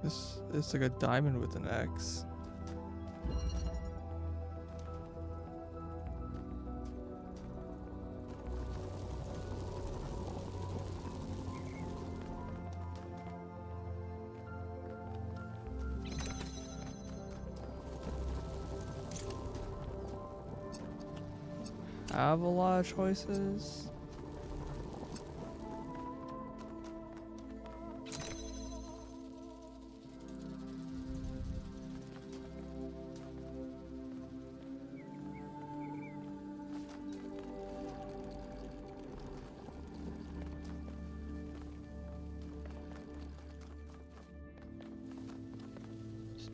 this it's like a diamond with an X. I have a lot of choices.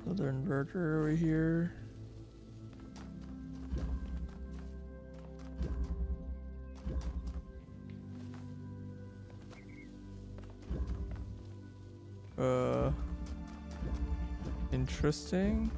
Another inverter over here. Interesting.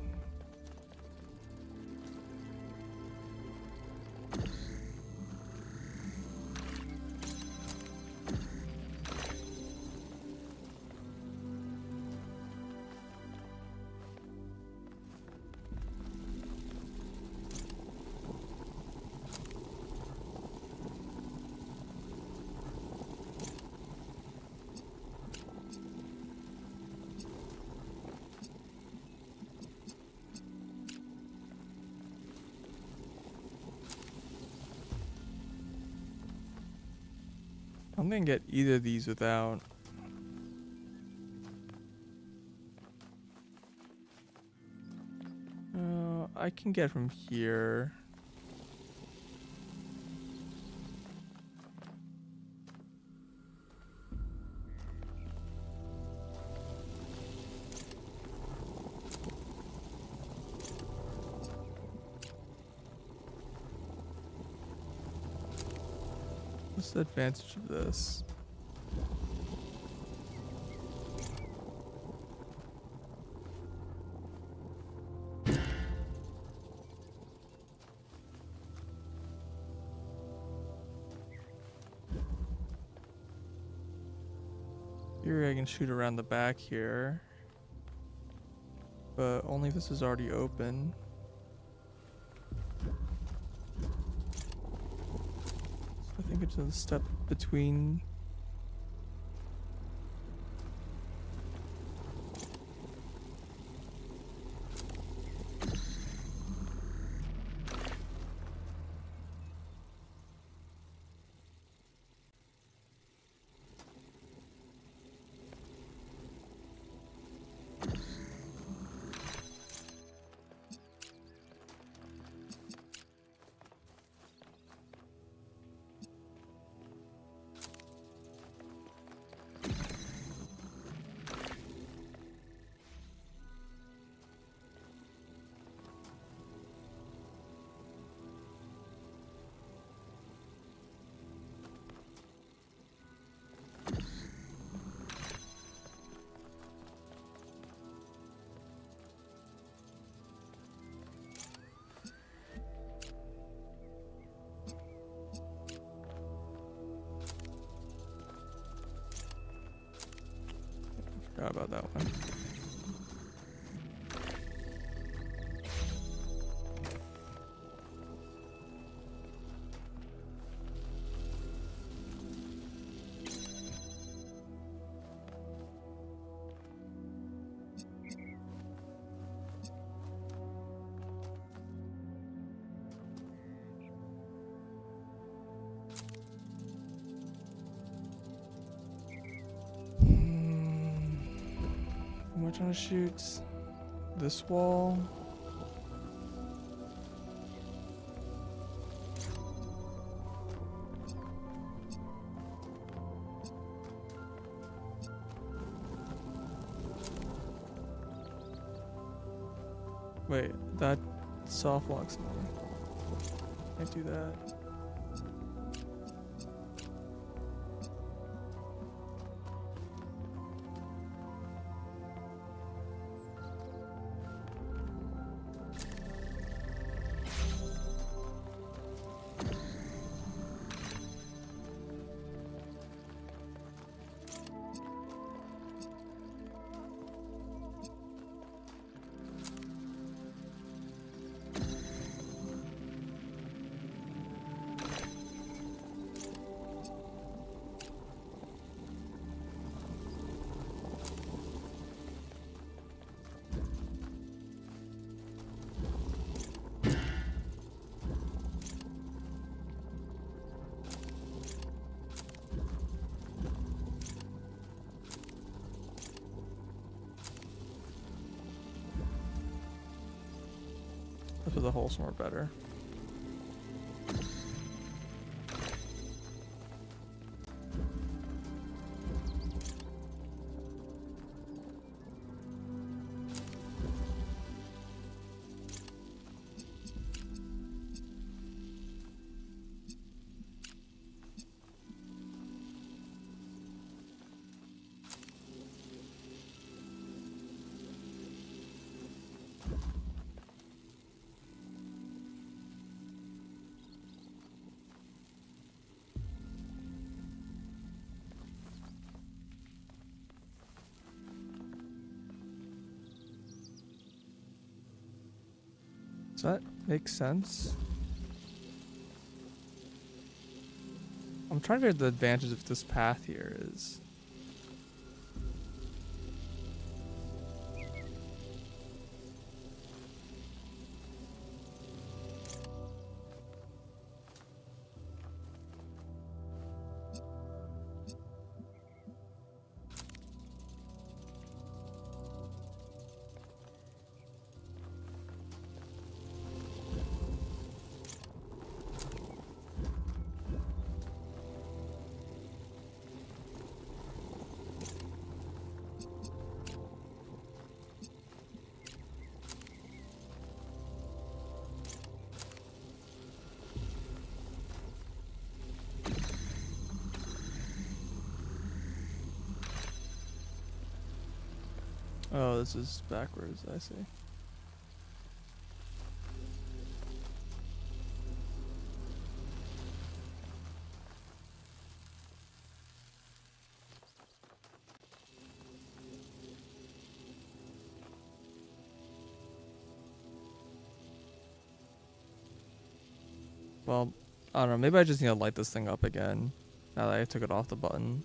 I'm gonna get either of these without. I can get from here. What's the advantage of this? Here I can shoot around the back here, but only if this is already open. So I think it's a step between. Forgot about that one. am I trying to shoot? This wall? Wait, that soft locks me. Can't do that. This was a hole somewhere better. Does that make sense? I'm trying to figure the advantage of this path here is. Oh, this is backwards, I see. Well, I don't know, maybe I just need to light this thing up again now that I took it off the button.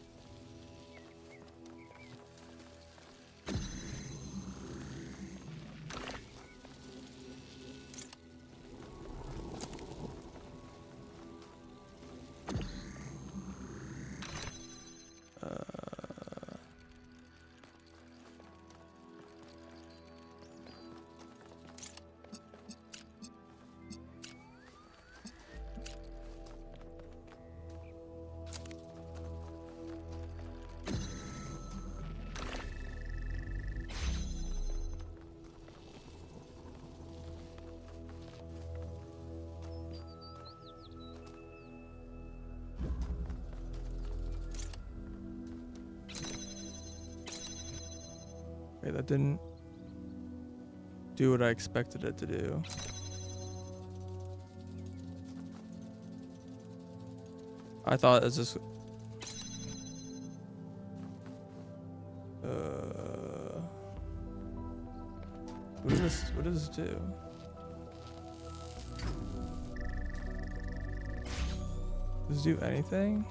Okay, that didn't do what I expected it to do. I thought it was just... What does this do? Does it do anything?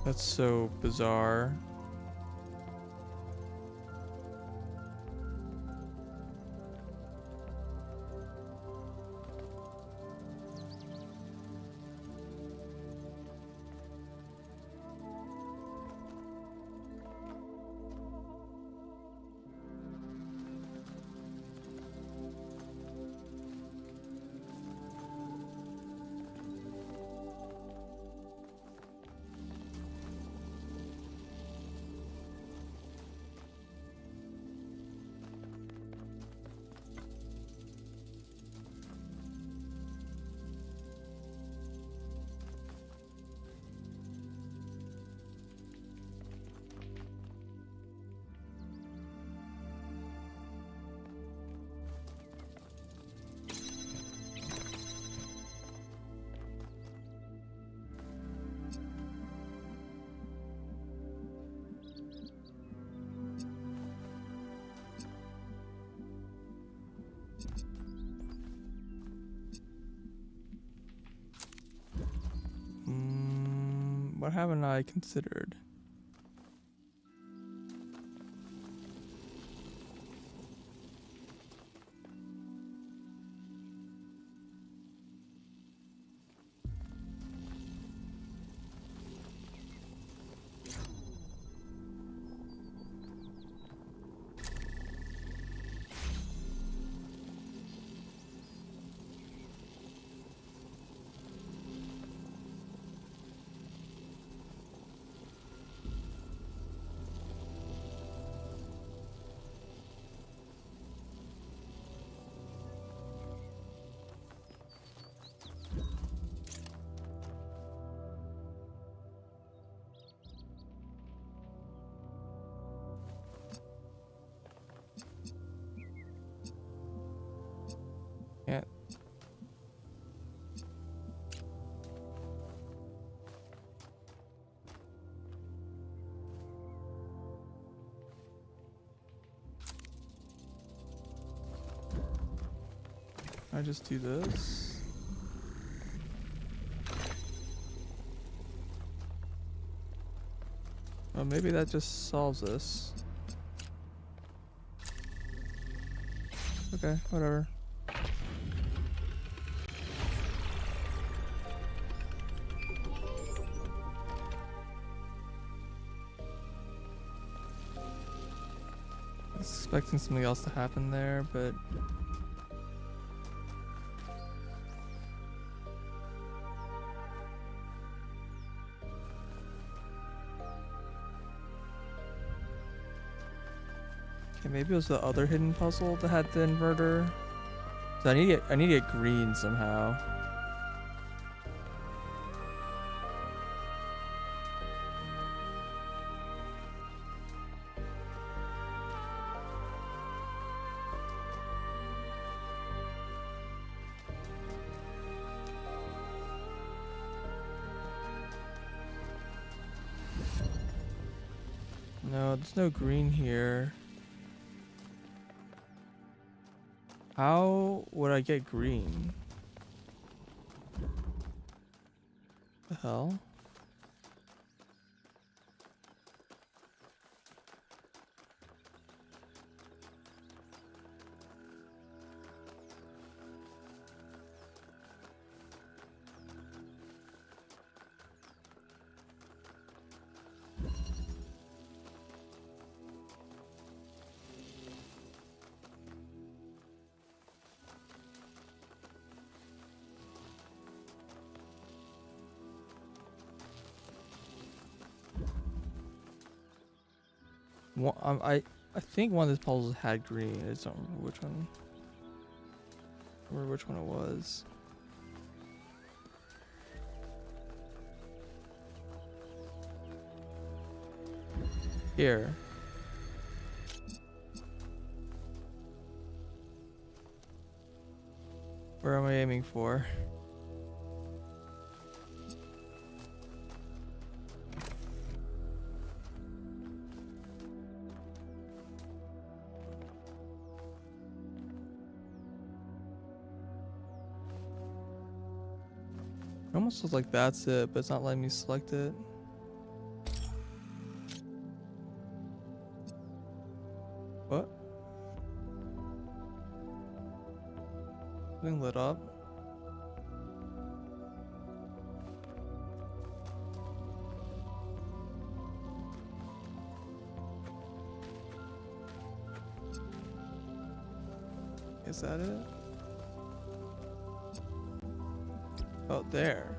That's so bizarre. What haven't I considered? Yeah. I just do this. Oh, maybe that just solves this. Okay, whatever. I was expecting something else to happen there, but okay, maybe it was the other hidden puzzle that had the inverter. So I need to get green somehow. No, there's no green here. How would I get green? The hell? I think one of these puzzles had green. I just don't remember which one. Or which one it was. Here. Where am I aiming for? It almost looks like that's it, but it's not letting me select it. Something lit up. Is that it? Oh, there.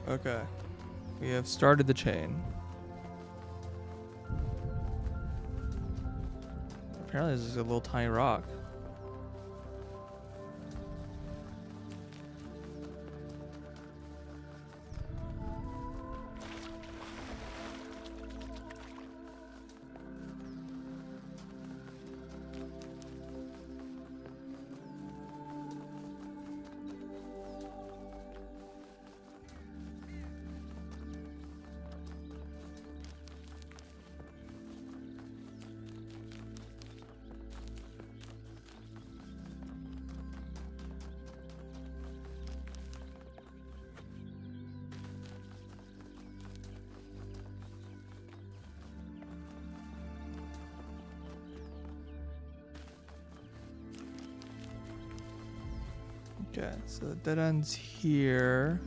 Okay. We have started the chain. Apparently this is a little tiny rock. Okay, so the dead end's here.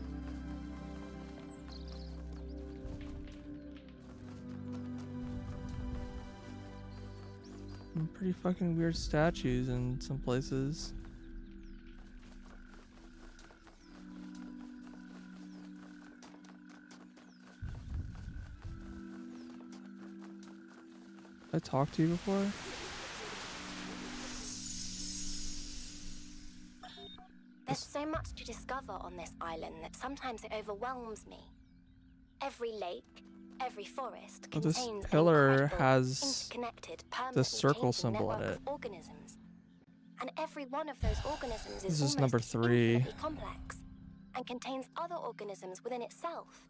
Some pretty fucking weird statues in some places. I talked to you before? There's so much to discover on this island that sometimes it overwhelms me. Every lake, every forest Well, this contains an pillar incredible, has interconnected, the permanently circle changing symbol in network it. of organisms. And every one of those organisms This is is number almost 3. infinitely complex and contains other organisms within itself.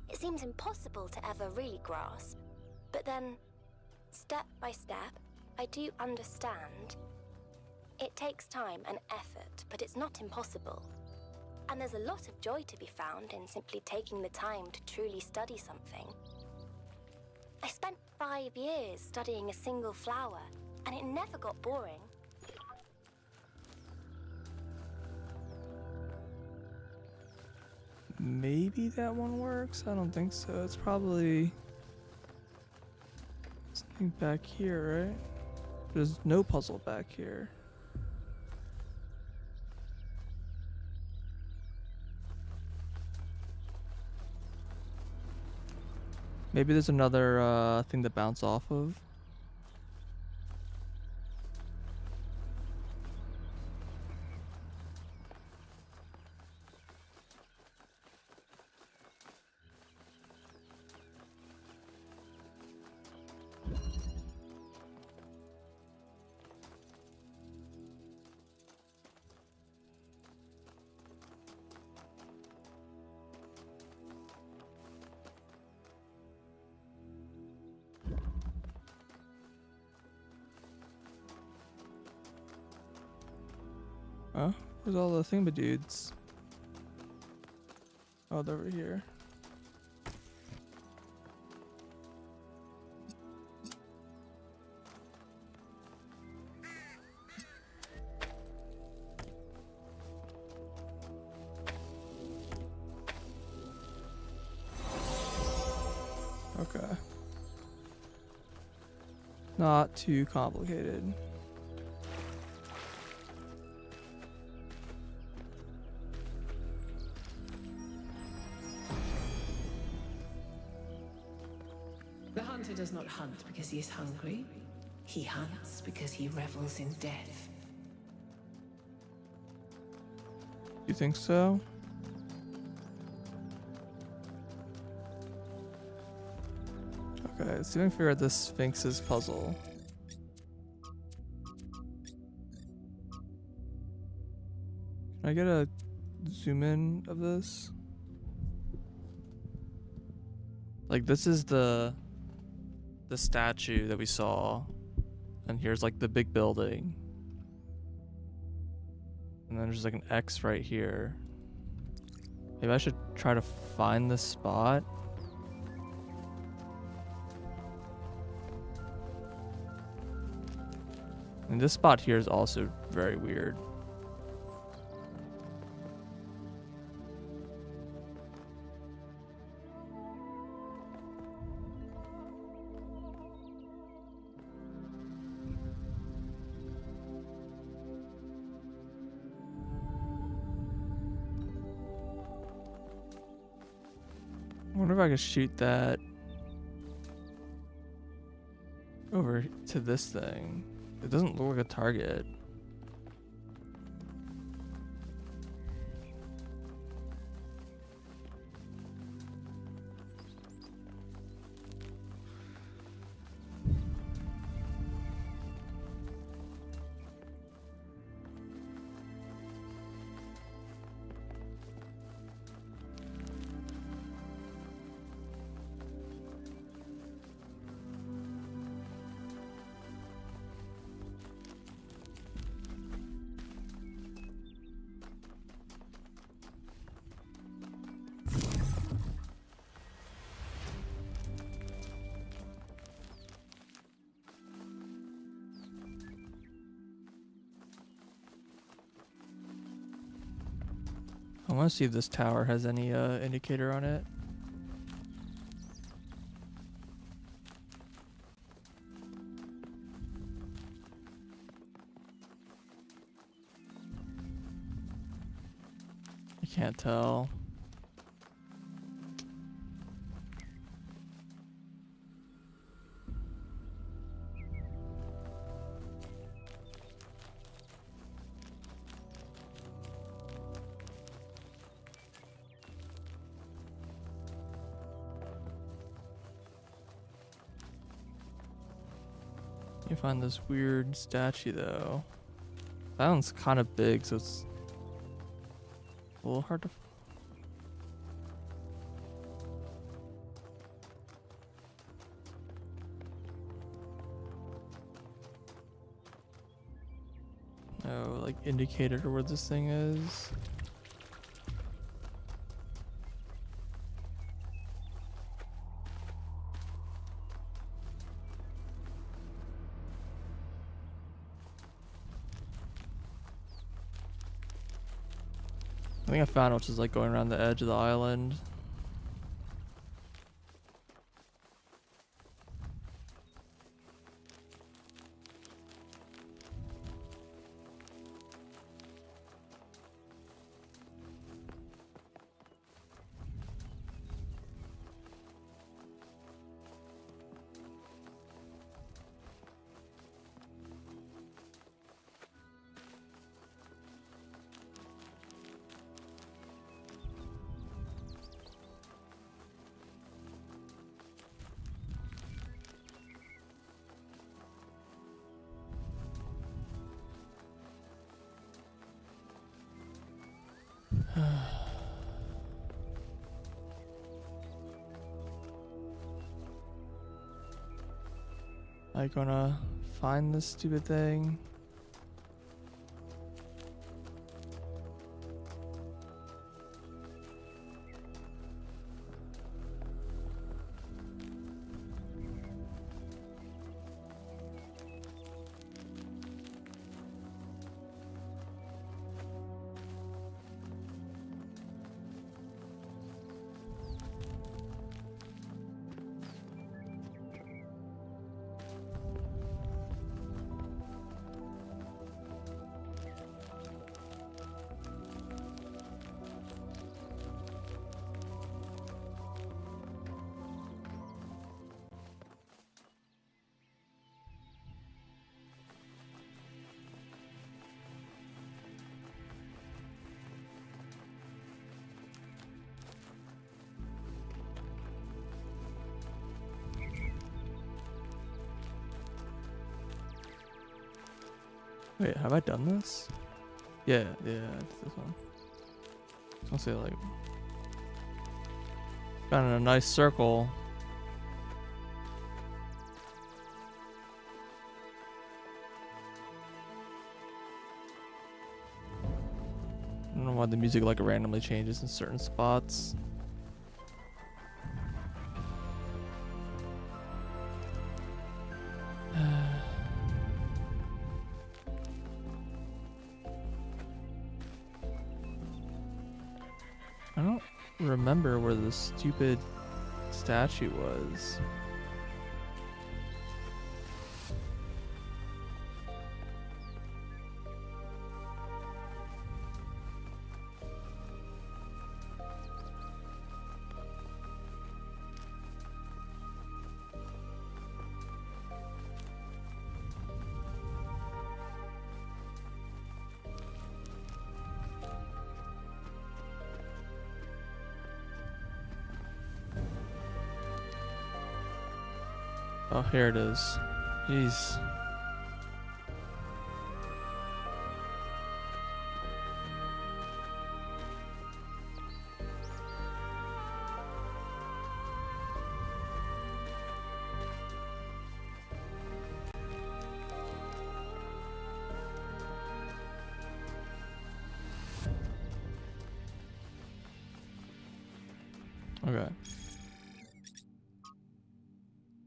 It seems impossible to ever really grasp, but then, step by step, I do understand. It takes time and effort, but it's not impossible. And there's a lot of joy to be found in simply taking the time to truly study something. I spent 5 years studying a single flower, and it never got boring. Maybe that one works? I don't think so. It's probably something back here, right? There's no puzzle back here. Maybe there's another thing to bounce off of. Huh? Where's all the thingamadudes? Oh, they're over here. Okay. Not too complicated. The hunter does not hunt because he is hungry. He hunts because he revels in death. You think so? Okay, let's see if I can figure out this Sphinx's puzzle. Can I get a zoom in of this? Like, this is the statue that we saw, and here's like the big building, and then there's like an X right here. Maybe I should try to find this spot. And this spot here is also very weird. I wonder if I could shoot that over to this thing. It doesn't look like a target. I want to see if this tower has any indicator on it. I can't tell. You find this weird statue though. That one's kind of big, so it's a little hard to. No, like indicator where this thing is. I think I found it, which is like going around the edge of the island. I gonna find this stupid thing? Wait, have I done this? Yeah, it's this one. I was gonna say like found a nice circle. I don't know why the music like randomly changes in certain spots. remember where the stupid statue was. Oh, here it is. Jeez. Okay.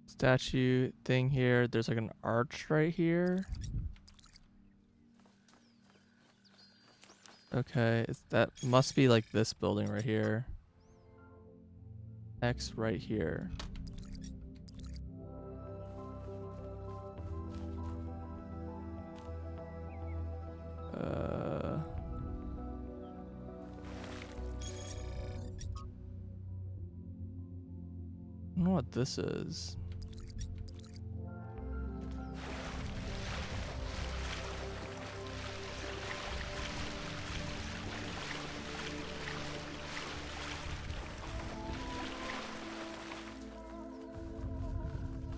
Statue thing here. There's like an arch right here. Okay, that must be like this building right here. X right here. I don't know what this is.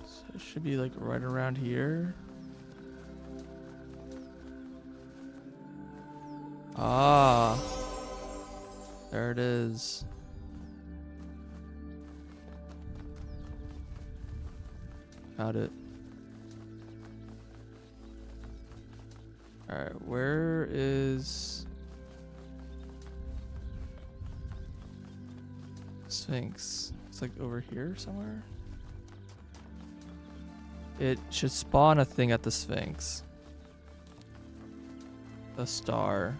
So it should be like right around here. Ah, there it is. Got it. Alright, where is Sphinx? It's like over here somewhere. It should spawn a thing at the Sphinx. The star.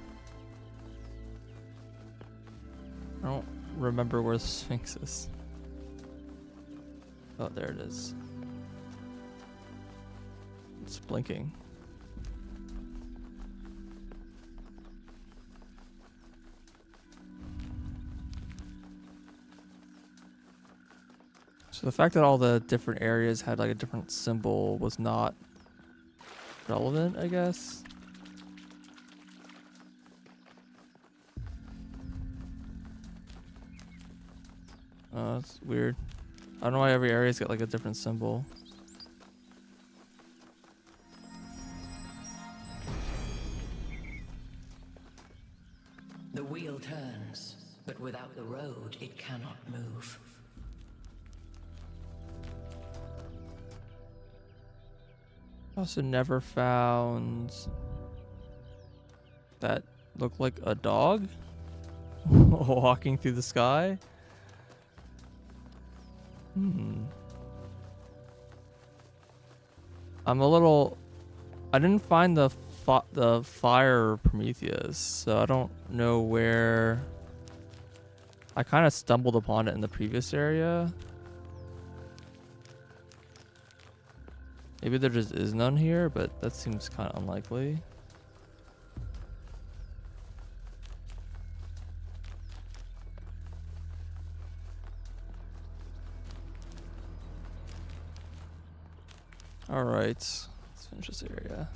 I don't remember where the Sphinx is. Oh, there it is. It's blinking. So the fact that all the different areas had like a different symbol was not relevant, I guess. Oh, that's weird. I don't know why every area's got like a different symbol. The wheel turns, but without the road, it cannot move. Also never found that looked like a dog walking through the sky. I'm a little. I didn't find the fire Prometheus, so I don't know where. I kind of stumbled upon it in the previous area. Maybe there just is none here, but that seems kind of unlikely. All right, let's finish this area.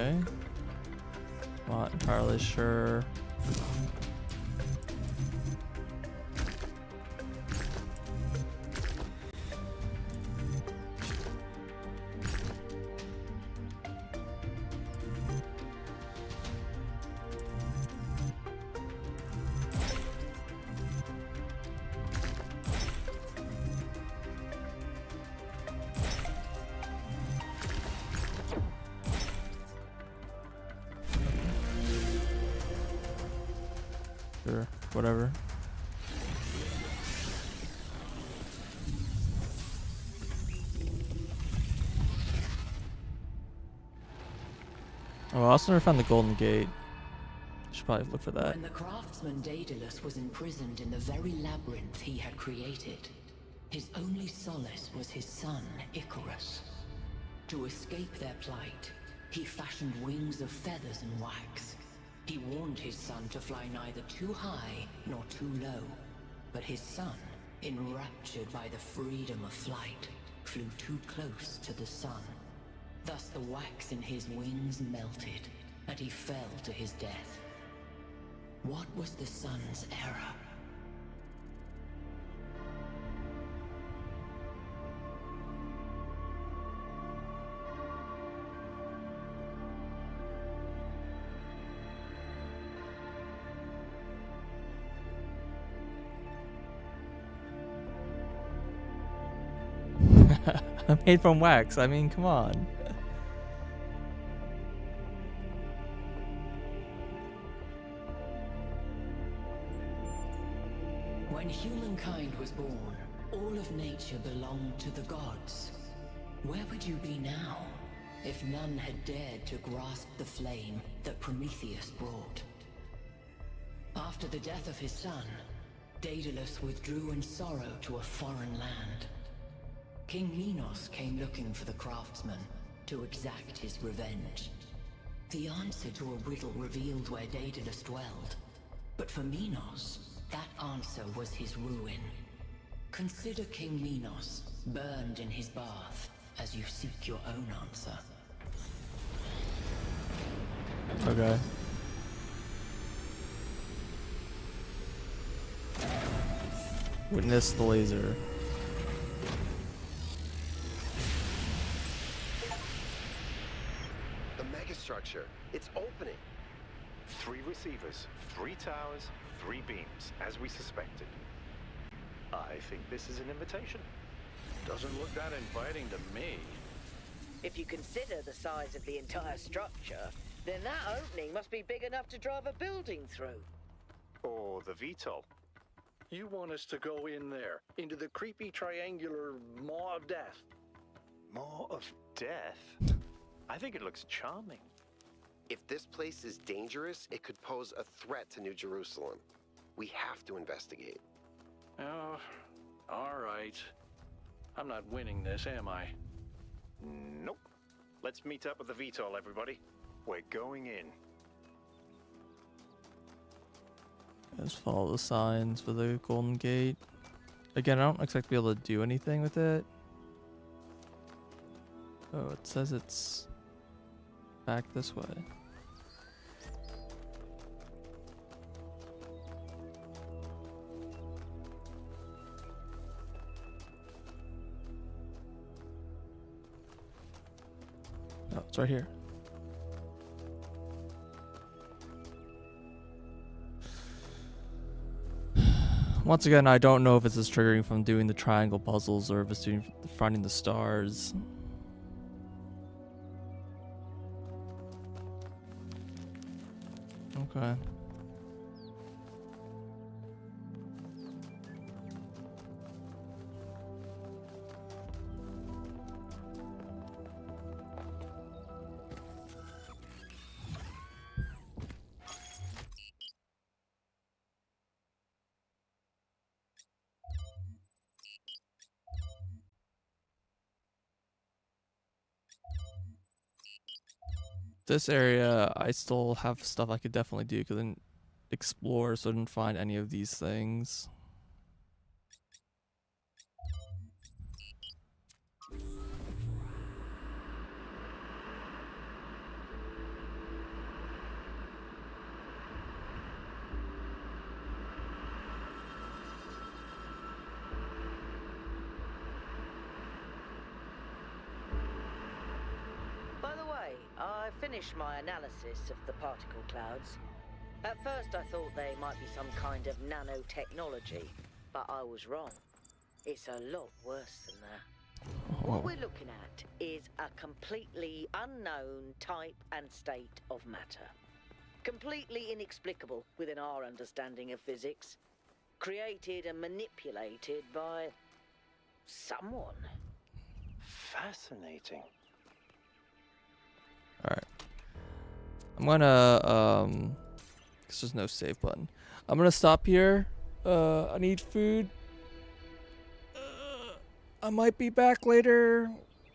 Okay. Not entirely sure. Sure, whatever. Oh, I also never found the Golden Gate. Should probably look for that. When the craftsman Daedalus was imprisoned in the very labyrinth he had created, his only solace was his son, Icarus. To escape their plight, he fashioned wings of feathers and wax. He warned his son to fly neither too high nor too low, but his son, enraptured by the freedom of flight, flew too close to the sun. Thus the wax in his wings melted, and he fell to his death. What was the sun's error? I'm made from wax. I mean, come on. When humankind was born, all of nature belonged to the gods. Where would you be now, if none had dared to grasp the flame that Prometheus brought? After the death of his son, Daedalus withdrew in sorrow to a foreign land. King Minos came looking for the craftsman to exact his revenge. The answer to a riddle revealed where Daedalus dwelled, but for Minos, that answer was his ruin. Consider King Minos, burned in his bath, as you seek your own answer. Okay. Witness the laser. The megastructure. It's opening. 3 receivers, 3 towers, 3 beams, as we suspected. I think this is an invitation. Doesn't look that inviting to me. If you consider the size of the entire structure, then that opening must be big enough to drive a building through. Or the VTOL. You want us to go in there, into the creepy triangular maw of death? Maw of death? I think it looks charming. If this place is dangerous, it could pose a threat to New Jerusalem. We have to investigate. Oh, all right. I'm not winning this, am I? Nope. Let's meet up with the VTOL, everybody. We're going in. Just follow the signs for the Golden Gate. Again, I don't expect to be able to do anything with it. Oh, it says it's back this way. Oh, it's right here. Once again, I don't know if it's just triggering from doing the triangle puzzles or if it's doing finding the stars. Okay. This area, I still have stuff I could definitely do because I didn't explore, so I didn't find any of these things. finished my analysis of the particle clouds. At first I thought they might be some kind of nanotechnology, but I was wrong. It's a lot worse than that. What we're looking at is a completely unknown type and state of matter. Completely inexplicable within our understanding of physics. Created and manipulated by someone. Fascinating. Alright. I'm gonna, because there's no save button. I'm gonna stop here. I need food. I might be back later.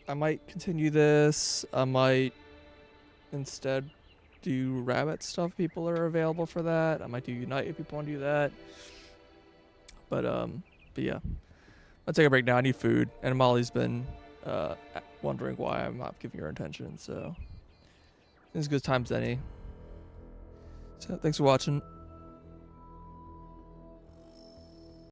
I might continue this. I might instead do rabbit stuff if people are available for that. I might do Unite if people want to do that. But yeah. I'll take a break now. I need food. And Molly's been wondering why I'm not giving her attention, so it's as good time as any. So thanks for watching.